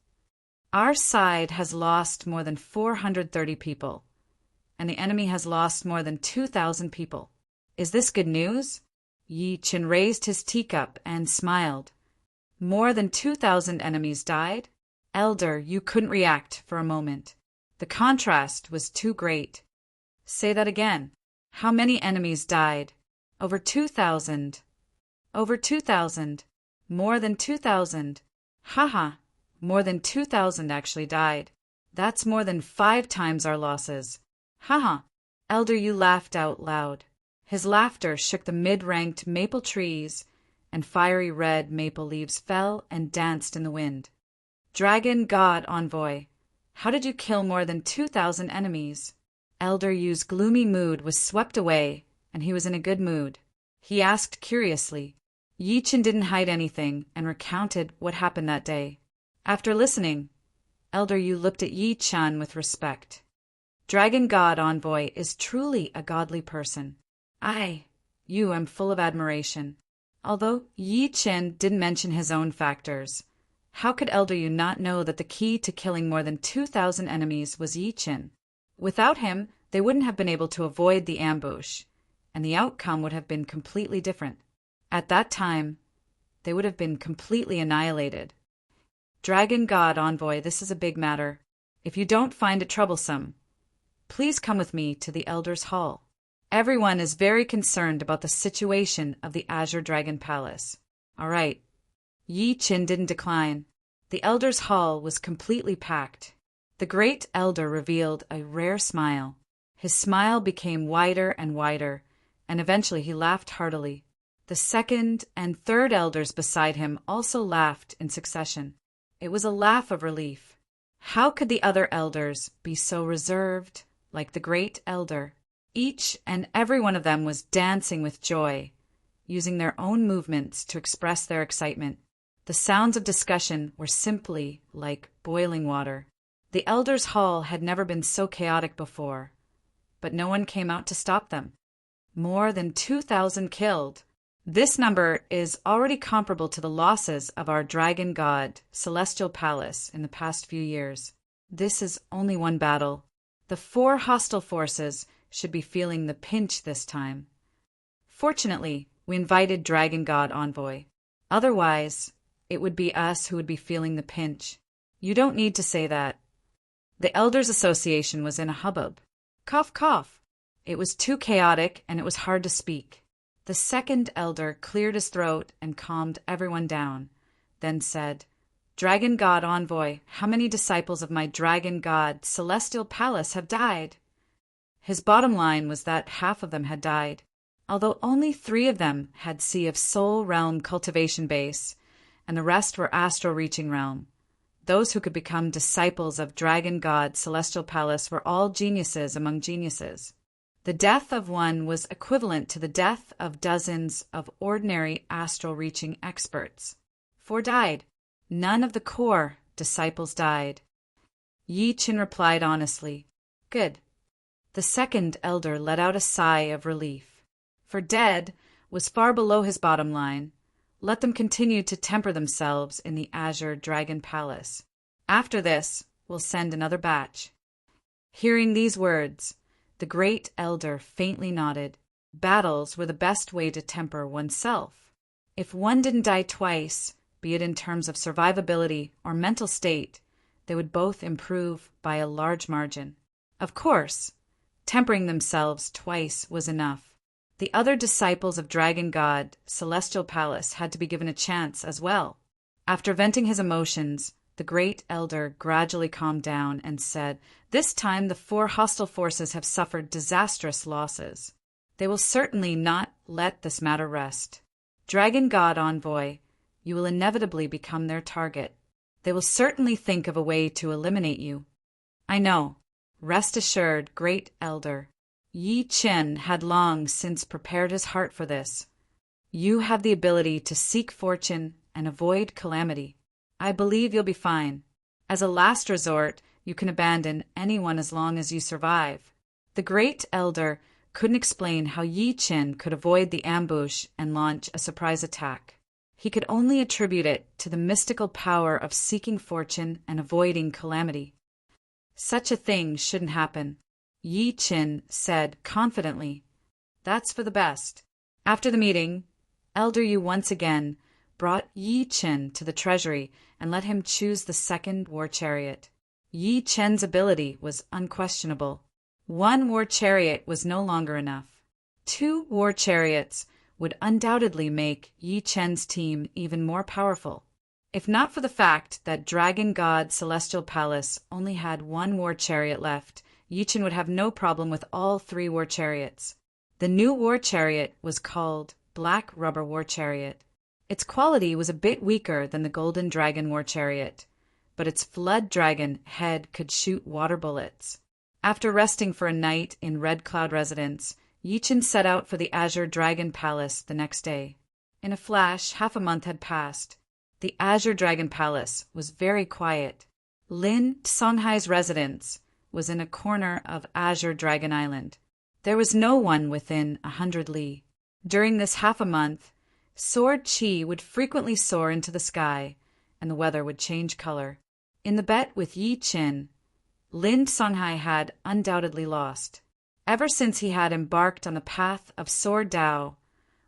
Our side has lost more than 430 people, and the enemy has lost more than 2,000 people. Is this good news? Yi Chen raised his teacup and smiled. More than 2,000 enemies died? Elder, you couldn't react for a moment. The contrast was too great. Say that again. How many enemies died? Over 2,000. Over 2,000. More than 2,000. Haha. More than 2,000 actually died. That's more than 5 times our losses. Haha. Elder Yu laughed out loud. His laughter shook the mid-ranked maple trees and fiery red maple leaves fell and danced in the wind. Dragon God Envoy, how did you kill more than 2,000 enemies? Elder Yu's gloomy mood was swept away, and he was in a good mood. He asked curiously. Yi Chen didn't hide anything and recounted what happened that day. After listening, Elder Yu looked at Yi Chen with respect. Dragon God Envoy is truly a godly person. You am full of admiration. Although Yi Chen didn't mention his own factors, how could Elder Yu not know that the key to killing more than 2,000 enemies was Yi Chen? Without him, they wouldn't have been able to avoid the ambush, and the outcome would have been completely different. At that time, they would have been completely annihilated. Dragon God Envoy, this is a big matter. If you don't find it troublesome, please come with me to the Elder's Hall. Everyone is very concerned about the situation of the Azure Dragon Palace. All right. Yi Chen didn't decline. The Elder's Hall was completely packed. The great elder revealed a rare smile. His smile became wider and wider, and eventually he laughed heartily. The second and third elders beside him also laughed in succession. It was a laugh of relief. How could the other elders be so reserved, like the great elder? Each and every one of them was dancing with joy, using their own movements to express their excitement. The sounds of discussion were simply like boiling water. The Elders' Hall had never been so chaotic before, but no one came out to stop them. More than 2,000 killed. This number is already comparable to the losses of our dragon god, Celestial Palace, in the past few years. This is only one battle. The 4 hostile forces should be feeling the pinch this time. Fortunately, we invited Dragon God Envoy. Otherwise, it would be us who would be feeling the pinch. You don't need to say that. The Elders Association was in a hubbub. Cough, cough. It was too chaotic and it was hard to speak. The second elder cleared his throat and calmed everyone down, then said, Dragon God Envoy, how many disciples of my dragon god, Celestial Palace, have died? His bottom line was that half of them had died, although only 3 of them had Sea of Soul Realm cultivation base, and the rest were Astral Reaching Realm. Those who could become disciples of Dragon God Celestial Palace were all geniuses among geniuses. The death of one was equivalent to the death of dozens of ordinary astral reaching experts. 4 died. None of the core disciples died. Yi Chen replied honestly, Good. The second elder let out a sigh of relief. For dead was far below his bottom line. Let them continue to temper themselves in the Azure Dragon Palace. After this, we'll send another batch. Hearing these words, the great elder faintly nodded. Battles were the best way to temper oneself. If one didn't die twice, be it in terms of survivability or mental state, they would both improve by a large margin. Of course, tempering themselves twice was enough. The other disciples of Dragon God, Celestial Palace, had to be given a chance as well. After venting his emotions, the great elder gradually calmed down and said, This time the 4 hostile forces have suffered disastrous losses. They will certainly not let this matter rest. Dragon God Envoy, you will inevitably become their target. They will certainly think of a way to eliminate you. I know. Rest assured, great elder. Yi Chen had long since prepared his heart for this. You have the ability to seek fortune and avoid calamity. I believe you'll be fine. As a last resort, you can abandon anyone as long as you survive. The great elder couldn't explain how Yi Chen could avoid the ambush and launch a surprise attack. He could only attribute it to the mystical power of seeking fortune and avoiding calamity. Such a thing shouldn't happen. Yi Chen said confidently, That's for the best. After the meeting, Elder Yu once again brought Yi Chen to the treasury and let him choose the second war chariot. Yi Chen's ability was unquestionable. 1 war chariot was no longer enough. 2 war chariots would undoubtedly make Yi Chen's team even more powerful. If not for the fact that Dragon God Celestial Palace only had 1 war chariot left, Yi Chen would have no problem with all 3 war chariots. The new war chariot was called Black Rubber War Chariot. Its quality was a bit weaker than the Golden Dragon war chariot, but its flood dragon head could shoot water bullets. After resting for a night in Red Cloud residence, Yichen set out for the Azure Dragon Palace the next day. In a flash, half a month had passed. The Azure Dragon Palace was very quiet. Lin Songhai's residence was in a corner of Azure Dragon Island. There was no one within 100 li. During this half a month, Sword Qi would frequently soar into the sky, and the weather would change color. In the bet with Yi Qin, Lin Songhai had undoubtedly lost. Ever since he had embarked on the path of Sword Dao,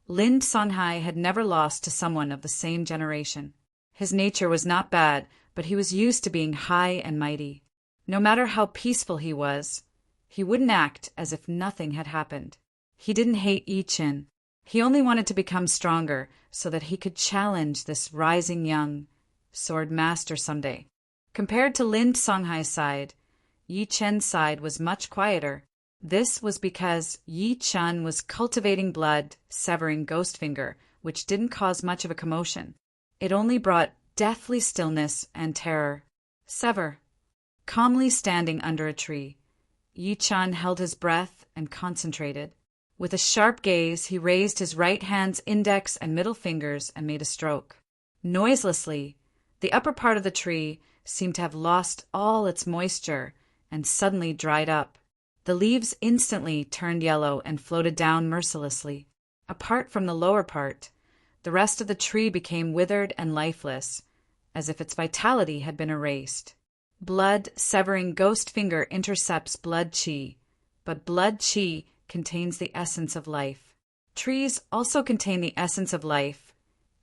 Lin Songhai had never lost to someone of the same generation. His nature was not bad, but he was used to being high and mighty. No matter how peaceful he was, he wouldn't act as if nothing had happened. He didn't hate Yi Qin. He only wanted to become stronger so that he could challenge this rising young sword master someday. Compared to Lin Songhai's side, Yi Chen's side was much quieter. This was because Yi Chen was cultivating blood, severing Ghostfinger, which didn't cause much of a commotion. It only brought deathly stillness and terror. Sever. Calmly standing under a tree, Yi Chen held his breath and concentrated. With a sharp gaze, he raised his right hand's index and middle fingers and made a stroke. Noiselessly, the upper part of the tree seemed to have lost all its moisture and suddenly dried up. The leaves instantly turned yellow and floated down mercilessly. Apart from the lower part, the rest of the tree became withered and lifeless, as if its vitality had been erased. Blood-severing Ghostfinger intercepts blood qi, but blood qi contains the essence of life. Trees also contain the essence of life,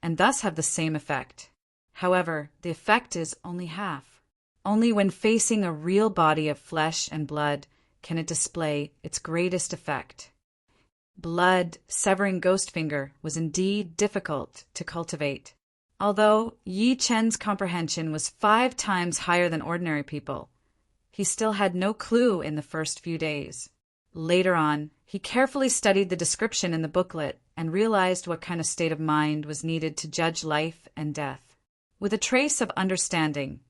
and thus have the same effect. However, the effect is only half. Only when facing a real body of flesh and blood can it display its greatest effect. Blood-severing Ghostfinger was indeed difficult to cultivate. Although Yi Chen's comprehension was 5 times higher than ordinary people, he still had no clue in the first few days. Later on, he carefully studied the description in the booklet and realized what kind of state of mind was needed to judge life and death. With a trace of understanding,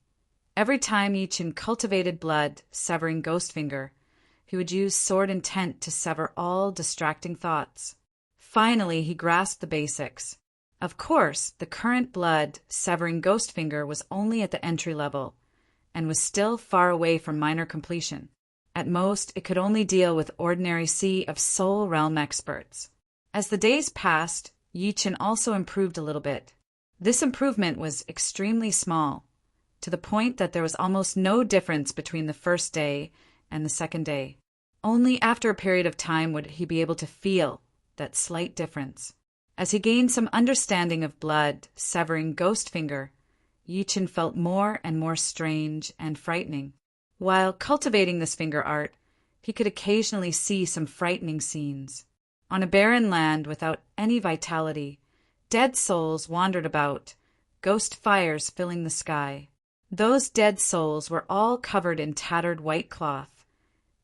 every time Yi Chen cultivated blood-severing Ghostfinger, he would use sword intent to sever all distracting thoughts. Finally, he grasped the basics. Of course, the current blood-severing Ghostfinger was only at the entry level, and was still far away from minor completion. At most, it could only deal with ordinary Sea of Soul Realm experts. As the days passed, Yi Chen also improved a little bit. This improvement was extremely small, to the point that there was almost no difference between the first day and the second day. Only after a period of time would he be able to feel that slight difference. As he gained some understanding of blood-severing Ghostfinger, Yi Chen felt more and more strange and frightening. While cultivating this finger art, he could occasionally see some frightening scenes. On a barren land without any vitality, dead souls wandered about, ghost fires filling the sky. Those dead souls were all covered in tattered white cloth,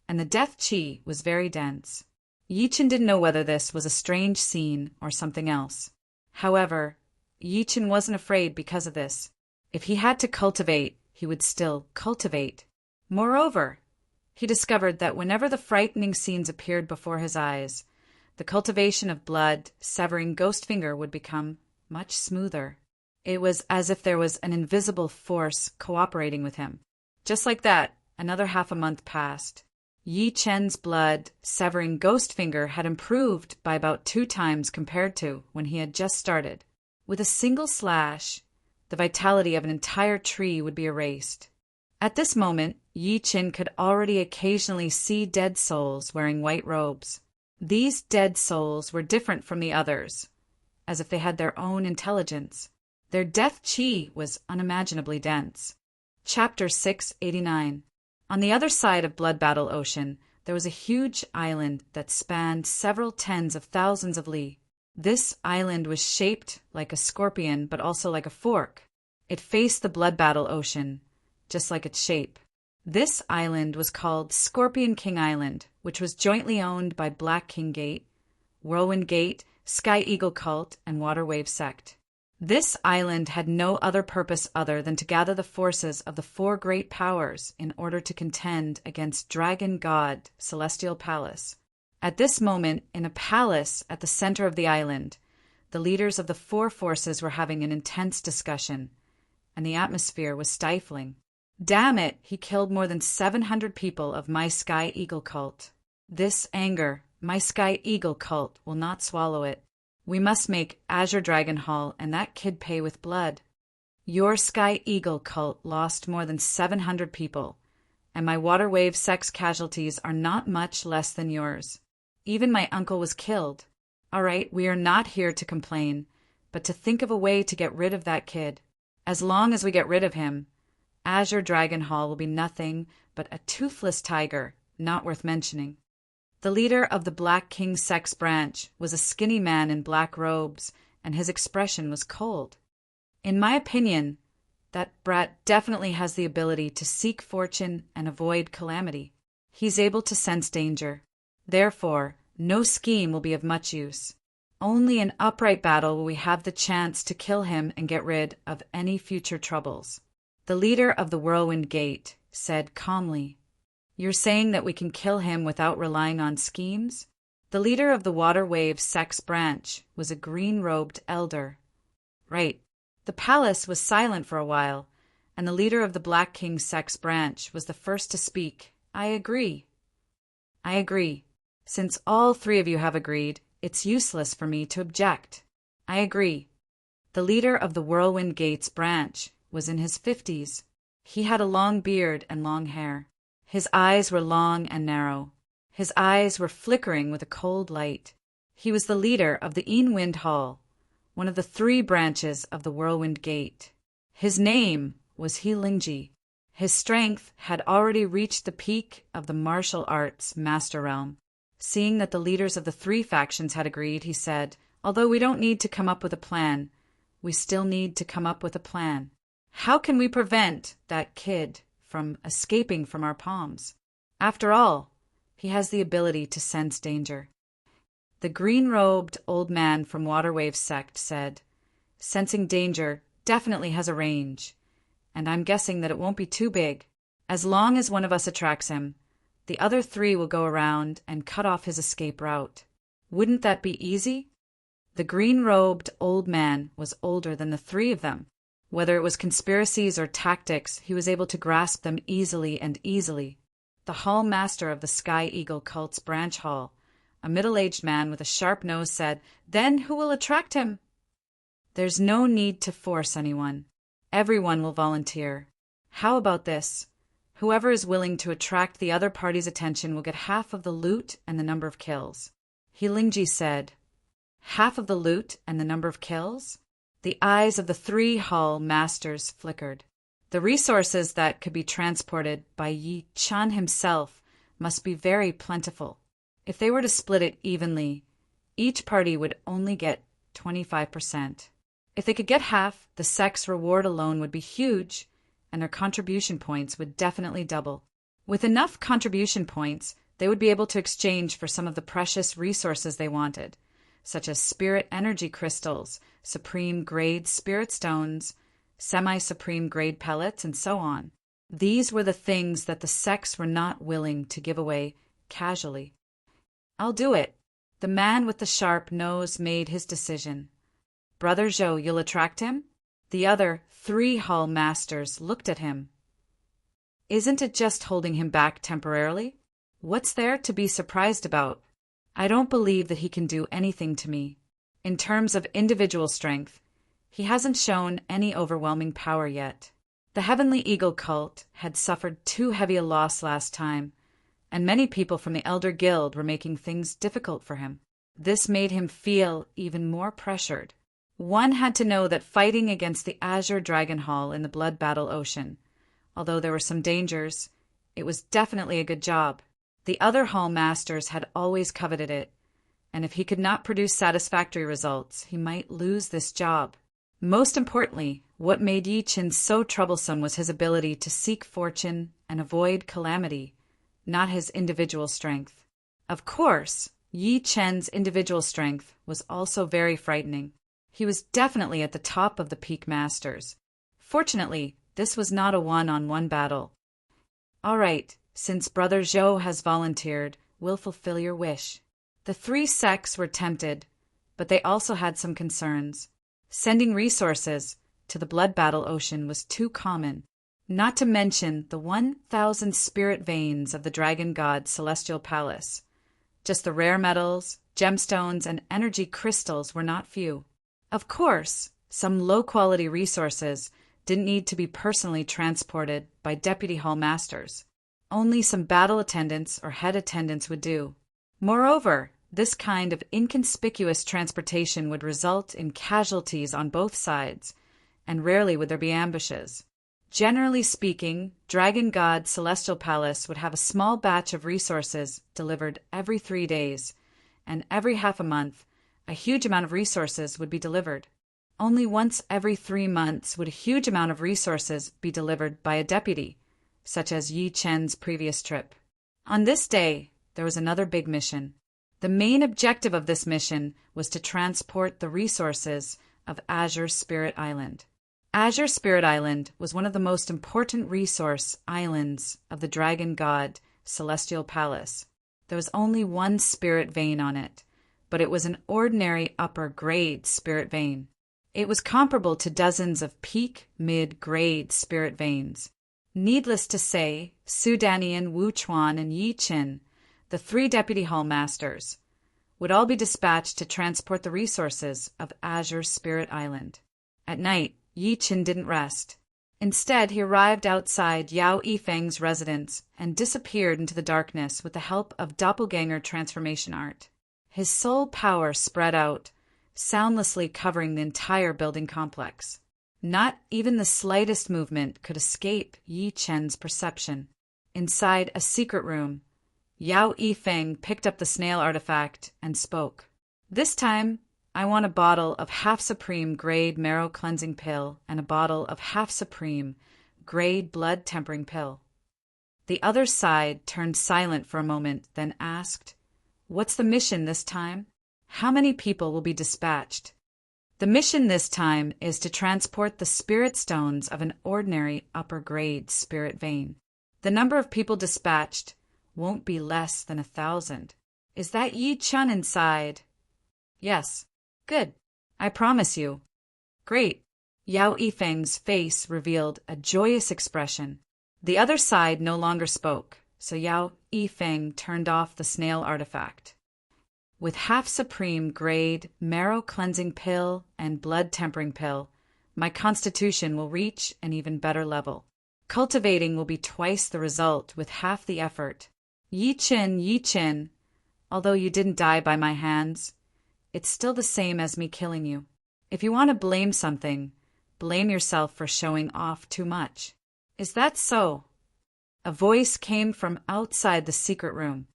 and the death qi was very dense. Yi Chen didn't know whether this was a strange scene or something else. However, Yi Chen wasn't afraid because of this. If he had to cultivate, he would still cultivate. Moreover, he discovered that whenever the frightening scenes appeared before his eyes, the cultivation of blood-severing Ghostfinger would become much smoother. It was as if there was an invisible force cooperating with him. Just like that, another half a month passed. Yi Chen's blood-severing Ghostfinger had improved by about 2 times compared to when he had just started. With a single slash, the vitality of an entire tree would be erased. At this moment, Yi Chen could already occasionally see dead souls wearing white robes. These dead souls were different from the others, as if they had their own intelligence. Their death qi was unimaginably dense. Chapter 689. On the other side of Blood Battle Ocean, there was a huge island that spanned several tens of thousands of li. This island was shaped like a scorpion, but also like a fork. It faced the Blood Battle Ocean, just like its shape. This island was called Scorpion King Island, which was jointly owned by Black King Gate, Whirlwind Gate, Sky Eagle Cult, and Water Wave Sect. This island had no other purpose other than to gather the forces of the four great powers in order to contend against Dragon God Celestial Palace. At this moment, in a palace at the center of the island, the leaders of the four forces were having an intense discussion, and the atmosphere was stifling. Damn it, he killed more than 700 people of my Sky Eagle cult. This anger, my Sky Eagle cult will not swallow it. We must make Azure Dragon Hall and that kid pay with blood. Your Sky Eagle cult lost more than 700 people, and my water wave sex casualties are not much less than yours. Even my uncle was killed. All right, we are not here to complain, but to think of a way to get rid of that kid. As long as we get rid of him, Azure Dragon Hall will be nothing but a toothless tiger, not worth mentioning. The leader of the Black King sex branch was a skinny man in black robes, and his expression was cold. In my opinion, that brat definitely has the ability to seek fortune and avoid calamity. He's able to sense danger. Therefore, no scheme will be of much use. Only in upright battle will we have the chance to kill him and get rid of any future troubles. The leader of the Whirlwind Gate said calmly, "You're saying that we can kill him without relying on schemes?" The leader of the Water Wave sex branch was a green-robed elder. Right. The palace was silent for a while, and the leader of the Black King sex branch was the first to speak. I agree. Since all three of you have agreed, it's useless for me to object. I agree. The leader of the Whirlwind Gates branch was in his 50s. He had a long beard and long hair. His eyes were long and narrow. His eyes were flickering with a cold light. He was the leader of the Wind Hall, one of the three branches of the Whirlwind Gate. His name was Lingji. His strength had already reached the peak of the martial arts master realm. Seeing that the leaders of the three factions had agreed, he said, "Although we don't need to come up with a plan, we still need to come up with a plan. How can we prevent that kid from escaping from our palms? After all, he has the ability to sense danger." The green-robed old man from Waterwave sect said, "Sensing danger definitely has a range, and I'm guessing that it won't be too big. As long as one of us attracts him, the other three will go around and cut off his escape route. Wouldn't that be easy?" The green-robed old man was older than the three of them. Whether it was conspiracies or tactics, he was able to grasp them easily. The hall master of the Sky Eagle cult's branch hall, a middle-aged man with a sharp nose, said, "Then who will attract him?" "There's no need to force anyone. Everyone will volunteer. How about this? Whoever is willing to attract the other party's attention will get half of the loot and the number of kills." Lingji said, "Half of the loot and the number of kills?" The eyes of the three hall masters flickered. The resources that could be transported by Yi Chan himself must be very plentiful. If they were to split it evenly, each party would only get 25%. If they could get half, the sex reward alone would be huge, and their contribution points would definitely double. With enough contribution points, they would be able to exchange for some of the precious resources they wanted, such as spirit energy crystals, supreme grade spirit stones, semi-supreme grade pellets, and so on. These were the things that the sex were not willing to give away casually. "I'll do it." The man with the sharp nose made his decision. "Brother Zhou, you'll attract him?" The other three hall masters looked at him. "Isn't it just holding him back temporarily? What's there to be surprised about? I don't believe that he can do anything to me. In terms of individual strength, he hasn't shown any overwhelming power yet. The Heavenly Eagle cult had suffered too heavy a loss last time, and many people from the Elder Guild were making things difficult for him. This made him feel even more pressured. One had to know that fighting against the Azure Dragon Hall in the Blood Battle Ocean, although there were some dangers, it was definitely a good job. The other hall masters had always coveted it, and if he could not produce satisfactory results, he might lose this job. Most importantly, what made Yi Chen so troublesome was his ability to seek fortune and avoid calamity, not his individual strength. Of course, Yi Chen's individual strength was also very frightening. He was definitely at the top of the peak masters. Fortunately, this was not a one-on-one battle. All right, since Brother Zhou has volunteered, we'll fulfill your wish. The three sects were tempted, but they also had some concerns. Sending resources to the blood battle ocean was too common, not to mention the 1,000 spirit veins of the dragon god's celestial palace. Just the rare metals, gemstones, and energy crystals were not few. Of course, some low-quality resources didn't need to be personally transported by deputy hall masters. Only some battle attendants or head attendants would do. Moreover, this kind of inconspicuous transportation would result in casualties on both sides, and rarely would there be ambushes. Generally speaking, Dragon God's Celestial Palace would have a small batch of resources delivered every 3 days, and every half a month, a huge amount of resources would be delivered. Only once every 3 months would a huge amount of resources be delivered by a deputy, such as Yi Chen's previous trip. On this day, there was another big mission. The main objective of this mission was to transport the resources of Azure Spirit Island. Azure Spirit Island was one of the most important resource islands of the Dragon God Celestial Palace. There was only one spirit vein on it, but it was an ordinary upper-grade spirit vein. It was comparable to dozens of peak, mid-grade spirit veins. Needless to say, Su Danian, Wu Chuan, and Yi Qin, the 3 deputy hall masters, would all be dispatched to transport the resources of Azure Spirit Island. At night, Yi Qin didn't rest. Instead, he arrived outside Yao Yifeng's residence and disappeared into the darkness with the help of doppelganger transformation art. His soul power spread out, soundlessly covering the entire building complex. Not even the slightest movement could escape Yi Chen's perception. Inside a secret room, Yao Yifeng picked up the snail artifact and spoke. "This time, I want a bottle of half-supreme grade marrow cleansing pill and a bottle of half-supreme grade blood tempering pill." The other side turned silent for a moment, then asked, "What's the mission this time? How many people will be dispatched?" "The mission this time is to transport the spirit stones of an ordinary upper-grade spirit vein. The number of people dispatched won't be less than 1,000. Is that Yi Chun inside?" "Yes." "Good. I promise you." "Great." Yao Yifeng's face revealed a joyous expression. The other side no longer spoke, so Yao Yifeng turned off the snail artifact. "With half-supreme grade marrow cleansing pill and blood tempering pill, my constitution will reach an even better level. Cultivating will be twice the result with half the effort. Yi Qin, although you didn't die by my hands, it's still the same as me killing you. If you want to blame something, blame yourself for showing off too much." "Is that so?" A voice came from outside the secret room.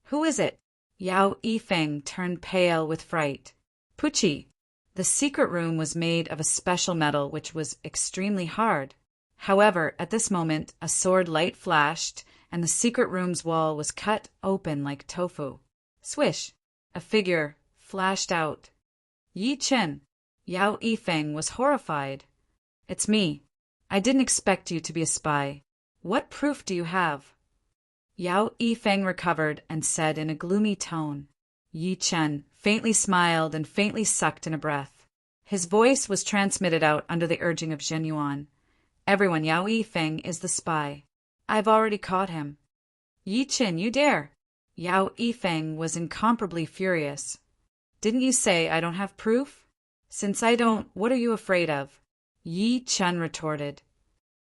"Who is it?" Yao Yifeng turned pale with fright. "Puchi." The secret room was made of a special metal which was extremely hard. However, at this moment, a sword light flashed, and the secret room's wall was cut open like tofu. Swish! A figure flashed out. "Yi Chen." Yao Yifeng was horrified. "It's me. I didn't expect you to be a spy. What proof do you have?" Yao Yifeng recovered and said in a gloomy tone. Yi Chen faintly smiled and faintly sucked in a breath. His voice was transmitted out under the urging of Zhen Yuan. "Everyone, Yao Yifeng is the spy. I've already caught him." "Yi Chen, you dare!" Yao Yifeng was incomparably furious. "Didn't you say I don't have proof? Since I don't, what are you afraid of?" Yi Chen retorted.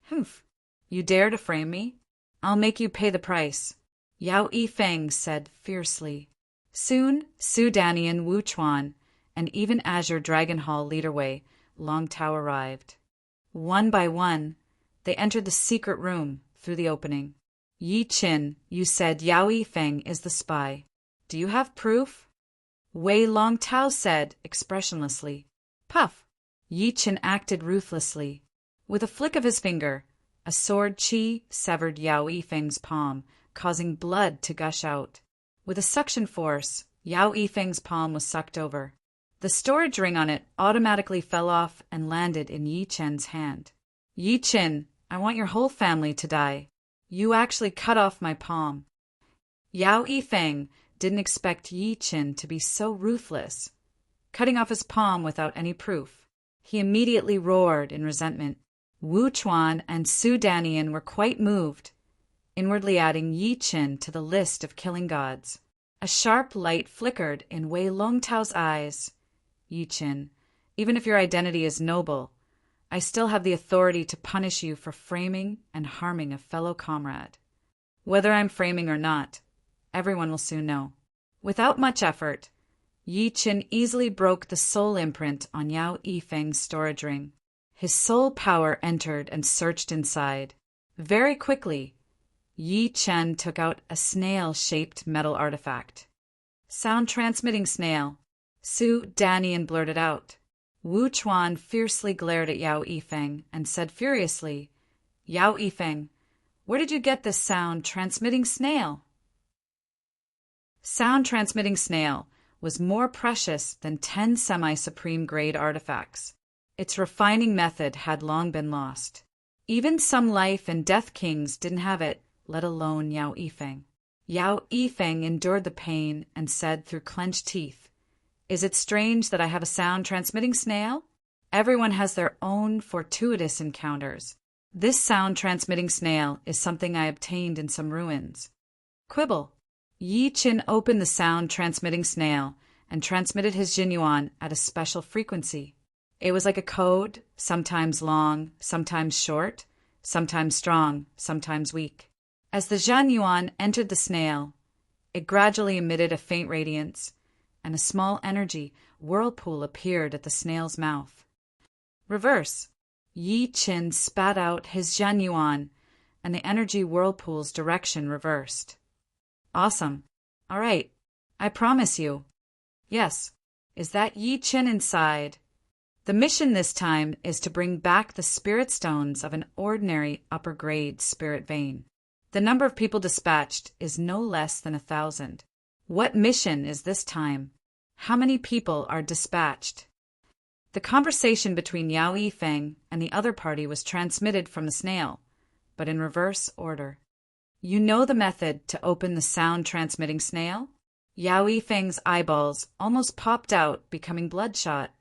"Humph! You dare to frame me? I'll make you pay the price," Yao Yifeng said fiercely. Soon, Su Danian, Wu Chuan, and even Azure Dragon Hall Leaderway Long Tao arrived. One by one, they entered the secret room through the opening. "Yi Qin, you said Yao Yifeng is the spy. Do you have proof?" Wei Long Tao said expressionlessly. "Puff!" Yi Qin acted ruthlessly. With a flick of his finger, a sword chi severed Yao Yifeng's palm, causing blood to gush out. With a suction force, Yao Yifeng's palm was sucked over. The storage ring on it automatically fell off and landed in Yi Chen's hand. Yi Chen, I want your whole family to die. You actually cut off my palm. Yao Yifeng didn't expect Yi Chen to be so ruthless, cutting off his palm without any proof. He immediately roared in resentment. Wu Chuan and Su Danian were quite moved, inwardly adding Yi Chen to the list of killing gods. A sharp light flickered in Wei Longtao's eyes. Yi Chen, even if your identity is noble, I still have the authority to punish you for framing and harming a fellow comrade. Whether I'm framing or not, everyone will soon know. Without much effort, Yi Chen easily broke the soul imprint on Yao Yifeng's storage ring. His soul power entered and searched inside. Very quickly, Yi Chen took out a snail-shaped metal artifact. Sound-transmitting snail, Su Danian blurted out. Wu Chuan fiercely glared at Yao Yifeng and said furiously, Yao Yifeng, where did you get this sound-transmitting snail? Sound-transmitting snail was more precious than 10 semi-supreme grade artifacts. Its refining method had long been lost. Even some life and death kings didn't have it, let alone Yao Yifeng. Yao Yifeng endured the pain and said through clenched teeth, Is it strange that I have a sound-transmitting snail? Everyone has their own fortuitous encounters. This sound-transmitting snail is something I obtained in some ruins. Quibble. Yi Chen opened the sound-transmitting snail and transmitted his Jinyuan at a special frequency. It was like a code, sometimes long, sometimes short, sometimes strong, sometimes weak. As the Jinyuan entered the snail, it gradually emitted a faint radiance, and a small energy whirlpool appeared at the snail's mouth. Reverse. Yi Chen spat out his Jinyuan, and the energy whirlpool's direction reversed. Awesome. All right. I promise you. Yes. Is that Yi Chen inside? The mission this time is to bring back the spirit stones of an ordinary upper-grade spirit vein. The number of people dispatched is no less than 1,000. What mission is this time? How many people are dispatched? The conversation between Yao Yifeng and the other party was transmitted from the snail, but in reverse order. You know the method to open the sound-transmitting snail? Yao Yifeng's eyeballs almost popped out, becoming bloodshot.